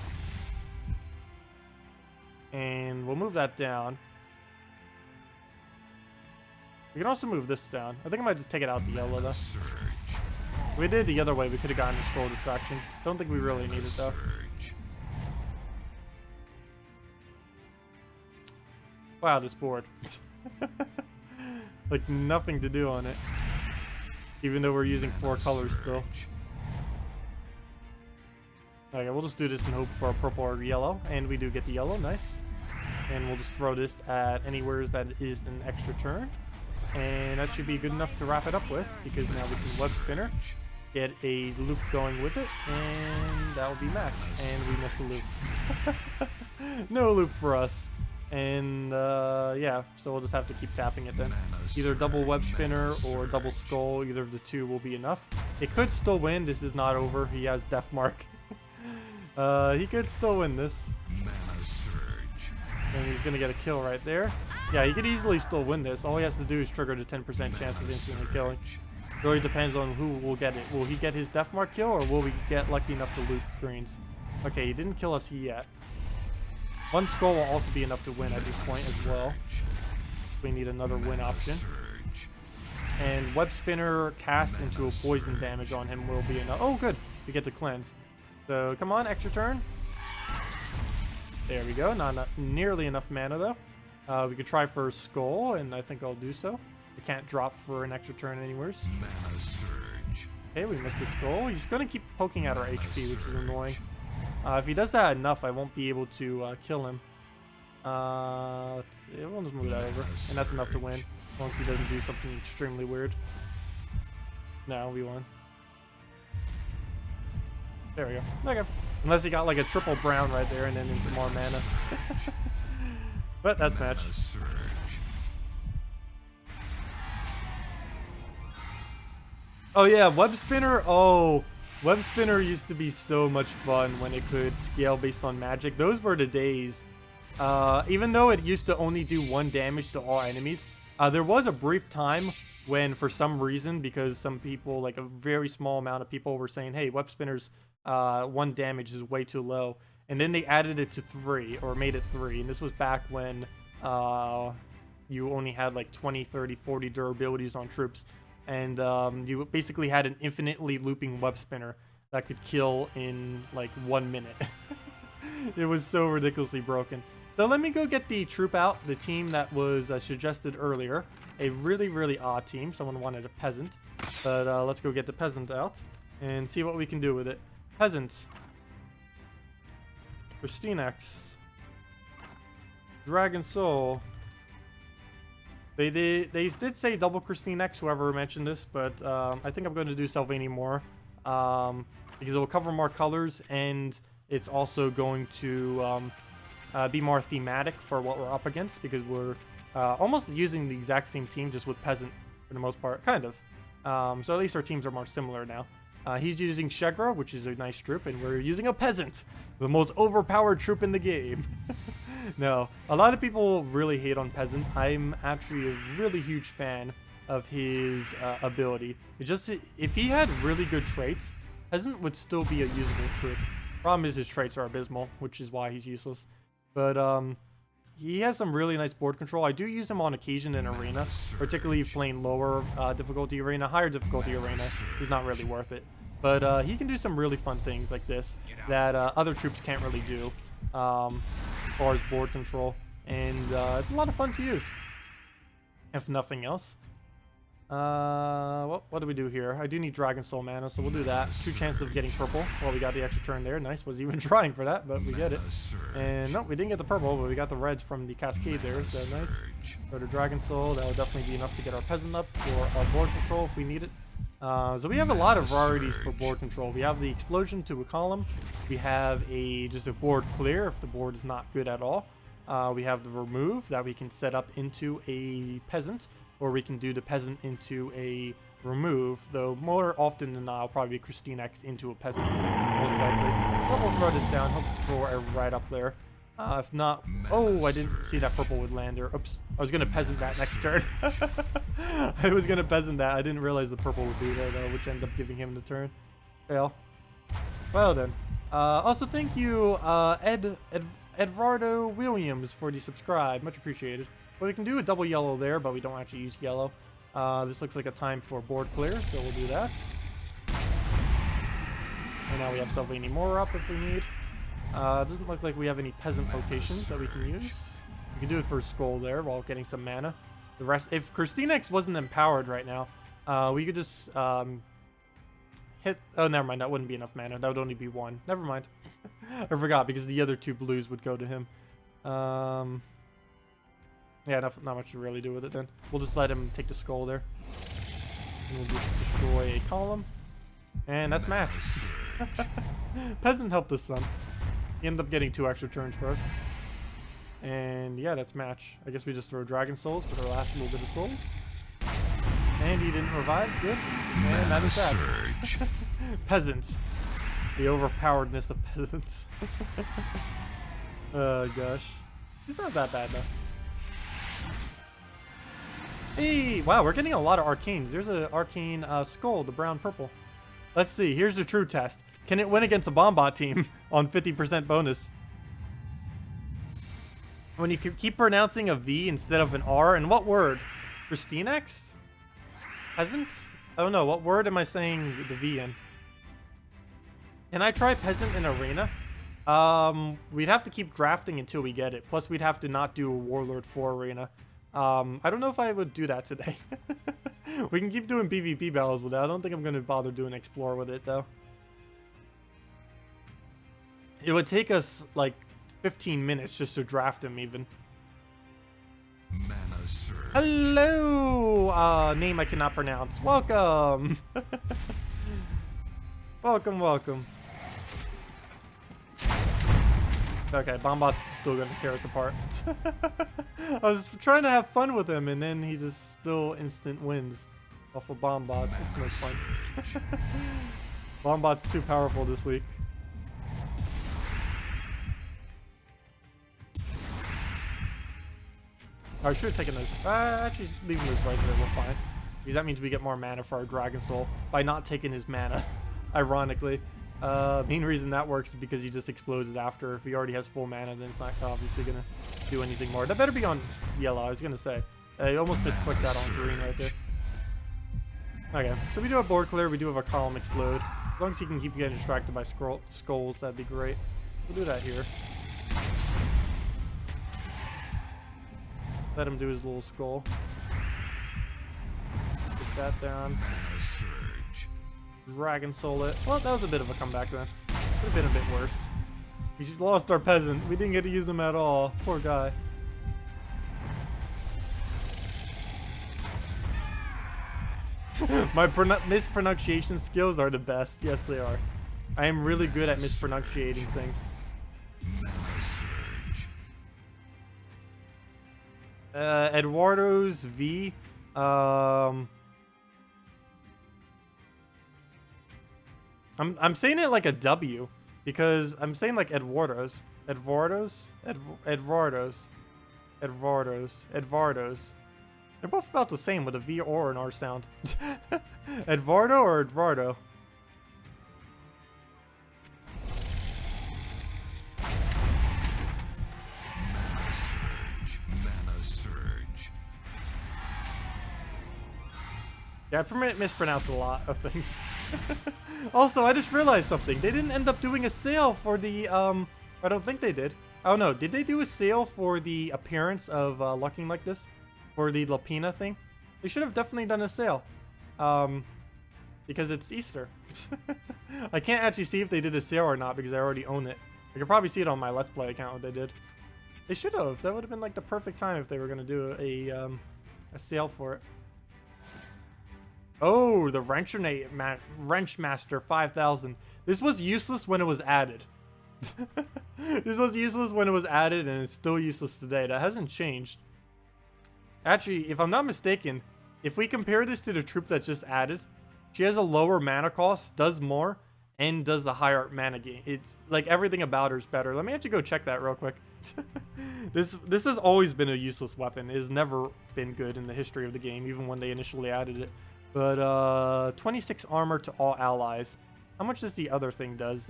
And we'll move that down. We can also move this down. I think I might just take it out the yellow, though. If we did it the other way, we could have gotten a scroll distraction. Don't think we really need it, though. Wow, this board. Like, nothing to do on it. Even though we're using 4 colors still. Okay, we'll just do this and hope for a purple or yellow. And we do get the yellow, nice. And we'll just throw this at anywhere that is an extra turn. And that should be good enough to wrap it up with, because now we can web spinner, get a loop going with it, and that will be match. And we missed a loop. No loop for us. And yeah, so we'll just have to keep tapping it then. Either double web spinner or double skull, either of the two will be enough. It could still win. This is not over. He has death mark. He could still win this. And he's gonna get a kill right there. Yeah, he could easily still win this. All he has to do is trigger the 10% chance of instantly killing. It really depends on who will get it. Will he get his death mark kill, or will we get lucky enough to loot greens? Okay, he didn't kill us yet. 1 skull will also be enough to win at this point as well. We need another win option. And web spinner cast into a poison damage on him will be enough. Oh, good. We get the cleanse. So come on, extra turn. There we go. Not nearly enough mana though. We could try for a skull, and I think I'll do so. We can't drop for an extra turn anywhere. Okay, we missed the skull. He's gonna keep poking at our HP, which is annoying. If he does that enough, I won't be able to kill him. Let's see. We'll just move that over, and that's enough to win, as long as he doesn't do something extremely weird. No, we won. There we go. Okay. Unless he got like a triple brown right there and then into more mana. But that's match. Oh yeah, web spinner. Oh, web spinner used to be so much fun when it could scale based on magic. Those were the days. Even though it used to only do 1 damage to all enemies, there was a brief time when, for some reason, because some people, like a very small amount of people, were saying, hey, web spinners 1 damage is way too low, and then they added it to 3, or made it 3, and this was back when you only had like 20, 30, 40 durabilities on troops. And you basically had an infinitely looping web spinner that could kill in like 1 minute. It was so ridiculously broken. So let me go get the troop out, the team that was suggested earlier. A really, really odd team. Someone wanted a peasant. But let's go get the peasant out and see what we can do with it. Peasants. Christinex. Dragon Soul. They did say double Christinex, whoever mentioned this, but I think I'm going to do Sylvania more. Because it will cover more colors, and it's also going to be more thematic for what we're up against, because we're almost using the exact same team, just with peasant for the most part, kind of. So at least our teams are more similar now. He's using Shegra, which is a nice troop, and we're using a peasant, the most overpowered troop in the game. No, a lot of people really hate on peasant. I'm actually a really huge fan of his ability. It just, if he had really good traits, peasant would still be a usable troop. Problem is his traits are abysmal, which is why he's useless. But he has some really nice board control. I do use him on occasion in arena, particularly if playing lower difficulty arena. Higher difficulty arena is not really worth it. But he can do some really fun things like this that other troops can't really do as far as board control. And it's a lot of fun to use, if nothing else. What do we do here? I do need Dragon Soul mana, so we'll do that. 2 chances of getting purple. Well, we got the extra turn there. Nice. Was even trying for that, but we get it. And no, we didn't get the purple, but we got the reds from the cascade there, so nice. Go to Dragon Soul. That will definitely be enough to get our peasant up for our board control if we need it. So we have a lot of rarities for board control. We have the explosion to a column. We have just a board clear if the board is not good at all. We have the remove that we can set up into a peasant, or we can do the peasant into a remove, though more often than not I'll probably Christine X into a peasant, most likely. But we'll throw this down, hope to throw it right up there. If not, oh, I didn't see that purple would land there. Oops, I was gonna peasant that next turn. I was gonna peasant that. I didn't realize the purple would be there though, which ended up giving him the turn. Fail. Well then. Also thank you, Edvardo Williams for the subscribe. Much appreciated. Well, we can do a double yellow there, but we don't actually use yellow. This looks like a time for board clear, so we'll do that. And now we have Sylvania more up if we need. Doesn't look like we have any peasant locations that we can use. We can do it for Skull there while getting some mana. The rest, if Christinex wasn't empowered right now, we could just hit. Oh, never mind. That wouldn't be enough mana. That would only be 1. Never mind. I forgot because the other 2 blues would go to him. Yeah, not much to really do with it then. We'll just let him take the Skull there. And we'll just destroy a column. And that's match. Peasant helped us some. He ended up getting 2 extra turns for us. And yeah, that's match. I guess we just throw Dragon Souls for the last little bit of souls. And he didn't revive. Good. And that is that. Peasants. The overpoweredness of peasants. Oh gosh. He's not that bad though. Hey, wow, we're getting a lot of arcanes. There's an arcane skull, the brown purple. Let's see. Here's the true test. Can it win against a Bombot team on 50% bonus? When you keep pronouncing a V instead of an R, and what word? Christinex? Peasant? I don't know. What word am I saying the V in? Can I try peasant in arena? We'd have to keep drafting until we get it. Plus, we'd have to not do a Warlord 4 arena. I don't know if I would do that today. We can keep doing PvP battles with it. I don't think I'm going to bother doing Explore with it, though. It would take us, like, 15 minutes just to draft him, even. Mana surge. Hello! Name I cannot pronounce. Welcome! Welcome, welcome. Okay, Bombot's still gonna tear us apart. I was trying to have fun with him, and then he just still instant wins off of Bombots. It's no fun. Bombot's too powerful this week. I should have taken those. Actually, leaving those right there, we're fine. Because that means we get more mana for our Dragon Soul by not taking his mana, ironically. Main reason that works is because he just explodes it after. If he already has full mana, then it's not obviously going to do anything more. That better be on yellow, I was going to say. I almost misclicked that on green right there. Okay, so we do have board clear. We do have a column explode. As long as he can keep getting distracted by skulls, that'd be great. We'll do that here. Let him do his little skull. Get that down. Dragon Soul it. Well, that was a bit of a comeback then. Could have been a bit worse. We lost our peasant. We didn't get to use him at all. Poor guy. My mispronunciation skills are the best. Yes, they are. I am really good at mispronunciating things. Eduardo's V. I'm saying it like a W because I'm saying like Eduardo's. They're both about the same with a V or an R sound. Eduardo or Eduardo? Mana surge. Yeah, I mispronounce a lot of things. Also, I just realized something. They didn't end up doing a sale for the, I don't think they did. Oh no, did they do a sale for the appearance of Lucking Like This? For the Lapina thing? They should have definitely done a sale. Because it's Easter. I can't actually see if they did a sale or not because I already own it. I could probably see it on my Let's Play account what they did. They should have. That would have been like the perfect time if they were going to do a sale for it. Oh, the Wrenchmaster 5000. This was useless when it was added. This was useless when it was added and it's still useless today. That hasn't changed. Actually, if I'm not mistaken, if we compare this to the troop that's just added, she has a lower mana cost, does more, and does a higher mana gain. It's like everything about her is better. Let me actually go check that real quick. This has always been a useless weapon. It has never been good in the history of the game, even when they initially added it. But 26 armor to all allies. How much does the other thing does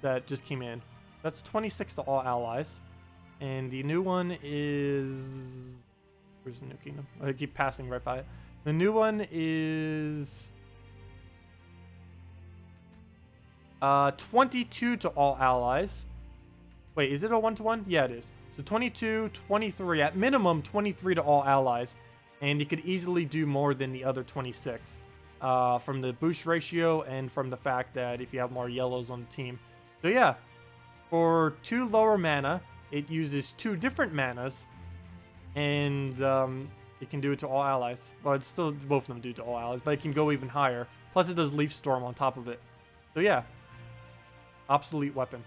that just came in? That's 26 to all allies. And the new one is... Where's the new kingdom? I keep passing right by it. The new one is 22 to all allies. Wait, is it a 1-to-1? Yeah, it is. So 22, 23, at minimum 23 to all allies. And you could easily do more than the other 26 from the boost ratio and from the fact that if you have more yellows on the team. So yeah, for 2 lower mana, it uses 2 different manas. And it can do it to all allies. Well, it's still both of them do it to all allies, but it can go even higher. Plus, it does Leaf Storm on top of it. So yeah, obsolete weapon.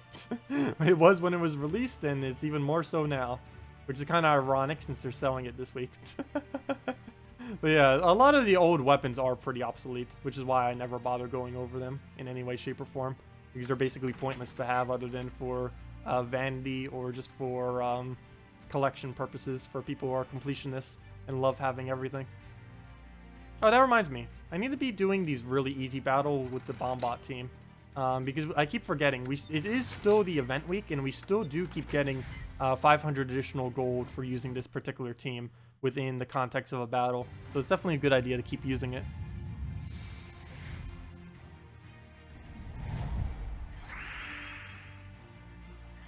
It was when it was released, and it's even more so now, which is kind of ironic since they're selling it this week. But yeah, a lot of the old weapons are pretty obsolete, which is why I never bother going over them in any way, shape, or form, because they're basically pointless to have other than for vanity or just for collection purposes for people who are completionists and love having everything. Oh, that reminds me. I need to be doing these really easy battles with the Bombot team. Because I keep forgetting. It is still the event week, and we still do keep getting 500 additional gold for using this particular team within the context of a battle. So it's definitely a good idea to keep using it.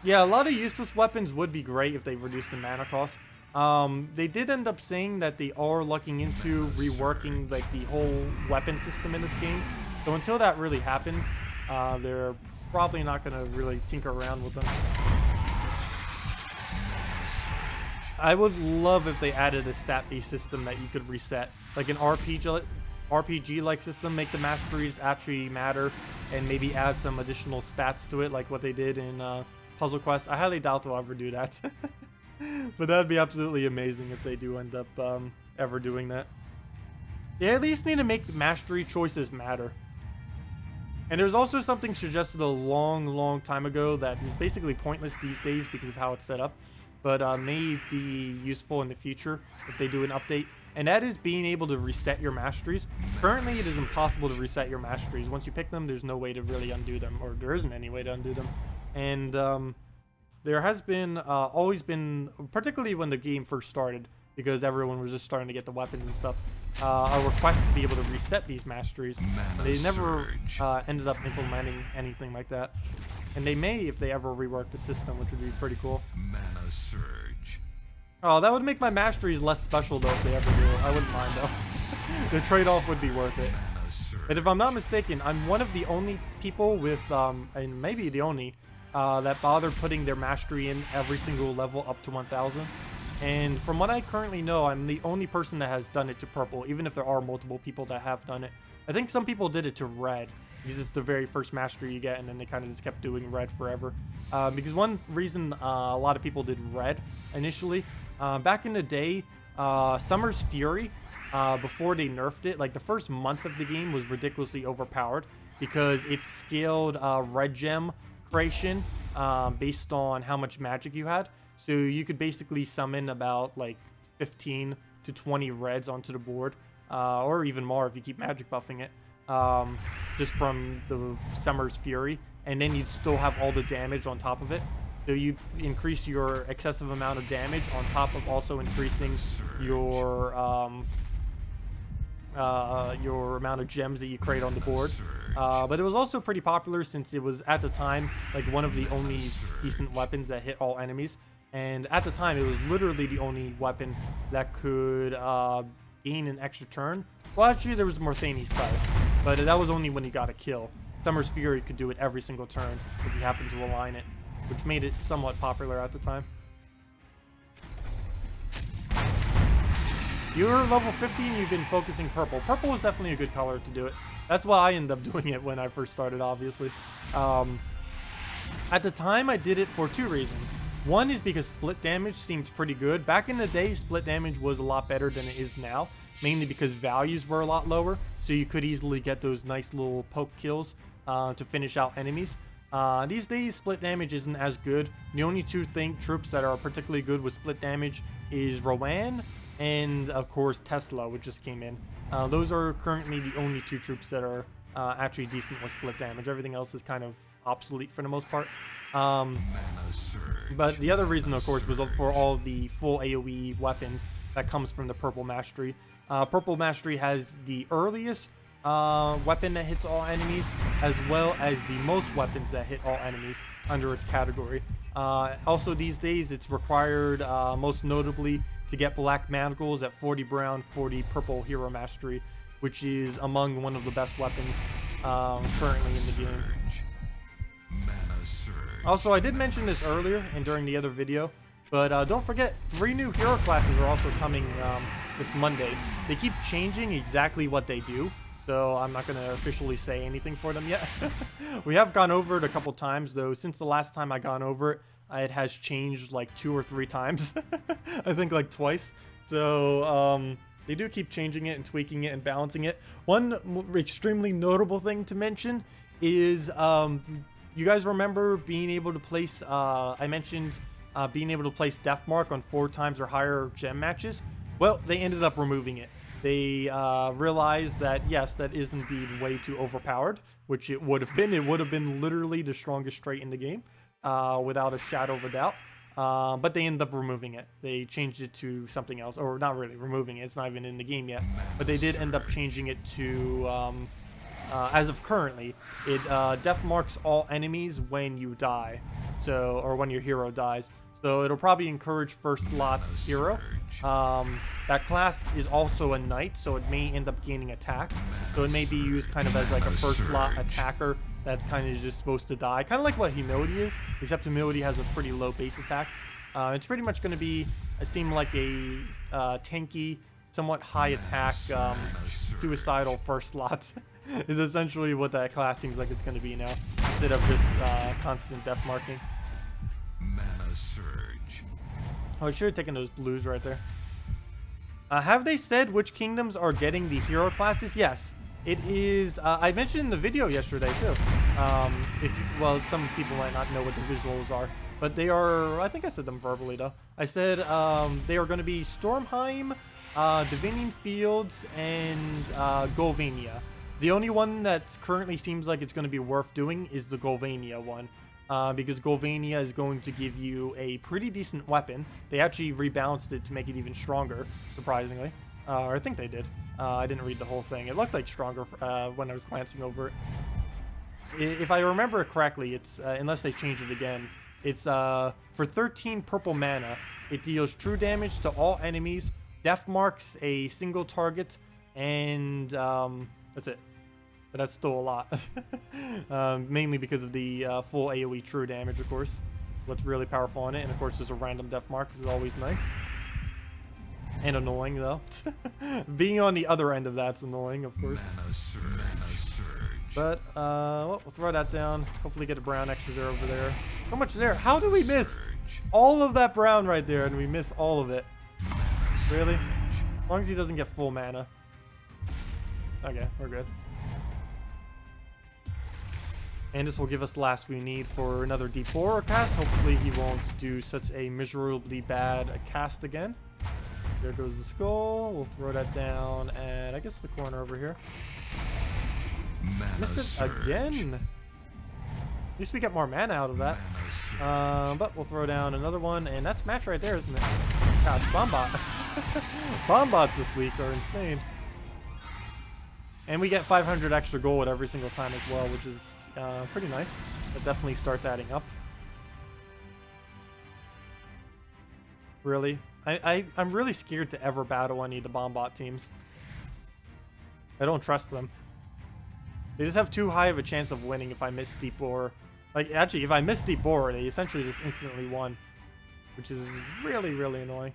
Yeah, a lot of useless weapons would be great if they reduced the mana cost. They did end up saying that they are looking into reworking like the whole weapon system in this game. So until that really happens, they're probably not going to really tinker around with them. I would love if they added a stat-based system that you could reset, like an RPG-like system, make the masteries actually matter, and maybe add some additional stats to it, like what they did in Puzzle Quest. I highly doubt they'll ever do that. But that'd be absolutely amazing if they do end up ever doing that. They at least need to make mastery choices matter. And there's also something suggested a long time ago that is basically pointless these days because of how it's set up, but may be useful in the future if they do an update. And that is being able to reset your masteries. Currently, it is impossible to reset your masteries. Once you pick them, there's no way to really undo them, or there isn't any way to undo them. And there has been always been, particularly when the game first started, because everyone was just starting to get the weapons and stuff. A request to be able to reset these masteries. They never ended up implementing anything like that. And they may if they ever rework the system, which would be pretty cool. Mana surge. Oh, that would make my masteries less special though if they ever do. I wouldn't mind though. The trade-off would be worth it. Mana surge. But if I'm not mistaken, I'm one of the only people with, and maybe the only, that bother putting their mastery in every single level up to 1000. And from what I currently know, I'm the only person that has done it to purple, even if there are multiple people that have done it. I think some people did it to red, because it's the very first mastery you get, and then they kind of just kept doing red forever. Because one reason a lot of people did red initially, back in the day, Summer's Fury, before they nerfed it, like the first month of the game was ridiculously overpowered, because it scaled red gem creation based on how much magic you had. So you could basically summon about like 15 to 20 reds onto the board, or even more if you keep magic buffing it, just from the Summer's Fury, and then you'd still have all the damage on top of it. So you increase your excessive amount of damage on top of also increasing your amount of gems that you create on the board. But it was also pretty popular since it was at the time like one of the only decent weapons that hit all enemies. And at the time, it was literally the only weapon that could gain an extra turn. Well, actually, there was Morthani's Scythe, but that was only when you got a kill. Summer's Fury could do it every single turn if you happen to align it, which made it somewhat popular at the time. You're level 15, you've been focusing purple. Purple is definitely a good color to do it. That's why I ended up doing it when I first started, obviously. At the time, I did it for two reasons. One is because split damage seemed pretty good. Back in the day, split damage was a lot better than it is now, mainly because values were a lot lower, so you could easily get those nice little poke kills to finish out enemies. These days, split damage isn't as good. The only two troops that are particularly good with split damage is Rowan and, of course, Tesla, which just came in. Those are currently the only two troops that are actually decent with split damage. Everything else is kind of obsolete for the most part. But the other reason, of course, was for all the full AoE weapons that comes from the Purple Mastery. Purple Mastery has the earliest weapon that hits all enemies, as well as the most weapons that hit all enemies under its category. Also, these days, it's required, most notably, to get Black Manacles at 40 brown, 40 purple hero mastery, which is among one of the best weapons currently in the game. Also, I did mention this earlier and during the other video, but don't forget, 3 new hero classes are also coming this Monday. They keep changing exactly what they do, so I'm not going to officially say anything for them yet. We have gone over it a couple times, though. Since the last time I gone over it, it has changed like 2 or 3 times. I think like twice. So they do keep changing it and tweaking it and balancing it. One extremely notable thing to mention is you guys remember being able to place, I mentioned being able to place Death Mark on 4 times or higher gem matches. Well, they ended up removing it. They realized that, yes, that is indeed way too overpowered, which it would have been. It would have been literally the strongest trait in the game, without a shadow of a doubt. But they ended up removing it. They changed it to something else, or not really removing it. It's not even in the game yet. But they did end up changing it to... as of currently, it death marks all enemies when you die, so, or when your hero dies. So it'll probably encourage first slot hero. That class is also a knight, so it may end up gaining attack. So it may be used kind of as like a first slot attacker that kind of just supposed to die. Kind of like what Humility is, except Humility has a pretty low base attack. It's pretty much going to be, it seemed like a tanky, somewhat high attack, suicidal first slot. Is essentially what that class seems like it's going to be now, instead of just constant death marking. Mana surge. Oh, I should have taken those blues right there. Have they said which kingdoms are getting the hero classes? Yes. It is, I mentioned in the video yesterday too. Well, some people might not know what the visuals are, but they are, I think I said them verbally though. I said they are going to be Stormheim, Divinian Fields, and Golvania. The only one that currently seems like it's going to be worth doing is the Golvania one. because Golvania is going to give you a pretty decent weapon. They actually rebalanced it to make it even stronger, surprisingly. Or I think they did. I didn't read the whole thing. It looked like stronger when I was glancing over it. If I remember it correctly, it's unless they changed it again, it's for 13 purple mana, it deals true damage to all enemies, death marks a single target, and that's it. But that's still a lot. Mainly because of the full AoE true damage, of course. What's really powerful on it, and of course there's a random death mark, is always nice. And annoying, though. Being on the other end of that's annoying, of course. Mana surge. But, well, we'll throw that down. Hopefully get a brown extra there over there. How much there? How do we miss all of that brown right there, and we miss all of it? Really? As long as he doesn't get full mana. Okay, we're good. And this will give us the last we need for another D4 cast. Hopefully he won't do such a miserably bad cast again. There goes the skull. We'll throw that down and I guess the corner over here. Miss it again. At least we get more mana out of that. But we'll throw down another one, and that's match right there, isn't it? Gosh, Bombot. Bombots this week are insane. And we get 500 extra gold every single time as well, which is pretty nice. That definitely starts adding up. Really? I'm really scared to ever battle any of the Bombot teams. I don't trust them. They just have too high of a chance of winning if I miss Deep Bore. Like, actually, if I miss Deep Bore, they essentially just instantly won. Which is really, really annoying.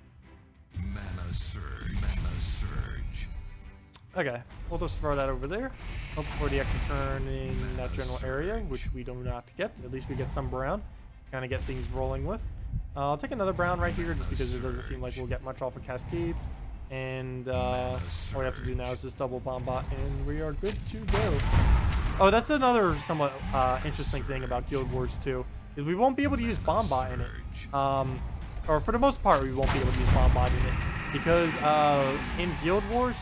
Mana surge. Okay, we'll just throw that over there. Hope for the extra turn in that general area, which we do not get. At least we get some brown. Kind of get things rolling with. I'll take another brown right here just because it doesn't seem like we'll get much off of Cascades. And all we have to do now is just double Bombot, and we are good to go. Oh, that's another somewhat interesting thing about Guild Wars 2, is we won't be able to use Bombot in it. Or for the most part, we won't be able to use Bombot in it. Because in Guild Wars,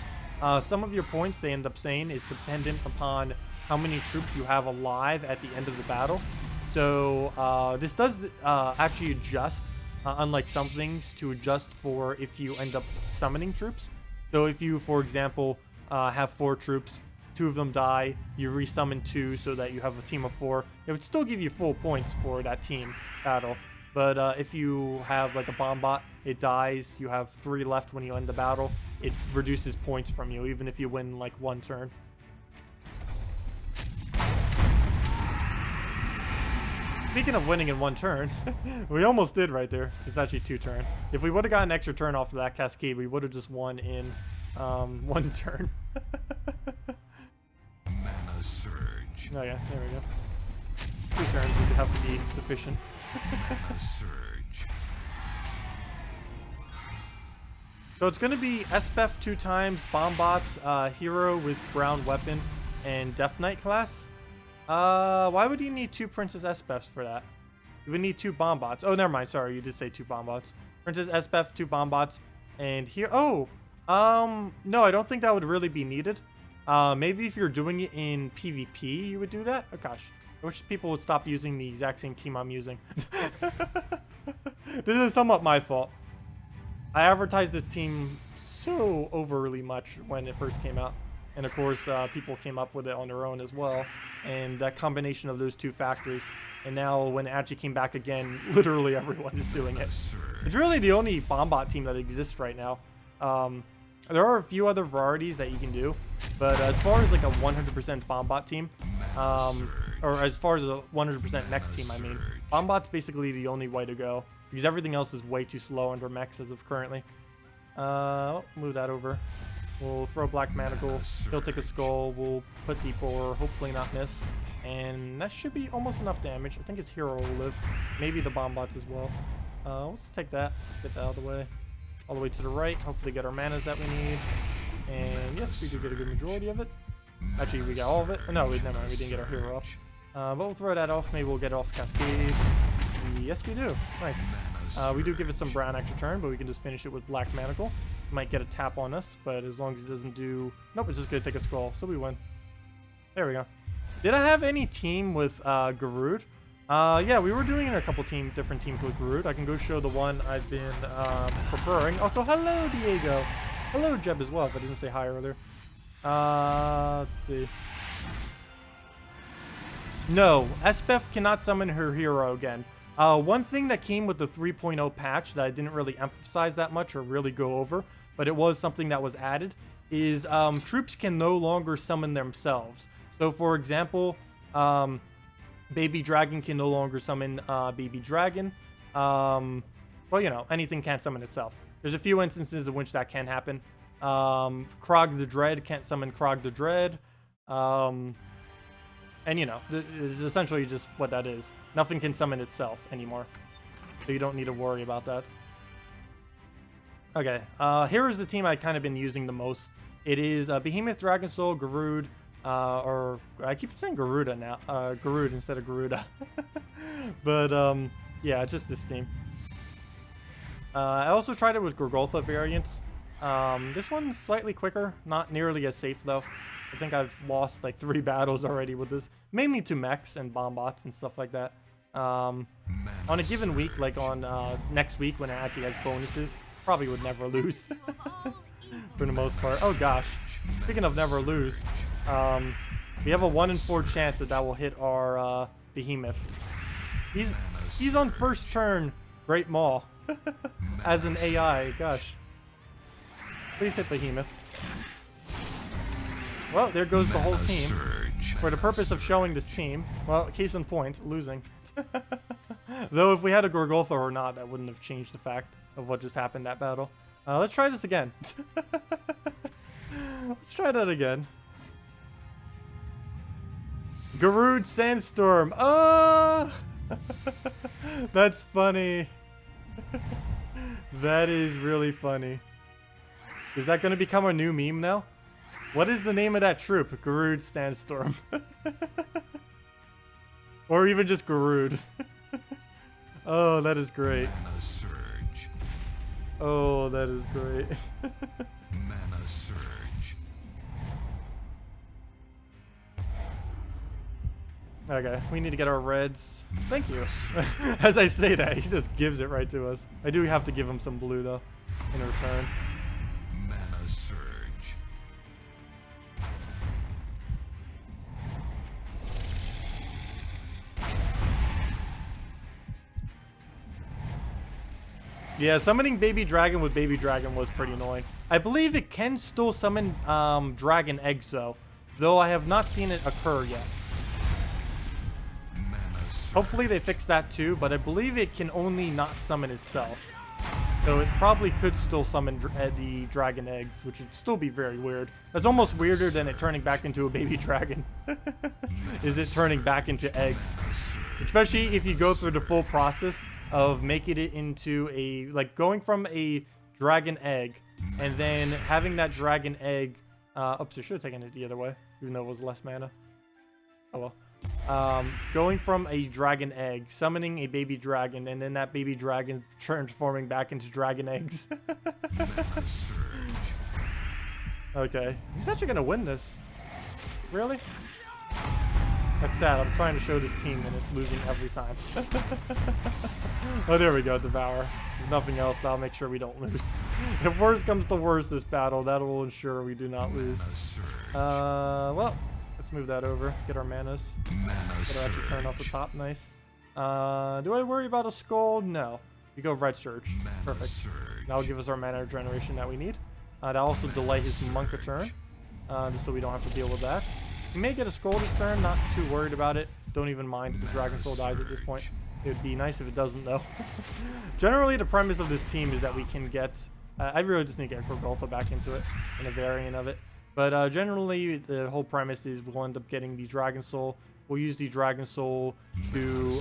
some of your points, they end up saying, is dependent upon how many troops you have alive at the end of the battle. So this does actually adjust, unlike some things, to adjust for if you end up summoning troops. So if you, for example, have 4 troops, 2 of them die, you resummon 2 so that you have a team of 4, it would still give you full points for that team battle. But if you have like a Bombot, it dies, you have 3 left when you end the battle, it reduces points from you, even if you win like 1 turn. Speaking of winning in 1 turn, we almost did right there. It's actually 2 turn. If we would have gotten an extra turn off of that Cascade, we would have just won in 1 turn. Mana surge. Oh yeah, there we go. 2 turns would have to be sufficient. Mana surge. So it's going to be SPF 2 times, Bombot, Hero with Brown Weapon, and Death Knight class. Why would you need 2 Princess SPFs for that? You would need 2 Bombots. Oh, never mind. Sorry, you did say 2 Bombots. Princess SPF, 2 Bombots, and here. Oh, no, I don't think that would really be needed. Maybe if you're doing it in PvP, you would do that. Oh gosh, I wish people would stop using the exact same team I'm using. This is somewhat my fault. I advertised this team so overly much when it first came out. And of course, people came up with it on their own as well. And that combination of those 2 factors. And now when it actually came back again, literally everyone is doing it. It's really the only Bombot team that exists right now. There are a few other varieties that you can do. But as far as like a 100% Bombot team, or as far as a 100% mech team, I mean, Bombot's basically the only way to go. Because everything else is way too slow under mechs as of currently. Move that over. We'll throw Black Manacle, he'll take a skull, we'll put Deep Ore, hopefully not miss. And that should be almost enough damage. I think his hero will live. Maybe the Bombots as well. Let's take that, let's get that out of the way. All the way to the right, hopefully get our manas that we need. And yes, we do get a good majority of it. Actually, we got all of it. No, never mind, we didn't get our hero off. But we'll throw that off, maybe we'll get it off Cascade. Yes, we do. Nice. We do give it some brown extra turn, but we can just finish it with Black Manacle. Might get a tap on us, but as long as it doesn't do... Nope, it's just going to take a skull, so we win. There we go. Did I have any team with Garud? Yeah, we were doing a couple different teams with Garud. I can go show the one I've been preferring. Also, hello, Diego. Hello, Jeb, as well, if I didn't say hi earlier. Let's see. No, Espef cannot summon her hero again. One thing that came with the 3.0 patch that I didn't really emphasize that much or really go over, but it was something that was added, is troops can no longer summon themselves. So, for example, Baby Dragon can no longer summon Baby Dragon. Well, you know, anything can't summon itself. There's a few instances in which that can happen. Krog the Dread can't summon Krog the Dread. And, you know, it's essentially just what that is. Nothing can summon itself anymore. So you don't need to worry about that. Okay, here is the team I've kind of been using the most. It is Behemoth, Dragon Soul, Garud, or I keep saying Garuda now. Garud instead of Garuda. But, yeah, just this team. I also tried it with Gorgoltha variants. This one's slightly quicker, not nearly as safe though. I think I've lost like 3 battles already with this, mainly to mechs and bomb bots and stuff like that. On a given week, like on next week when it actually has bonuses, probably would never lose for the most part. Oh gosh, speaking of never lose, we have a 1 in 4 chance that will hit our Behemoth. He's on first turn, Great Maul, as an AI. Gosh. Please hit Behemoth. Well, there goes the whole team. For the purpose of showing this team, well, case in point, losing. Though if we had a Gorgoltha or not, that wouldn't have changed the fact of what just happened that battle. Let's try this again. Let's try that again. Garud Sandstorm. Oh! That's funny. That is really funny. Is that going to become a new meme now? What is the name of that troop? Garud Sandstorm. Or even just Garud. Oh, that is great. Mana surge. Oh, that is great. Mana surge. Okay, we need to get our reds. Thank you. As I say that, he just gives it right to us. I do have to give him some blue, though, in return. Mana surge. Yeah, summoning Baby Dragon with Baby Dragon was pretty annoying. I believe it can still summon Dragon Eggs, though I have not seen it occur yet. Hopefully they fix that too, but I believe it can only not summon itself. So it probably could still summon the Dragon Eggs, which would still be very weird. That's almost weirder than it turning back into a baby dragon. Is it turning back into eggs? Especially if you go through the full process of making it into a, like going from a dragon egg and then having that dragon egg, oops, I should have taken it the other way, even though it was less mana. Oh well. Going from a dragon egg, summoning a baby dragon, and then that baby dragon transforming back into dragon eggs. Okay, he's actually gonna win this. Really? That's sad. I'm trying to show this team and it's losing every time. Oh, there we go, Devour. If nothing else, that'll make sure we don't lose. If worst comes to worst this battle, that will ensure we do not lose. Well, let's move that over. Get our manas. Get our extra turn off the top. Nice. Do I worry about a skull? No. We go Red Surge. Perfect. That'll give us our mana generation that we need. That'll also delay his Monka turn, just so we don't have to deal with that. We may get a skull this turn. Not too worried about it. Don't even mind if the Dragon Soul dies at this point. It would be nice if it doesn't, though. Generally, the premise of this team is that we can get... I really just need to get Gorgoltha back into it, and a variant of it. But generally, the whole premise is we'll end up getting the Dragon Soul. We'll use the Dragon Soul to,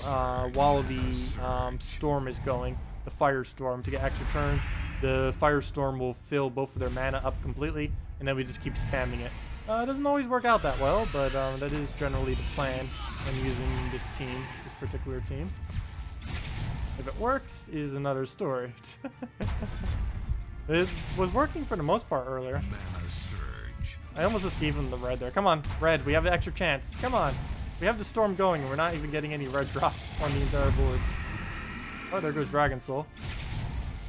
while the Storm is going, the Firestorm, to get extra turns. The Firestorm will fill both of their mana up completely, and then we just keep spamming it. It doesn't always work out that well, but that is generally the plan when using this team, this particular team. If it works, is another story. It was working for the most part earlier. I almost just gave him the red there. Come on, red. We have an extra chance. Come on. We have the storm going, and we're not even getting any red drops on the entire board. Oh, there goes Dragon Soul.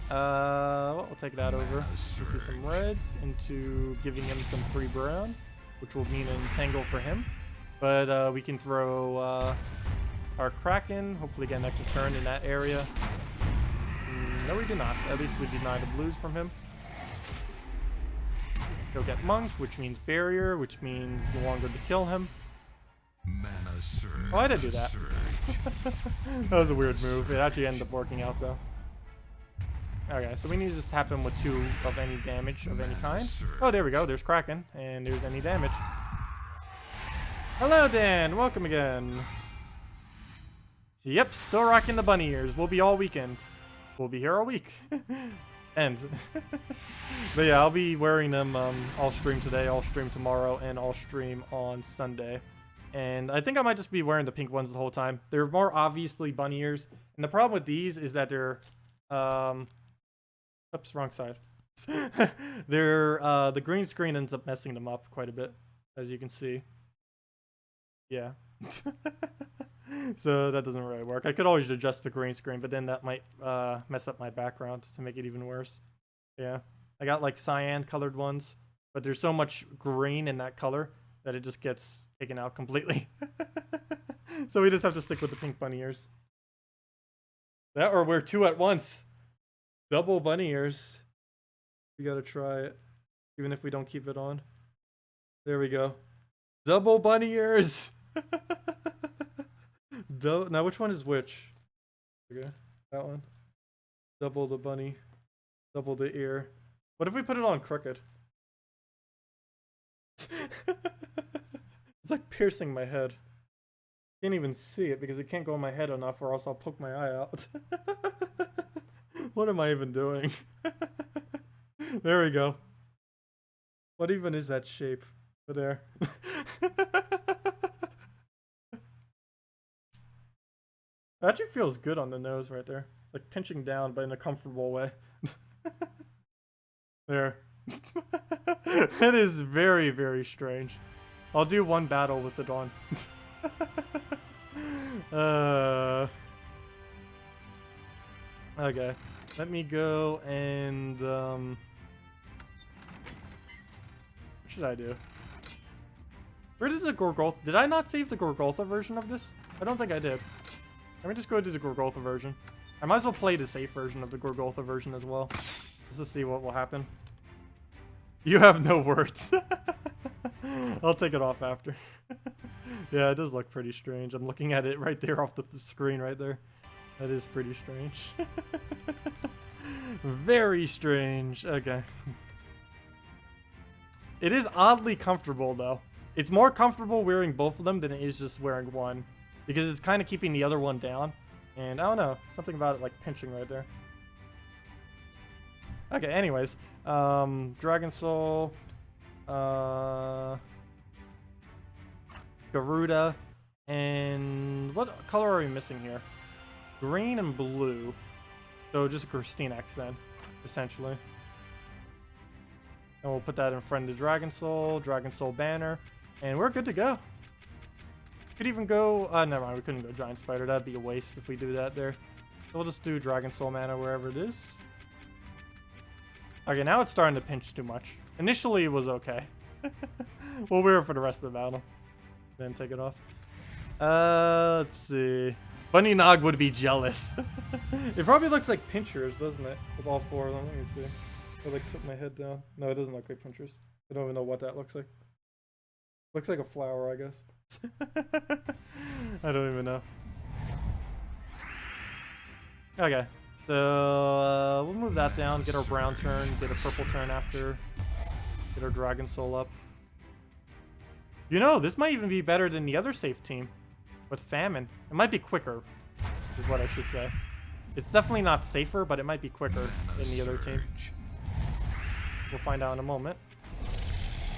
Well, we'll take that over into some reds, into giving him some free brown, which will mean an entangle for him. But we can throw our Kraken, hopefully get an extra turn in that area. No, we do not. At least we deny the blues from him. Go get Monk, which means Barrier, which means no longer to kill him. Mana surge. Oh, I didn't do that. That was a weird move. It actually ended up working out, though. Okay, so we need to just tap him with 2 of any damage of any kind. Oh, there we go. There's Kraken, and there's any damage. Hello, Dan. Welcome again. Yep, still rocking the bunny ears. We'll be all weekend. We'll be here all week. End. But yeah, I'll be wearing them all stream today, all stream tomorrow, and all stream on Sunday. And I think I might just be wearing the pink ones the whole time. They're more obviously bunny ears. And the problem with these is that they're... oops, wrong side. They're... the green screen ends up messing them up quite a bit, as you can see. Yeah. So that doesn't really work. I could always adjust the green screen, but then that might mess up my background to make it even worse. Yeah. I got like cyan colored ones, but there's so much green in that color that it just gets taken out completely. So we just have to stick with the pink bunny ears. That or wear 2 at once. Double bunny ears. We gotta try it, even if we don't keep it on. There we go. Double bunny ears. Now which one is which? Okay, that one. Double the bunny. Double the ear. What if we put it on crooked? It's like piercing my head. Can't even see it because it can't go in my head enough or else I'll poke my eye out. What am I even doing? There we go. What even is that shape? But there. It actually feels good on the nose right there. It's like pinching down, but in a comfortable way. There. That is very, very strange. I'll do one battle with it on. Okay. Let me go and... what should I do? Where did the Gorgolth... Did I not save the Gorgoltha version of this? I don't think I did. Let me just go to the Gorgoltha version. I might as well play the safe version of the Gorgoltha version as well. Just to see what will happen. You have no words. I'll take it off after. Yeah, it does look pretty strange. I'm looking at it right there off the screen right there. That is pretty strange. Very strange. Okay. It is oddly comfortable though. It's more comfortable wearing both of them than it is just wearing one. Because it's kind of keeping the other one down. And I don't know. Something about it like pinching right there. Okay, anyways. Dragon Soul. Garuda. And what color are we missing here? Green and blue. So just Christinex then, essentially. And we'll put that in front of the Dragon Soul banner. And we're good to go. Could even go, never mind, we couldn't go Giant Spider. That'd be a waste if we do that there. So we'll just do Dragon Soul mana wherever it is. Okay, now it's starting to pinch too much. Initially it was okay. We'll wear it for the rest of the battle. Then take it off. Let's see. Bunny Nog would be jealous. It probably looks like pinchers, doesn't it? With all 4 of them. Let me see. I like tip my head down. No, it doesn't look like pinchers. I don't even know what that looks like. Looks like a flower, I guess. I don't even know. Okay, so we'll move that down, get our brown turn, get a purple turn after, get our Dragon Soul up. You know, this might even be better than the other safe team with Famine. It might be quicker, is what I should say. It's definitely not safer, but it might be quicker than the other team. We'll find out in a moment.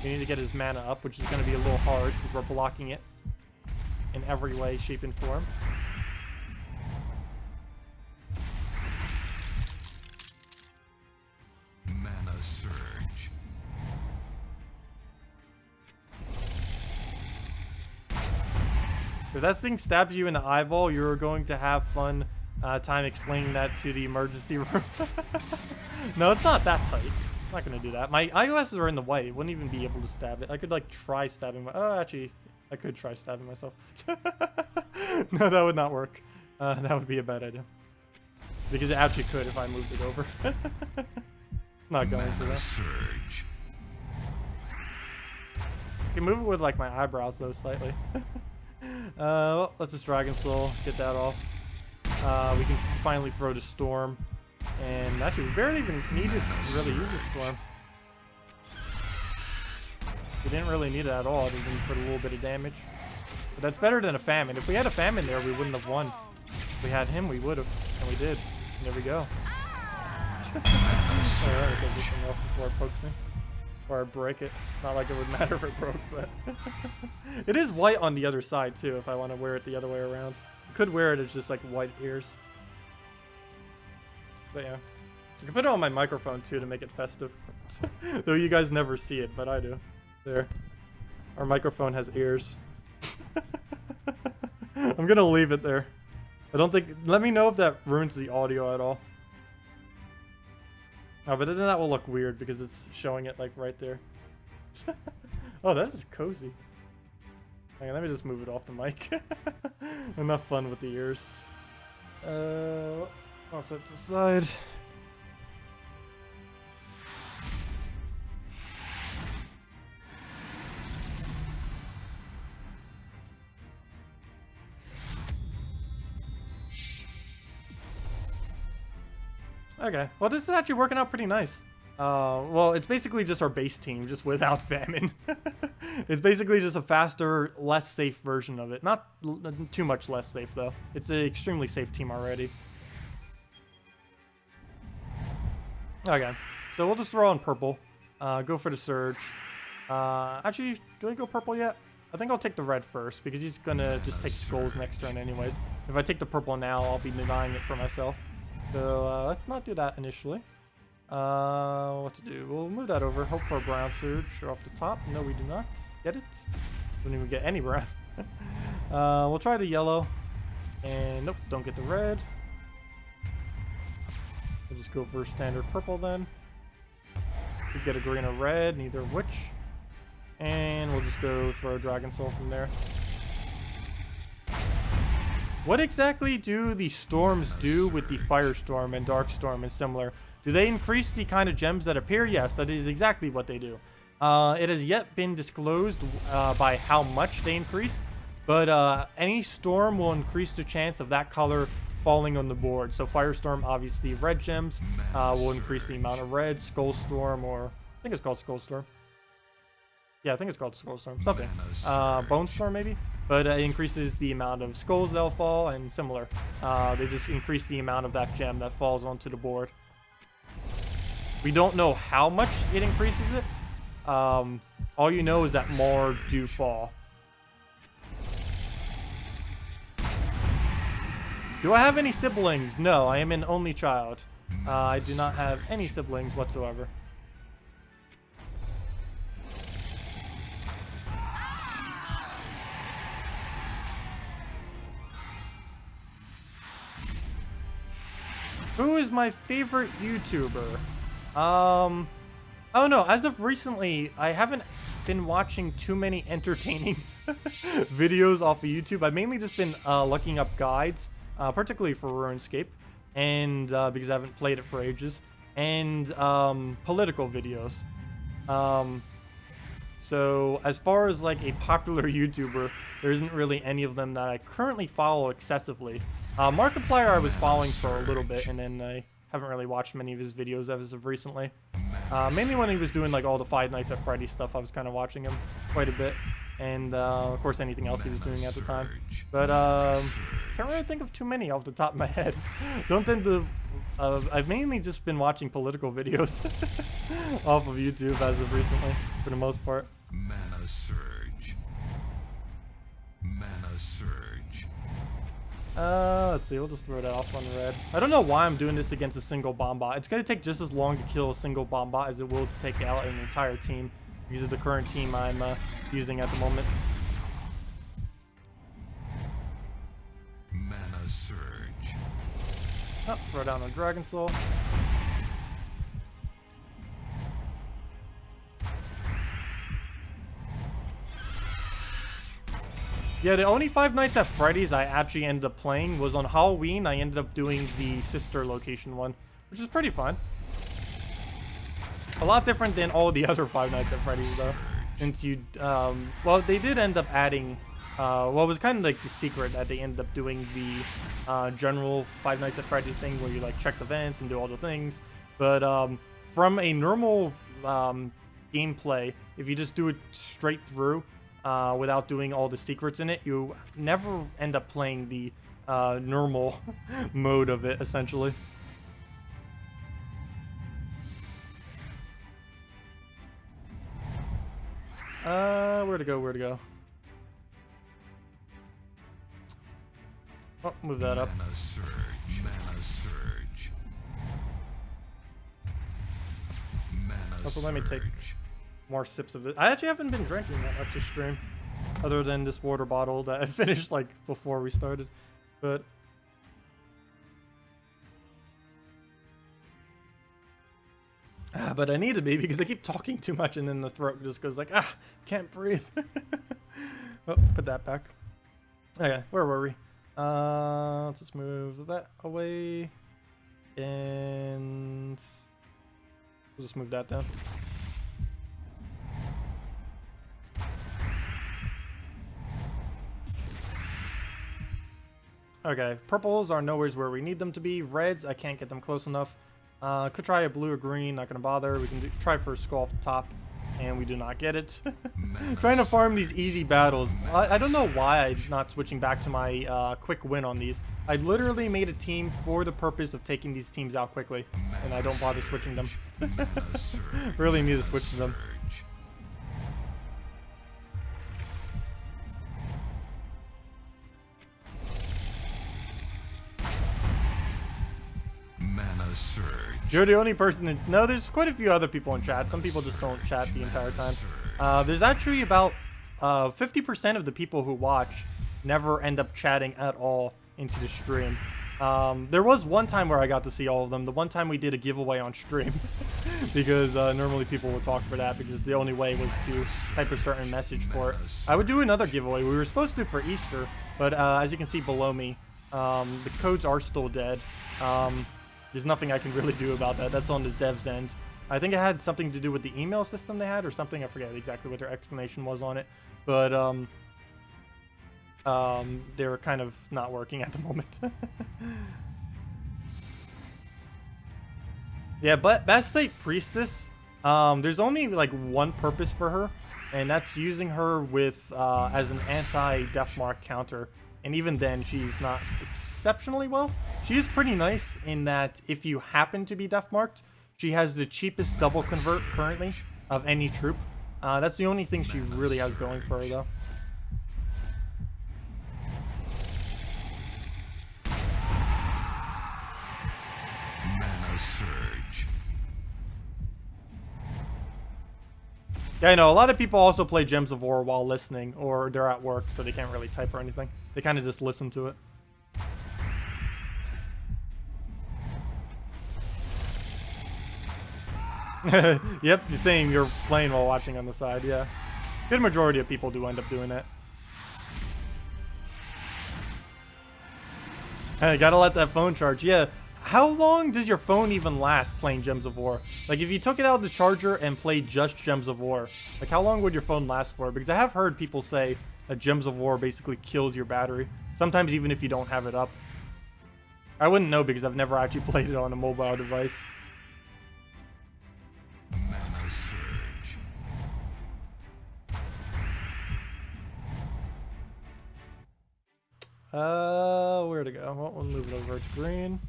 We need to get his mana up, which is going to be a little hard since we're blocking it in every way, shape, and form. Mana surge. If that thing stabs you in the eyeball, you're going to have fun time explaining that to the emergency room. No, it's not that tight. I'm not gonna do that. My eyeglasses are in the way. It wouldn't even be able to stab it. I could like try stabbing. Oh, actually, I could try stabbing myself. No, that would not work. That would be a bad idea. Because it actually could if I moved it over. Not going to though. Surge. I can move it with like my eyebrows though slightly. Well, let's just Dragon Soul, get that off. We can finally throw the Storm. And actually, we barely even needed to really use the Storm. We didn't really need it at all, other than for a little bit of damage. But that's better than a Famine. If we had a Famine there, we wouldn't have won. If we had him, we would have. And we did. And there we go. Alright, I'll take this thing off before it pokes me. Or I break it. Not like it would matter if it broke, but... It is white on the other side, too, if I want to wear it the other way around. I could wear it as just, like, white ears. But, yeah. I can put it on my microphone, too, to make it festive. Though you guys never see it, but I do. There. Our microphone has ears. I'm gonna leave it there. I don't think... Let me know if that ruins the audio at all. Oh, but then that will look weird because it's showing it like right there. Oh, that is cozy. Hang on, let me just move it off the mic. Enough fun with the ears. I'll set this aside. Okay, well this is actually working out pretty nice. Well, it's basically just our base team, just without Famine. It's basically just a faster, less safe version of it. Not too much less safe, though. It's an extremely safe team already. Okay, so we'll just throw on purple. Go for the Surge. Actually, do I go purple yet? I think I'll take the red first, because he's gonna just take Skulls next turn anyways. If I take the purple now, I'll be denying it for myself. So let's not do that initially. What to do? We'll move that over. Hope for a brown Surge off the top. No, we do not get it. Don't even get any brown. We'll try the yellow. And nope, don't get the red. We'll just go for standard purple then. We get a green or red, neither of which. And we'll just go throw Dragon Soul from there. What exactly do the storms do with the Firestorm and Darkstorm and similar? Do they increase the kind of gems that appear? Yes, that is exactly what they do. It has yet been disclosed by how much they increase, but any storm will increase the chance of that color falling on the board. So Firestorm, obviously red gems, will increase the amount of red. Skullstorm, or I think it's called Skullstorm. Yeah, I think it's called Skullstorm. Something. Bone Storm, maybe? But it increases the amount of skulls that'll fall, and similar. They just increase the amount of that gem that falls onto the board. We don't know how much it increases it. All you know is that more do fall. Do I have any siblings? No, I am an only child. I do not have any siblings whatsoever. Who is my favorite YouTuber? I don't know. As of recently, I haven't been watching too many entertaining videos off of YouTube. I've mainly just been looking up guides, particularly for RuneScape, and because I haven't played it for ages, and political videos. So as far as like a popular YouTuber, there isn't really any of them that I currently follow excessively. Markiplier I was following for a little bit, and then I haven't really watched many of his videos as of recently. Mainly when he was doing like all the Five Nights at Freddy's stuff, I was kind of watching him quite a bit. And of course anything else he was doing at the time. But can't really think of too many off the top of my head. Don't tend to... I've mainly just been watching political videos off of YouTube as of recently, for the most part. Mana Surge. Mana Surge. Let's see, we'll just throw that off on red. I don't know why I'm doing this against a single bomb bot. It's going to take just as long to kill a single bomb bot as it will to take out an entire team, because of the current team I'm using at the moment. Mana surge. Oh, throw down a Dragon Soul. Yeah, the only Five Nights at Freddy's I actually ended up playing was on Halloween. I ended up doing the sister location one, which is pretty fun. A lot different than all the other Five Nights at Freddy's, though. Since you, well, they did end up adding, well, it was kind of like the secret that they ended up doing the general Five Nights at Freddy's thing where you like check the vents and do all the things. But from a normal gameplay, if you just do it straight through, without doing all the secrets in it, you never end up playing the normal mode of it, essentially. Where to go, where to go? Oh, move that up. Mana surge. Mana surge. Mana Also, let me take surge. more sips of this. I actually haven't been drinking that much this stream, other than this water bottle that I finished like before we started. But but I need to be because I keep talking too much and then the throat just goes like, can't breathe. Oh, put that back. Okay, where were we? Let's just move that away, and we'll just move that down. Okay, purples are nowhere where we need them to be. Reds, I can't get them close enough. Could try a blue or green, not gonna bother. We can try for a skull off the top, and we do not get it. Trying to farm these easy battles. I don't know why I'm not switching back to my quick win on these. I literally made a team for the purpose of taking these teams out quickly, and I don't bother switching them. Really need to switch them. Mana surge. You're the only person that... No, there's quite a few other people in chat. Some people just don't chat the entire time. There's actually about 50% of the people who watch never end up chatting at all into the stream. There was one time where I got to see all of them. The one time we did a giveaway on stream. Because normally people would talk for that because the only way was to type a certain message for it. I would do another giveaway. We were supposed to for Easter, but as you can see below me, the codes are still dead. There's nothing I can really do about that. That's on the dev's end. I think it had something to do with the email system they had or something. I forget exactly what their explanation was on it. But they're kind of not working at the moment. Yeah, but Best State Priestess, there's only like one purpose for her, and that's using her with as an anti-death mark counter. And even then, she's not exceptionally well. She is pretty nice in that if you happen to be death marked, she has the cheapest double convert currently of any troop. That's the only thing she really has going for her, though. Mana surge. Yeah, I know. A lot of people also play Gems of War while listening, or they're at work, so they can't really type or anything. They kind of just listen to it. Yep, you're saying you're playing while watching on the side, yeah. Good majority of people do end up doing that. Hey, gotta let that phone charge. Yeah, how long does your phone even last playing Gems of War? Like, if you took it out of the charger and played just Gems of War, like, how long would your phone last for? Because I have heard people say that Gems of War basically kills your battery. Sometimes even if you don't have it up. I wouldn't know because I've never actually played it on a mobile device. Mana surge. Where to go? Well, we'll move it over to green.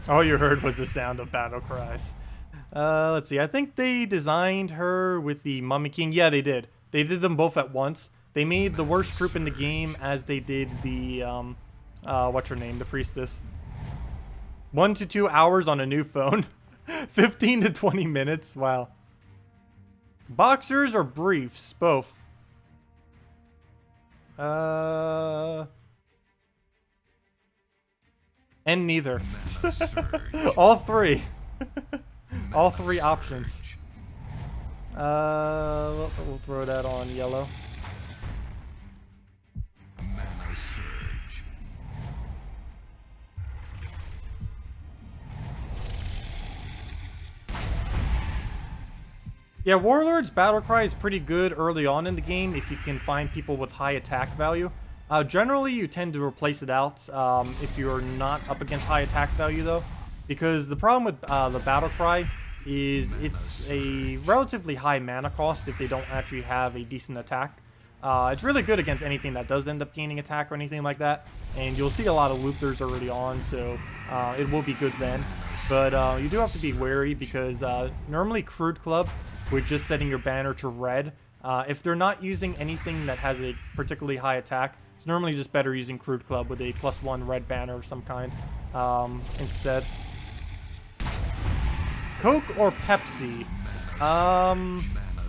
All you heard was the sound of battle cries. Let's see. I think they designed her with the Mummy King. Yeah, they did. They did them both at once. They made the worst troop in the game as they did the, what's her name? The Priestess. 1 to 2 hours on a new phone. 15 to 20 minutes. Wow. Boxers or briefs? Both. And neither. Mana surge. All three. All Mana three options. surge. We'll throw that on yellow. Mana surge. Yeah, Warlord's Battlecry is pretty good early on in the game if you can find people with high attack value. Generally, you tend to replace it out if you're not up against high attack value, though. Because the problem with the Battlecry is it's a relatively high mana cost if they don't actually have a decent attack. It's really good against anything that does end up gaining attack or anything like that. And you'll see a lot of loopers early on, so it will be good then. But you do have to be wary because normally Crude Club, with just setting your banner to red, if they're not using anything that has a particularly high attack, it's normally just better using Crude Club with a +1 red banner of some kind instead. Coke or Pepsi? Mana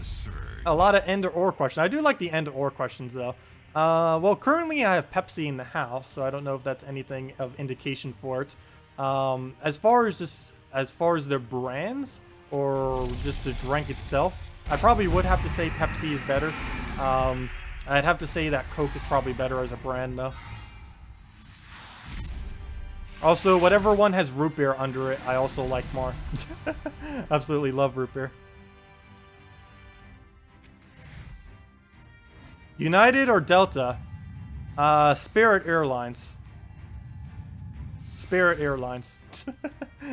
surge. A lot of end or questions. I do like the end or questions though. Well, currently I have Pepsi in the house, so I don't know if that's anything of indication for it. As far as their brands or just the drink itself, I probably would have to say Pepsi is better. I'd have to say that Coke is probably better as a brand though. Also, whatever one has root beer under it, I also like more. Absolutely love root beer. United or Delta? Spirit Airlines. Spirit Airlines.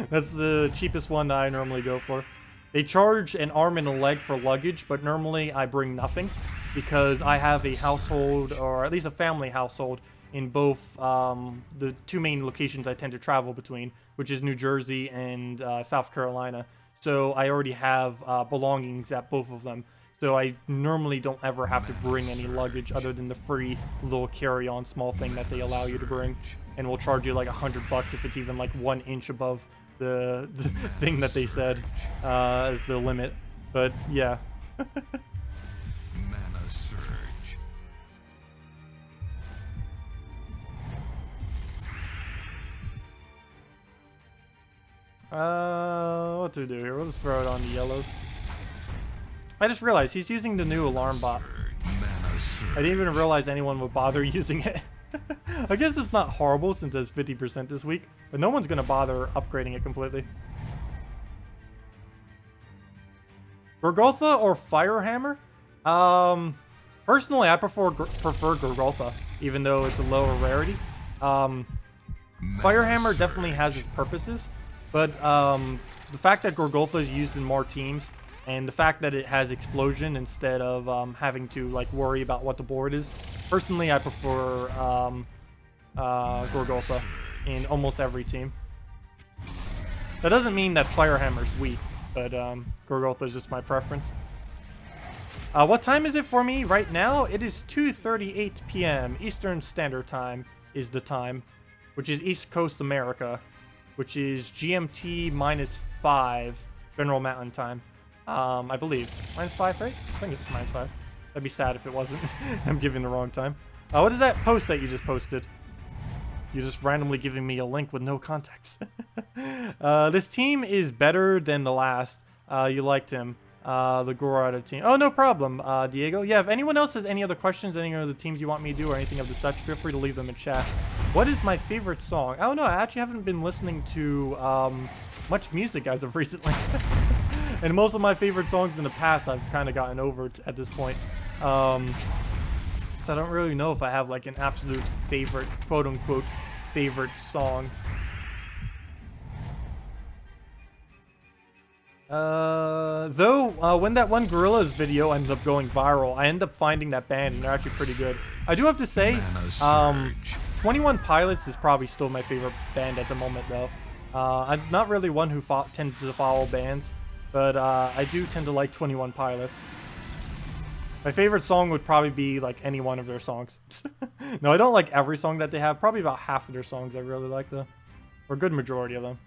That's the cheapest one that I normally go for. They charge an arm and a leg for luggage, but normally I bring nothing because I have a household, or at least a family household, in both the two main locations I tend to travel between, which is New Jersey and South Carolina. So I already have belongings at both of them. So I normally don't ever have to bring any luggage other than the free little carry-on small thing that they allow you to bring. And will charge you like $100 if it's even like 1 inch above the thing that they said as the limit. But yeah. Mana surge. What to do here? We'll just throw it on the yellows. I just realized he's using the new alarm bot. Mana surge. I didn't even realize anyone would bother using it. I guess it's not horrible since it's 50% this week, but no one's going to bother upgrading it completely. Gorgolfa or Firehammer? Personally, I prefer Gorgolfa, even though it's a lower rarity. Firehammer definitely has its purposes, but the fact that Gorgolfa is used in more teams, and the fact that it has explosion instead of having to like worry about what the board is. Personally, I prefer Gorgolfa in almost every team. That doesn't mean that Firehammer's weak, but Gorgolfa is just my preference. What time is it for me right now? It is 2:38 p.m. Eastern Standard Time is the time, which is East Coast America, which is GMT -5 General Mountain Time. I believe. -5, right? I think it's -5. That'd be sad if it wasn't. I'm giving the wrong time. What is that post that you just posted? You're just randomly giving me a link with no context. This team is better than the last. You liked him. The Gorada team. Oh, no problem, Diego. Yeah, if anyone else has any other questions, any other teams you want me to do or anything of the such, feel free to leave them in chat. What is my favorite song? Oh, no, I actually haven't been listening to much music as of recently. And most of my favorite songs in the past I've kind of gotten over at this point. So I don't really know if I have like an absolute favorite, quote-unquote, favorite song. Though, when that one Gorillaz video ends up going viral, I end up finding that band, and they're actually pretty good. I do have to say, 21 Pilots is probably still my favorite band at the moment, though. I'm not really one who tends to follow bands, but I do tend to like 21 Pilots. My favorite song would probably be like any one of their songs. No, I don't like every song that they have. Probably about half of their songs I really like, though. Or a good majority of them.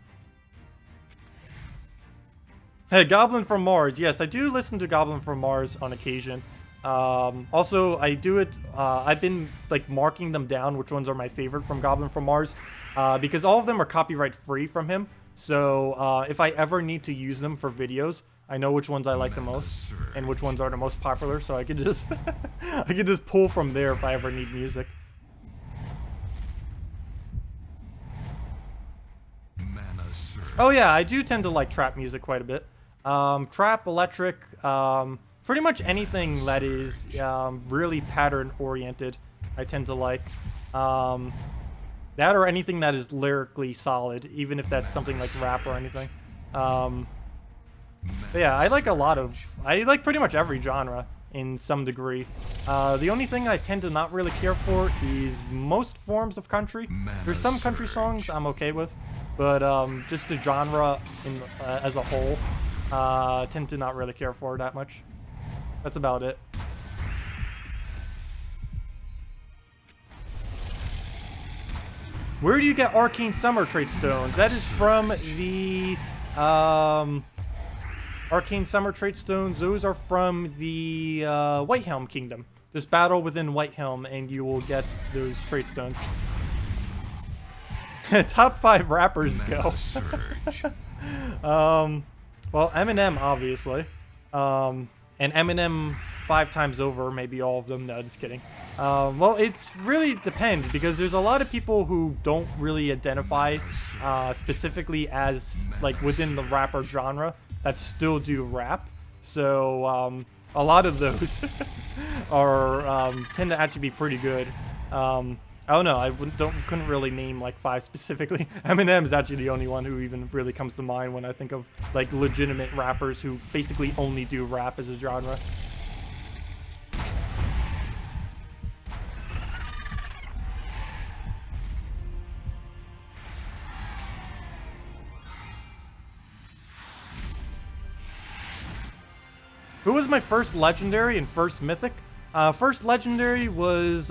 Hey, Goblin from Mars. Yes, I do listen to Goblin from Mars on occasion. Also, I do it, I've been like marking them down, which ones are my favorite from Goblin from Mars, because all of them are copyright free from him. So if I ever need to use them for videos, I know which ones I like the most and which ones are the most popular, so I could just I could just pull from there if I ever need music. Oh yeah, I do tend to like trap music quite a bit. Trap, electric, pretty much anything that is really pattern oriented, I tend to like. That or anything that is lyrically solid, even if that's something like rap or anything. But yeah, I like pretty much every genre in some degree. The only thing I tend to not really care for is most forms of country. There's some country songs I'm okay with, but just the genre as a whole, tend to not really care for that much. That's about it. Where do you get Arcane Summer Trait Stones? That is from the Arcane Summer Trait Stones. Those are from the Whitehelm Kingdom. Just battle within Whitehelm and you will get those trait stones. Top 5 rappers go. Well, Eminem, obviously. And Eminem 5 times over, maybe all of them. No, just kidding. Well, it's really depends because there's a lot of people who don't really identify specifically as like within the rapper genre that still do rap. So a lot of those are tend to actually be pretty good. I don't know. I couldn't really name like 5 specifically. Eminem's actually the only one who even really comes to mind when I think of like legitimate rappers who basically only do rap as a genre. Who was my first legendary and first mythic? First legendary was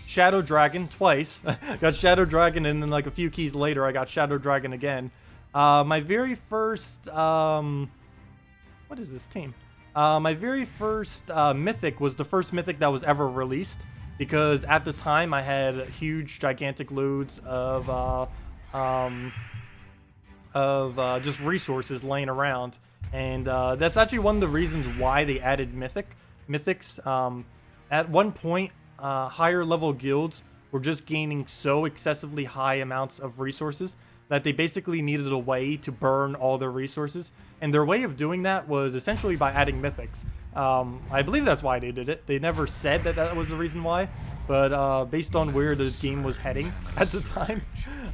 Shadow Dragon twice. Got Shadow Dragon, and then like a few keys later, I got Shadow Dragon again. My very first what is this team? My very first mythic was the first mythic that was ever released, because at the time I had huge, gigantic loads of just resources laying around. And that's actually one of the reasons why they added mythics. At one point, higher level guilds were just gaining so excessively high amounts of resources that they basically needed a way to burn all their resources. And their way of doing that was essentially by adding mythics. I believe that's why they did it. They never said that that was the reason why, but based on where the game was heading at the time,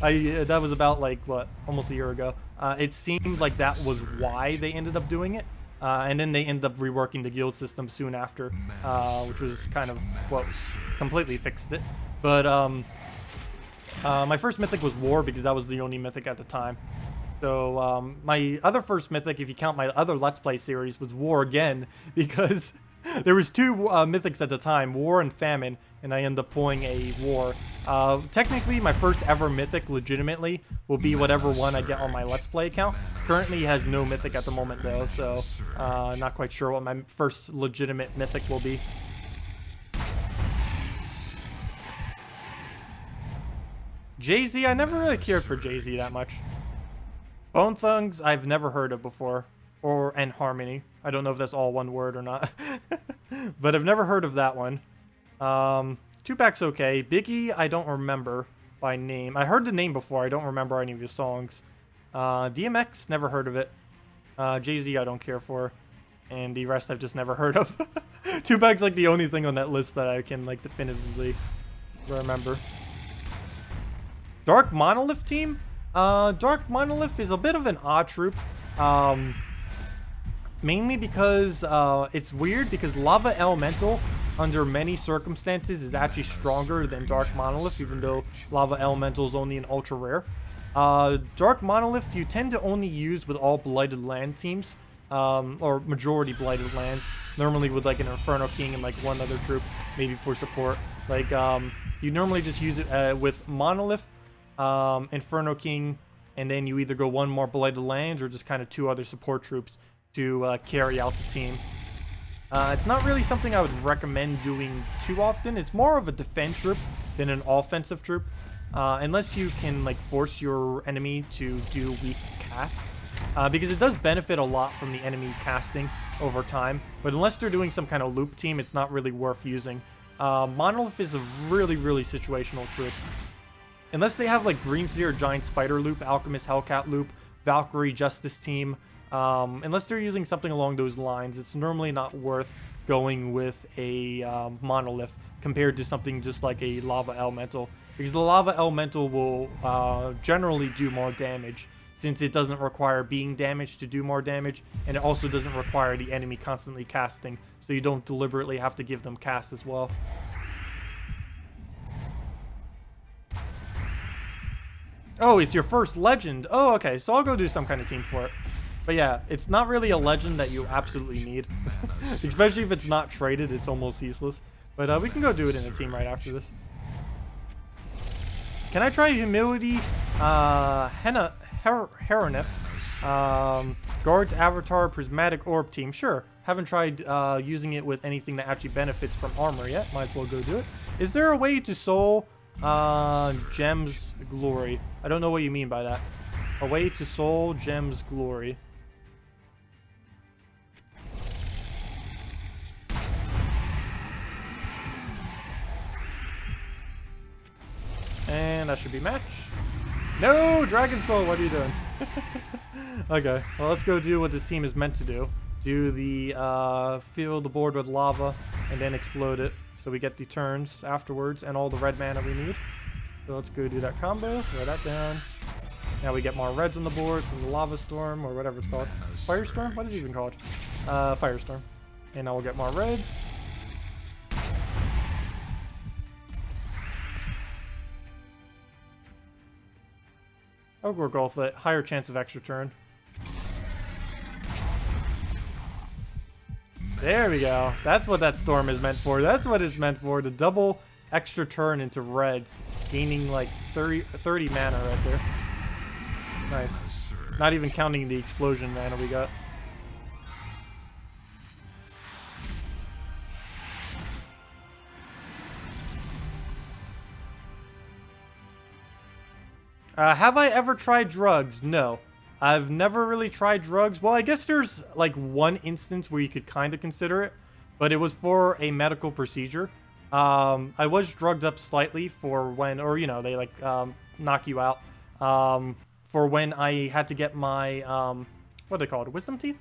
that was about like, what, almost a year ago. It seemed like that was why they ended up doing it. And then they ended up reworking the guild system soon after, which was kind of what completely fixed it. But my first mythic was War, because that was the only mythic at the time. So my other first mythic, if you count my other Let's Play series, was War again, because there was 2 mythics at the time, War and Famine, and I ended up pulling a War. Technically, my first ever mythic, legitimately, will be whatever one I get on my Let's Play account. Currently has no mythic at the moment, though, so not quite sure what my first legitimate mythic will be. Jay-Z, I never really cared for Jay-Z that much. Bone Thugs, I've never heard of before. And Harmony. I don't know if that's all one word or not. But I've never heard of that one. Tupac's okay. Biggie, I don't remember by name. I heard the name before. I don't remember any of his songs. DMX, never heard of it. Jay-Z, I don't care for. And the rest I've just never heard of. Tupac's like the only thing on that list that I can like definitively remember. Dark Monolith team? Dark Monolith is a bit of an odd troop. Mainly because it's weird, because Lava Elemental, under many circumstances, is actually stronger than Dark Monolith, even though Lava Elemental is only an ultra rare. Dark Monolith you tend to only use with all Blighted Land teams, or majority Blighted Lands, normally with like an Inferno King and like one other troop, maybe for support. Like, you normally just use it with Monolith, Inferno King, and then you either go 1 more Blighted Lands or just kind of 2 other support troops to carry out the team. It's not really something I would recommend doing too often. It's more of a defense troop than an offensive troop. Unless you can like force your enemy to do weak casts. Because it does benefit a lot from the enemy casting over time. But unless they're doing some kind of loop team, it's not really worth using. Monolith is a really, really situational troop. Unless they have like Green Seer, Giant Spider loop, Alchemist, Hellcat loop, Valkyrie, Justice Team. Unless they're using something along those lines, it's normally not worth going with a Monolith compared to something just like a Lava Elemental. Because the Lava Elemental will generally do more damage, since it doesn't require being damaged to do more damage, and it also doesn't require the enemy constantly casting, so you don't deliberately have to give them cast as well. Oh, it's your first legend. Oh, okay, so I'll go do some kind of team for it. But yeah, it's not really a legend that you absolutely need. Especially if it's not traded, it's almost useless. But we can go do it in a team right after this. Can I try Humility, Heronif, Guards, Avatar, Prismatic Orb team? Sure. Haven't tried using it with anything that actually benefits from armor yet. Might as well go do it. Is there a way to soul Gems Glory? I don't know what you mean by that. A way to soul Gems Glory. And that should be match. No, Dragon Soul, what are you doing? Okay, well, let's go do what this team is meant to do. Do the, fill the board with lava, and then explode it. So we get the turns afterwards, and all the red mana we need. So let's go do that combo, throw that down. Now we get more reds on the board from the Lava Storm, or whatever it's called. Firestorm? What is it even called? Firestorm. And now we'll get more reds. Ogre Gauntlet, higher chance of extra turn. There we go. That's what that storm is meant for. That's what it's meant for. To double extra turn into reds. Gaining like 30 mana right there. Nice. Not even counting the explosion mana we got. Have I ever tried drugs? No. I've never really tried drugs. Well, I guess there's like one instance where you could kind of consider it, but it was for a medical procedure. I was drugged up slightly for when, or you know, they like knock you out. For when I had to get my, what are they called? Wisdom teeth?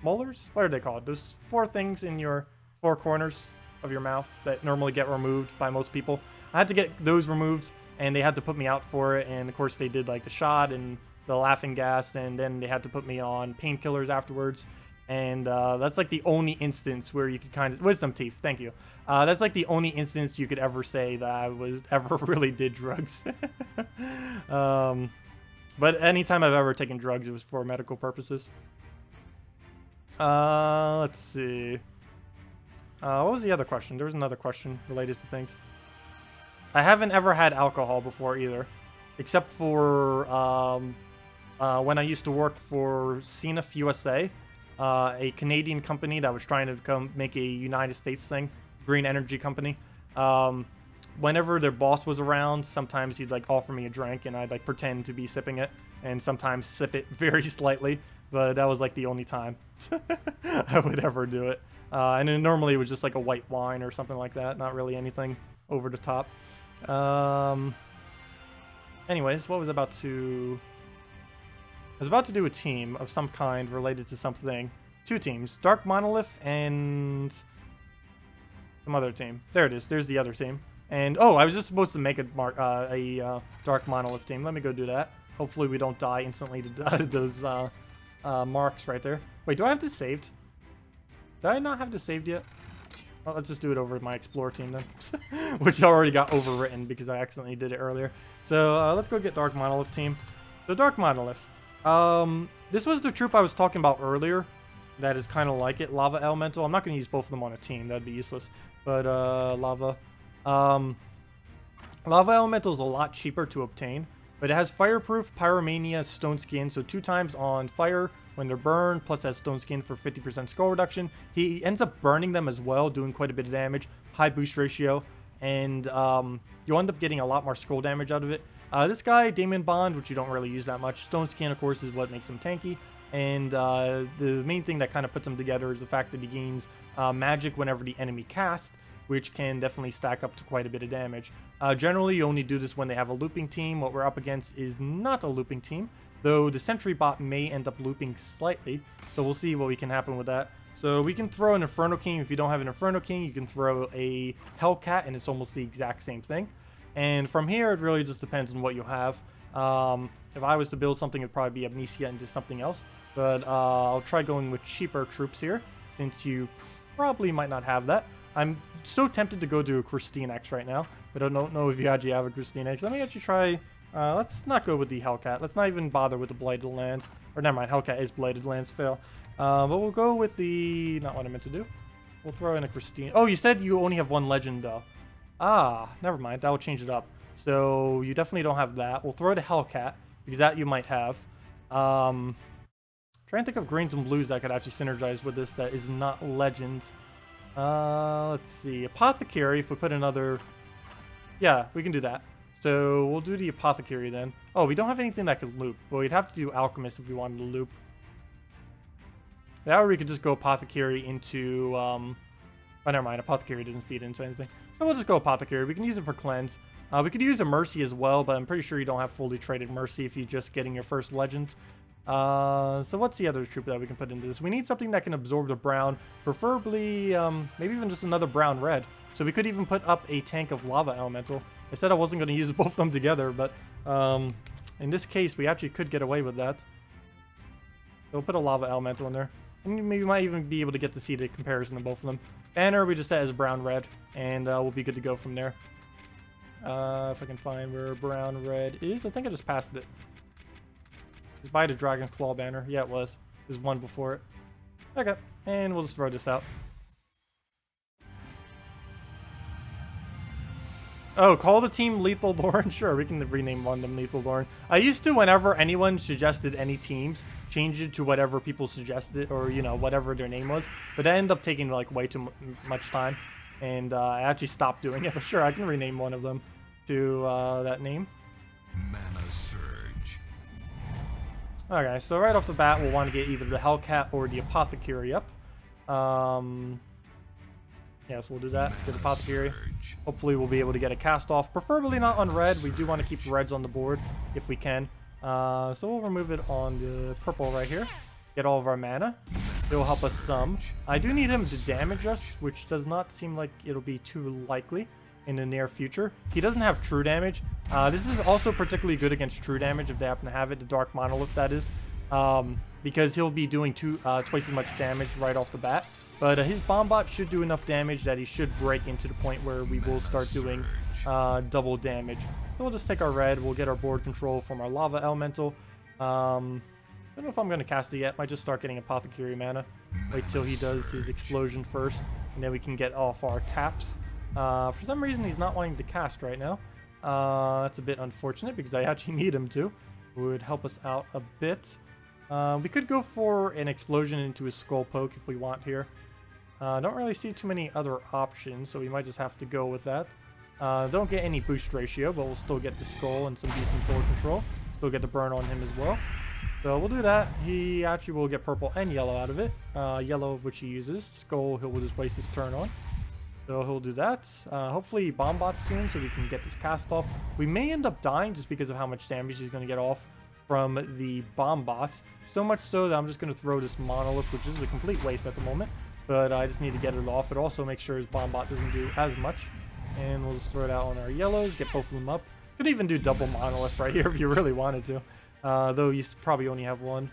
Molars? What are they called? Those 4 things in your 4 corners of your mouth that normally get removed by most people. I had to get those removed. And they had to put me out for it, and of course they did like the shot and the laughing gas, and then they had to put me on painkillers afterwards. And that's like the only instance where you could kind of... Wisdom teeth, thank you. That's like the only instance you could ever say that I was ever really did drugs. But anytime I've ever taken drugs, it was for medical purposes. Let's see. What was the other question? There was another question related to things. I haven't ever had alcohol before either, except for when I used to work for CNF USA, a Canadian company that was trying to come make a United States thing, green energy company. Whenever their boss was around, sometimes he'd like offer me a drink, and I'd like pretend to be sipping it, and sometimes sip it very slightly. But that was like the only time I would ever do it. And then normally it was just like a white wine or something like that, not really anything over the top. Anyways, what was I about to... I was about to do a team of some kind related to something. 2 teams. Dark Monolith and... some other team. There it is. There's the other team. And, oh, I was just supposed to make a Dark Monolith team. Let me go do that. Hopefully we don't die instantly to those marks right there. Wait, do I have this saved? Did I not have this saved yet? Well, let's just do it over my Explore team then. Which already got overwritten because I accidentally did it earlier. So let's go get Dark Monolith team. So Dark Monolith. This was the troop I was talking about earlier. That is kind of like it. Lava Elemental. I'm not going to use both of them on a team. That'd be useless. But Lava. Lava Elemental is a lot cheaper to obtain. But it has Fireproof, Pyromania, Stone Skin. So 2 times on fire, when they're burned, plus has stone skin for 50% skull reduction. He ends up burning them as well, doing quite a bit of damage, high boost ratio, and you'll end up getting a lot more skull damage out of it. This guy, Damon Bond, which you don't really use that much. Stone skin, of course, is what makes him tanky. And the main thing that kind of puts him together is the fact that he gains magic whenever the enemy casts, which can definitely stack up to quite a bit of damage. Generally, you only do this when they have a looping team. What we're up against is not a looping team, though the sentry bot may end up looping slightly. So we'll see what can happen with that. So we can throw an Inferno King. If you don't have an Inferno King, you can throw a Hellcat, and it's almost the exact same thing. And from here, it really just depends on what you have. If I was to build something, it'd probably be Amnesia into something else. But I'll try going with cheaper troops here, since you probably might not have that. I'm so tempted to go do a Christine X right now, but I don't know if you actually have a Christine X. Let me actually try. Let's not go with the Hellcat. Let's not even bother with the Blighted Lands. Or never mind, Hellcat is Blighted Lands, fail. But we'll go with the... not what I meant to do. We'll throw in a Christine. Oh, you said you only have one legend, though. Ah, never mind. That will change it up. So you definitely don't have that. We'll throw the Hellcat, because that you might have. Trying to think of greens and blues that could actually synergize with this that is not legend. Let's see. Apothecary, if we put another... yeah, we can do that. So we'll do the Apothecary then. Oh, we don't have anything that could loop. Well, we'd have to do Alchemist if we wanted to loop. That, or we could just go Apothecary into... oh, never mind. Apothecary doesn't feed into anything. So we'll just go Apothecary. We can use it for Cleanse. We could use a Mercy as well, but I'm pretty sure you don't have fully traded Mercy if you're just getting your first Legend. So what's the other troop that we can put into this? We need something that can absorb the brown, preferably maybe even just another brown-red. So we could even put up a tank of Lava Elemental. I said I wasn't going to use both of them together, but in this case, we actually could get away with that. So we'll put a Lava Elemental in there. And maybe we might even be able to get to see the comparison of both of them. Banner, we just set as brown-red, and we'll be good to go from there. If I can find where brown-red is. I think I just passed it. It's by the Dragon Claw banner. Yeah, it was. There's one before it. Okay, and we'll just throw this out. Oh, call the team Lethal Lauren? Sure, we can rename one of them Lethal Lauren. I used to, whenever anyone suggested any teams, change it to whatever people suggested, or, you know, whatever their name was. But that ended up taking, like, way too much time. And I actually stopped doing it. But sure, I can rename one of them to that name. Mana Surge. Okay, so right off the bat, we'll want to get either the Hellcat or the Apothecary up. Yeah, so we'll do that. Get the Apothecary. Hopefully we'll be able to get a cast off. Preferably not on red. We do want to keep reds on the board if we can. So we'll remove it on the purple right here. Get all of our mana. It will help us some. I do need him to damage us, which does not seem like it'll be too likely in the near future. He doesn't have true damage. This is also particularly good against true damage if they happen to have it, the Dark Monolith that is, because he'll be doing twice as much damage right off the bat. But his Bombot should do enough damage that he should break into the point where we will start doing double damage. So we'll just take our red. We'll get our board control from our Lava Elemental. I don't know if I'm going to cast it yet. Might just start getting Apothecary mana. Wait till he does his explosion first, and then we can get off our taps. For some reason, he's not wanting to cast right now. That's a bit unfortunate because I actually need him to. Would help us out a bit. We could go for an explosion into his Skull Poke if we want here. Don't really see too many other options, so we might just have to go with that. Don't get any boost ratio, but we'll still get the Skull and some decent board control. Still get the burn on him as well. So we'll do that. He actually will get purple and yellow out of it. Yellow of which he uses. Skull, he'll just waste his turn on. So he'll do that. Hopefully Bombot soon so we can get this cast off. We may end up dying just because of how much damage he's going to get off from the Bombot. So much so that I'm just going to throw this Monolith, which is a complete waste at the moment. But I just need to get it off. It also makes sure his Bombot doesn't do as much. And we'll just throw it out on our yellows, get both of them up. Could even do double Monolith right here if you really wanted to. Though you probably only have one.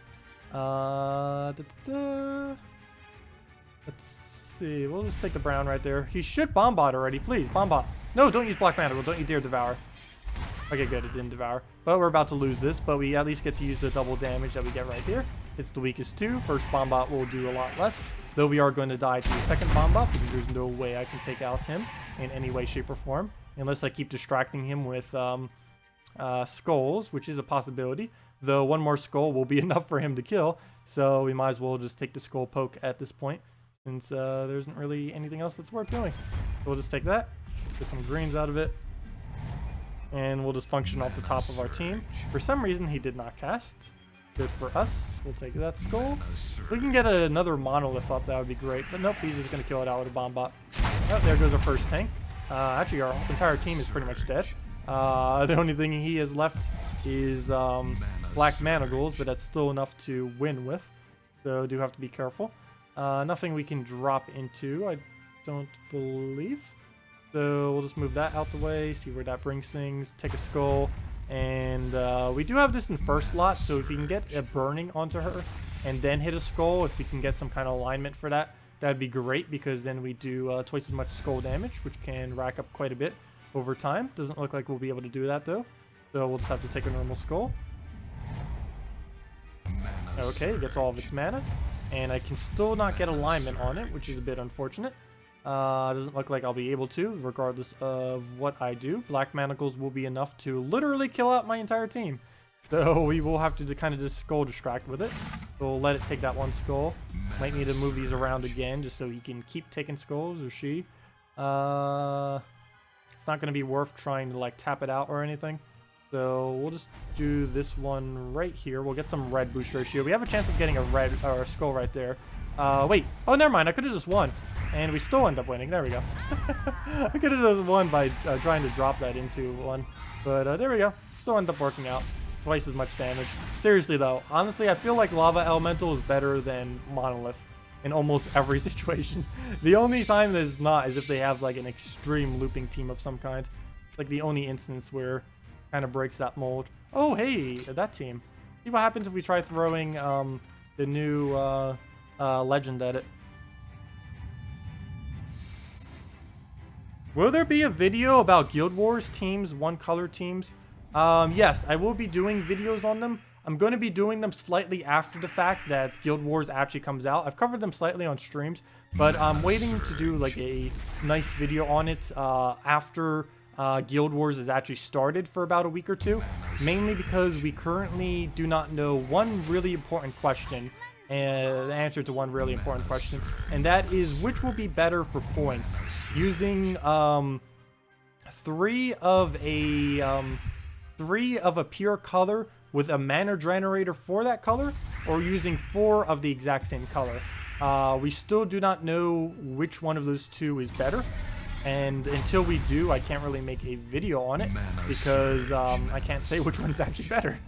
Let's see. We'll just take the brown right there. He should Bombot already. Please, Bombot. No, don't use Black Mandible. Don't you dare Devour. Okay, good. It didn't Devour. But we're about to lose this. But we at least get to use the double damage that we get right here. It's the weakest two. First Bombot will do a lot less. Though we are going to die to the second Bombot because there's no way I can take out him in any way, shape, or form. Unless I keep distracting him with skulls, which is a possibility. though 1 more skull will be enough for him to kill. So we might as well just take the skull poke at this point, since there isn't really anything else that's worth doing. So we'll just take that, get some greens out of it, and we'll just function off the top of our team. For some reason, he did not cast. Good for us. We'll take that skull. If we can get another monolith up, that would be great. But nope, he's just going to kill it out with a bomb bot. Oh, there goes our first tank. Actually, our entire team is pretty much dead. The only thing he has left is black mana ghouls, but that's still enough to win with. So do have to be careful. Nothing we can drop into, I don't believe. So we'll just move that out the way, see where that brings things, take a skull. And we do have this in first slot, so if we can get a burning onto her and then hit a skull, if we can get some kind of alignment for that, that'd be great, because then we do twice as much skull damage, which can rack up quite a bit over time. Doesn't look like we'll be able to do that though, so we'll just have to take a normal skull. Okay, it gets all of its mana, and I can still not get alignment on it, which is a bit unfortunate. Doesn't look like I'll be able to, regardless of what I do. Black manacles will be enough to literally kill out my entire team. So we will have to kind of just skull distract with it. So we'll let it take that 1 skull. Might need to move these around again, just so he can keep taking skulls, or she. It's not going to be worth trying to like tap it out or anything. So we'll just do this one right here. We'll get some red boost ratio. We have a chance of getting a red or a skull right there. Wait. Oh, never mind. I could have just won. And we still end up winning. There we go. I could have just won by trying to drop that into one. But there we go. Still end up working out. Twice as much damage. Seriously, though. Honestly, I feel like Lava Elemental is better than Monolith in almost every situation. The only time that it's not is if they have like an extreme looping team of some kind. Like the only instance where it kind of breaks that mold. Oh, hey, that team. See what happens if we try throwing the new legend at it. Will there be a video about Guild Wars teams, 1-color teams? Yes, I will be doing videos on them. I'm going to be doing them slightly after the fact that Guild Wars actually comes out. I've covered them slightly on streams, but I'm waiting to do like a nice video on it after Guild Wars is actually started for about a week or two. Mainly because we currently do not know one really important question. And the answer to one really important question, and that is which will be better for points, using 3 of a pure color with a mana generator for that color, or using 4 of the exact same color. We still do not know which one of those 2 is better. And until we do, I can't really make a video on it, because I can't say which one's actually better.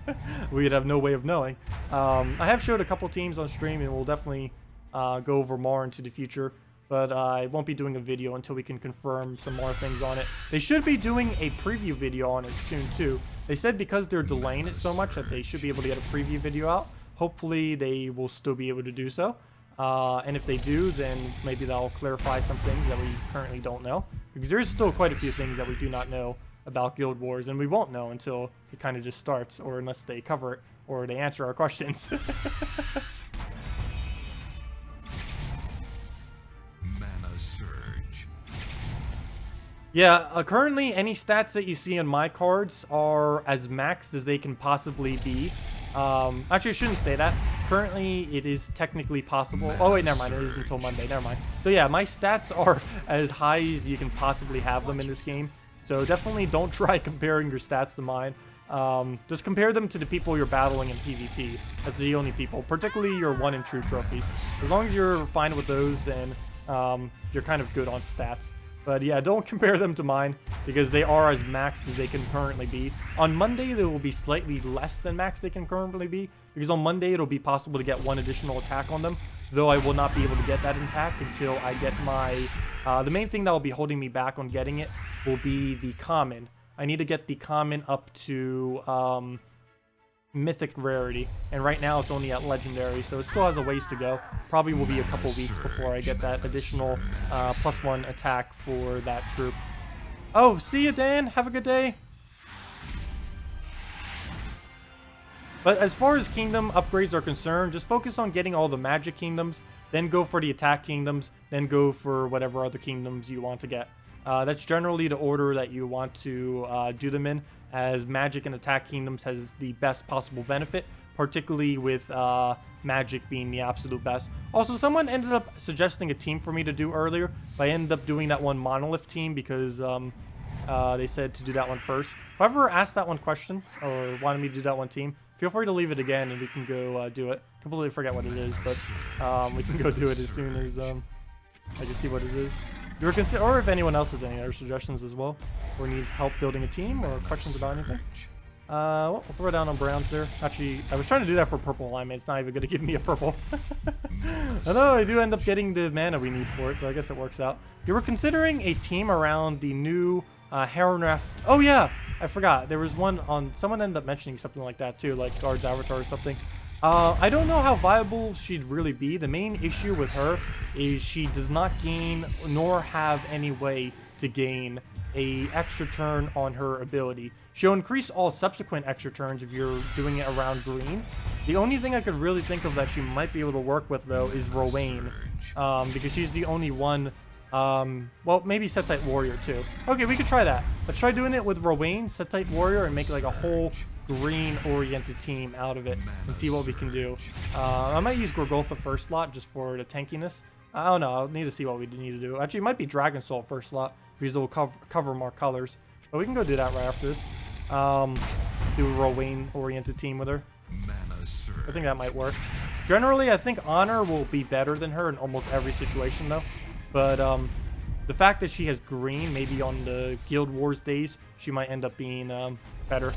We'd have no way of knowing. I have showed a couple teams on stream, and we'll definitely go over more into the future. But I won't be doing a video until we can confirm some more things on it. They should be doing a preview video on it soon, too. They said because they're delaying it so much that they should be able to get a preview video out. Hopefully, they will still be able to do so. And if they do, then maybe that'll clarify some things that we currently don't know. Because there's still quite a few things that we do not know about Guild Wars, and we won't know until it kind of just starts, or unless they cover it, or they answer our questions. Mana surge. Yeah, currently any stats that you see on my cards are as maxed as they can possibly be. Actually, I shouldn't say that. Currently, it is technically possible. Oh, wait, never mind. It isn't until Monday. Never mind. So, yeah, my stats are as high as you can possibly have them in this game. So, definitely don't try comparing your stats to mine. Just compare them to the people you're battling in PvP. That's the only people. Particularly your 1 and True trophies. As long as you're fine with those, then you're kind of good on stats. But yeah, don't compare them to mine, because they are as maxed as they can currently be. On Monday, they will be slightly less than max they can currently be, because on Monday, it'll be possible to get 1 additional attack on them, though I will not be able to get that attack until I get my... the main thing that will be holding me back on getting it will be the common. I need to get the common up to mythic rarity, and right now it's only at legendary, so it still has a ways to go. Probably will be a couple weeks before I get that additional +1 attack for that troop. Oh, see you, Dan. Have a good day. But as far as kingdom upgrades are concerned, just focus on getting all the magic kingdoms, then go for the attack kingdoms, then go for whatever other kingdoms you want to get. That's generally the order that you want to do them in, as Magic and Attack Kingdoms has the best possible benefit, particularly with Magic being the absolute best. Also, someone ended up suggesting a team for me to do earlier, but I ended up doing that one Monolith team because they said to do that one first. Whoever asked that one question or wanted me to do that one team, feel free to leave it again and we can go do it. Completely forget what it is, but we can go do it as soon as I can see what it is. You were or if anyone else has any other suggestions as well, or needs help building a team or questions about anything. Well, we'll throw it down on browns there. Actually, I was trying to do that for purple alignment. It's not even going to give me a purple. Although I do end up getting the mana we need for it, so I guess it works out. You were considering a team around the new Heronraft. Oh yeah, I forgot. There was one on. Someone ended up mentioning something like that too, like Guard's Avatar or something. I don't know how viable she'd really be. The main issue with her is she does not gain nor have any way to gain a extra turn on her ability. She'll increase all subsequent extra turns if you're doing it around green. The only thing I could really think of that she might be able to work with though is Rowain, because she's the only one. Well, maybe Setite Warrior too. Okay, we could try that. Let's try doing it with Rowain, Setite Warrior, and make like a whole green-oriented team out of it and see what we can do. I might use Gorgolfa first slot just for the tankiness. I don't know. I'll need to see what we need to do. Actually, it might be Dragon Soul first slot because it will cover more colors. But we can go do that right after this. Do a Rowain-oriented team with her. I think that might work. Generally, I think Honor will be better than her in almost every situation, though. But the fact that she has green, maybe on the Guild Wars days, she might end up being better.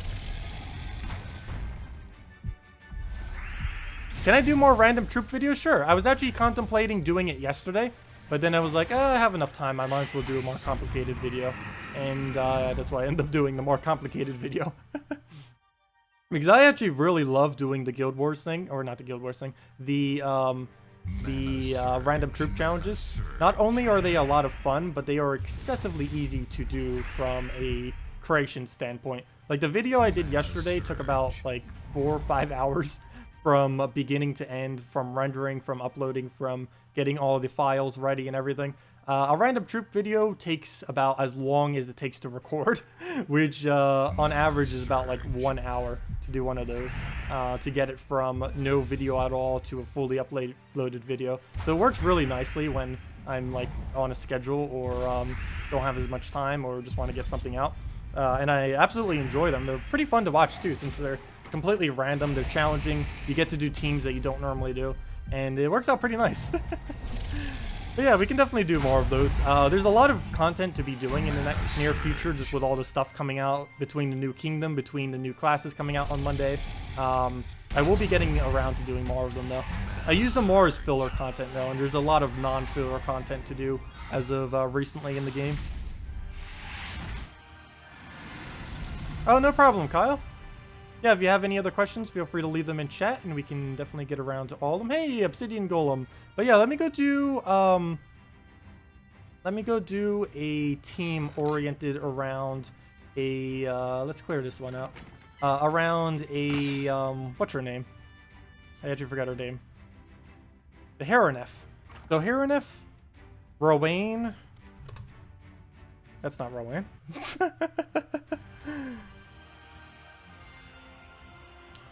Can I do more random troop videos? Sure. I was actually contemplating doing it yesterday, but then I was like, I have enough time. I might as well do a more complicated video. And that's why I ended up doing the more complicated video. Because I actually really love doing the Guild Wars thing, or not the Guild Wars thing, the random troop challenges. Not only are they a lot of fun, but they are excessively easy to do from a creation standpoint. Like the video I did yesterday took about like 4 or 5 hours from beginning to end, from rendering, from uploading, from getting all the files ready and everything. A random troop video takes about as long as it takes to record, which on average is about like 1 hour to do one of those, to get it from no video at all to a fully uploaded video. So it works really nicely when I'm like on a schedule or don't have as much time or just want to get something out. And I absolutely enjoy them. They're pretty fun to watch too, since they're completely random. They're challenging. You get to do teams that you don't normally do, and it works out pretty nice. But yeah, we can definitely do more of those. There's a lot of content to be doing in the near future, just with all the stuff coming out between the new kingdom, between the new classes coming out on Monday. I will be getting around to doing more of them though. I use them more as filler content though, and there's a lot of non-filler content to do as of recently in the game. Oh, no problem, Kyle. Yeah, if you have any other questions, feel free to leave them in chat, and we can definitely get around to all of them. Hey, Obsidian Golem. But yeah, let me go do a team oriented around a let's clear this one out. Around a what's her name? I actually forgot her name. The Heronef. So Heronef, Rowain. That's not Rowain.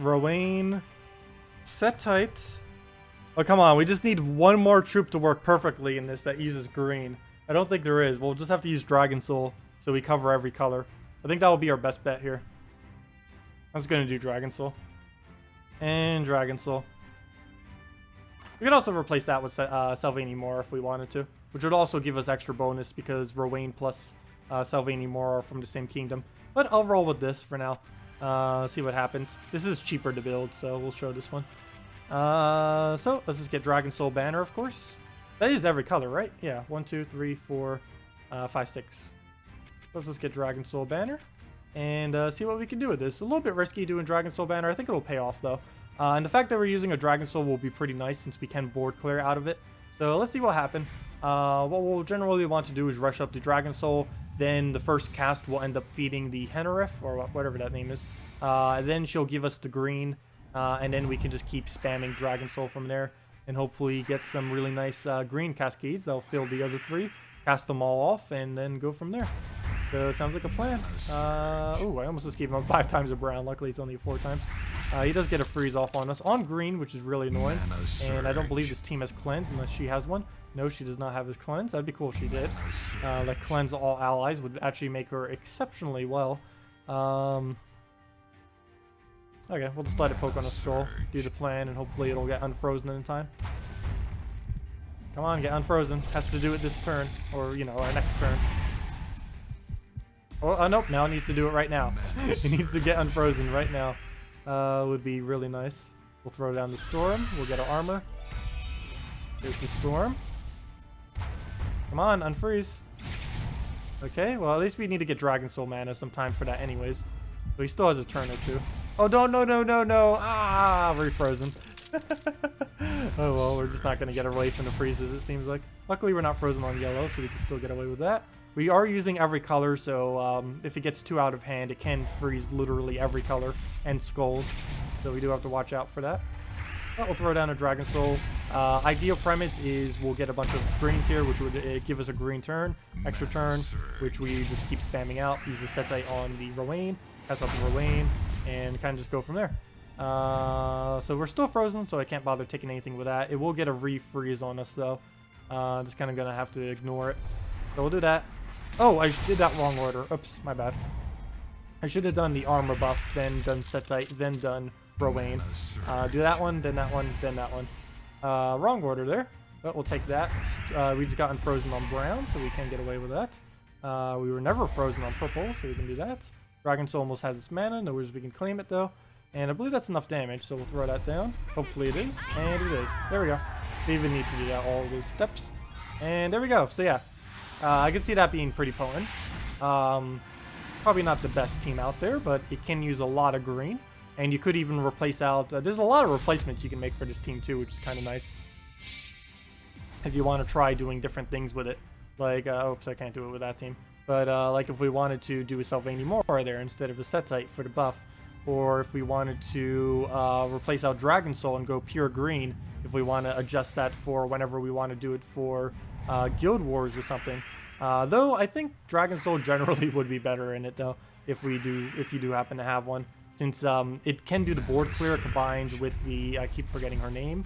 Rowain, Setite. Oh, come on. We just need one more troop to work perfectly in this that uses green. I don't think there is. We'll just have to use Dragon Soul so we cover every color. I think that will be our best bet here. I was going to do Dragon Soul. And Dragon Soul. We could also replace that with Sylvanie Moore if we wanted to, which would also give us extra bonus because Rowain plus Sylvanie Moore are from the same kingdom. But I'll roll with this for now. See what happens. This is cheaper to build, so we'll show this one. So let's just get Dragon Soul Banner, of course. That is every color, right? Yeah, 1, 2, 3, 4, 5, 6. Let's just get Dragon Soul Banner and see what we can do with this. A little bit risky doing Dragon Soul Banner. I think it'll pay off though. And the fact that we're using a Dragon Soul will be pretty nice since we can board clear out of it. So let's see what happens. What we'll generally want to do is rush up the Dragon Soul. Then the first cast will end up feeding the Henoref, or whatever that name is. Then she'll give us the green, and then we can just keep spamming Dragon Soul from there, and hopefully get some really nice green cascades that'll fill the other 3. cast them all off, and then go from there. So it sounds like a plan. Oh, I almost just gave him 5 times a brown. Luckily, it's only 4 times. He does get a freeze off on us on green, which is really annoying. And I don't believe this team has cleanse unless she has one. No, she does not have his cleanse. That'd be cool if she did. Like cleanse all allies would actually make her exceptionally well. Okay, we'll just let it poke on a skull, do the plan, and hopefully it'll get unfrozen in time. Come on, get unfrozen. Has to do it this turn, or, you know, our next turn. Oh, nope, now it needs to do it right now. It needs to get unfrozen right now. Would be really nice. We'll throw down the storm. We'll get our armor. There's the storm. Come on, unfreeze. Okay, well, at least we need to get Dragon Soul mana sometime for that anyways. But he still has a turn or 2. Oh, no. Ah, refrozen. Oh, well, we're just not going to get away from the freezes, it seems like. Luckily, we're not frozen on yellow, so we can still get away with that. We are using every color, so if it gets too out of hand, it can freeze literally every color and skulls. So we do have to watch out for that. But we'll throw down a Dragon Soul. Ideal premise is we'll get a bunch of greens here, which would give us a green turn, extra turn, which we just keep spamming out. Use the Setite on the Rowan, cast out the Rowan, and kind of just go from there. So we're still frozen, so I can't bother taking anything with that. It will get a refreeze on us, though. Just kind of going to have to ignore it. So we'll do that. Oh, I did that wrong order. Oops, my bad. I should have done the armor buff, then done Setite, then done Rowan. Do that one, then that one, then that one. Wrong order there, but we'll take that. We just got unfrozen on brown, so we can get away with that. We were never frozen on purple, so we can do that. Dragon Soul almost has its mana. No worries, we can claim it, though. And I believe that's enough damage, so we'll throw that down. Hopefully it is, and it is. There we go. We even need to do that, all those steps. And there we go. So yeah, I can see that being pretty potent. Probably not the best team out there, but it can use a lot of green. And you could even replace out... there's a lot of replacements you can make for this team too, which is kind of nice. If you want to try doing different things with it. Like, oops, I can't do it with that team. But like if we wanted to do a Sylvania Mora there instead of a Setite for the buff. Or if we wanted to replace out Dragon Soul and go pure green. If we want to adjust that for whenever we want to do it for Guild Wars or something. Though I think Dragon Soul generally would be better in it though. If you do happen to have one. Since it can do the board clear combined with the, I keep forgetting her name,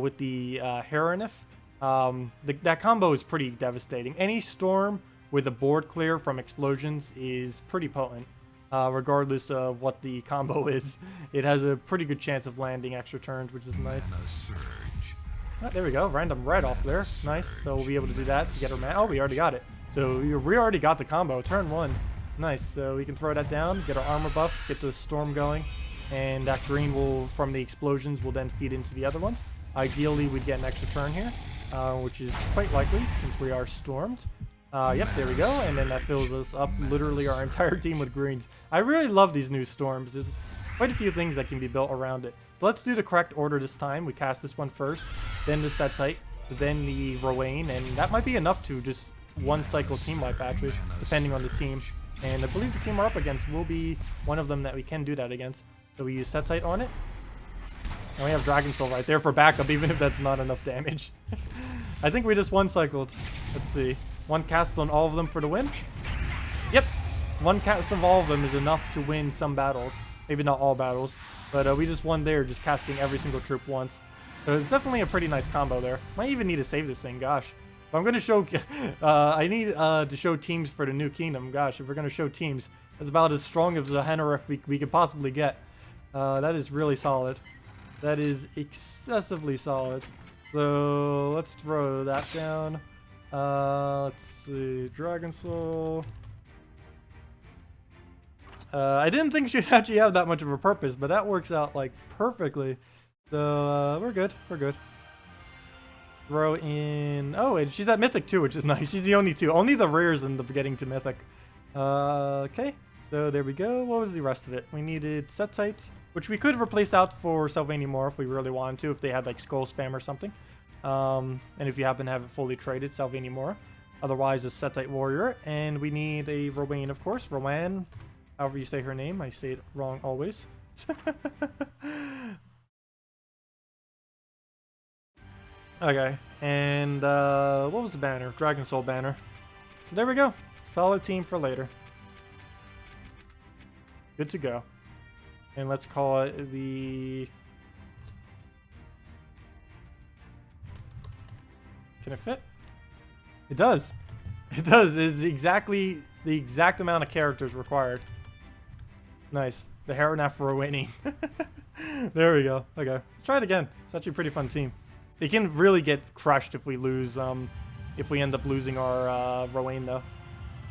with the Heronif. That combo is pretty devastating. Any storm with a board clear from explosions is pretty potent, regardless of what the combo is. It has a pretty good chance of landing extra turns, which is nice. Oh, there we go, random red off there. Nice, so we'll be able to do that to get her mana. Oh, we already got it. So we already got the combo, turn 1. Nice, so we can throw that down, get our armor buff, get the storm going, and that green will, from the explosions, will then feed into the other ones. Ideally, we'd get an extra turn here, which is quite likely since we are stormed. Yep, there we go, and then that fills us up, literally our entire team with greens. I really love these new storms. There's quite a few things that can be built around it. So let's do the correct order this time. We cast this one first, then the Setite, then the Rowan, and that might be enough to just one cycle team wipe actually, depending on the team. And I believe the team we're up against will be one of them that we can do that against. So we use Setite on it. And we have Dragon Soul right there for backup, even if that's not enough damage. I think we just one-cycled. Let's see. One cast on all of them for the win? Yep. One cast of all of them is enough to win some battles. Maybe not all battles. But we just won there, just casting every single troop once. So it's definitely a pretty nice combo there. Might even need to save this thing, gosh. I'm going to show, I need to show teams for the new kingdom. Gosh, if we're going to show teams, that's about as strong as a Henrif we could possibly get. That is really solid. That is excessively solid. So let's throw that down. Let's see, Dragon Soul. I didn't think she'd actually have that much of a purpose, but that works out like perfectly. So we're good. We're good. Throw in... oh, and she's at Mythic too, which is nice. She's the only two. Only the rares end up getting to Mythic. Okay, so there we go. What was the rest of it? We needed Setite, which we could replace out for Sylvania Mora if we really wanted to, if they had like Skull Spam or something. And if you happen to have it fully traded, Sylvania Mora. Otherwise, a Setite Warrior. And we need a Rowan, of course. Rowan, however you say her name. I say it wrong always. Okay, and what was the banner? Dragon Soul banner. So there we go. Solid team for later. Good to go. And let's call it the... Can it fit? It does. It does. It's exactly the exact amount of characters required. Nice. The Heronaf Rowani. There we go. Okay. Let's try it again. It's actually a pretty fun team. It can really get crushed if we lose, if we end up losing our Rowan though.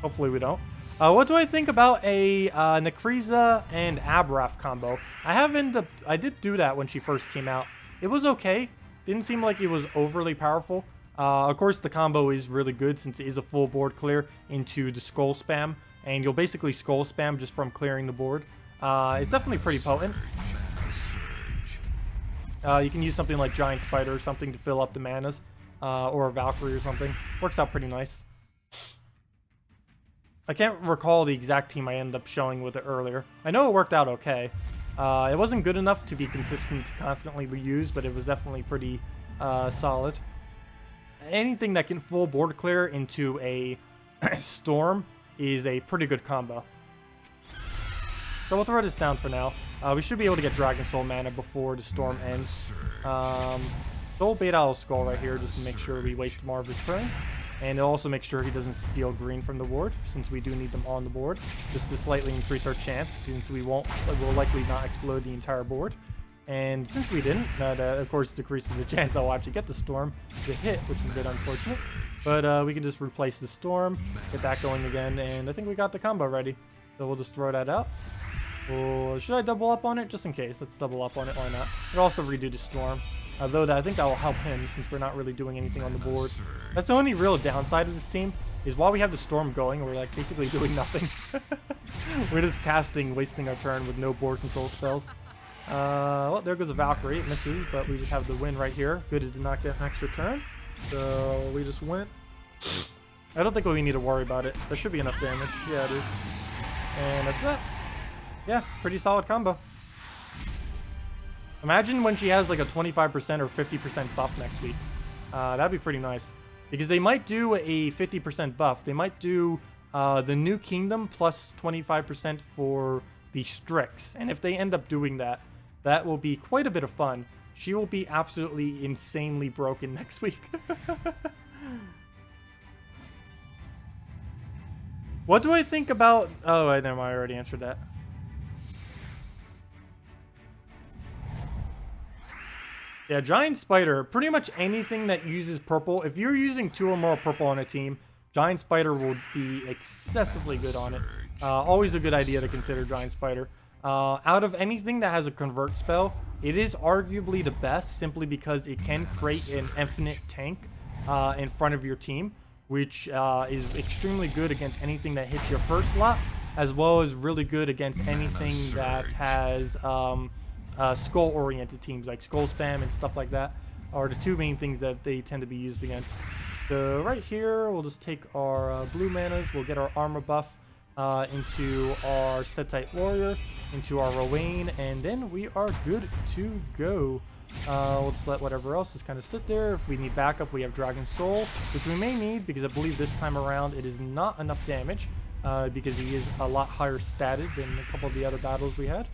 Hopefully we don't. What do I think about a Nekriza and Abraf combo? I did do that when she first came out. It was okay. Didn't seem like it was overly powerful. Of course, the combo is really good since it is a full board clear into the skull spam. And you'll basically skull spam just from clearing the board. It's definitely pretty potent. You can use something like Giant Spider or something to fill up the manas. Or a Valkyrie or something. Works out pretty nice. I can't recall the exact team I ended up showing with it earlier. I know it worked out okay. It wasn't good enough to be consistent to constantly use, but it was definitely pretty solid. Anything that can full board clear into a storm is a pretty good combo. So we'll throw this down for now. We should be able to get Dragon Soul mana before the storm ends. Soul Bait Owl Skull right here just to make sure we waste more of his turns. And it'll also make sure he doesn't steal green from the board, since we do need them on the board, just to slightly increase our chance, since we'll likely not explode the entire board. And since we didn't, that of course decreases the chance that we'll actually get the storm to hit, which is a bit unfortunate. But we can just replace the storm, get that going again, and I think we got the combo ready. So we'll just throw that out. Well, should I double up on it? Just in case. Let's double up on it. Why not? We'll also redo the storm. Though I think that will help him since we're not really doing anything on the board. That's the only real downside of this team, is while we have the storm going, we're like basically doing nothing. We're just casting, wasting our turn with no board control spells. Well, there goes a Valkyrie. It misses, but we just have the win right here. Good, it did not get an extra turn. So we just went. I don't think we need to worry about it. There should be enough damage. Yeah, it is. And that's that. Yeah, pretty solid combo. Imagine when she has like a 25% or 50% buff next week. That'd be pretty nice. Because they might do a 50% buff. They might do the New Kingdom plus 25% for the Strix. And if they end up doing that, that will be quite a bit of fun. She will be absolutely insanely broken next week. What do I think about... Oh, never mind, I already answered that. Yeah, Giant Spider, pretty much anything that uses purple. If you're using 2 or more purple on a team, Giant Spider will be excessively good on it. Always a good idea to consider Giant Spider. Out of anything that has a convert spell, it is arguably the best simply because it can create an infinite tank in front of your team, which is extremely good against anything that hits your first slot, as well as really good against anything that has... skull-oriented teams like skull spam and stuff like that are the 2 main things that they tend to be used against. So right here, we'll just take our blue manas, we'll get our armor buff into our Setite Warrior, into our Rowan, and then we are good to go. We'll just let whatever else just kind of sit there. If we need backup, we have Dragon Soul, which we may need because I believe this time around it is not enough damage because he is a lot higher statted than a couple of the other battles we had.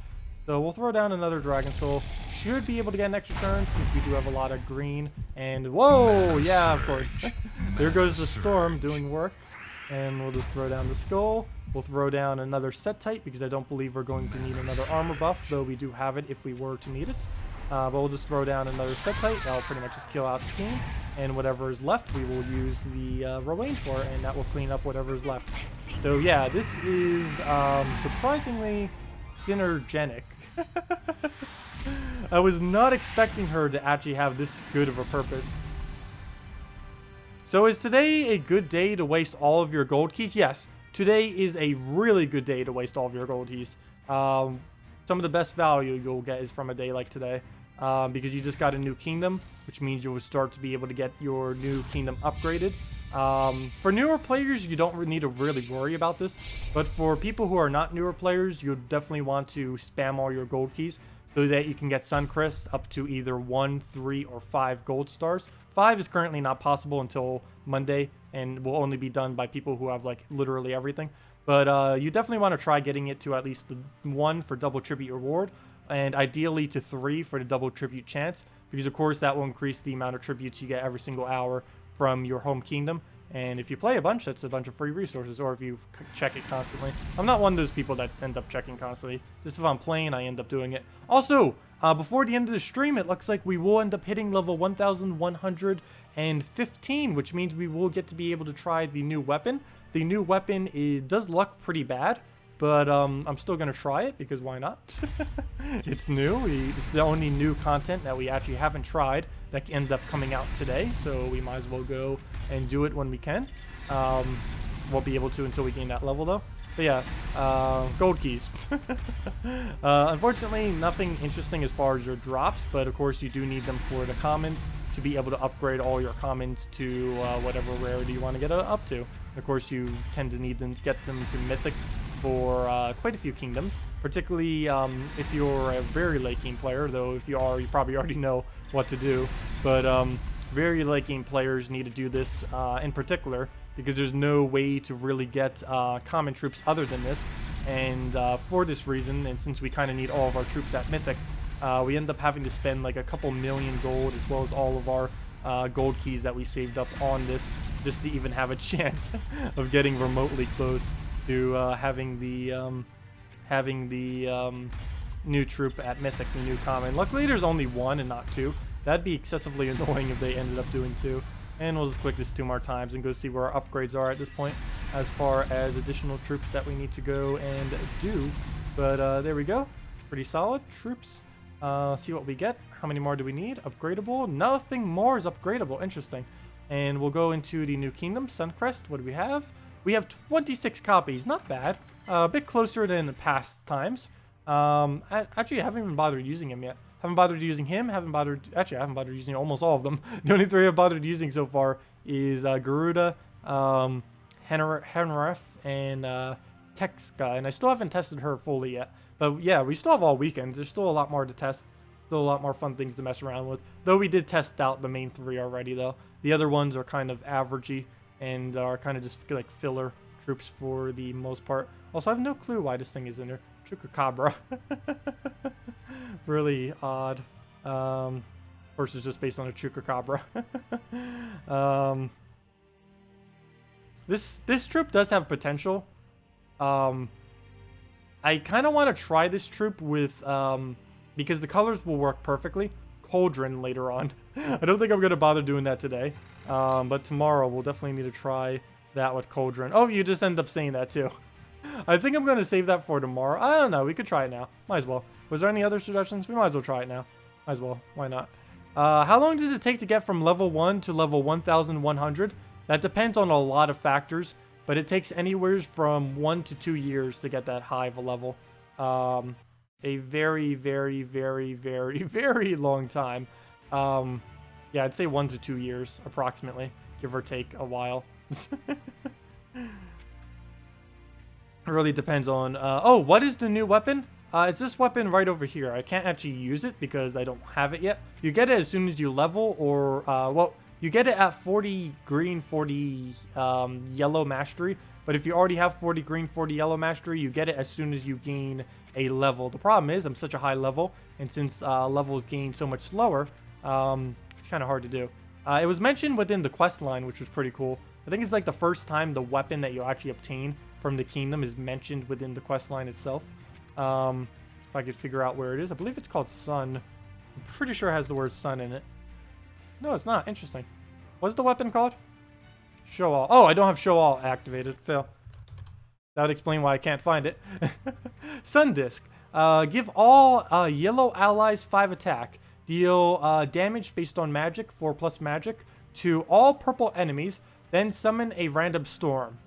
So we'll throw down another Dragon Soul. Should be able to get an extra turn since we do have a lot of green. And whoa, yeah, of course. There goes the storm doing work. And we'll just throw down the skull. We'll throw down another Setite because I don't believe we're going to need another armor buff, though we do have it if we were to need it. But we'll just throw down another Setite. That'll pretty much just kill out the team. And whatever is left, we will use the Rowan for, and that will clean up whatever is left. So yeah, this is surprisingly synergenic. I was not expecting her to actually have this good of a purpose. So is today a good day to waste all of your gold keys? Yes, today is a really good day to waste all of your gold keys. Some of the best value you'll get is from a day like today. Because you just got a new kingdom, which means you will start to be able to get your new kingdom upgraded. For newer players, you don't need to really worry about this, but for people who are not newer players, you definitely want to spam all your gold keys so that you can get Suncrest up to either 1, 3, or 5 gold stars. 5 is currently not possible until Monday, and will only be done by people who have like literally everything. But you definitely want to try getting it to at least the 1 for double tribute reward, and ideally to 3 for the double tribute chance, because of course that will increase the amount of tributes you get every single hour from your home kingdom. And if you play a bunch, that's a bunch of free resources, or if you check it constantly. I'm not one of those people that end up checking constantly. Just if I'm playing, I end up doing it. Also, before the end of the stream, it looks like we will end up hitting level 1,115, which means we will get to be able to try the new weapon. The new weapon does look pretty bad, but I'm still going to try it, because why not? It's new. It's the only new content that we actually haven't tried that ends up coming out today, so we might as well go and do it when we can. Won't be able to until we gain that level, though. But yeah, gold keys. Unfortunately, nothing interesting as far as your drops, but of course you do need them for the commons to be able to upgrade all your commons to whatever rarity you want to get up to. Of course, you tend to need to get them to mythic for quite a few kingdoms, particularly if you're a very late game player, though if you are, you probably already know what to do. But very late game players need to do this in particular, because there's no way to really get common troops other than this. And for this reason, and since we kind of need all of our troops at mythic, we end up having to spend like a couple million gold, as well as all of our gold keys that we saved up on this, just to even have a chance of getting remotely close to having the new troop at mythic, the new common. Luckily there's only 1 and not 2. That'd be excessively annoying if they ended up doing 2. And we'll just click this 2 more times and go see where our upgrades are at this point, as far as additional troops that we need to go and do. But there we go, pretty solid troops. See what we get. How many more do we need? Upgradable? Nothing more is upgradable. Interesting. And we'll go into the new kingdom, Suncrest. What do we have? We have 26 copies. Not bad. A bit closer than past times. Actually, I haven't even bothered using him yet. Haven't bothered using him. Actually, I haven't bothered using almost all of them. The only 3 I've bothered using so far is Garuda, Henref, and Texka. And I still haven't tested her fully yet. But yeah, we still have all weekends. There's still a lot more to test. Still a lot more fun things to mess around with. Though we did test out the main 3 already, though. The other ones are kind of averagey and are kind of just like filler troops for the most part. Also, I have no clue why this thing is in there. Chupacabra. Really odd. Of course, it's just based on a Chupacabra. This troop does have potential. I kind of want to try this troop with, because the colors will work perfectly, Cauldron later on. I don't think I'm going to bother doing that today. But tomorrow we'll definitely need to try that with Cauldron. Oh, you just end up saying that too. I think I'm going to save that for tomorrow. I don't know. We could try it now. Might as well. Was there any other suggestions? We might as well try it now. Might as well. Why not? How long does it take to get from level 1 to level 1,100? That depends on a lot of factors, but it takes anywhere from 1 to 2 years to get that high of a level. A very, very, very, very, very long time. Yeah, I'd say 1 to 2 years, approximately, give or take a while. It really depends on... oh, what is the new weapon? It's this weapon right over here. I can't actually use it because I don't have it yet. You get it as soon as you level, or... well, you get it at 40 green, 40 yellow mastery. But if you already have 40 green, 40 yellow mastery, you get it as soon as you gain a level. The problem is I'm such a high level, and since levels gain so much slower, it's kind of hard to do. It was mentioned within the quest line, which was pretty cool. I think it's like the first time the weapon that you actually obtain from the kingdom is mentioned within the quest line itself. If I could figure out where it is. I believe it's called Sun. I'm pretty sure it has the word Sun in it. No, it's not. Interesting. What's the weapon called? Show All. Oh, I don't have Show All activated. Fail. That would explain why I can't find it. Sun Disc. Give all yellow allies 5 attack. Deal damage based on magic, 4+ magic, to all purple enemies. Then summon a random storm.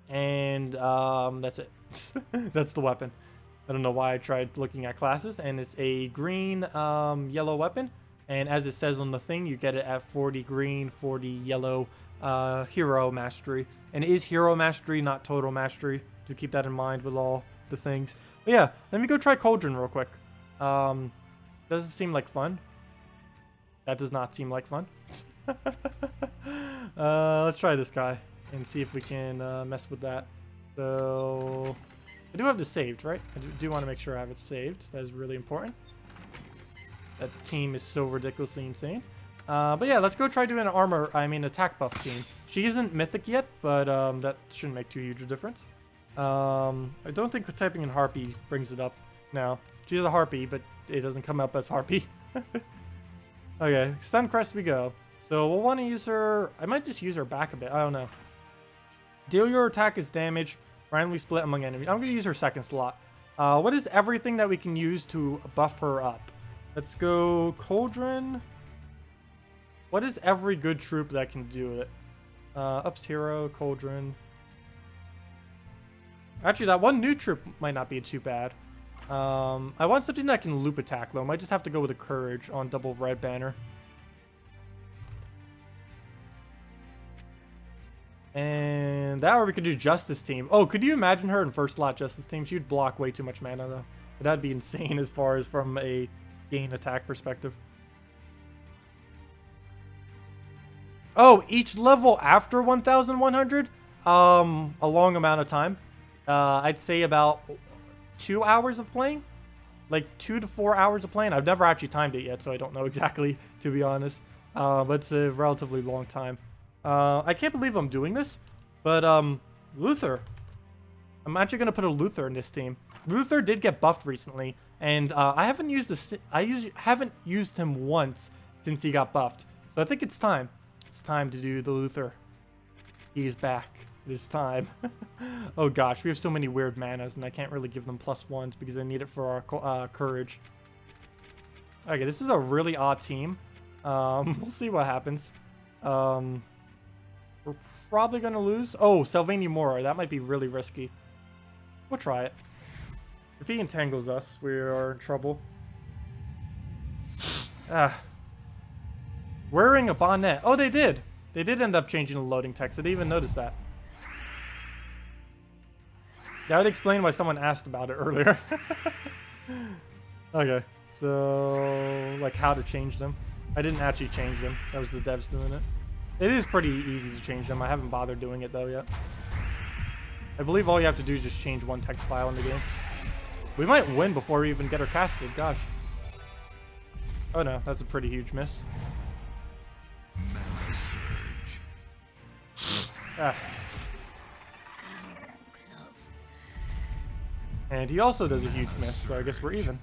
And that's it. That's the weapon. I don't know why I tried looking at classes. And it's a green, yellow weapon. And as it says on the thing, you get it at 40 green, 40 yellow hero mastery. And it is hero mastery, not total mastery. Do keep that in mind with all the things. But yeah, let me go try Cauldron real quick. Doesn't seem like fun. That does not seem like fun. Let's try this guy and see if we can mess with that. So I do have this saved, right? I do want to make sure I have it saved. That is really important. That the team is so ridiculously insane. But yeah, let's go try doing an attack buff team. She isn't mythic yet, but that shouldn't make too huge a difference. I don't think typing in Harpy brings it up now. She's a Harpy, but it doesn't come up as Harpy. Okay, Suncrest we go. So we'll want to use her. I might just use her back a bit. I don't know. Deal your attack as damage, randomly split among enemies. I'm going to use her second slot. What is everything that we can use to buff her up? Let's go Cauldron. What is every good troop that can do it? Ups Hero, Cauldron. Actually, that one new troop might not be too bad. I want something that can loop attack, though. I might just have to go with a Courage on double red banner. And that, or we could do Justice Team. Oh, could you imagine her in first slot Justice Team? She would block way too much mana, though. But that'd be insane as far as from a gain attack perspective. Oh, each level after 1,100? A long amount of time. I'd say about 2 hours of playing. Like 2 to 4 hours of playing. I've never actually timed it yet, so I don't know exactly, to be honest. But it's a relatively long time. I can't believe I'm doing this, but Luther. I'm actually gonna put a Luther in this team. Luther did get buffed recently, and I haven't used him once since he got buffed. So I think it's time. It's time to do the Luther. He is back. It is time. Oh gosh, we have so many weird manas, and I can't really give them +1s because I need it for our Courage. Okay, this is a really odd team. We'll see what happens. We're probably going to lose. Oh, Sylvania Mora. That might be really risky. We'll try it. If he entangles us, we are in trouble. Wearing a bonnet. Oh, they did. They did end up changing the loading text. I didn't even notice that. That would explain why someone asked about it earlier. Okay. So, like how to change them. I didn't actually change them. That was the devs doing it. It is pretty easy to change them. I haven't bothered doing it though yet. I believe all you have to do is just change one text file in the game. We might win before we even get her casted. Gosh. Oh no, that's a pretty huge miss. And he also does a huge miss, so I guess we're even.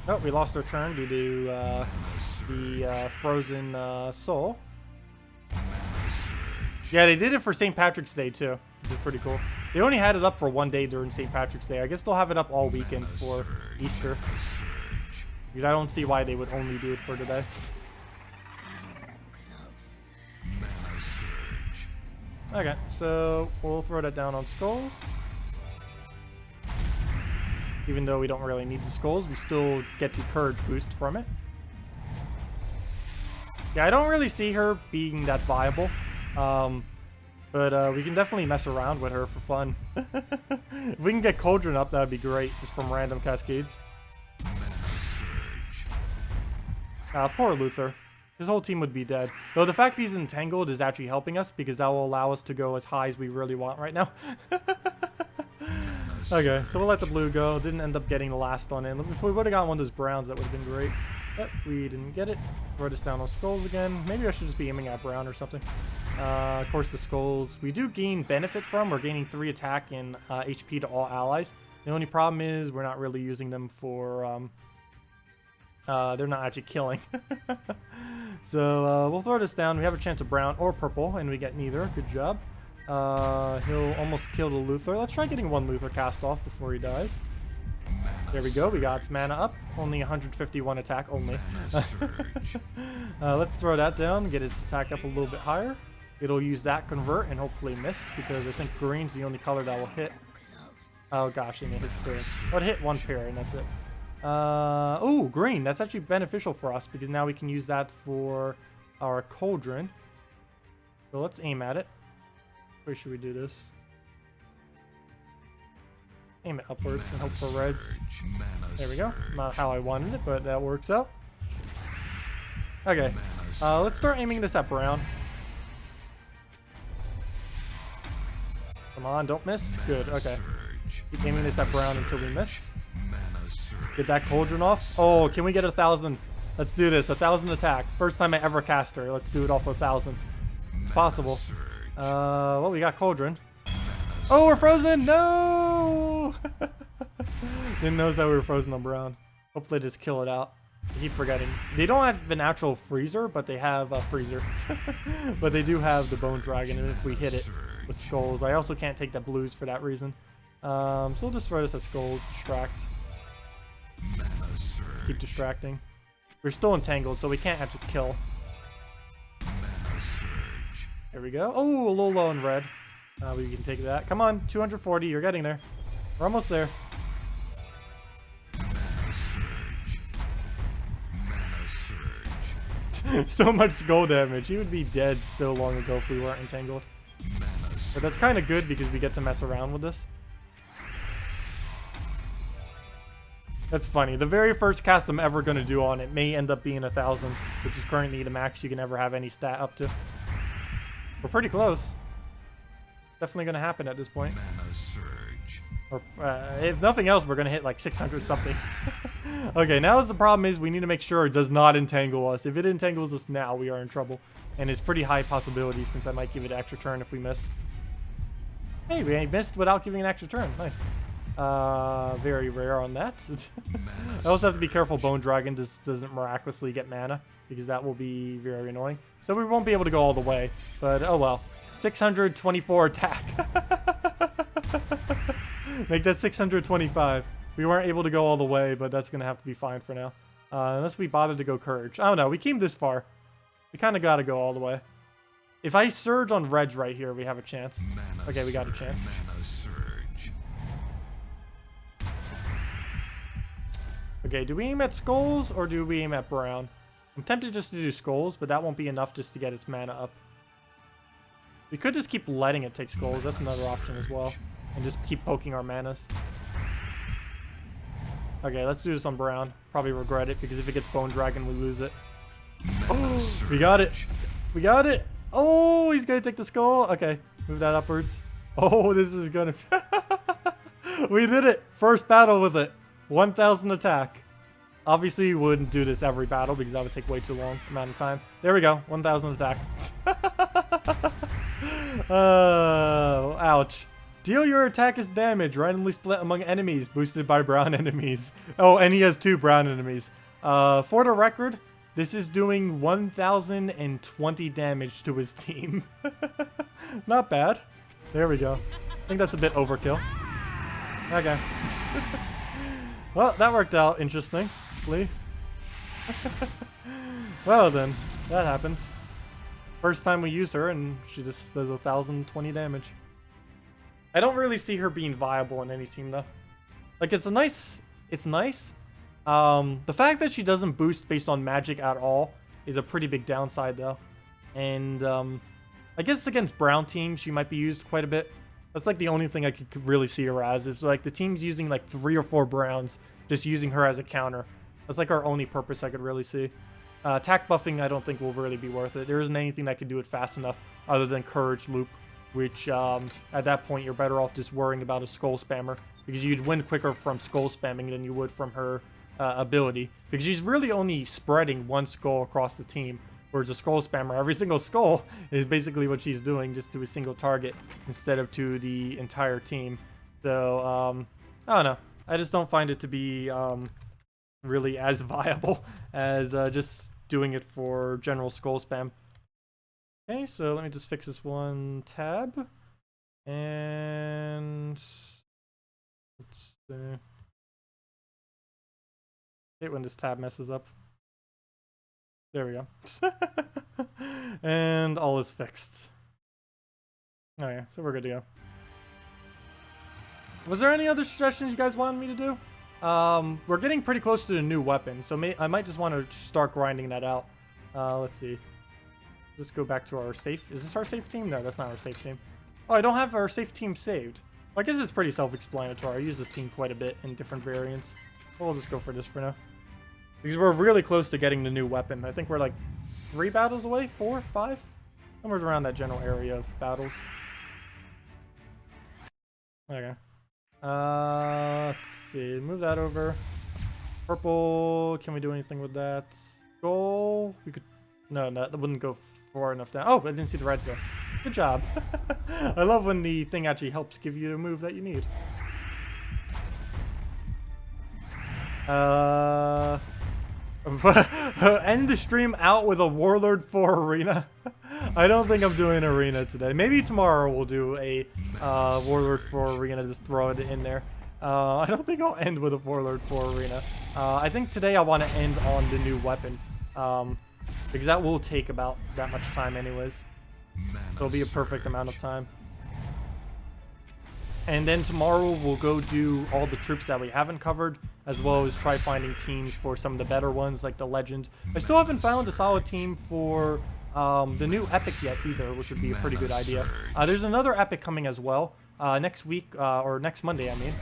Oh, we lost our turn due to the frozen soul. Yeah, they did it for St. Patrick's Day too, which is pretty cool. They only had it up for 1 day during St. Patrick's Day. I guess they'll have it up all weekend for Easter. Because I don't see why they would only do it for today. Okay, so we'll throw that down on skulls. Even though we don't really need the skulls, we still get the courage boost from it. Yeah, I don't really see her being that viable. But we can definitely mess around with her for fun. If we can get Cauldron up, that would be great, just from random cascades. Poor Luther. His whole team would be dead. Though the fact he's entangled is actually helping us, because that will allow us to go as high as we really want right now. Okay, so we'll let the blue go. Didn't end up getting the last one in. If we would have gotten one of those browns, that would have been great. But we didn't get it. Throw this down on skulls again. Maybe I should just be aiming at brown or something. Of course, the skulls we do gain benefit from. We're gaining 3 attack and HP to all allies. The only problem is we're not really using them for... they're not actually killing. So we'll throw this down. We have a chance of brown or purple, and we get neither. Good job. He'll almost kill the Luther. Let's try getting 1 Luther cast off before he dies. There we go. We got its mana up. Only 151 attack only. Let's throw that down. Get its attack up a little bit higher. It'll use that convert and hopefully miss, because I think green's the only color that will hit. Oh gosh, and it hits green. Oh, it hit 1 pair and that's it. Oh, green. That's actually beneficial for us, because now we can use that for our Cauldron. So let's aim at it. Where should we do this? Aim it upwards and hope for reds. Mana There we go. surge. Not how I wanted it, but that works out. Okay, let's start aiming this at brown. Come on, don't miss. Good, okay. Surge. Keep aiming this at brown until we miss. Mana surge. Get that cauldron off. Oh, can we get 1,000? Let's do this. 1,000 attack. First time I ever cast her. Let's do it off 1,000. It's possible. Surge. Well, we got cauldron. Oh, we're frozen! No! Didn't notice that we were frozen on brown. Hopefully just kill it out. I keep forgetting. They don't have an actual freezer, but they have a freezer. But they do have the bone dragon, and if we hit it with skulls. I also can't take the blues for that reason. So we'll just throw this at skulls. Distract. Mana Let's surge. keep distracting. We're still entangled, so we can't actually kill. Mana surge. There we go. Oh, a little low in red. We can take that. Come on, 240. You're getting there. We're almost there. Mana surge. Mana surge. So much skull damage. He would be dead so long ago if we weren't entangled. Mana But surge. that's kind of good because we get to mess around with this. That's funny. The very first cast I'm ever going to do on it may end up being 1,000, which is currently the max you can ever have any stat up to. We're pretty close. Definitely going to happen at this point. Mana surge. Or, if nothing else, we're going to hit like 600 something. Okay, now the problem is we need to make sure it does not entangle us. If it entangles us now, we are in trouble. And it's pretty high possibility since I might give it an extra turn if we miss. Hey, we ain't missed without giving an extra turn. Nice. Very rare on that. I also have to be careful Bone Dragon just doesn't miraculously get mana, because that will be very annoying. So we won't be able to go all the way, but oh well. 624 attack. Make that 625. We weren't able to go all the way, but that's going to have to be fine for now. Unless we bothered to go Courage. I don't know. We came this far. We kind of got to go all the way. If I surge on Reg right here, we have a chance. Mana Okay, we got a chance. Mana surge. Okay, do we aim at skulls or do we aim at brown? I'm tempted just to do skulls, but that won't be enough just to get its mana up. We could just keep letting it take skulls. That's another option as well. And just keep poking our manas. Okay, let's do this on brown. Probably regret it, because if it gets Bone Dragon, we lose it. Oh, we got it. We got it. Oh, he's going to take the skull. Okay, move that upwards. Oh, this is going to... We did it. First battle with it. 1,000 attack. Obviously, we wouldn't do this every battle because that would take way too long amount of time. There we go. 1,000 attack. Ouch. Deal your attack as damage, randomly split among enemies, boosted by brown enemies. Oh, and he has 2 brown enemies. For the record, this is doing 1,020 damage to his team. Not bad. There we go. I think that's a bit overkill. Okay. Well, that worked out interestingly. Well then, that happens. First time we use her and she just does 1,020 damage. I don't really see her being viable in any team though. Like it's nice. The fact that she doesn't boost based on magic at all is a pretty big downside though. And I guess against brown teams she might be used quite a bit. That's like the only thing I could really see her as. Is like the team's using like 3 or 4 browns, just using her as a counter. That's like our only purpose I could really see. Attack buffing I don't think will really be worth it. There isn't anything that can do it fast enough other than Courage Loop, which at that point you're better off just worrying about a Skull Spammer, because you'd win quicker from Skull Spamming than you would from her ability, because she's really only spreading 1 skull across the team. Whereas a Skull Spammer, every single skull is basically what she's doing, just to a single target instead of to the entire team. So, I don't know. I just don't find it to be really as viable as just doing it for general skull spam. Okay, so let me just fix this one tab. And... let's see. I hate when this tab messes up. There we go. And all is fixed. Oh yeah, so we're good to go. Was there any other suggestions you guys wanted me to do? We're getting pretty close to the new weapon, so I might just want to start grinding that out. Let's see. Just go back to our safe. Is this our safe team? No, that's not our safe team. Oh, I don't have our safe team saved. I guess it's pretty self-explanatory. I use this team quite a bit in different variants. We'll just go for this for now. Because we're really close to getting the new weapon. I think we're like 3 battles away? 4? 5? Somewhere around that general area of battles. Okay. Let's see. Move that over. Purple. Can we do anything with that? Gold. We could... No, that wouldn't go far enough down. Oh, I didn't see the redstone. Good job. I love when the thing actually helps give you the move that you need. End the stream out with a Warlord 4 arena. I don't think I'm doing arena today. Maybe tomorrow we'll do a Warlord 4 arena. Just throw it in there. I don't think I'll end with a Warlord 4 arena. I think today I want to end on the new weapon. Because that will take about that much time anyways. It'll be a perfect amount of time. And then tomorrow we'll go do all the troops that we haven't covered, as well as try finding teams for some of the better ones like the Legend. I still haven't found a solid team for the new Epic yet either, which would be a pretty good idea. There's another Epic coming as well. Next week, or next Monday I mean,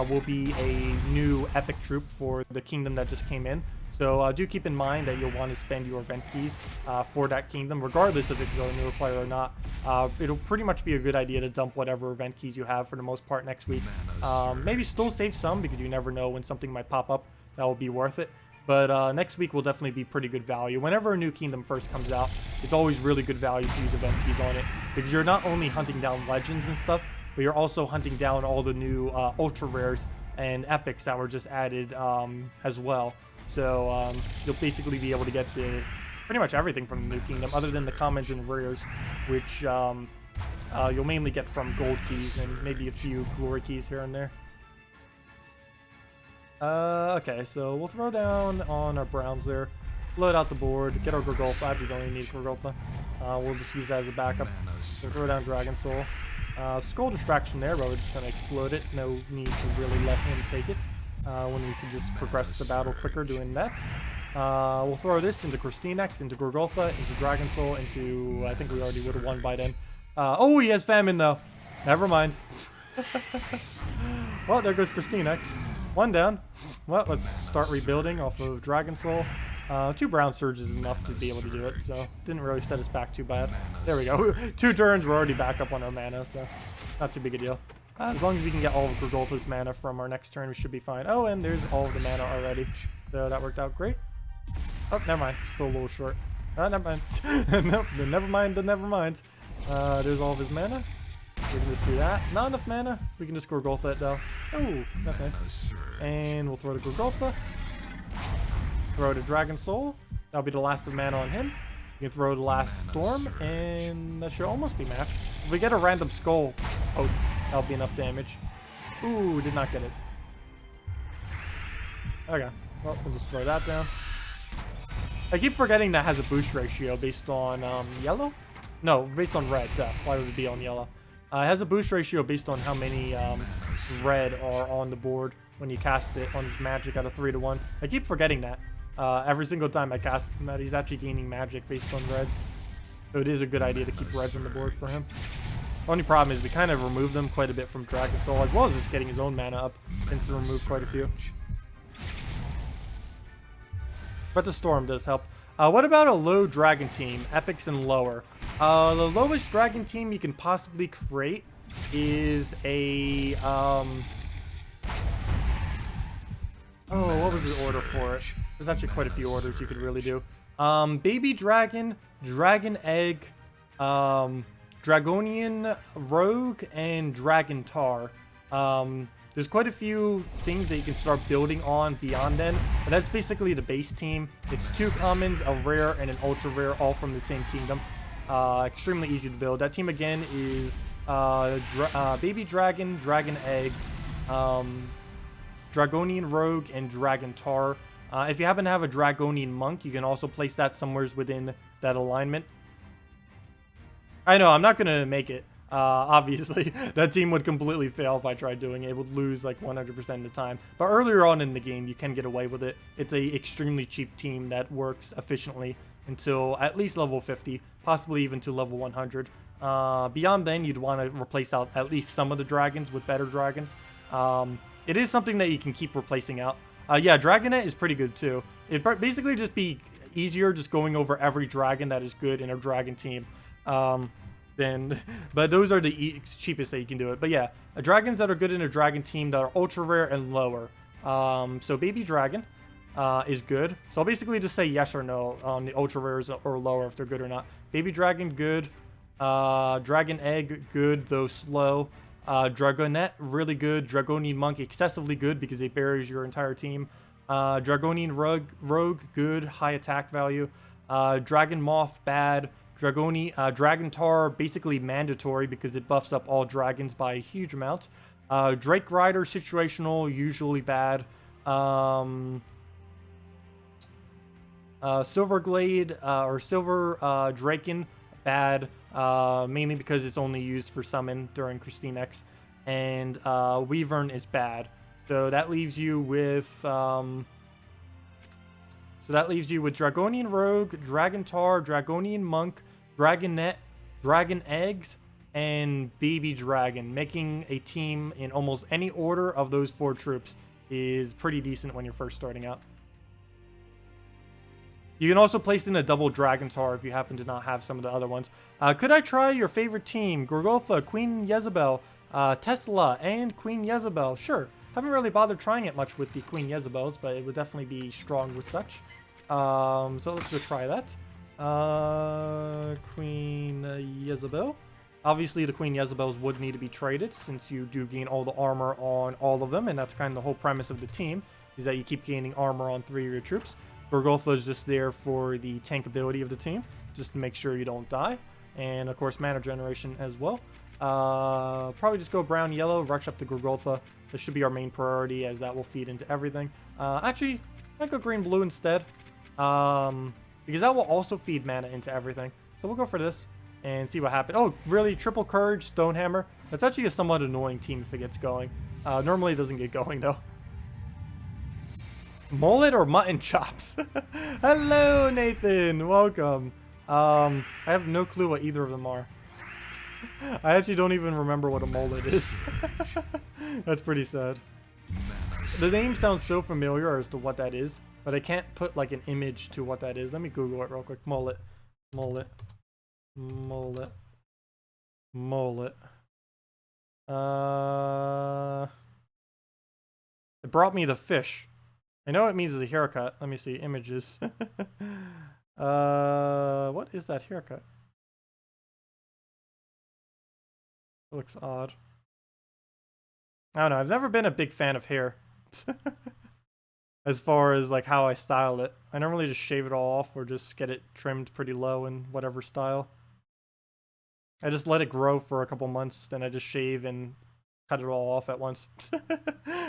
will be a new Epic troop for the kingdom that just came in. So do keep in mind that you'll want to spend your event keys for that kingdom, regardless of if you're a newer player or not. It'll pretty much be a good idea to dump whatever event keys you have for the most part next week. Maybe still save some, because you never know when something might pop up that will be worth it. But next week will definitely be pretty good value. Whenever a new kingdom first comes out, it's always really good value to use event keys on it, because you're not only hunting down legends and stuff, but you're also hunting down all the new ultra rares and epics that were just added as well. So you'll basically be able to get pretty much everything from the new kingdom, other than the commons and rares, which you'll mainly get from gold keys and maybe a few glory keys here and there. Okay, so we'll throw down on our browns there, load out the board, get our Gorgolfa. Actually, don't even need Gorgolfa. We'll just use that as a backup. So throw down Dragon Soul. Skull distraction there, but we're just gonna explode it. No need to really let him take it. When we can just progress the battle quicker doing that. We'll throw this into Christinex, into Gorgolfa, into Dragon Soul, into... I think we already would have won by then. Oh, he has Famine, though. Never mind. Well, there goes Christinex. 1 down. Well, let's start rebuilding off of Dragon Soul. 2 Brown Surges is enough to be able to do it, so didn't really set us back too bad. There we go. 2 turns, we're already back up on our mana, so not too big a deal. As long as we can get all of Gorgolfa's mana from our next turn, we should be fine. Oh, and there's all of the mana already. So that worked out great. Oh, never mind. Still a little short. Never mind. Nope, never mind. There's all of his mana. We can just do that. Not enough mana. We can just Gorgolfa it, though. Oh, that's nice. And we'll throw the Gorgolfa. Throw the Dragon Soul. That'll be the last of mana on him. You can throw the last Storm, and that should almost be matched. If we get a random Skull, oh, that'll be enough damage. Ooh, did not get it. Okay, well, we'll just throw that down. I keep forgetting that has a boost ratio based on yellow? No, based on red. Why would it be on yellow? It has a boost ratio based on how many red are on the board when you cast it on his magic out of 3 to 1. I keep forgetting that. Every single time I cast him, that he's actually gaining magic based on reds. So it is a good idea to keep reds on the board for him. The only problem is we kind of removed them quite a bit from Dragon Soul, as well as just getting his own mana up. Tends to remove quite a few. But the Storm does help. What about a low dragon team? Epics and lower. The lowest dragon team you can possibly create is a... Oh, what was the order for it? There's actually quite a few orders you could really do. Baby Dragon, Dragon Egg, Dragonian Rogue, and Dragon Tar. There's quite a few things that you can start building on beyond then, but that's basically the base team. It's 2 commons, a rare, and an ultra rare, all from the same kingdom. Extremely easy to build. That team again is Baby Dragon, Dragon Egg, Dragonian Rogue, and Dragon Tar. If you happen to have a Dragonian Monk, you can also place that somewhere within that alignment. I know, I'm not going to make it. Obviously, that team would completely fail if I tried doing it. It would lose like 100% of the time. But earlier on in the game, you can get away with it. It's a extremely cheap team that works efficiently until at least level 50, possibly even to level 100. Beyond then, you'd want to replace out at least some of the dragons with better dragons. It is something that you can keep replacing out. Yeah, Dragonet is pretty good too. It'd basically just be easier just going over every dragon that is good in a dragon team. But those are the cheapest that you can do it. But yeah, dragons that are good in a dragon team that are ultra rare and lower. So baby dragon is good. So I'll basically just say yes or no on the ultra rares or lower if they're good or not. Baby dragon, good. Dragon egg, good though slow. Dragonet, really good. Dragonian monk, excessively good because it buries your entire team. Dragonian rogue, good, high attack value. Dragon moth, bad. Dragon tar, basically mandatory because it buffs up all dragons by a huge amount. Drake rider, situational, usually bad. Silver glade or silver draken, bad. Mainly because it's only used for summon during Christine X, and Weavern is bad. So that leaves you with Dragonian Rogue, Dragon Tar, Dragonian Monk, Dragonet, Dragon Eggs, and Baby Dragon. Making a team in almost any order of those 4 troops is pretty decent when you're first starting out. You can also place in a double Dragon Tar if you happen to not have some of the other ones. Could I try your favorite team? Gorgotha, Queen Jezebel, Tesla, and Queen Jezebel. Sure. Haven't really bothered trying it much with the Queen Jezebels, but it would definitely be strong with such. So let's go try that. Queen Jezebel. Obviously, the Queen Jezebels would need to be traded since you do gain all the armor on all of them, and that's kind of the whole premise of the team, is that you keep gaining armor on 3 of your troops. Gorgotha is just there for the tank ability of the team, just to make sure you don't die. And, of course, mana generation as well. Probably just go brown, yellow, rush up to Gorgotha. This should be our main priority, as that will feed into everything. Actually, I might go green, blue instead. Because that will also feed mana into everything. So we'll go for this and see what happens. Oh, really? Triple Courage, Stonehammer? That's actually a somewhat annoying team if it gets going. Normally it doesn't get going, though. Mullet or mutton chops? Hello, Nathan. Welcome. I have no clue what either of them are. I actually don't even remember what a mullet is. That's pretty sad. The name sounds so familiar as to what that is, but I can't put like an image to what that is. Let me Google it real quick. Mullet. Mullet. Mullet. Mullet. It brought me the fish. I know it means it's a haircut. Let me see. Images. What is that haircut? It looks odd. I don't know. I've never been a big fan of hair. As far as like how I style it. I normally just shave it all off or just get it trimmed pretty low in whatever style. I just let it grow for a couple months, then I just shave and cut it all off at once.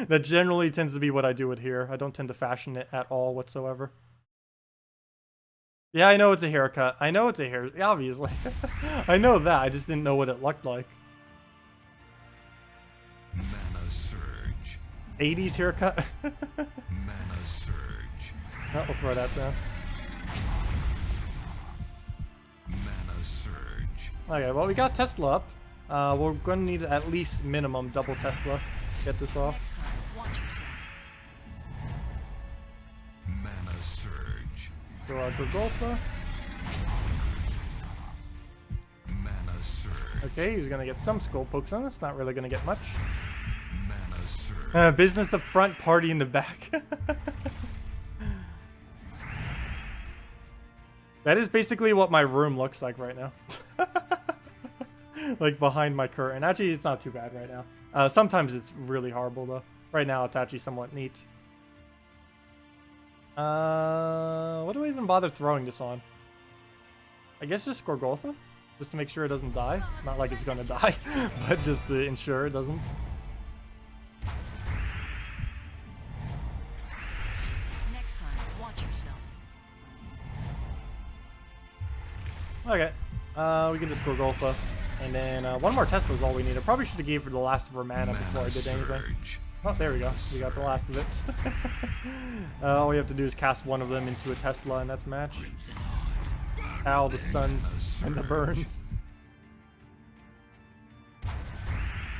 That generally tends to be what I do with hair. I don't tend to fashion it at all whatsoever. Yeah, I know it's a haircut. I know it's a hair, obviously. I know that. I just didn't know what it looked like. Mana surge. 80s haircut. Mana surge. Oh, we'll throw that down. Mana surge. Okay, well, we got Tesla up. We're going to need at least minimum double Tesla to get this off. Next time, watch yourself. Mana surge. So, Gorgotha. Mana surge. Okay, he's going to get some skull pokes on us. Not really going to get much. Mana surge. Business up front, party in the back. That is basically what my room looks like right now. Like behind my curtain. Actually, it's not too bad right now. Sometimes it's really horrible though. Right now, it's actually somewhat neat. What do I even bother throwing this on? I guess just Gorgotha? Just to make sure it doesn't die. Not like it's gonna die, but just to ensure it doesn't. Next time, watch yourself. Okay. We can just Gorgotha. And then one more Tesla is all we need. I probably should have gave her the last of her mana before I did anything. Oh, there we go. We got the last of it. All we have to do is cast one of them into a Tesla, and that's match. Ow, the stuns and the burns.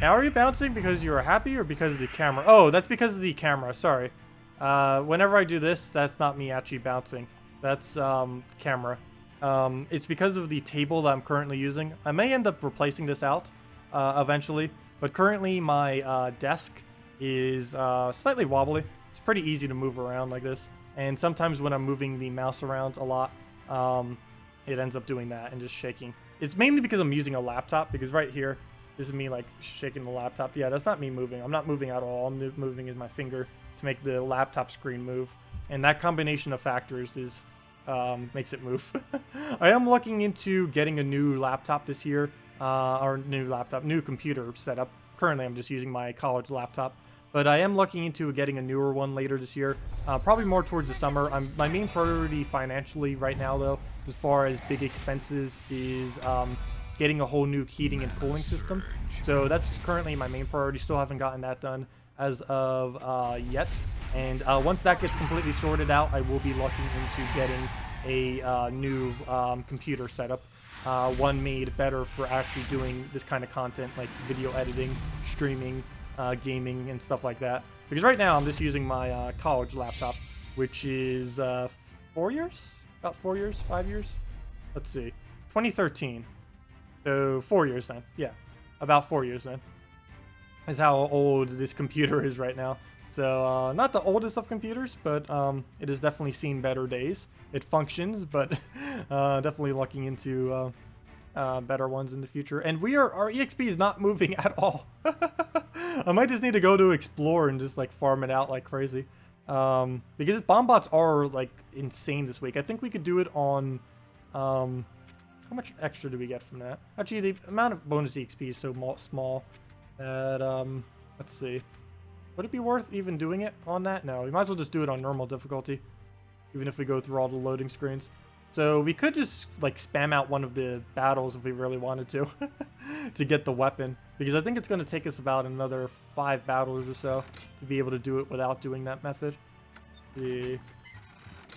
Are you bouncing because you are happy or because of the camera? Oh, that's because of the camera. Sorry. Whenever I do this, that's not me actually bouncing. That's camera. It's because of the table that I'm currently using. I may end up replacing this out eventually, but currently my desk is slightly wobbly. It's pretty easy to move around like this, and sometimes when I'm moving the mouse around a lot, it ends up doing that and just shaking. It's mainly because I'm using a laptop, because right here, this is me like shaking the laptop. Yeah, that's not me moving. I'm not moving at all. I'm moving is my finger to make the laptop screen move, and that combination of factors is makes it move. I am looking into getting a new laptop this year, or new computer setup. Currently, I'm just using my college laptop, but I am looking into getting a newer one later this year, probably more towards the summer. My main priority financially right now, though, as far as big expenses, is getting a whole new heating and cooling system. So that's currently my main priority. Still haven't gotten that done as of yet. And once that gets completely sorted out, I will be looking into getting a new computer setup. One made better for actually doing this kind of content, like video editing, streaming, gaming, and stuff like that. Because right now I'm just using my college laptop, which is 4 years? About 4 years? 5 years? Let's see. 2013. So 4 years then. Yeah. About 4 years then. Is how old this computer is right now. So not the oldest of computers, but it has definitely seen better days. It functions, but definitely looking into better ones in the future. And our EXP is not moving at all. I might just need to go to explore and just like farm it out like crazy. Because bomb bots are like insane this week. I think we could do it on how much extra do we get from that? Actually, the amount of bonus EXP is so small that let's see. Would it be worth even doing it on that? No, we might as well just do it on normal difficulty, even if we go through all the loading screens. So we could just like spam out one of the battles if we really wanted to, to get the weapon, because I think it's going to take us about another 5 battles or so to be able to do it without doing that method. Let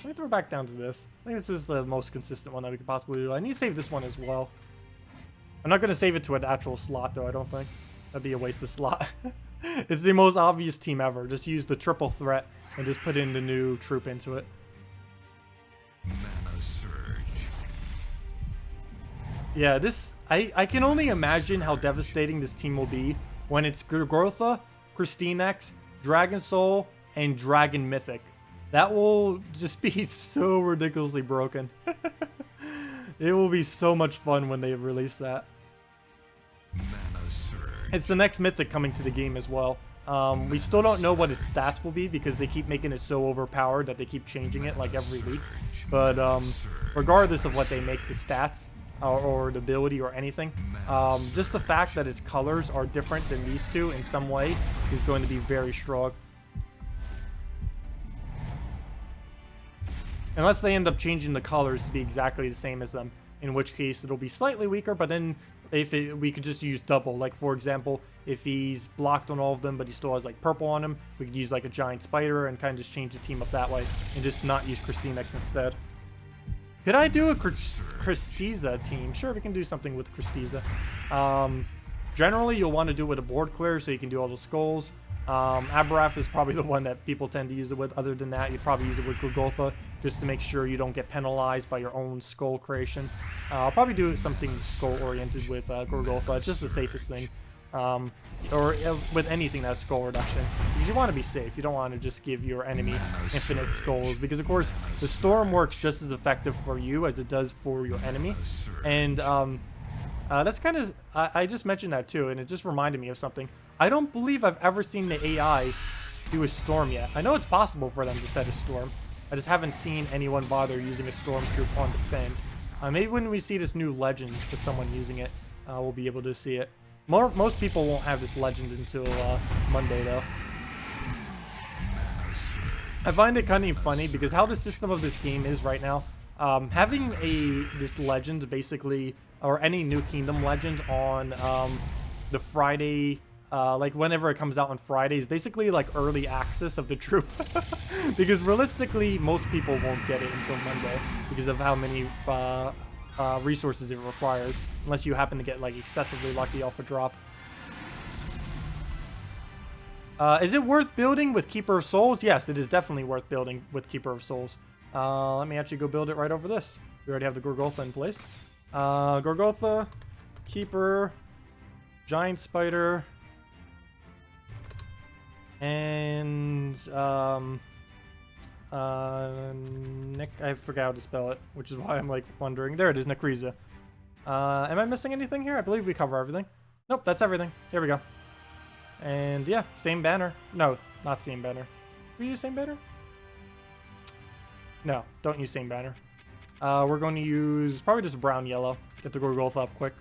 me throw back down to this. I think this is the most consistent one that we could possibly do. I need to save this one as well. I'm not going to save it to an actual slot though, I don't think. That'd be a waste of slot. It's the most obvious team ever. Just use the triple threat and just put in the new troop into it. Mana surge. Yeah, this... I can only imagine how devastating this team will be when it's Growtha, Christinex, Dragon Soul, and Dragon Mythic. That will just be so ridiculously broken. It will be so much fun when they release that. Mana surge. It's the next mythic coming to the game as well. We still don't know what its stats will be because they keep making it so overpowered that they keep changing it like every week. But regardless of what they make the stats or the ability or anything, just the fact that its colors are different than these two in some way is going to be very strong. Unless they end up changing the colors to be exactly the same as them, in which case it'll be slightly weaker, but then we could just use double. Like, for example, if he's blocked on all of them, but he still has, like, purple on him, we could use, like, a giant spider and kind of just change the team up that way and just not use Christinex instead. Could I do a Christiza team? Sure, we can do something with Christiza. Generally, you'll want to do it with a board clear so you can do all the skulls. Aberrath is probably the one that people tend to use it with. Other than that, you'd probably use it with Golgotha just to make sure you don't get penalized by your own skull creation. I'll probably do something skull-oriented with Golgotha. It's just the safest thing. Or with anything that's skull reduction. Because you want to be safe. You don't want to just give your enemy infinite skulls. Because, of course, the storm works just as effective for you as it does for your enemy. And that's kind of... I just mentioned that too, and it just reminded me of something. I don't believe I've ever seen the AI do a storm yet. I know it's possible for them to set a storm. I just haven't seen anyone bother using a stormtroop on defend. Maybe when we see this new legend with someone using it, we'll be able to see it. Most people won't have this legend until Monday, though. I find it kind of funny because how the system of this game is right now, having this legend basically, or any new kingdom legend on the Friday, like whenever it comes out on Fridays, basically like early access of the troop. Because realistically, most people won't get it until Monday because of how many resources it requires, unless you happen to get like excessively lucky off a drop. Is it worth building with Keeper of Souls? Yes, it is definitely worth building with Keeper of Souls. Let me actually go build it right over this. We already have the Gorgotha in place. Gorgotha, Keeper, Giant Spider, and Nick. I forgot how to spell it, which is why I'm like wondering. There it is, Nekriza. Am I missing anything here? I believe we cover everything. Nope, that's everything. There we go. And yeah, same banner. No, not same banner. We use same banner? No, don't use same banner. We're going to use probably just brown yellow. Get the Gorgotha up quick.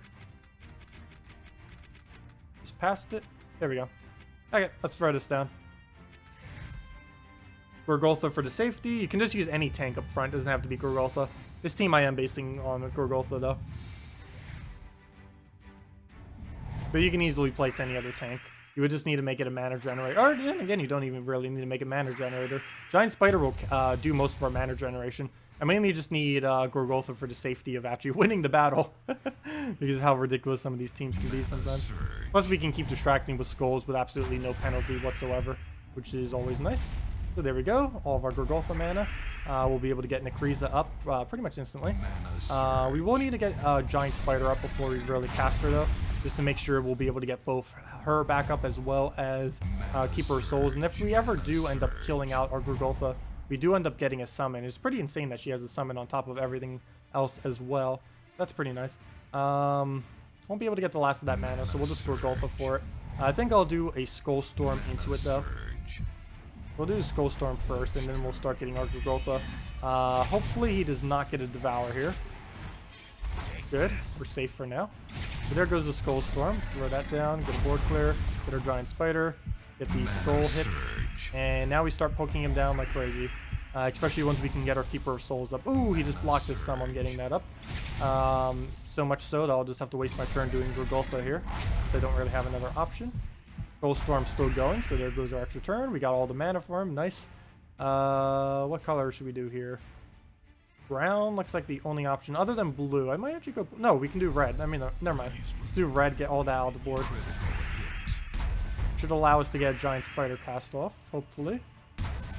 Just past it. There we go. Okay, let's throw this down. Gorgotha for the safety. You can just use any tank up front. Doesn't have to be Gorgotha. This team I am basing on Gorgotha though. But you can easily place any other tank. You would just need to make it a mana generator. Or then again, you don't even really need to make a mana generator. Giant Spider will do most of our mana generation. I mainly just need Gorgotha for the safety of actually winning the battle. Because of how ridiculous some of these teams can be sometimes. Plus we can keep distracting with skulls with absolutely no penalty whatsoever. Which is always nice. So there we go. All of our Gorgotha mana. We'll be able to get Nekriza up pretty much instantly. We will need to get Giant Spider up before we really cast her though. Just to make sure we'll be able to get both her back up as well as Keeper of Souls. And if we ever do end up killing out our Gorgotha, we do end up getting a summon. It's pretty insane that she has a summon on top of everything else as well. That's pretty nice. Won't be able to get the last of that mana, so we'll just Gorgotha for it. I think I'll do a Skull Storm into it though. We'll do Skull Storm first, and then we'll start getting our Gorgotha. Hopefully he does not get a Devour here. Good, we're safe for now. So there goes the Skull Storm. Throw that down, get a board clear, get our Giant Spider, get these skull hits, and now we start poking him down like crazy. Especially once we can get our Keeper of Souls up. Ooh, he just blocked his summon getting that up. So much so that I'll just have to waste my turn doing Gorgotha here, because I don't really have another option. Skull Storm's still going, so there goes our extra turn. We got all the mana for him, nice. What color should we do here? Brown looks like the only option other than blue. I might actually go... No, we can do red. I mean, never mind. Let's do red, get all that out of the board. Should allow us to get a Giant Spider cast off, hopefully.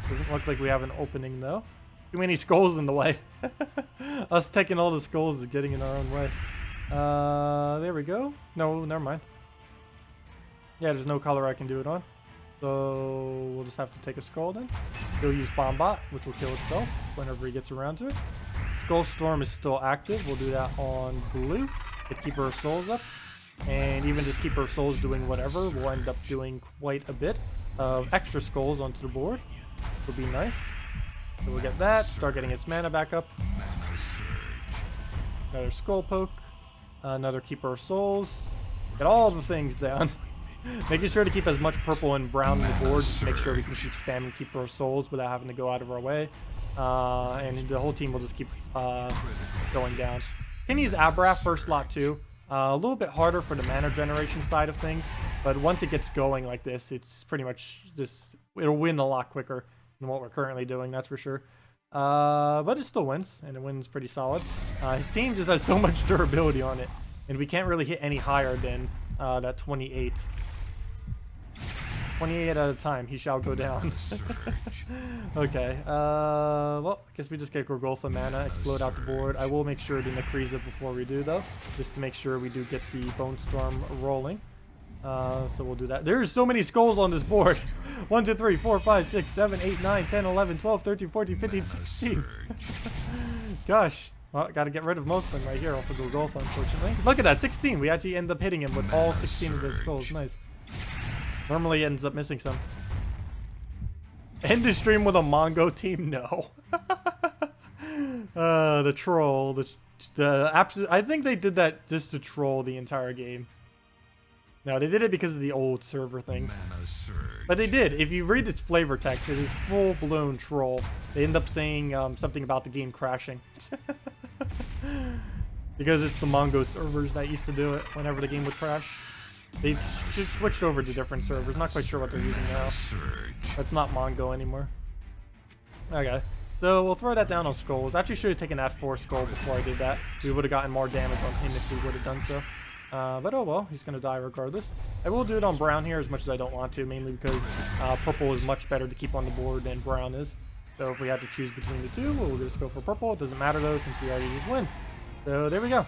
Doesn't look like we have an opening, though. Too many skulls in the way. Us taking all the skulls is getting in our own way. There we go. No, never mind. Yeah, there's no color I can do it on. So we'll just have to take a skull then. Still use Bombot, which will kill itself whenever he gets around to it. Skull Storm is still active. We'll do that on blue. Get Keeper of Souls up. And even just Keeper of Souls doing whatever, we'll end up doing quite a bit of extra skulls onto the board. Will be nice. So we'll get that. Start getting his mana back up. Another Skull Poke. Another Keeper of Souls. Get all the things down. Making sure to keep as much purple and brown on the board, just to make sure we can keep spamming Keeper of Souls without having to go out of our way. And the whole team will just keep going down. Can use Abrath first slot too. A little bit harder for the mana generation side of things, but once it gets going like this, it's pretty much just, it'll win a lot quicker than what we're currently doing, that's for sure. But it still wins, and it wins pretty solid. His team just has so much durability on it, and we can't really hit any higher than that 28. 28 at a time, he shall go down. Okay, well, I guess we just get Gorgotha mana, explode out the board. I will make sure to Nekriza before we do, though, just to make sure we do get the Bone Storm rolling. So we'll do that. There's so many skulls on this board. 1, 2, 3, 4, 5, 6, 7, 8, 9, 10, 11, 12, 13, 14, 15, 16. Gosh. Well, gotta get rid of most of them right here off of Gorgotha, unfortunately. Look at that, 16. We actually end up hitting him with all 16 of his skulls. Nice. Normally ends up missing some. End the stream with a Mongo team? No. The troll. The absolute. I think they did that just to troll the entire game. No, they did it because of the old server things. But they did. If you read its flavor text, it is full-blown troll. They end up saying something about the game crashing. Because it's the Mongo servers that used to do it whenever the game would crash. They switched over to different servers. Not quite sure what they're using now. That's not Mongo anymore. Okay. So we'll throw that down on skulls. Actually should have taken that 4 skull before I did that. We would have gotten more damage on him if we would have done so. But oh well, he's going to die regardless. I will do it on brown here as much as I don't want to, mainly because purple is much better to keep on the board than brown is. So if we had to choose between the two, we'll just go for purple. It doesn't matter though, since we already just win. So there we go.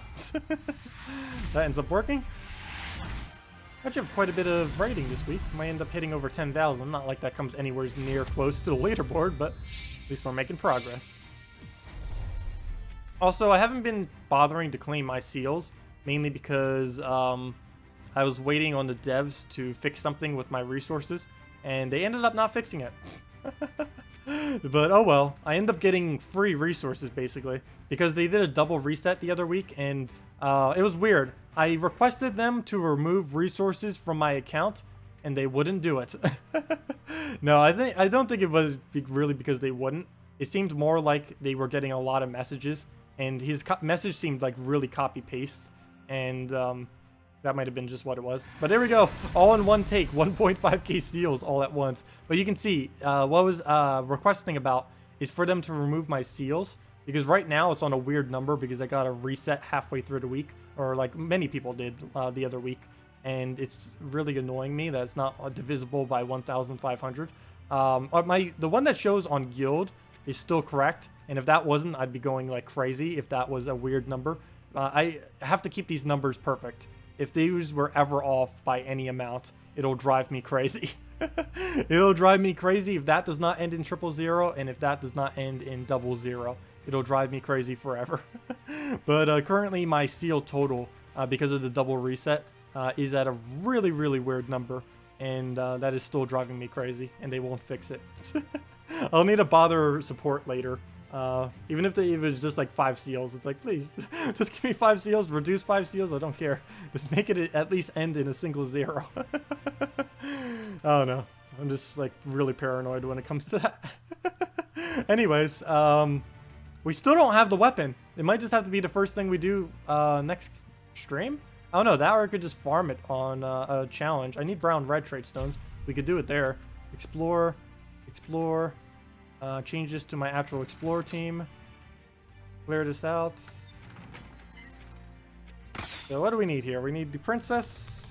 That ends up working. Actually have quite a bit of rating this week. Might end up hitting over 10,000. Not like that comes anywhere near close to the leaderboard, but at least we're making progress. Also, I haven't been bothering to claim my seals, mainly because I was waiting on the devs to fix something with my resources, and they ended up not fixing it. But oh well, I end up getting free resources basically because they did a double reset the other week, and it was weird. I requested them to remove resources from my account, and they wouldn't do it. No, I don't think it was really because they wouldn't. It seemed more like they were getting a lot of messages, and his message seemed like really copy paste, and that might have been just what it was. But there we go. All in one take. 1.5k seals all at once. But you can see what I was requesting about is for them to remove my seals. Because right now it's on a weird number because I got a reset halfway through the week. Or like many people did the other week. And it's really annoying me that it's not divisible by 1,500. The one that shows on Guild is still correct. And if that wasn't, I'd be going like crazy if that was a weird number. I have to keep these numbers perfect. If these were ever off by any amount, it'll drive me crazy. It'll drive me crazy if that does not end in 000, and if that does not end in 00. It'll drive me crazy forever. But currently my seal total, because of the double reset, is at a really, really weird number. And that is still driving me crazy, and they won't fix it. I'll need to bother support later. Even if it was just like 5 seals, it's like, please, just give me 5 seals, reduce 5 seals, I don't care. Just make it at least end in a single 0. I don't know. I'm just like really paranoid when it comes to that. Anyways, we still don't have the weapon. It might just have to be the first thing we do next stream. I don't know, that or I could just farm it on a challenge. I need brown red trade stones. We could do it there. Explore. Change this to my actual Explorer team. Clear this out. So what do we need here? We need the princess.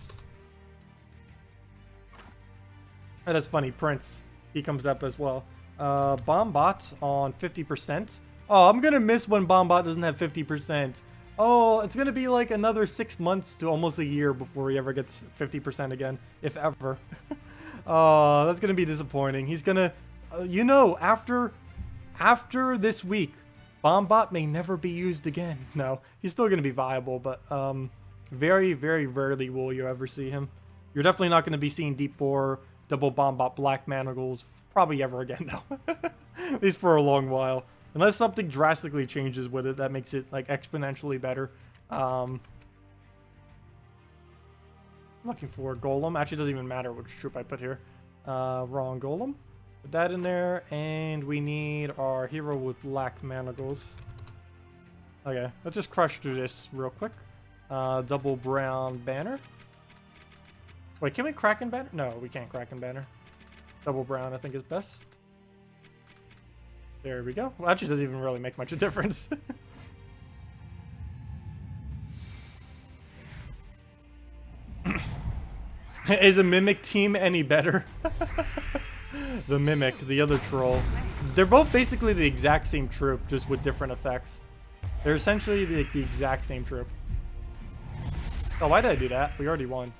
Oh, that's funny. Prince. He comes up as well. Bombot on 50%. Oh, I'm going to miss when Bombot doesn't have 50%. Oh, it's going to be like another 6 months to almost a year before he ever gets 50% again, if ever. Oh, that's going to be disappointing. He's going to... you know, after this week, Bombot may never be used again. No, he's still going to be viable, but very, very rarely will you ever see him. You're definitely not going to be seeing Deep Bore, Double Bombot, Black Manacles probably ever again, though. At least for a long while. Unless something drastically changes with it that makes it, like, exponentially better. Looking for Golem. Actually, it doesn't even matter which troop I put here. Wrong Golem. Put that in there, and we need our hero with black manacles. Okay, let's just crush through this real quick. Double brown banner. Wait, can we Kraken banner? No, we can't Kraken banner. Double brown, I think, is best. There we go. Well, actually, doesn't even really make much of a difference. Is a Mimic team any better? The Mimic, the other troll. They're both basically the exact same troop, just with different effects. They're essentially the exact same troop. Oh, why did I do that? We already won.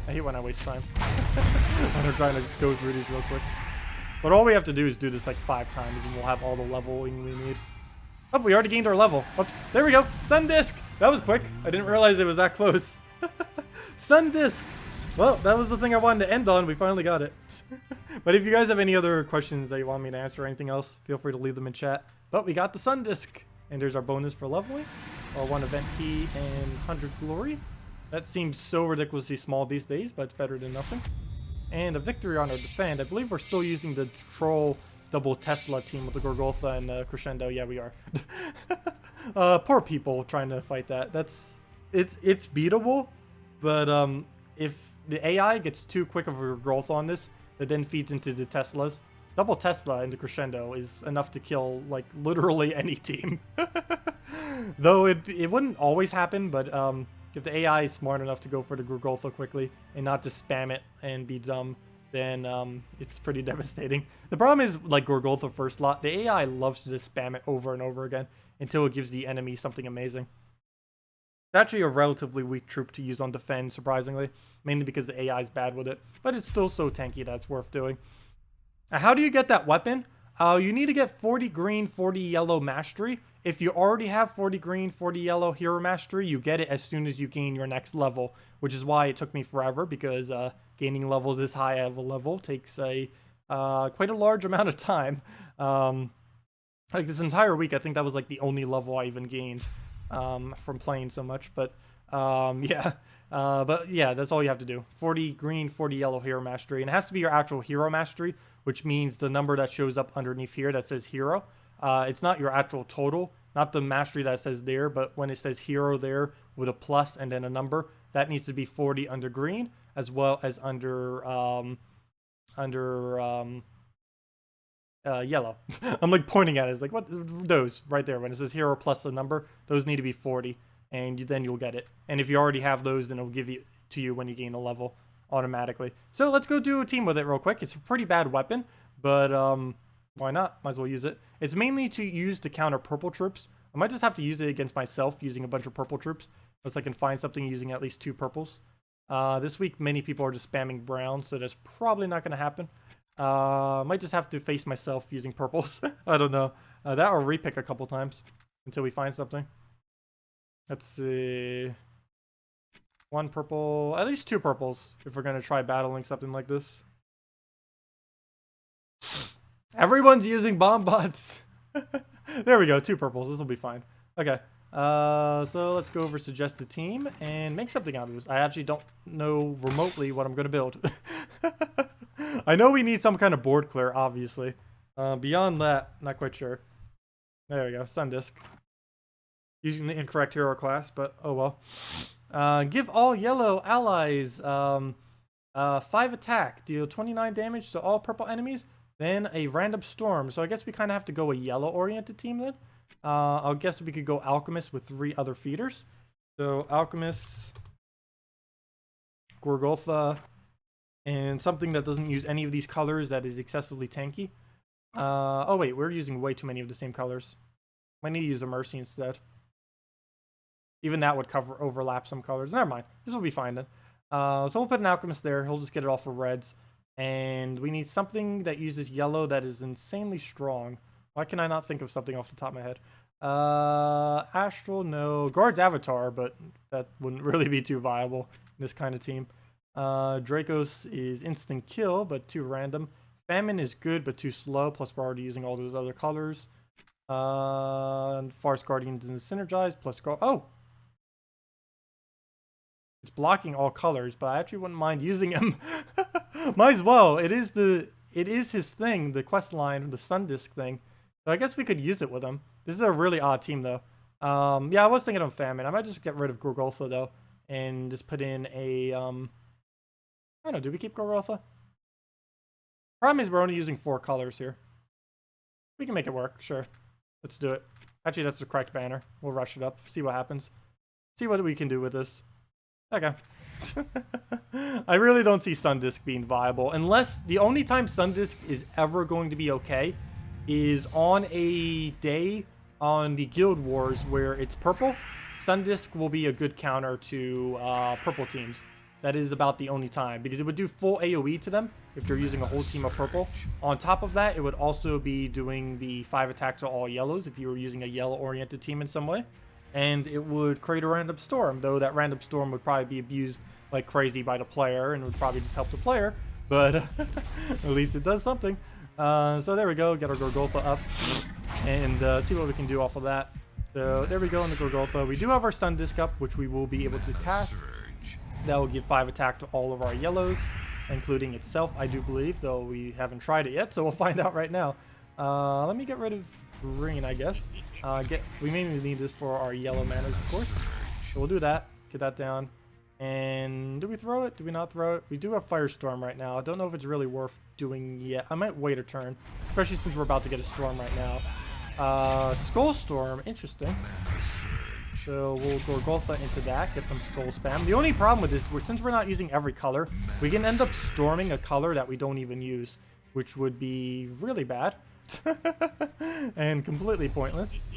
I hate when I waste time. When I'm trying to go through these real quick. But all we have to do is do this like 5 times, and we'll have all the leveling we need. Oh, we already gained our level. Oops. There we go. Sun Disc. That was quick. I didn't realize it was that close. Sun Disc. Well, that was the thing I wanted to end on. We finally got it. But if you guys have any other questions that you want me to answer or anything else, feel free to leave them in chat. But we got the Sun Disc. And there's our bonus for leveling. Our 1 event key and 100 glory. That seems so ridiculously small these days, but it's better than nothing. And a victory on our defend. I believe we're still using the troll double Tesla team with the Gorgoltha and Crescendo. Yeah, we are. Poor people trying to fight that. It's beatable, but if the AI gets too quick of a growth on this, that then feeds into the Teslas. Double Tesla into Crescendo is enough to kill, like, literally any team. Though it wouldn't always happen, but if the AI is smart enough to go for the Gorgolfa quickly and not just spam it and be dumb, then it's pretty devastating. The problem is, like Gorgolfa first lot, the AI loves to just spam it over and over again until it gives the enemy something amazing. It's actually a relatively weak troop to use on defend, surprisingly, mainly because the AI is bad with it, but it's still so tanky that it's worth doing. Now, how do you get that weapon? You need to get 40 green, 40 yellow mastery. If you already have 40 green, 40 yellow hero mastery, you get it as soon as you gain your next level, which is why it took me forever, because gaining levels this high of a level takes a quite a large amount of time. Like this entire week, I think that was like the only level I even gained from playing so much. But yeah, that's all you have to do. 40 green, 40 yellow hero mastery, and it has to be your actual hero mastery, which means the number that shows up underneath here that says hero. It's not your actual total, not the mastery that says there, but when it says hero there with a plus and then a number, that needs to be 40 under green, as well as under yellow. I'm like pointing at it. It's like, what? Those right there. When it says hero plus a number, those need to be 40, and then you'll get it. And if you already have those, then it'll give it to you when you gain a level automatically. So let's go do a team with it real quick. It's a pretty bad weapon, but why not? Might as well use it. It's mainly to use to counter purple troops. I might just have to use it against myself using a bunch of purple troops, unless I can find something using at least 2 purples. This week, many people are just spamming brown, so that's probably not going to happen. Might just have to face myself using purples. I don't know. That or repick a couple times until we find something. Let's see. 1 purple, at least 2 purples if we're going to try battling something like this. Everyone's using bomb bots. There we go, 2 purples. This will be fine. Okay. So let's go over suggested team and make something out of this. I actually don't know remotely what I'm going to build. I know we need some kind of board clear, obviously. Beyond that, not quite sure. There we go, Sun Disk. Using the incorrect hero class, but oh well. Give all yellow allies 5 attack. Deal 29 damage to all purple enemies. Then a random storm. So I guess we kind of have to go a yellow-oriented team then. I guess we could go Alchemist with 3 other feeders. So Alchemist, Gorgolfa, and something that doesn't use any of these colors that is excessively tanky. Oh wait, we're using way too many of the same colors. Might need to use a Mercy instead. Even that would overlap some colors. Never mind. This will be fine then. So we'll put an Alchemist there. He'll just get it all for reds. And we need something that uses yellow that is insanely strong. Why can I not think of something off the top of my head? Astral, no. Guard's Avatar, but that wouldn't really be too viable in this kind of team. Dracos is instant kill, but too random. Famine is good, but too slow. Plus, we're already using all those other colors. Forest Guardian doesn't synergize. Plus, oh! It's blocking all colors, but I actually wouldn't mind using him. Might as well. It is his thing, the quest line, the Sun Disk thing. So I guess we could use it with him. This is a really odd team, though. Yeah, I was thinking of Famine. I might just get rid of Gorgolfa, though, and just put in a, I don't know, do we keep Gorgolfa? Problem is we're only using 4 colors here. We can make it work, sure. Let's do it. Actually, that's the correct banner. We'll rush it up, see what happens. See what we can do with this. Okay. I really don't see Sun Disk being viable, unless the only time Sun Disk is ever going to be okay is on a day on the Guild Wars where it's purple. Sun Disk will be a good counter to purple teams. That is about the only time, because it would do full AoE to them if they're using a whole team of purple. On top of that, it would also be doing the 5 attack to all yellows if you were using a yellow-oriented team in some way. And it would create a random storm, though that random storm would probably be abused like crazy by the player and would probably just help the player, but at least it does something. So there we go, get our Gorgolfa up and see what we can do off of that. So there we go on the Gorgolfa. We do have our Sun Disk up, which we will be able to cast. That will give 5 attack to all of our yellows, including itself, I do believe, though we haven't tried it yet, so we'll find out right now. Let me get rid of green, I guess. We mainly need this for our yellow manas, of course. So we'll do that. Get that down. And do we throw it? Do we not throw it? We do have Firestorm right now. I don't know if it's really worth doing yet. I might wait a turn, especially since we're about to get a storm right now. Skull Storm, interesting. So we'll Gorgolfa into that, get some skull spam. The only problem with this, since we're not using every color, we can end up storming a color that we don't even use, which would be really bad and completely pointless.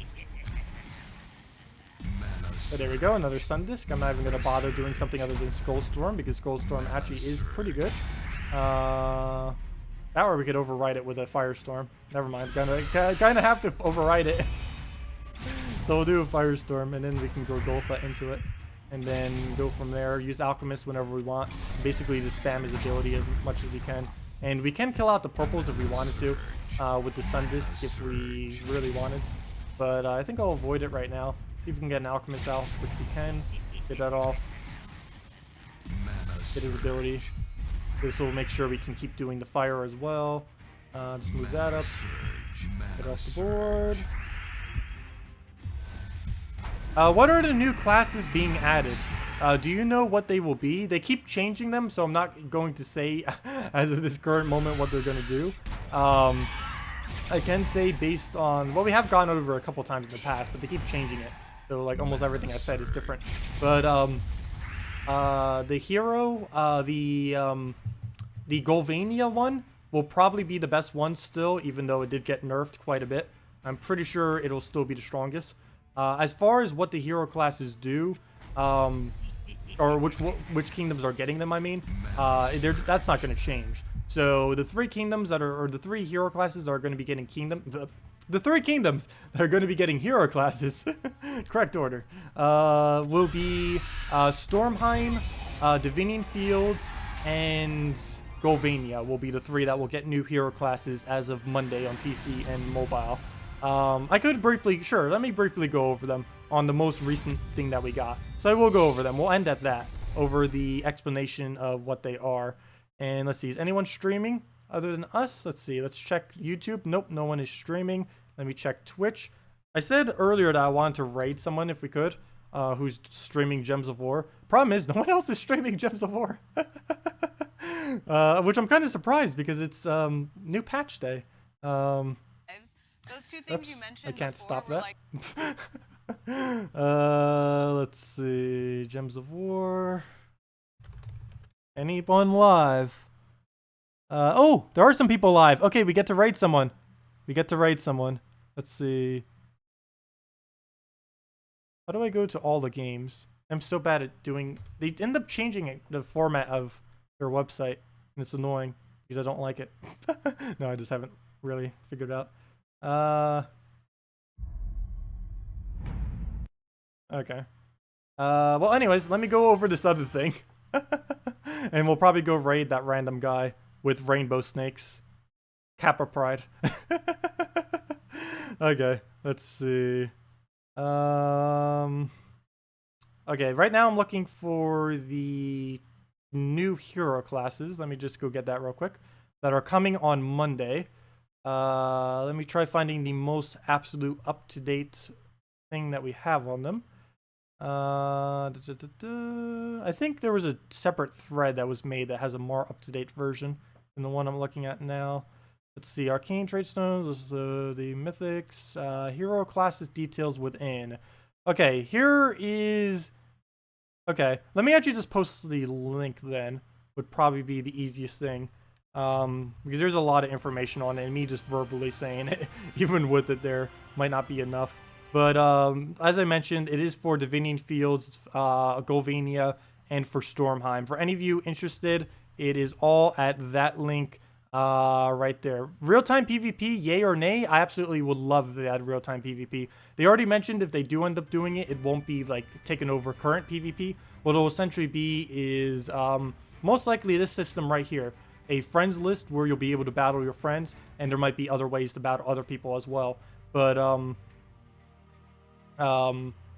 So there we go, another Sun Disc. I'm not even going to bother doing something other than Skull Storm because Skull Storm actually is pretty good. That way we could override it with a Firestorm. Never mind, kind of have to override it. So we'll do a Firestorm, and then we can go Golfa into it. And then go from there, use Alchemist whenever we want. Basically just spam his ability as much as we can. And we can kill out the purples if we wanted to, with the Sun Disc if we really wanted. But I think I'll avoid it right now. See if we can get an Alchemist out, which we can. Get that off. Get his ability. This will make sure we can keep doing the fire as well. Just move that up. Get off the board. What are the new classes being added? Do you know what they will be? They keep changing them, so I'm not going to say as of this current moment what they're going to do. I can say based on, well, we have gone over a couple times in the past, but they keep changing it. So like almost everything I said is different. But the hero, the Golvania one will probably be the best one still, even though it did get nerfed quite a bit. I'm pretty sure it'll still be the strongest. As far as what the hero classes do, or which kingdoms are getting them, I mean, that's not going to change. So the three kingdoms that are, or the three hero classes that are going to be getting the three kingdoms that are going to be getting hero classes, correct order, will be Stormheim, Divinian Fields, and Golvania will be the three that will get new hero classes as of Monday on PC and mobile. I could briefly, sure, let me briefly go over them on the most recent thing that we got. So I will go over them. We'll end at that, over the explanation of what they are. And let's see, is anyone streaming other than us? Let's see, let's check YouTube. Nope, no one is streaming. Let me check Twitch. I said earlier that I wanted to raid someone if we could, who's streaming Gems of War. Problem is, no one else is streaming Gems of War. Which I'm kind of surprised because it's new patch day. Those two things Oops, you mentioned I can't before stop were that. like Let's see, Gems of War. Anyone live? Oh, there are some people live. Okay, we get to raid someone. We get to raid someone. Let's see. How do I go to all the games? I'm so bad at doing... They end up changing the format of their website, and it's annoying because I don't like it. No, I just haven't really figured out. Okay. Well, anyways, let me go over this other thing. And we'll probably go raid that random guy with rainbow snakes. Kappa Pride. Okay, let's see. Okay, right now I'm looking for the new hero classes. Let me just go get that real quick. That are coming on Monday. Let me try finding the most absolute up-to-date thing that we have on them. I think there was a separate thread that was made that has a more up-to-date version than the one I'm looking at now. Let's see, Arcane Tradestones, the Mythics, Hero Classes Details within. Okay, here is... Okay, let me actually just post the link then. Would probably be the easiest thing. Because there's a lot of information on it, and me just verbally saying it, even with it there, might not be enough. But as I mentioned, it is for Divinian Fields, Golvania, and for Stormheim. For any of you interested, it is all at that link right there. Real-time PvP, yay or nay? I absolutely would love if they had real-time PvP. They already mentioned if they do end up doing it, it won't be like taking over current PvP. What it'll essentially be is most likely this system right here. A friends list where you'll be able to battle your friends, and there might be other ways to battle other people as well. But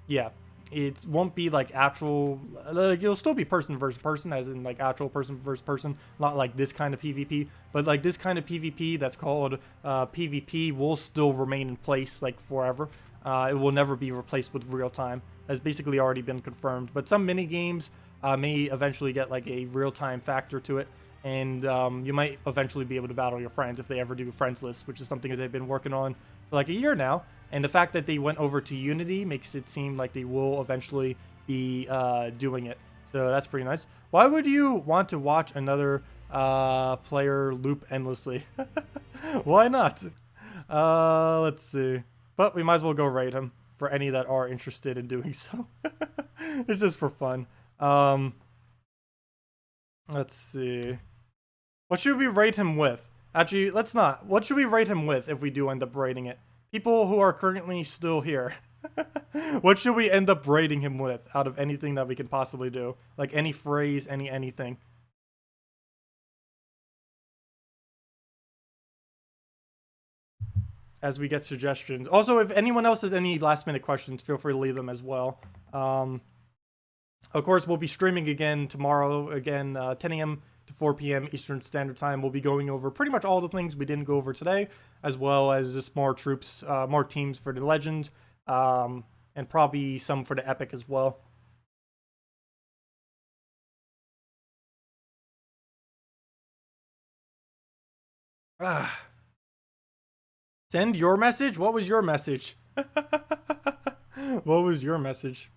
yeah, it won't be like actual, like it'll still be person versus person, as in like actual person versus person, not like this kind of PvP, but like this kind of PvP that's called PvP will still remain in place like forever. It will never be replaced with real time. That's basically already been confirmed. But some mini games may eventually get like a real time factor to it. And you might eventually be able to battle your friends if they ever do friends lists, which is something that they've been working on for like a year now. And the fact that they went over to Unity makes it seem like they will eventually be doing it. So that's pretty nice. Why would you want to watch another player loop endlessly? Why not? Let's see. But we might as well go raid him for any that are interested in doing so. It's just for fun. Let's see. What should we raid him with? Actually, let's not. What should we raid him with if we do end up raiding it? People who are currently still here. What should we end up raiding him with out of anything that we can possibly do? Like any phrase, anything. As we get suggestions. Also, if anyone else has any last minute questions, feel free to leave them as well. Of course, we'll be streaming again tomorrow, again, 10 a.m. to 4 p.m. Eastern Standard Time. We'll be going over pretty much all the things we didn't go over today, as well as just more troops, more teams for the Legend, and probably some for the Epic as well. Send your message? What was your message? What was your message?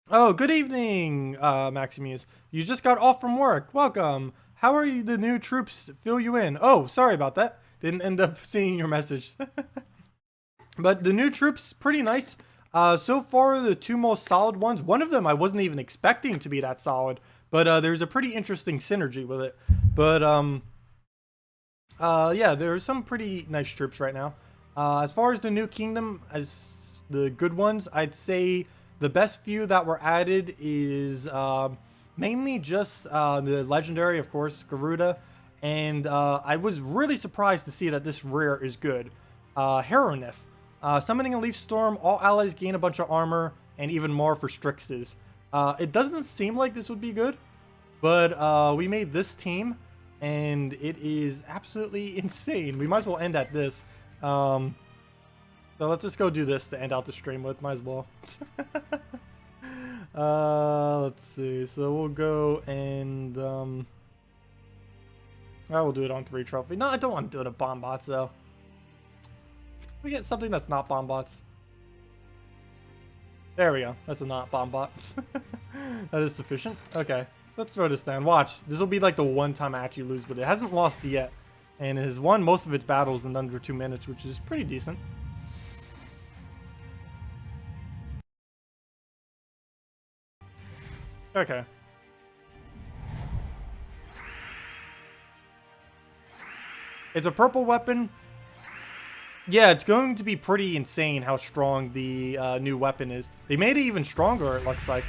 Oh, good evening, Maximus. You just got off from work. Welcome. How are you, the new troops fill you in? Oh, sorry about that. Didn't end up seeing your message. But the new troops, pretty nice. So far, the two most solid ones. One of them I wasn't even expecting to be that solid. But there's a pretty interesting synergy with it. But, yeah, there's some pretty nice troops right now. As far as the new kingdom, as the good ones, I'd say the best few that were added is mainly just the legendary, of course, Garuda. And I was really surprised to see that this rare is good. Heronif. Summoning a Leaf Storm, all allies gain a bunch of armor, and even more for Strixes. It doesn't seem like this would be good, but we made this team, and it is absolutely insane. We might as well end at this. So let's just go do this to end out the stream with. Might as well. Let's see. So we'll go and I will do it on 3 trophy. No, I don't want to do it at bomb bots though. We get something that's not bomb bots. There we go. That's a not bomb bot. That is sufficient. Okay. So let's throw this down. Watch. This will be like the one time I actually lose, but it hasn't lost yet. And it has won most of its battles in under 2 minutes, which is pretty decent. Okay. It's a purple weapon. Yeah, it's going to be pretty insane how strong the new weapon is. They made it even stronger, it looks like.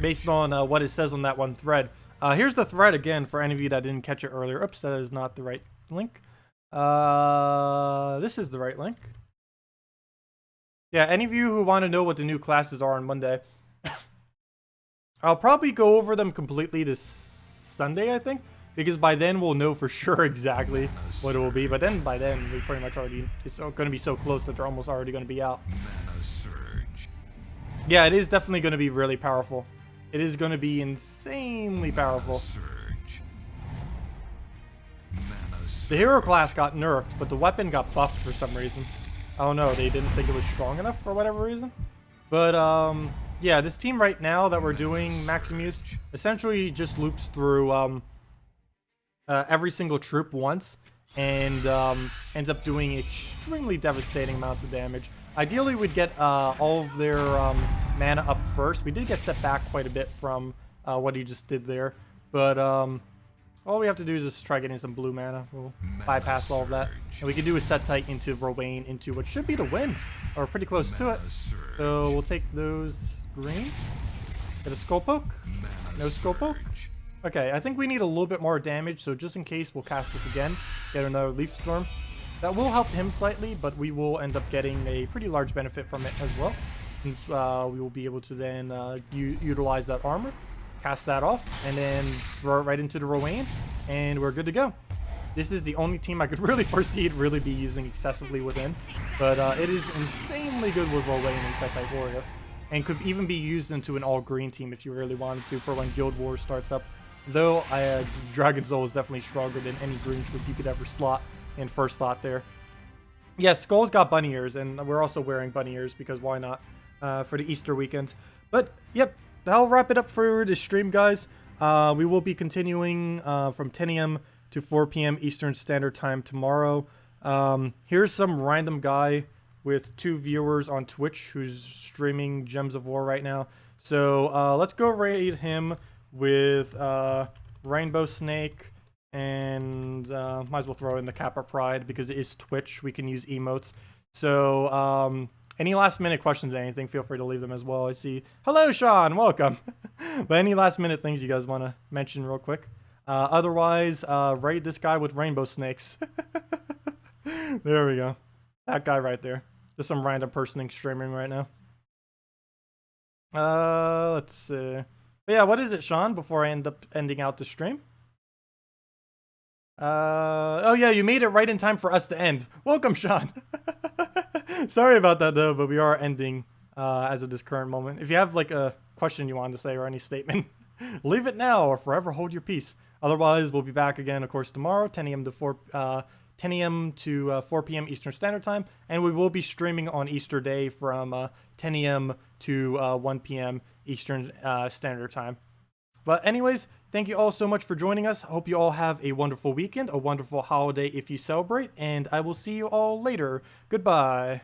Based on what it says on that one thread. Here's the thread again for any of you that didn't catch it earlier. Oops, that is not the right link. This is the right link. Yeah, any of you who want to know what the new classes are on Monday, I'll probably go over them completely this Sunday, I think. Because by then we'll know for sure exactly what it will be. But then by then we pretty much already, it's going to be so close that they're almost already going to be out. Yeah, it is definitely going to be really powerful. It is going to be insanely powerful. The hero class got nerfed, but the weapon got buffed for some reason. I don't know, they didn't think it was strong enough for whatever reason. But yeah, this team right now that we're doing, Maximus, essentially just loops through every single troop once and ends up doing extremely devastating amounts of damage. Ideally, we'd get all of their mana up first. We did get set back quite a bit from what he just did there. But all we have to do is just try getting some blue mana. We'll bypass all of that. And we can do a set tight into Rowain into what should be the win. Or pretty close to it. So we'll take those greens. Get a skull poke. No skull poke. Okay, I think we need a little bit more damage. So just in case, we'll cast this again. Get another Leaf Storm. That will help him slightly, but we will end up getting a pretty large benefit from it as well. Since we will be able to then utilize that armor, cast that off, and then throw it right into the Rowain, and we're good to go. This is the only team I could really foresee it really be using excessively within, but it is insanely good with Rowain and Set-type Warrior, and could even be used into an all-green team if you really wanted to for when Guild Wars starts up. Though Dragon Soul is definitely stronger than any green troop you could ever slot in first slot there. Yes, Skull's got bunny ears, and we're also wearing bunny ears because why not for the Easter weekend. But, yep, that'll wrap it up for the stream, guys. We will be continuing from 10 a.m. to 4 p.m. Eastern Standard Time tomorrow. Here's some random guy with 2 viewers on Twitch who's streaming Gems of War right now. So let's go raid him with Rainbow Snake. And might as well throw in the Kappa Pride because it is Twitch. We can use emotes. So any last minute questions or anything, feel free to leave them as well. I see. Hello, Sean. Welcome. But any last minute things you guys want to mention real quick? Otherwise, raid this guy with rainbow snakes. There we go. That guy right there. Just some random person streaming right now. Let's see. But yeah, what is it, Sean, before I end up ending out the stream? Oh yeah, you made it right in time for us to end. Welcome, Sean. Sorry about that though, but we are ending as of this current moment. If you have like a question you wanted to say or any statement, leave it now or forever hold your peace. Otherwise, we'll be back again, of course, tomorrow, 10 a.m. to 4 p.m. Eastern Standard Time, and we will be streaming on Easter Day from 10 a.m. to 1 p.m. Eastern Standard Time. But anyways, thank you all so much for joining us. I hope you all have a wonderful weekend, a wonderful holiday if you celebrate, and I will see you all later. Goodbye.